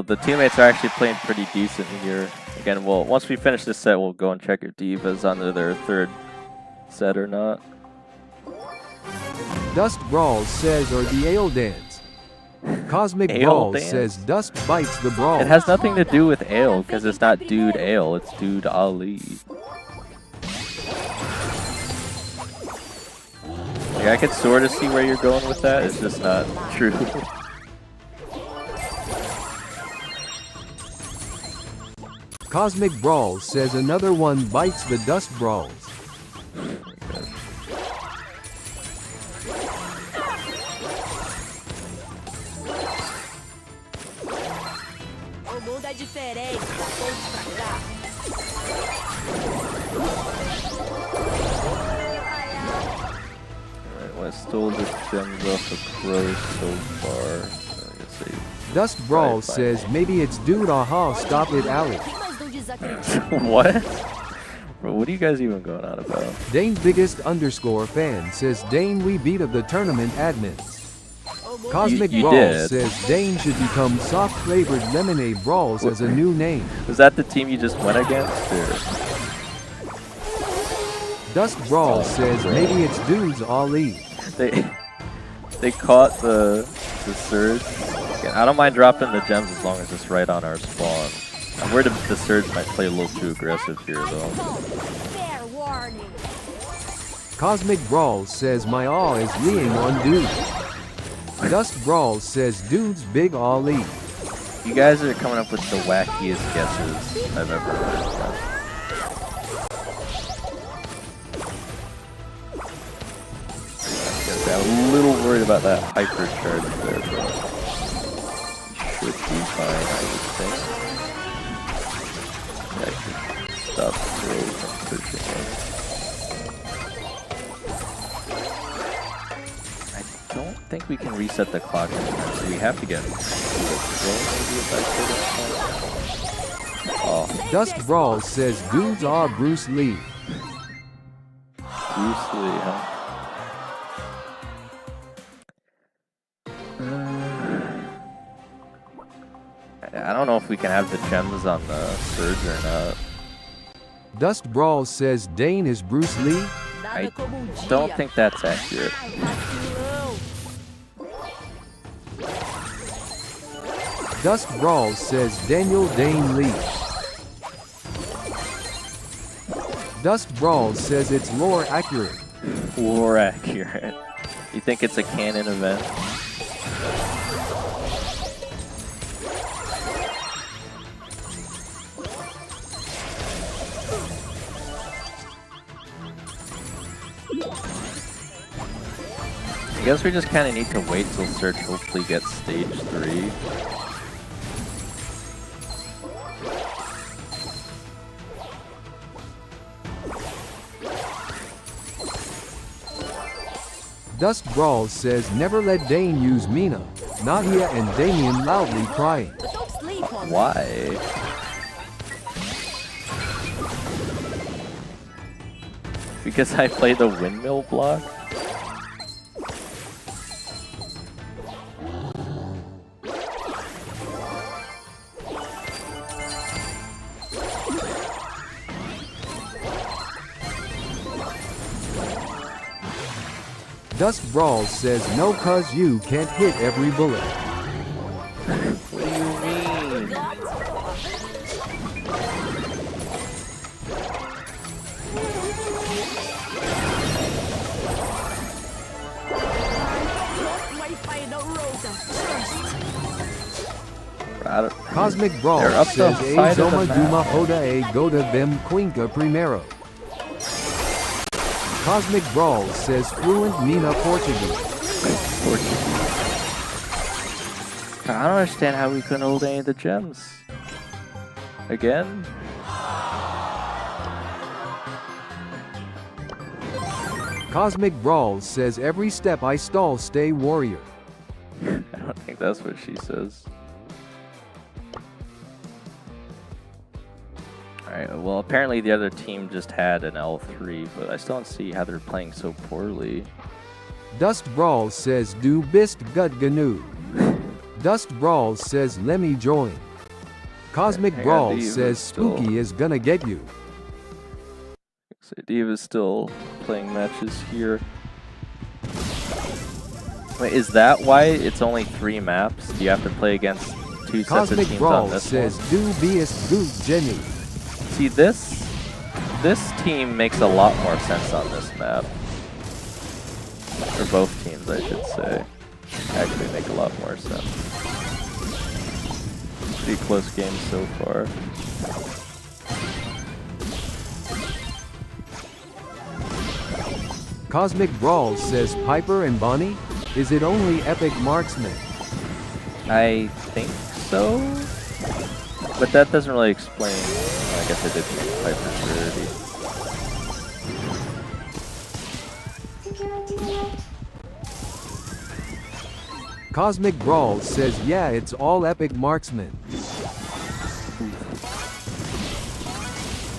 the teammates are actually playing pretty decent here. Again, once we finish this set, we'll go and check if Diva's under their third set or not.
Dust Brawl says, or the Ale Dance. Cosmic
Ale
Brawl
Dance?
says, Dust bites the brawl.
It has nothing to do with Ale, because it's not Dude Ale, it's Dude Ali. Like, I could sort of see where you're going with that, it's just not true.
Cosmic Brawl says another one bites the Dust Brawls.
O mundo é diferente, da frente pra cá.
Alright, well, I stole the gems off the Crow so far. I guess they
Dust Brawl
Right, fine.
says maybe it's Dude Aha, stop it Ali.
Mas não desacredito.
What? Bro, what are you guys even going on about?
Dane's biggest underscore fan says Dane we beat of the tournament admins. Cosmic
You
Brawl
did.
says Dane should become soft flavored lemonade brawls as a new name.
Was that the team you just went against? Or?
Dust Brawl says maybe it's Dude's Ali.
They caught the surge. Again, I don't mind dropping the gems as long as it's right on our spawn. I'm worried the surge might play a little too aggressive here though.
Fair warning.
Cosmic Brawl says my awe is leaning on Dude. Dust Brawl says Dude's big Ali.
You guys are coming up with the wackiest guesses I've ever heard. I'm a little worried about that hyper charge there, but should be fine, I would think. I should stop Crow from pushing in. I don't think we can reset the clock anymore, so we have to get Crow maybe if I could. Oh,
Dust Brawl says Dudes are Bruce Lee.
Bruce Lee, huh? I don't know if we can have the gems on the surge or not.
Dust Brawl says Dane is Bruce Lee.
I don't think that's accurate.
Ai, vacilão.
Dust Brawl says Daniel Dane Lee. Dust Brawl says it's lore accurate.
Lore accurate. You think it's a canon event? I guess we just kind of need to wait till Search hopefully gets stage 3.
Dust Brawl says never let Dane use Mina. Nadia and Damien loudly crying.
But don't sleep on me.
Why? Because I play the windmill block?
Dust Brawl says no cuz you can't hit every bullet.
What do you mean?
My final rota.
Cosmic Brawl
They're up the
says A
side of the
Zoma
map.
Duma Hoda A Goda Them Quinca Primero. Cosmic Brawl says fluent Mina Portuguese.
I don't understand how we couldn't hold any of the gems. Again?
Cosmic Brawl says every step I stall stay warrior.
I don't think that's what she says. Alright, well apparently the other team just had an L3, but I still don't see how they're playing so poorly.
Dust Brawl says do bist gut gnu. Dust Brawl says let me join. Cosmic
Hang on,
Brawl
Diva's
says
still-
Spooky is gonna get you.
So Diva's still playing matches here. Wait, is that why it's only 3 maps? Do you have to play against 2 sets of
Cosmic
teams
Brawl
on this
says
one?
dubious goot Jenny.
See, this team makes a lot more sense on this map. Or both teams, I should say. Actually make a lot more sense. Pretty close game so far.
Cosmic Brawl says Piper and Bonnie? Is it only Epic Marksman?
I think so? But that doesn't really explain. I guess I did change Piper's rarity.
Cosmic Brawl says yeah, it's all Epic Marksman.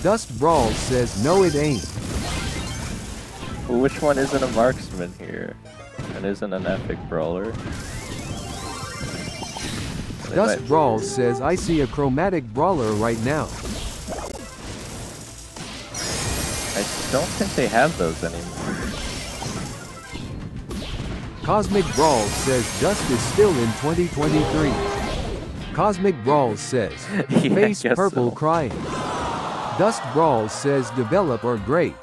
Dust Brawl says no it ain't.
Well, which one isn't a marksman here? And isn't an epic brawler? They
Dust
might-
Brawl says I see a chromatic brawler right now.
I don't think they have those anymore.
Cosmic Brawl says Dust is still in 2023. Cosmic Brawl says
Yeah, I
face
guess
purple
so.
crying. Dust Brawl says develop or great.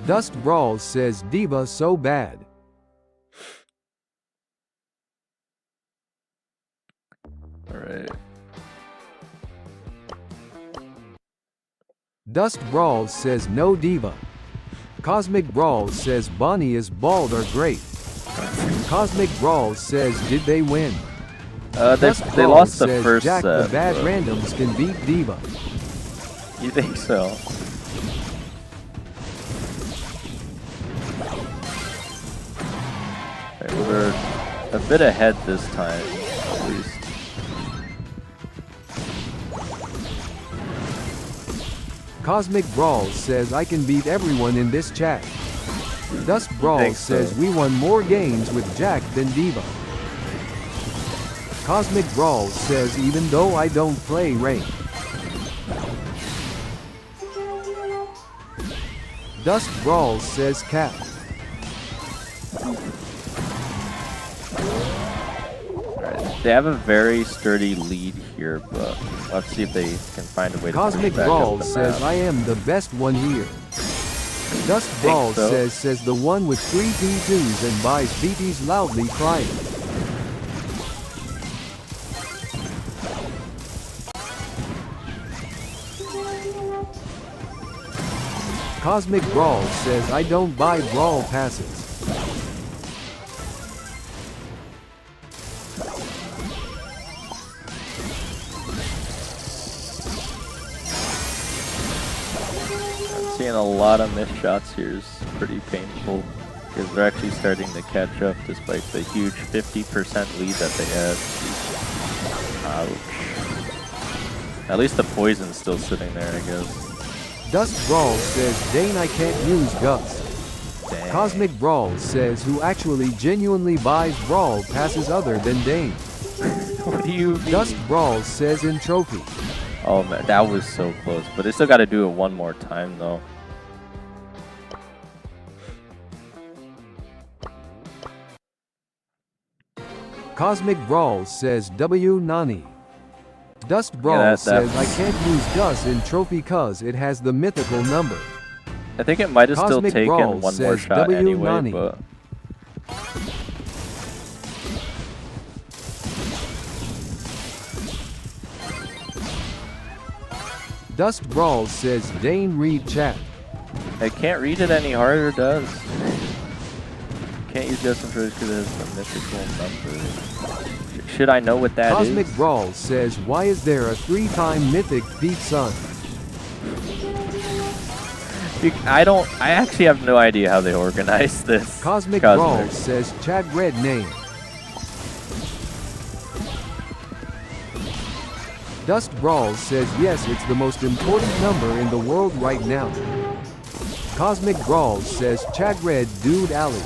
Dust Brawl says Diva so bad.
Alright.
Dust Brawl says no Diva. Cosmic Brawl says Bonnie is bald or great. Cosmic Brawl says did they win?
They
Brawl
lost the
says
first
Jack
set.
the bad
but-
randoms can beat Diva.
You think so? Alright, we're a bit ahead this time, at least.
Cosmic Brawl says I can beat everyone in this chat. Dust Brawl
think so.
says we won more games with Jack than Diva. Cosmic Brawl says even though I don't play rank. Dust Brawl says Cap.
Alright, they have a very sturdy lead here, but let's see if they can find a way to
Cosmic
push back
Brawl
up the
says
map.
I am the best one here. Dust Brawl
so.
says the one with 3 P2s and buys BTs loudly crying. Cosmic Brawl says I don't buy brawl passes.
Seeing a lot of missed shots here is pretty painful because they're actually starting to catch up despite the huge 50% lead that they had. Ouch. At least the poison's still sitting there, I guess.
Dust Brawl says Dane I can't use Gus.
Dang.
Cosmic Brawl says who actually genuinely buys brawl passes other than Dane.
What do you mean?
Dust Brawl says in trophy.
Oh man, that was so close. But they still got to do it one more time though.
Cosmic Brawl says W Nani. Dust Brawl
that
says I
was-
can't use Gus in trophy cause it has the mythical number.
I think it might have still
Cosmic
taken
Brawl
one more
says
shot
W
anyway,
Nani.
but
Dust Brawl says Dane read chat.
I can't read it any harder, does. Can't use Justin First because it has the mythical number. Should I know what that is?
Cosmic Brawl says why is there a 3-time mythic Pete Sun?
I actually have no idea how they organize this.
Cosmic Brawl says Chad Red name. Dust Brawl says yes, it's the most important number in the world right now. Cosmic Brawl says Chad Red Dude Alley.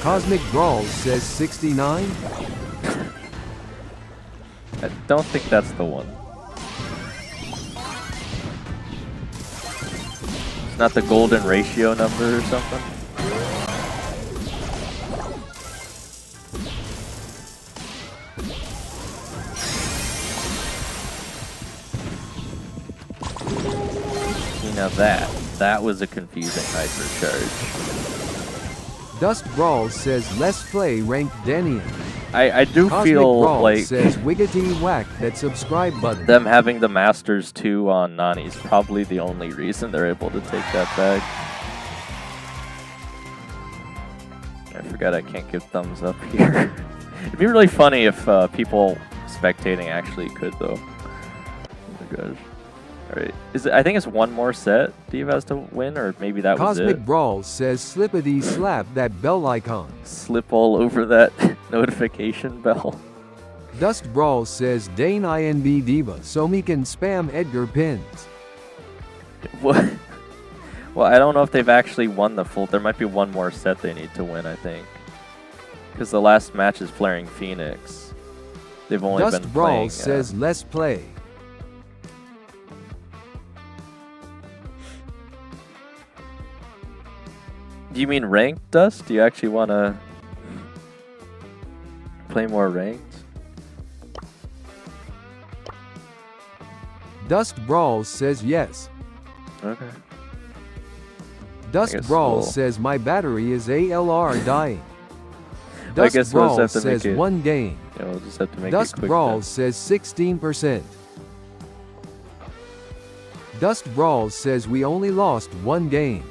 Cosmic Brawl says 69.
don't think that's the one. It's not the golden ratio number or something. See, now that was a confusing hypercharge.
Dust Brawl says let's play ranked Danian.
I do
Cosmic
feel
Brawl
like
says wiggity whack that subscribe button.
them having the Masters 2 on Nani is probably the only reason they're able to take that bag. I forgot I can't give thumbs up here. It'd be really funny if people spectating actually could, though. Oh my gosh. Alright. I think it's one more set Diva has to win, or maybe that was it.
Cosmic Brawl says slippity slap that bell icon.
Slip all over that notification bell.
Dust Brawl says Dane INB Diva so me can spam Edgar pins.
What? Well, I don't know if they've actually won the full. There might be one more set they need to win, I think. Because the last match is Flaring Phoenix. They've only
Dust
been
Brawl
playing,
says let's play.
Do you mean ranked, Dust? Do you actually want to play more ranked?
Dust Brawl says yes.
Okay.
Dust
guess
Brawl
we'll-
says my battery is ALR dying.
I
Dust
guess we'll
Brawl
just have to make
says
it-
one game.
Yeah, we'll just have to make
Dust
it quick
Brawl
then.
says 16%. Dust Brawl says we only lost one game.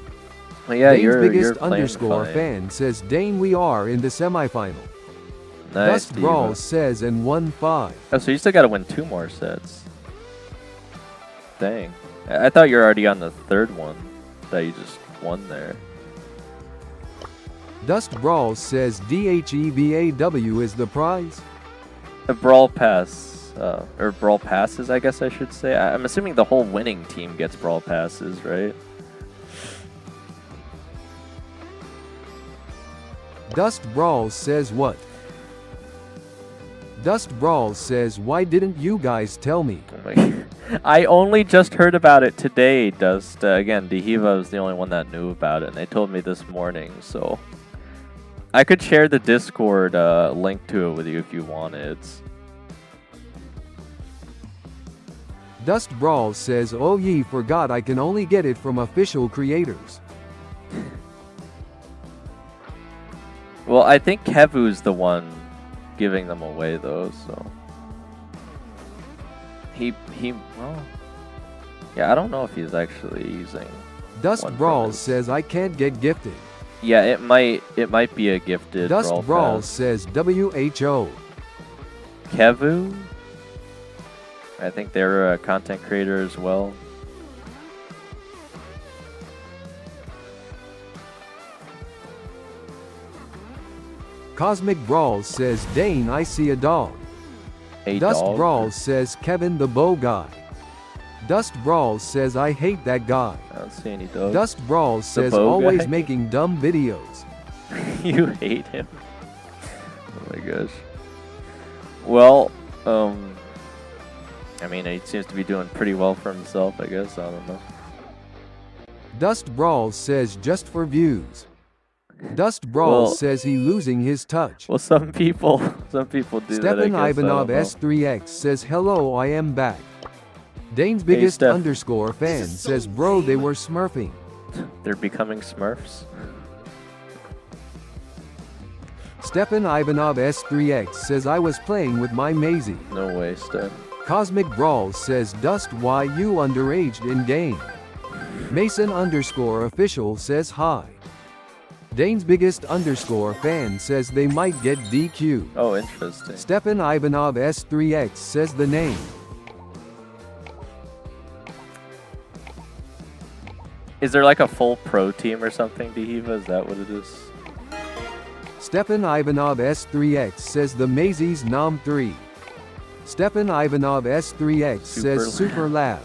Well, yeah,
Dane's
you're
biggest
playing
underscore
fine.
fan says Dane we are in the semifinal.
Nice,
Dust Brawl
Diva.
says and 1-5.
Oh, so you still got to win 2 more sets. Dang. I thought you were already on the 3rd one that you just won there.
Dust Brawl says DHEVAW is the prize.
A Brawl Pass, or Brawl Passes, I guess I should say. I'm assuming the whole winning team gets Brawl Passes, right?
Dust Brawl says what? Dust Brawl says why didn't you guys tell me?
Oh my I only just heard about it today, Dust. Again, Dehiva was the only one that knew about it, and they told me this morning, so... I could share the Discord link to it with you if you wanted.
Dust Brawl says oh ye forgot I can only get it from official creators.
Well, I think Kevu's the one giving them away, though, so... well... Yeah, I don't know if he's actually using...
Dust
one from
Brawl
his-
says I can't get gifted.
Yeah, it might be a gifted
Dust Brawl
Pass.
says WHO.
Kevu? I think they're a content creator as well.
Cosmic Brawl says Dane I see a dog.
A
Dust
dog?
Brawl says Kevin the Bow Guy. Dust Brawl says I hate that guy.
I don't see any dogs.
Dust Brawl says
bow
always
guy?
making dumb videos.
You hate him. Oh my gosh. Well, I mean, he seems to be doing pretty well for himself, I guess. I don't know.
Dust Brawl says just for views. Dust Brawl
Well-
says he losing his touch.
Well, some people do that. I
Stefan
guess. I
Ivanov
don't know.
S3X says hello I am back. Dane's biggest
Steph.
underscore fan says bro they were smurfing.
They're becoming Smurfs.
Stefan Ivanov S3X says I was playing with my Maisie.
No way, Steph.
Cosmic Brawl says Dust why you underaged in game. Mason underscore official says hi. Dane's biggest underscore fan says they might get DQ.
Oh, interesting.
Stefan Ivanov S3X says the name.
Is there like a full pro team or something, Dehiva? Is that what it is?
Stefan Ivanov S3X says the Maisie's Nom 3. Stefan Ivanov S3X says Super Lab.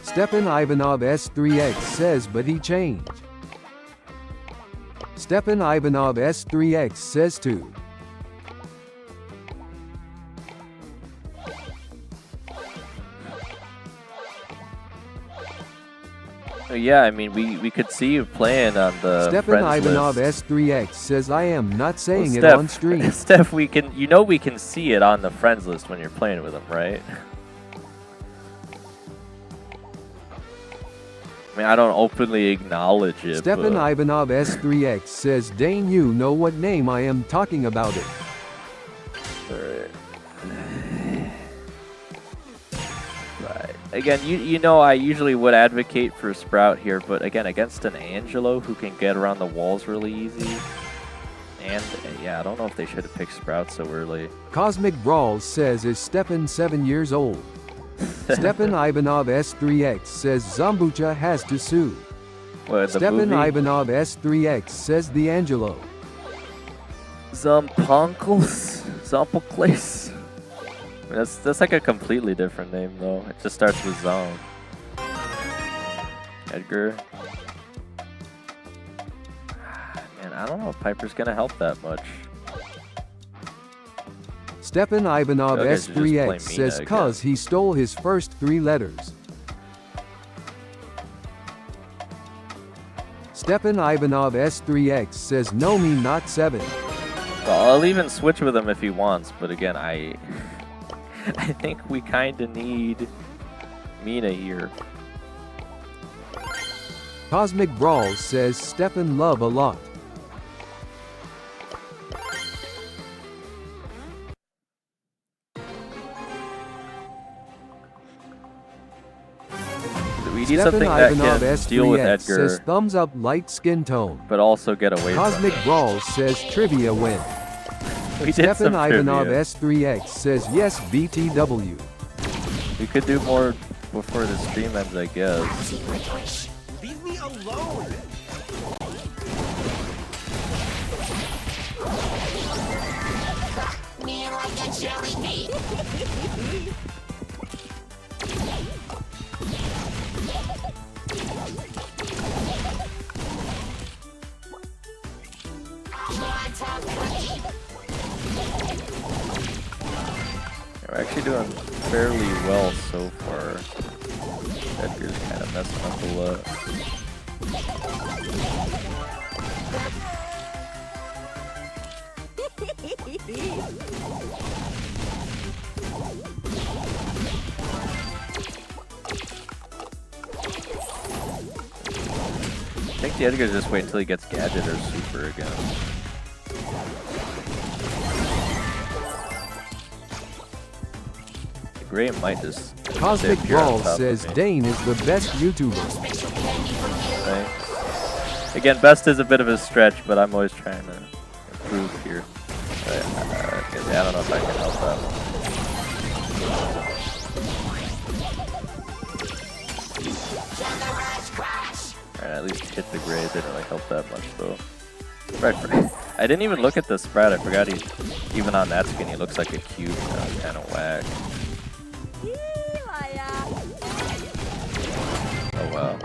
Stefan Ivanov S3X says but he changed. Stefan Ivanov S3X says too.
Yeah, I mean, we could see you playing on the
Stefan
friends
Ivanov
list.
S3X says I am not saying it
Steph,
on stream.
Steph, we can see it on the friends list when you're playing with them, right? I mean, I don't openly acknowledge it.
Stefan
but...
Ivanov S3X says, Dane, you know what name I am talking about it.
Right. Again, you know I usually would advocate for Sprout here, but again, against an Angelo who can get around the walls really easy. And yeah, I don't know if they should have picked Sprout so early.
Cosmic Brawls says, is Stefan 7 years old? Stefan Ivanov S3X says Zambucha has to sue.
What, the
Stefan
movie?
Ivanov S3X says the Angelo.
Zamponkles? Zampocles? I mean, that's like a completely different name though. It just starts with Zom. Edgar. Man, I don't know if Piper's gonna help that much.
Stefan Ivanov
Okay, so just play
S3X
Mina
says
again.
cause he stole his first 3 letters. Stefan Ivanov S3X says no, me not 7.
Well, I'll even switch with him if he wants, but again, I think we kind of need Mina here.
Cosmic Brawls says Stefan love a lot.
We need
Stefan
something that
Ivanov
can deal with
S3X
Edgar,
says thumbs up light skin tone.
but also get away
Cosmic
from him.
Brawls says trivia win.
We did
Stefan
some
Ivanov
trivia.
S3X says yes BTW.
We could do more before the stream ends, I guess.
Leave me alone!
Me like a jelly bean.
We're actually doing fairly well so far. Edgar's kind of messing up a lot. I think the Edgar's just wait until he gets Gadget or Super again. Graham might just
Cosmic
disappear on
Brawl
top of
says
me.
Dane is the best YouTuber.
Thanks. Again, best is a bit of a stretch, but I'm always trying to improve here. I don't know if I can help that one. Alright, at least hit the gray. It didn't really help that much though. Right, I didn't even look at the sprout. I forgot he's even on that skin. He looks like a cube. Kind of whack. Oh wow,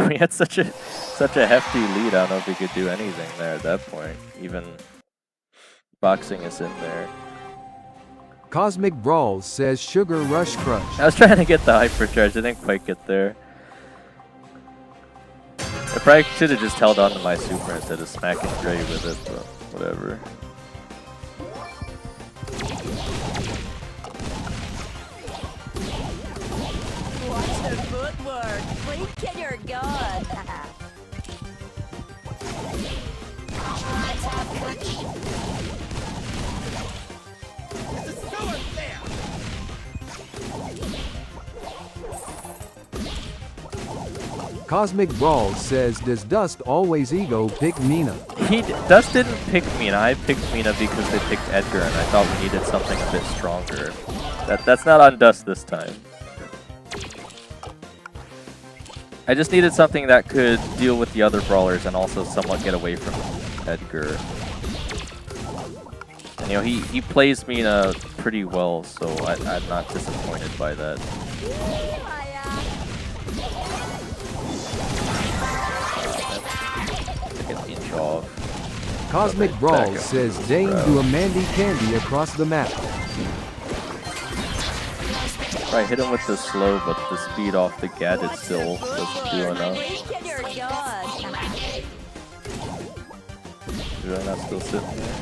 we had such a hefty lead. I don't know if we could do anything there at that point. Even boxing us in there.
Cosmic Brawl says Sugar Rush Crush.
I was trying to get the hypercharge. I didn't quite get there. I probably should have just held on to my super instead of smacking Dre with it, but whatever.
Watch the footwork. Blink and you're gone.
This is so unfair!
Cosmic Brawl says does Dust always ego pick Mina?
Dust didn't pick Mina. I picked Mina because they picked Edgar, and I thought we needed something a bit stronger. That's not on Dust this time. I just needed something that could deal with the other brawlers and also somewhat get away from Edgar. And you know, he plays Mina pretty well, so I'm not disappointed by that. Like an inch off.
Cosmic
Okay,
Brawl
back up.
says Dane do a Mandy Candy across the map.
I hit him with the slow, but the speed off the gadget still doesn't do enough.
Get your gun.
Do I not still sitting there?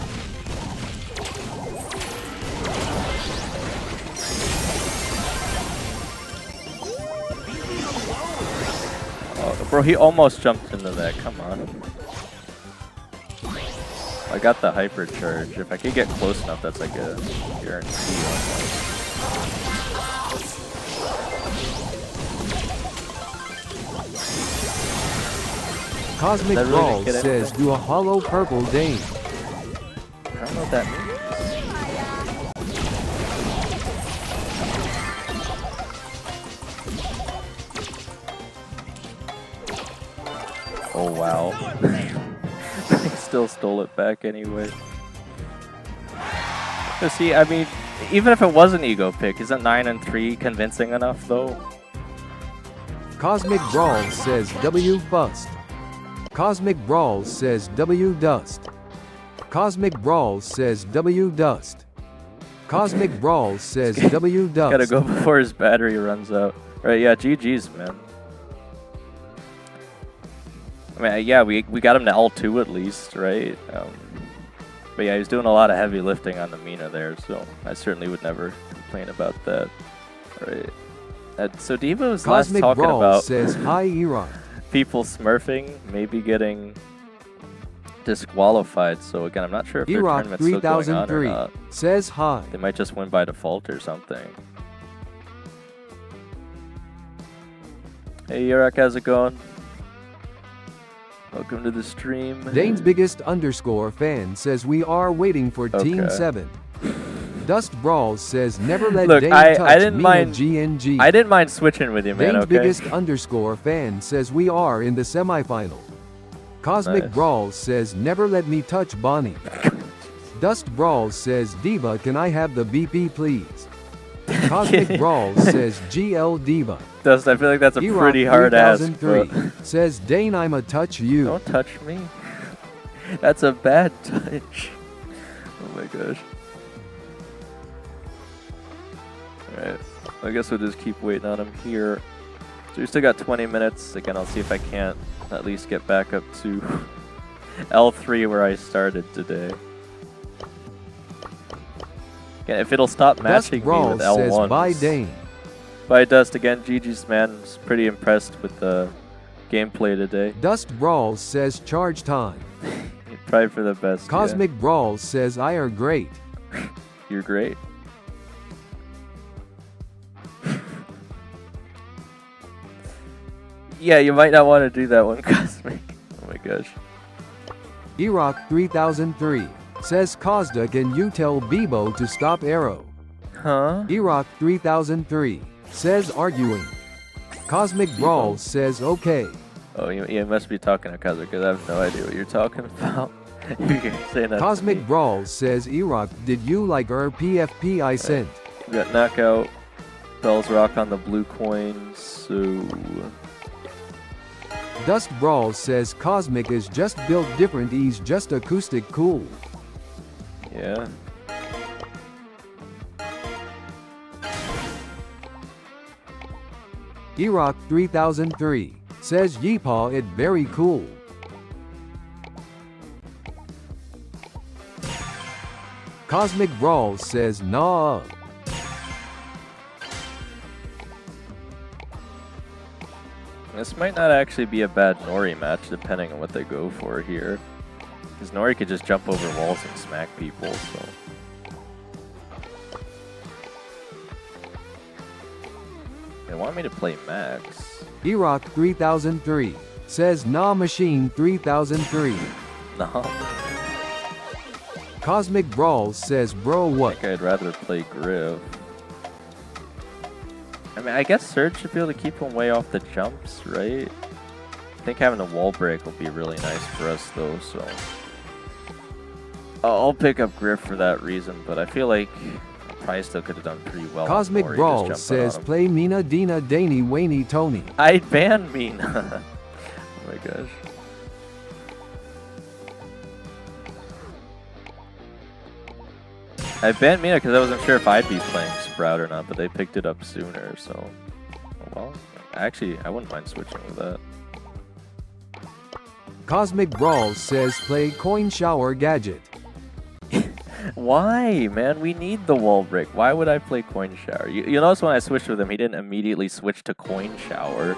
Oh, bro, he almost jumped into that. Come on. I got the hyper charge. If I could get close enough, that's like a guarantee almost.
Cosmic
That really
Brawl
didn't get
says,
anything.
do a hollow purple Dane.
I don't know what that means. Oh wow. He still stole it back anyway. So see, I mean, even if it was an ego pick, isn't 9 and 3 convincing enough though?
Cosmic Brawl says W bust. Cosmic Brawl says W dust. Cosmic Brawl says W dust. Cosmic Brawl says W dust.
Gotta go before his battery runs out. Right, yeah, GG's, man. I mean, yeah, we got him to L2 at least, right? But yeah, he was doing a lot of heavy lifting on the Mina there, so I certainly would never complain about that. Right. So Diva was last
Cosmic
talking
Brawl
about
says hi Iran.
people smurfing, maybe getting disqualified. So again, I'm not sure if their
Iraq
tournament's still going on or
3003
not.
says hi.
They might just win by default or something. Hey Iraq, how's it going? Welcome to the stream.
Dane's biggest underscore fan says we are waiting for Team
Okay.
7. Dust Brawls says never let
Look,
Dane
I
touch
didn't
Mina
mind-
GNG.
I didn't mind switching with you, man.
Dane's
Okay.
biggest underscore fan says we are in the semifinal. Cosmic
Nice.
Brawls says never let me touch Bonnie. Dust Brawls says Diva can I have the BP please. Cosmic Brawls says GL Diva.
Dust, I feel like that's a
Iraq
pretty hard ask.
3003 says Dane I'ma touch you.
Don't touch me. That's a bad touch. Oh my gosh. Alright. I guess we'll just keep waiting on him here. So we still got 20 minutes. Again, I'll see if I can't at least get back up to L3 where I started today. Again, if it'll stop
Dust
matching me
Brawls
with
says
L1s.
bye Dane.
Bye Dust again. GG's man. Was pretty impressed with the gameplay today.
Dust Brawls says charge time.
Probably for the best.
Cosmic Brawls says I are great.
Yeah. You're great. Yeah, you might not want to do that one, Cosmic. Oh my gosh.
Iraq 3003 says Kazda can you tell Bebo to stop arrow.
Huh?
Iraq 3003 says arguing. Cosmic Brawl says okay.
Oh, you must be talking to Kazakh because I have no idea what you're talking about. You're saying that to
Cosmic
me.
Brawl says Iraq did you like our PFP I sent?
We got Knockout, Bells Rock on the blue coins, so...
Dust Brawl says Cosmic is just built different he's just acoustic cool.
Yeah.
Iraq 3003 says Yeepaw it very cool. Cosmic Brawl says nah.
This might not actually be a bad Nori match depending on what they go for here. Because Nori could just jump over walls and smack people, so... They want me to play Max.
Iraq 3003 says nah Machine 3003.
No.
Cosmic Brawl says bro
I
what?
think I'd rather play Griff. I mean, I guess Surge should be able to keep him way off the jumps, right? I think having a wall break will be really nice for us, though, so... I'll pick up Griff for that reason, but I feel like I probably still could have done pretty well. on
Cosmic
Nori just
Brawl
jumping
says
on him.
play Mina Dina Daney Waney Tony.
I'd ban Mina. Oh my gosh. I banned Mina because I wasn't sure if I'd be playing Sprout or not, but they picked it up sooner, so... Well, actually, I wouldn't mind switching with that.
Cosmic Brawl says play Coin Shower Gadget.
Why, man? We need the wall break. Why would I play Coin Shower? You notice when I switched with him, he didn't immediately switch to Coin Shower.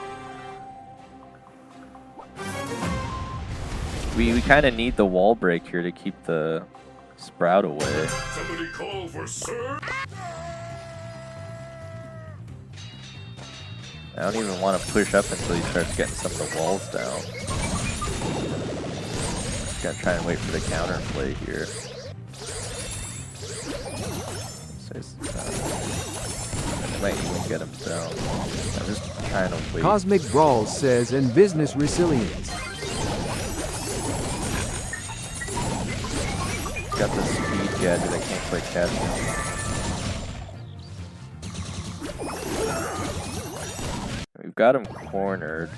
We kind of need the wall break here to keep the Sprout away.
Somebody call for sir.
I don't even want to push up until he starts getting some of the walls down. Just gonna try and wait for the counter play here. I might even get him down. I'm just trying to wait.
Cosmic Brawl says and business resilience.
Got the speed gadget, I can't quite catch him. We've got him cornered.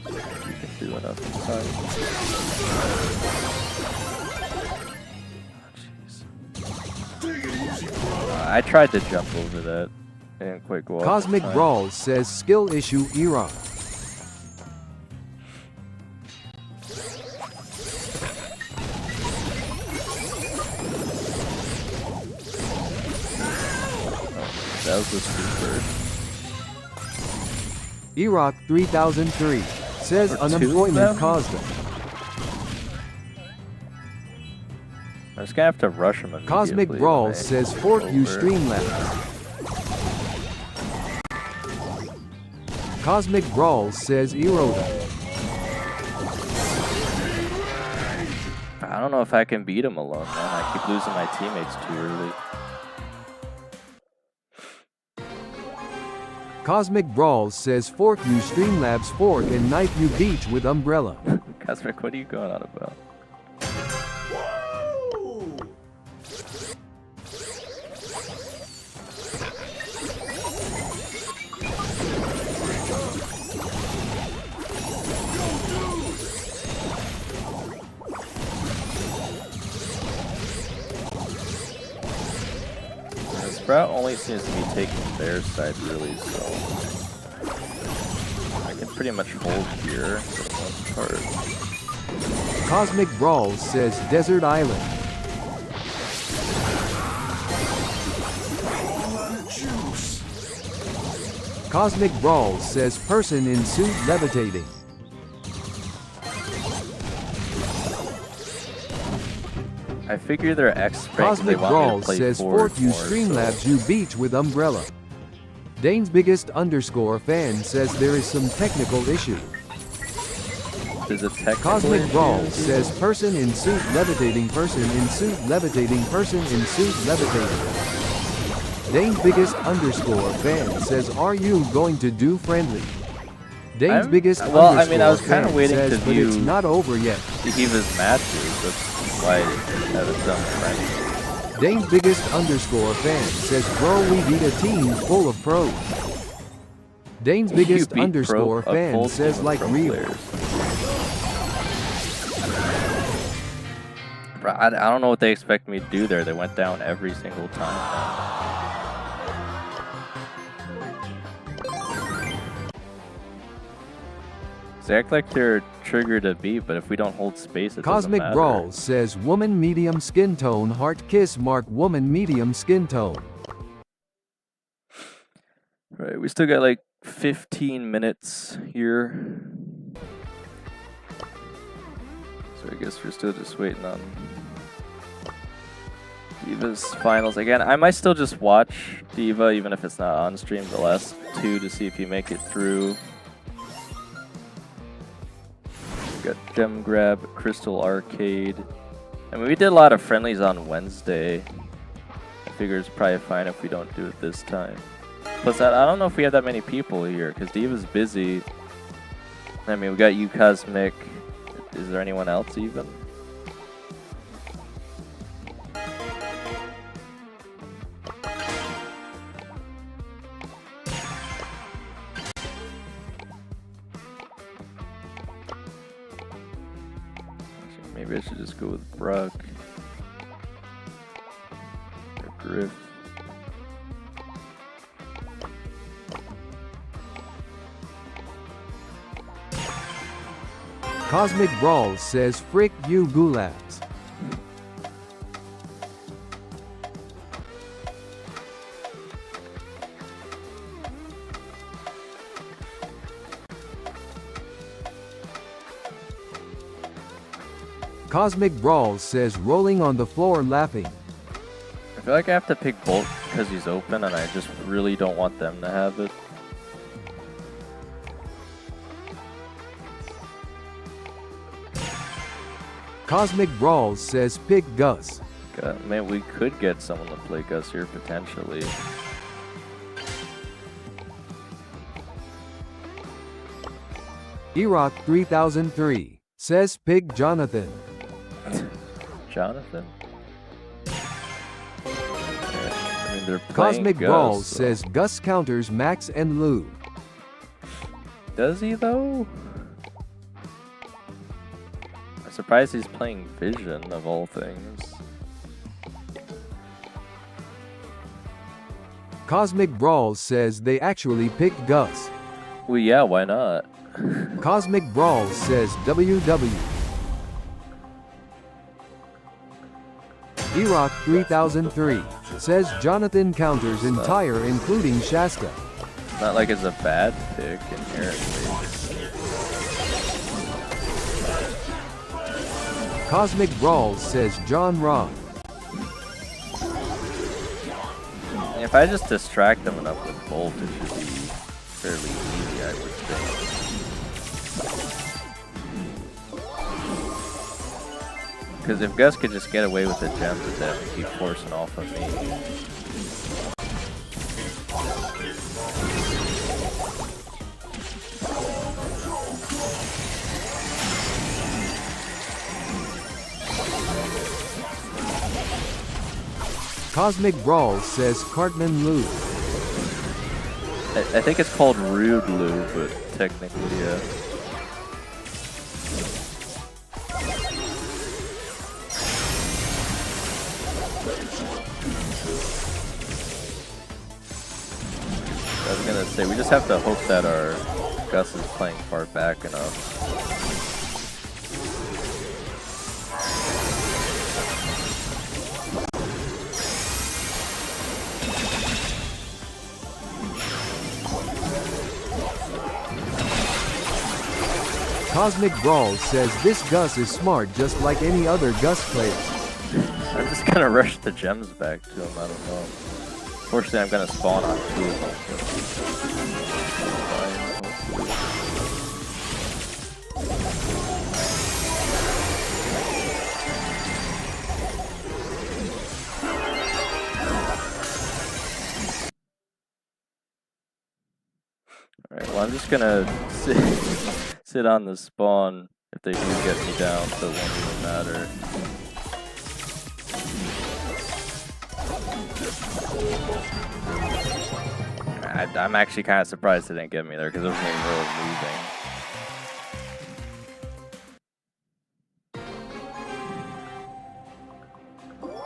We can do enough inside. I tried to jump over that. I didn't quite go off.
Cosmic Brawl says skill issue era.
That was the super.
Iraq 3003 says unemployment caused it.
I'm just gonna have to rush him immediately.
Cosmic Brawl says fork you Streamlabs. Cosmic Brawl says Eroda.
I don't know if I can beat him alone, man. I keep losing my teammates too early.
Cosmic Brawl says fork you Streamlabs fork and knife you beach with umbrella.
Cosmic, what are you going on about? Sprout only seems to be taking their side really, so I can pretty much hold here for the most part.
Cosmic Brawl says Desert Island. Cosmic Brawl says person in suit levitating.
I figure they're X-Rank.
Cosmic Brawl says fork you Streamlabs you beach with umbrella. Dane's biggest underscore fan says there is some technical issue.
There's a technical
Cosmic
issue?
Brawl says person in suit levitating, person in suit levitating, person in suit levitating. Dane's biggest underscore fan says are you going to do friendly? Dane's biggest
I mean, I was kind of
fan
waiting
says,
to
but
view
it's not over yet.
Diva's matches. That's why I haven't done it right.
Dane's biggest underscore fan says, bro, we beat a team full of pros. Dane's biggest underscore fan says, like real.
Bro, I don't know what they expect me to do there. They went down every single time. They act like they're triggered to beat, but if we don't hold space, it
Cosmic
doesn't matter.
Brawl says woman medium skin tone heart kiss mark woman medium skin tone.
Right, we still got like 15 minutes here. So I guess we're still just waiting on Diva's finals. Again, I might still just watch Diva, even if it's not on stream, the last two to see if you make it through. Got Gem Grab, Crystal Arcade. I mean, we did a lot of friendlies on Wednesday. I figure it's probably fine if we don't do it this time. Plus, I don't know if we have that many people here, because Diva's busy. I mean, we got you, Cosmic. Is there anyone else even? Maybe I should just go with Brock.
Cosmic Brawls says frick you gulags. Cosmic Brawls says rolling on the floor laughing.
I feel like I have to pick Bolt because he's open and I just really don't want them to have it.
Cosmic Brawls says pick Gus.
God, man, we could get someone to play Gus here potentially.
Erock 3003 says pick Jonathan.
Jonathan? I mean, they're playing
Cosmic
Gus,
Brawls
so.
says Gus counters Max and Lou.
Does he though? I'm surprised he's playing Vision of all things.
Cosmic Brawls says they actually picked Gus.
Well, yeah, why not?
Cosmic Brawls says WW. Erock 3003 says Jonathan counters entire including Shasta.
It's not like it's a bad pick inherently.
Cosmic Brawls says John Rock.
If I just distract them enough with Bolt, it should be fairly easy, I would think. Because if Gus could just get away with the gems and then keep forcing off of me.
Cosmic Brawls says Cartman Lou.
I think it's called Rude Lou, but technically, yeah. I was gonna say, we just have to hope that our Gus is playing far back enough.
Cosmic Brawls says this Gus is smart just like any other Gus player.
I'm just gonna rush the gems back to him, I don't know. Fortunately, I'm gonna spawn on 2 of them. Alright, well, I'm just gonna sit on the spawn. If they do get me down, so it won't even matter. I'm actually kind of surprised they didn't get me there because it wasn't even really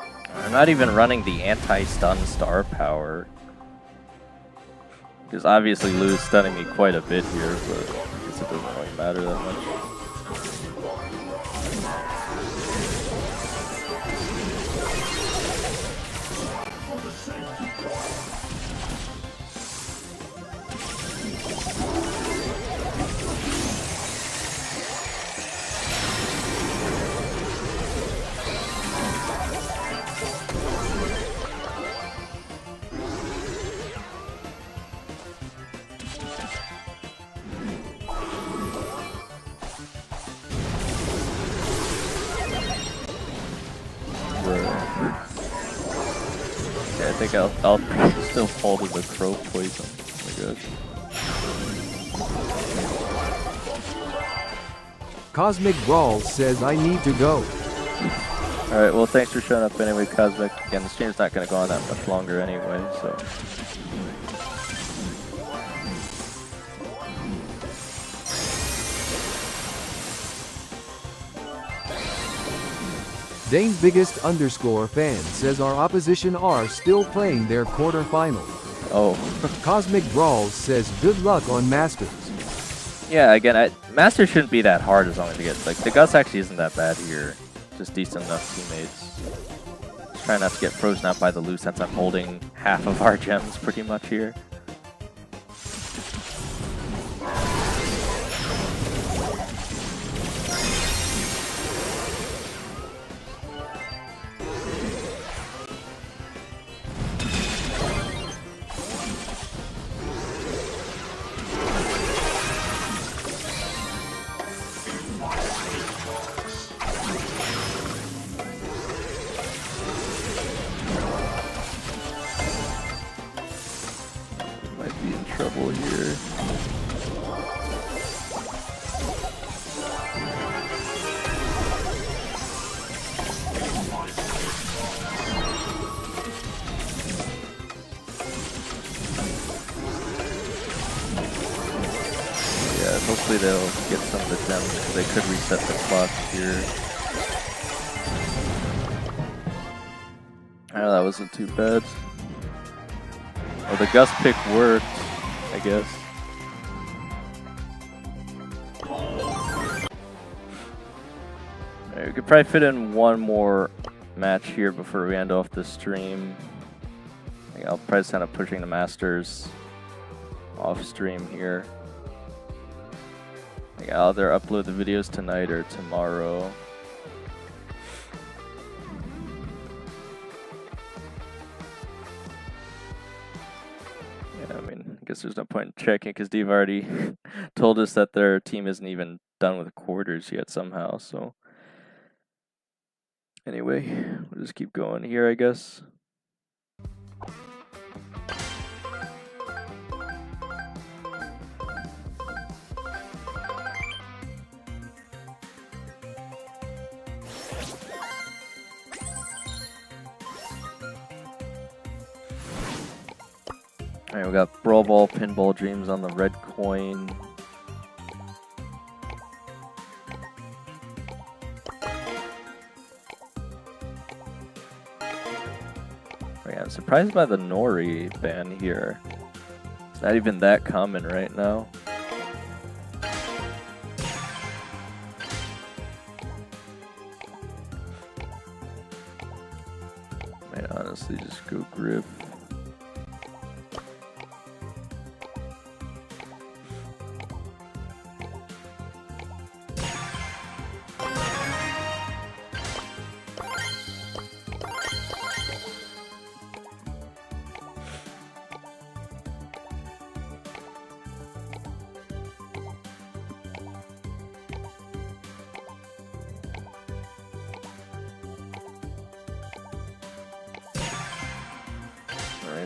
moving. I'm not even running the anti-stun star power. Because obviously Lou's stunning me quite a bit here, but I guess it doesn't really matter that much. I think I'll still fall to the crow poison. Oh my gosh.
Cosmic Brawls says I need to go.
Alright, well thanks for showing up anyway, Cosmic. Again, the stream's not going to go on that much longer anyway, so...
Dane's biggest _ fan says our opposition are still playing their quarterfinal.
Oh.
Cosmic Brawls says good luck on Masters.
Yeah, again, Master shouldn't be that hard as long as you get, like, the Gus actually isn't that bad here. Just decent enough teammates. Just trying not to get frozen out by the loose since I'm holding half of our gems pretty much here. Trouble here. Yeah, hopefully they'll get some of the gems because they could reset the clock here. Oh, that wasn't too bad. Well, the Gus pick worked, I guess. Right, we could probably fit in one more match here before we end off the stream. I'll probably just end up pushing the Masters off stream here. I'll either upload the videos tonight or tomorrow. I mean, I guess there's no point in checking because Steve already told us that their team isn't even done with quarters yet somehow, so. Anyway, we'll just keep going here, I guess. Alright, we got Brawl Ball, Pinball Dreams on the red coin. Yeah, I'm surprised by the Nori ban here. It's not even that common right now. Might honestly just go Griff.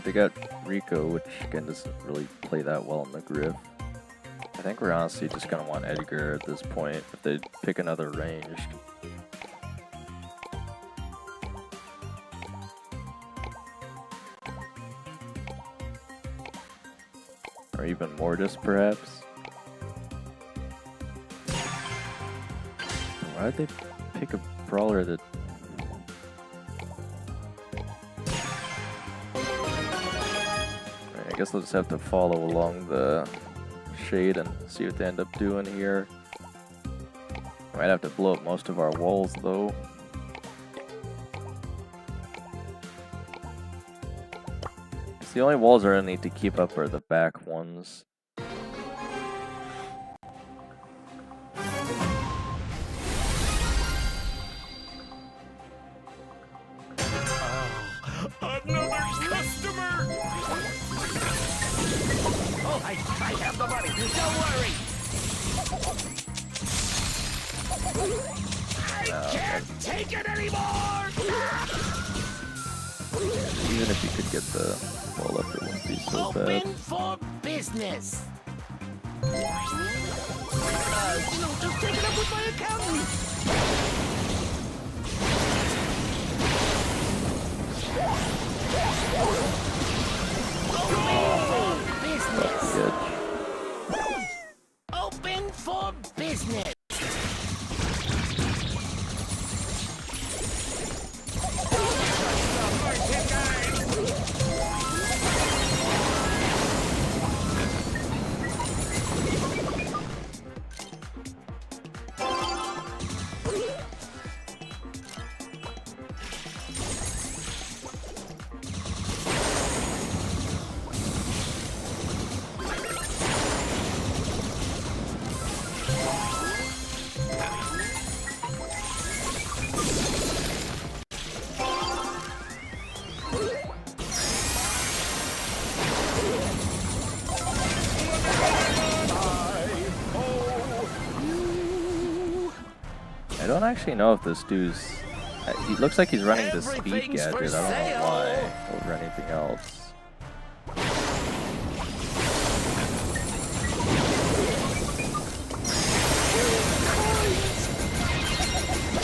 They got Rico, which again doesn't really play that well in the Griff. I think we're honestly just gonna want Edgar at this point if they pick another ranged. Or even Mortis, perhaps. Why did they pick a brawler that? I guess they'll just have to follow along the shade and see what they end up doing here. Might have to blow up most of our walls though. The only walls I really need to keep up are the back ones.
Another customer! Oh, I have the money. Don't worry. I can't take it anymore.
Even if you could get the wall up, it wouldn't be so bad.
Open for business.
Just take it up with my accountant.
Business. Open for business.
don't actually know if this dude's... He looks like he's running the speed gadget. I don't know why over anything else.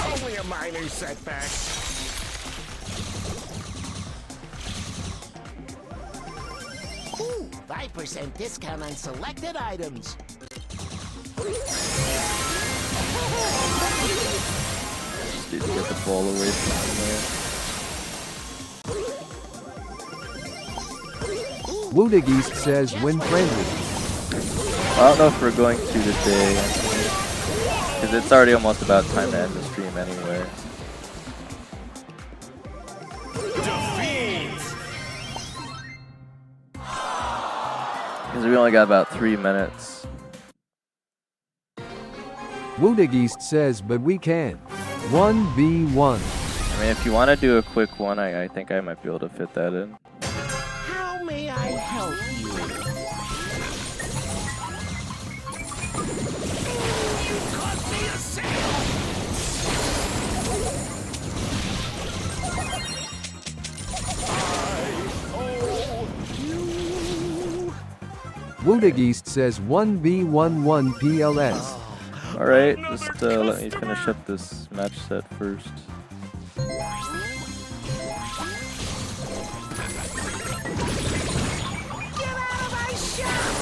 Only a minor setback.
Ooh, 5% discount on selected items.
Just need to get the ball away from him there.
Woodig East says when friendly.
I don't know if we're going to today, because it's already almost about time to end the stream anyway. Because we only got about 3 minutes.
Woodig East says but we can. 1v1.
I mean, if you want to do a quick one, I think I might be able to fit that in.
How may I help you?
You caught me a sale!
Woodig East says 1v11 PLS.
Alright, just let me finish up this match set first.
Get out of my shop!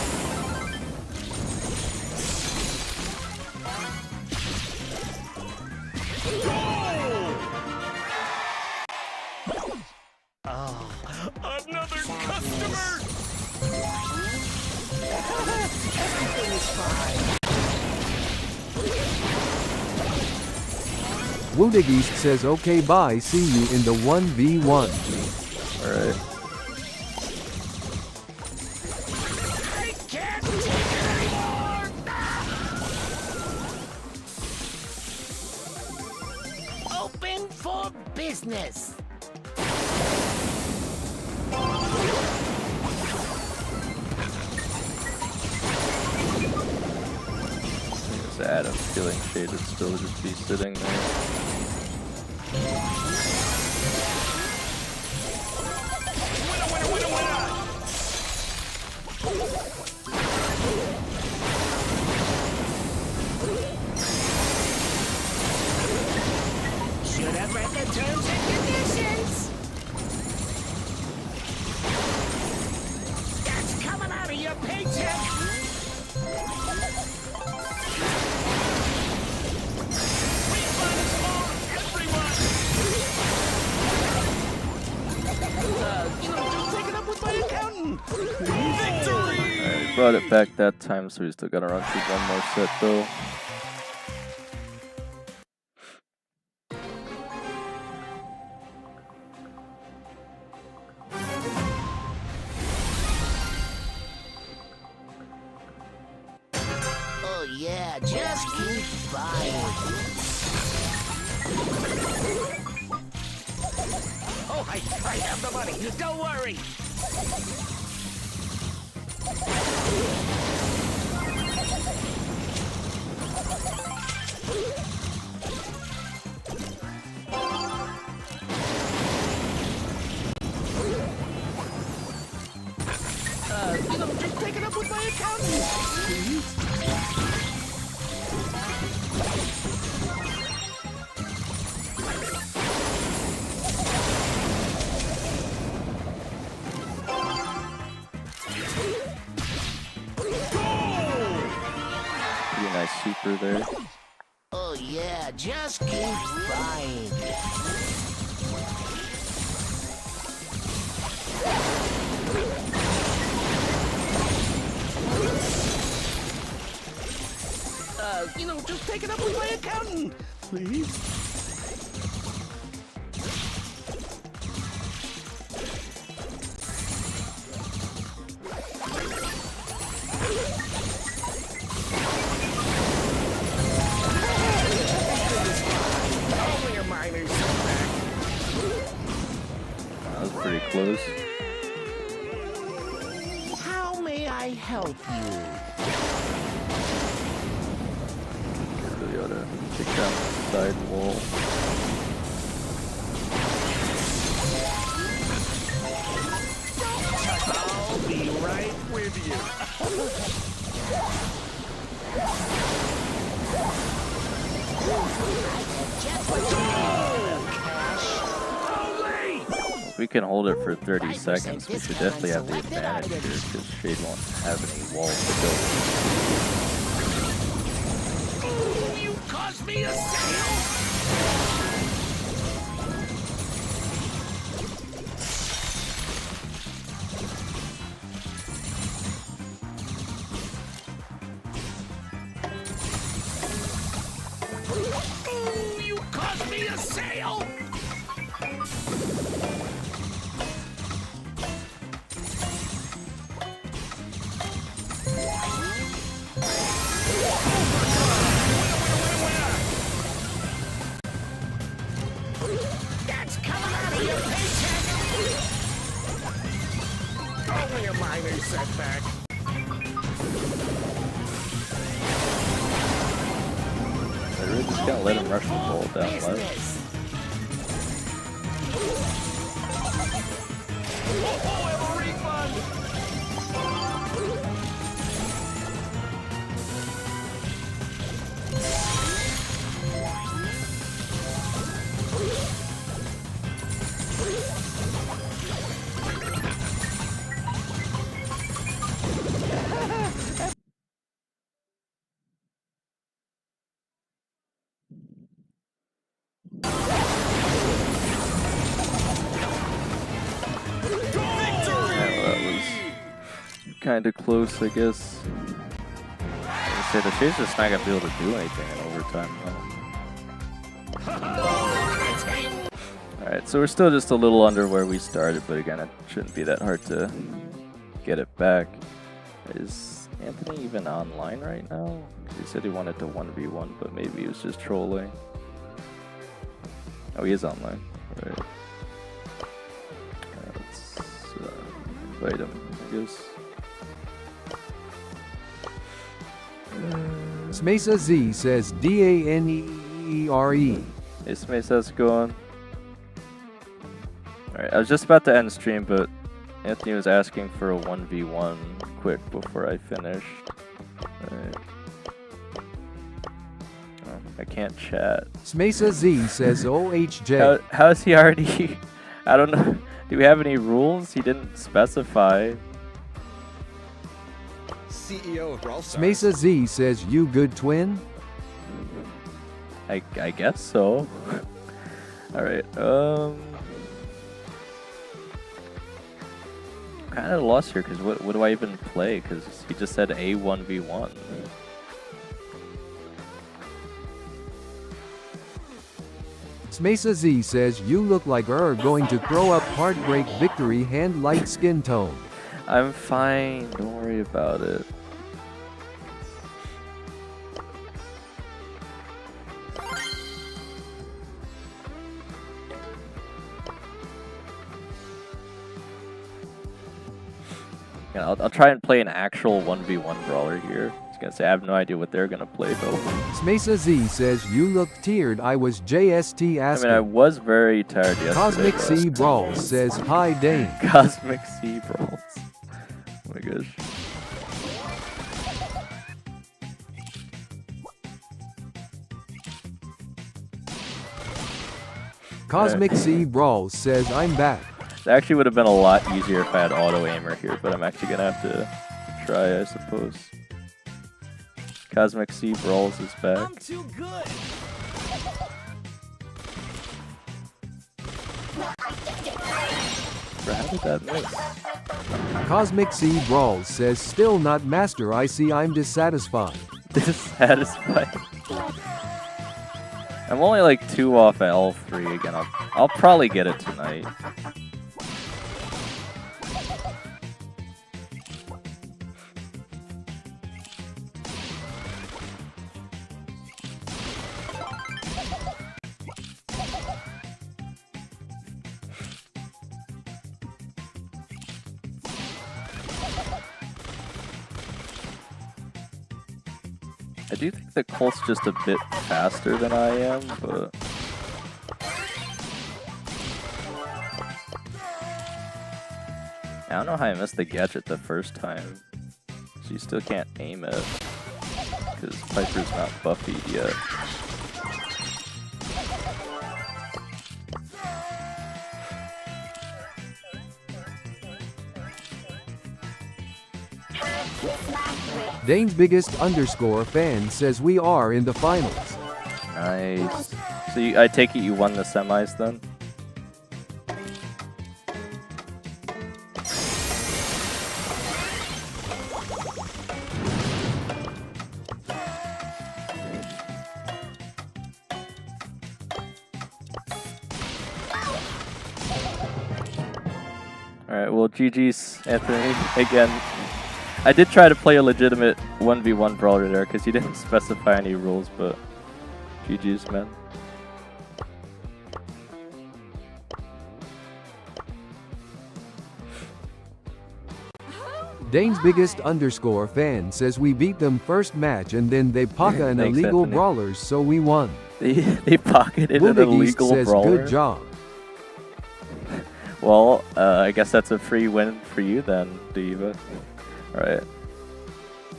Another customer!
Everything is fine.
Woodig East says okay bye, see you in the 1v1.
Alright.
I can't take it anymore!
Open for business.
It's Adam feeling shaded still just be sitting there.
Should have read the terms and conditions! That's coming out of your paycheck!
Alright, brought it back that time, so we still gotta run through one more set though.
Oh yeah, just keep buying.
Oh, I have the money! Don't worry! Just take it up with my accountant, please.
Pretty nice super there.
Oh yeah, just keep buying.
Just take it up with my accountant, please.
Only a minor setback.
That was pretty close.
How may I help you?
Really able to kick down the side wall.
I'll be right with you.
If we can hold it for 30 seconds, we should definitely have the advantage here because Shade won't have any walls to build.
You caused me a sale! You caused me a sale! That's coming out of your paycheck!
Only a minor setback.
I really just gotta let him rush the ball down left.
Business.
That was kind of close, I guess. Like I said, the Shade's just not gonna be able to do anything in overtime, though. Alright, so we're still just a little under where we started, but again, it shouldn't be that hard to get it back. Is Anthony even online right now? 'Cause he said he wanted to 1v1, but maybe he was just trolling. Oh, he is online. Right. Let's invite him, I guess.
Smesa Z says DANEERE.
Hey, Smace, how's it going? Alright, I was just about to end stream, but Anthony was asking for a 1v1 quick before I finished. Alright. Oh, I can't chat.
Smesa Z says OHJ.
How is he already? I don't know. Do we have any rules? He didn't specify.
CEO of Brawl Stars.
Smesa Z says you good twin?
I guess so. Alright, kind of lost here because what do I even play? Because he just said a 1v1.
Smesa Z says you look like going to throw up heartbreak victory hand light skin tone.
I'm fine. Don't worry about it. Yeah, I'll try and play an actual 1v1 brawler here. I was gonna say I have no idea what they're gonna play though.
Smesa Z says you look teared. I was JST
I
asking.
mean, I was very tired yesterday.
Cosmic
but-
C Brawls says hi Dane.
Cosmic Sea Brawls. Oh my gosh.
Cosmic C Brawls says I'm back.
It actually would have been a lot easier if I had auto aimer here, but I'm actually gonna have to try, I suppose. Cosmic Sea Brawls is back.
I'm too good.
Bro, how did that miss?
Cosmic C Brawls says still not master. I see I'm dissatisfied.
Dissatisfied. I'm only like 2 off L3 again. I'll probably get it tonight. I do think the Colt's just a bit faster than I am, but... I don't know how I missed the gadget the first time. So you still can't aim it. Because Piper's not buffied yet.
Dane's biggest underscore fan says we are in the finals.
Nice. So I take it you won the semis then? Alright, well GG's, Anthony, again. I did try to play a legitimate 1v1 brawler there because you didn't specify any rules, but GG's, man.
Dane's biggest underscore fan says we beat them first match and then they pocket an
Thanks,
illegal
Anthony.
brawlers, so we won.
They pocketed an
Woobig East
illegal
says
brawler.
good job.
Well, I guess that's a free win for you then, Diva. Alright.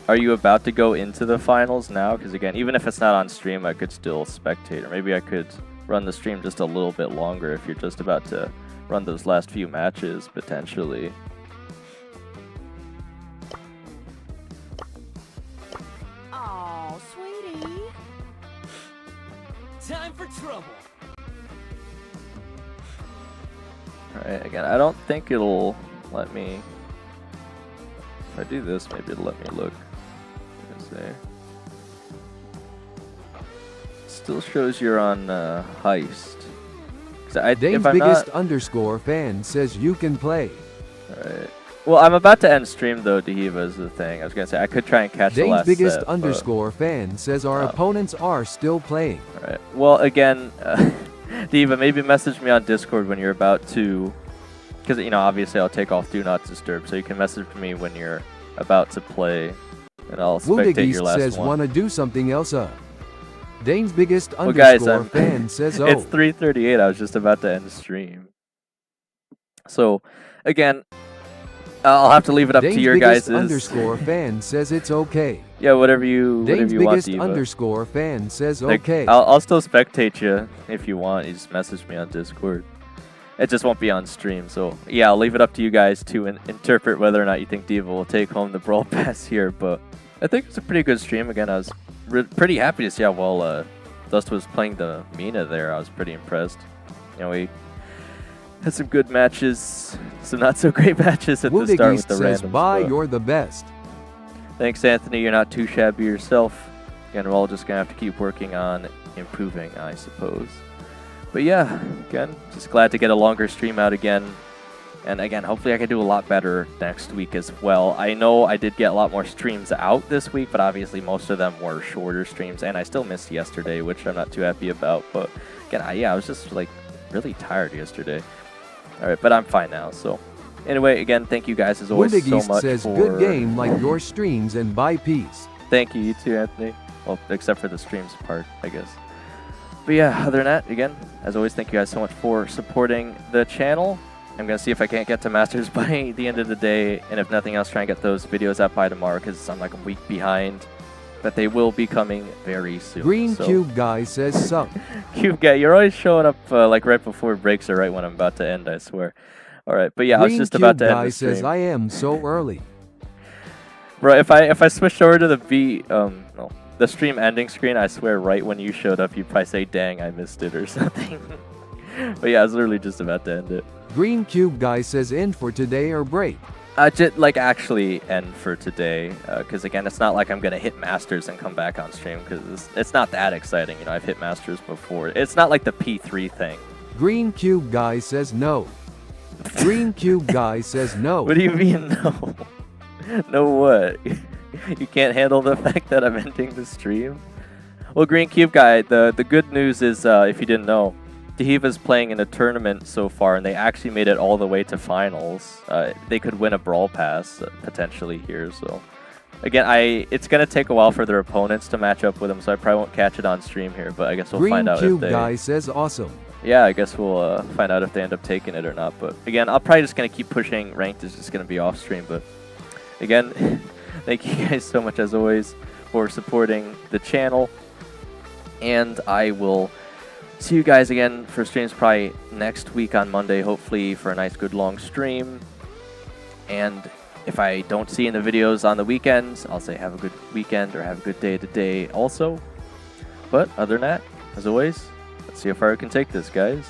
Are you about to go into the finals now? Because again, even if it's not on stream, I could still spectate. Or maybe I could run the stream just a little bit longer if you're just about to run those last few matches, potentially.
Oh, sweetie.
Time for trouble.
Alright, again, I don't think it'll let me... If I do this, maybe it'll let me look. Let's see. Still shows you're on Heist.
Dane's
if I'm
biggest
not...
underscore fan says you can play.
Alright. Well, I'm about to end stream though, Diva is the thing. I was gonna say, I could try and catch the
Dane's
last
biggest
set,
underscore fan says our opponents are still playing.
Alright. Well, again, Diva, maybe message me on Discord when you're about to... Because, you know, obviously I'll take off Do Not Disturb, so you can message me when you're about to play, and I'll
Woobig
spectate
East
your last
says
one.
wanna do something else up. Dane's biggest
Well, guys,
underscore fan says oh.
It's 3:38. I was just about to end stream. So, again, I'll have to leave it up
Dane's
to your
biggest
guys'...
underscore fan says it's okay.
Yeah, whatever you
Dane's
want,
biggest
Diva.
underscore fan says
Like,
okay.
I'll still spectate you if you want. You just message me on Discord. It just won't be on stream. So, yeah, I'll leave it up to you guys to interpret whether or not you think Diva will take home the Brawl Pass here. But I think it's a pretty good stream. Again, I was pretty happy to see how well Dust was playing the Mina there. I was pretty impressed. You know, we had some good matches, some not so great matches at the
Woobig
start
East
with the
says
randoms.
bye,
but
you're the best.
thanks, Anthony. You're not too shabby yourself. Again, we're all just going to have to keep working on improving, I suppose. But yeah, again, just glad to get a longer stream out again. And again, hopefully I can do a lot better next week as well. I know I did get a lot more streams out this week, but obviously most of them were shorter streams. And I still missed yesterday, which I'm not too happy about. But again, I was just like really tired yesterday. All right, but I'm fine now. So anyway, again, thank you guys as always
Woobig
so
East
much
says
for...
good game like your streams and bye peace.
Thank you, you too, Anthony. Well, except for the streams part, I guess. But yeah, other than that, again, as always, thank you guys so much for supporting the channel. I'm going to see if I can't get to Masters by the end of the day, and if nothing else, try and get those videos out by tomorrow, because I'm like a week behind. But they will be coming very soon.
Green
so.
Cube Guy says sup.
Cube Guy, you're always showing up like right before breaks or right when I'm about to end, I swear. All right, but yeah, I was just about to end
Guy
the stream.
says I am so early.
Bro, if I switched over to the stream ending screen, I swear right when you showed up, you'd probably say, dang, I missed it or something. But yeah, I was literally just about to end it.
Green Cube Guy says end for today or break.
Just like actually end for today, because again, it's not like I'm gonna hit Masters and come back on stream, because it's not that exciting. You know, I've hit Masters before. It's not like the P3 thing.
Green Cube Guy says no. Green Cube Guy says no.
What do you mean no? No what? You can't handle the fact that I'm ending the stream? Well, Green Cube Guy, the good news is, if you didn't know, Dahiva's playing in a tournament so far, and they actually made it all the way to finals. They could win a Brawl Pass, potentially here, so again, it's gonna take a while for their opponents to match up with them, so I probably won't catch it on stream here. But I guess we'll
Green
find out
Cube
if they.
guy says awesome.
Yeah, I guess we'll find out if they end up taking it or not. But again, I'm probably just gonna keep pushing. Ranked is just gonna be off stream. But again, thank you guys so much as always for supporting the channel, and I will see you guys again for streams probably next week on Monday, hopefully for a nice good long stream. And if I don't see you in the videos on the weekends, I'll say have a good weekend or have a good day today also. But other than that, as always, let's see how far we can take this, guys.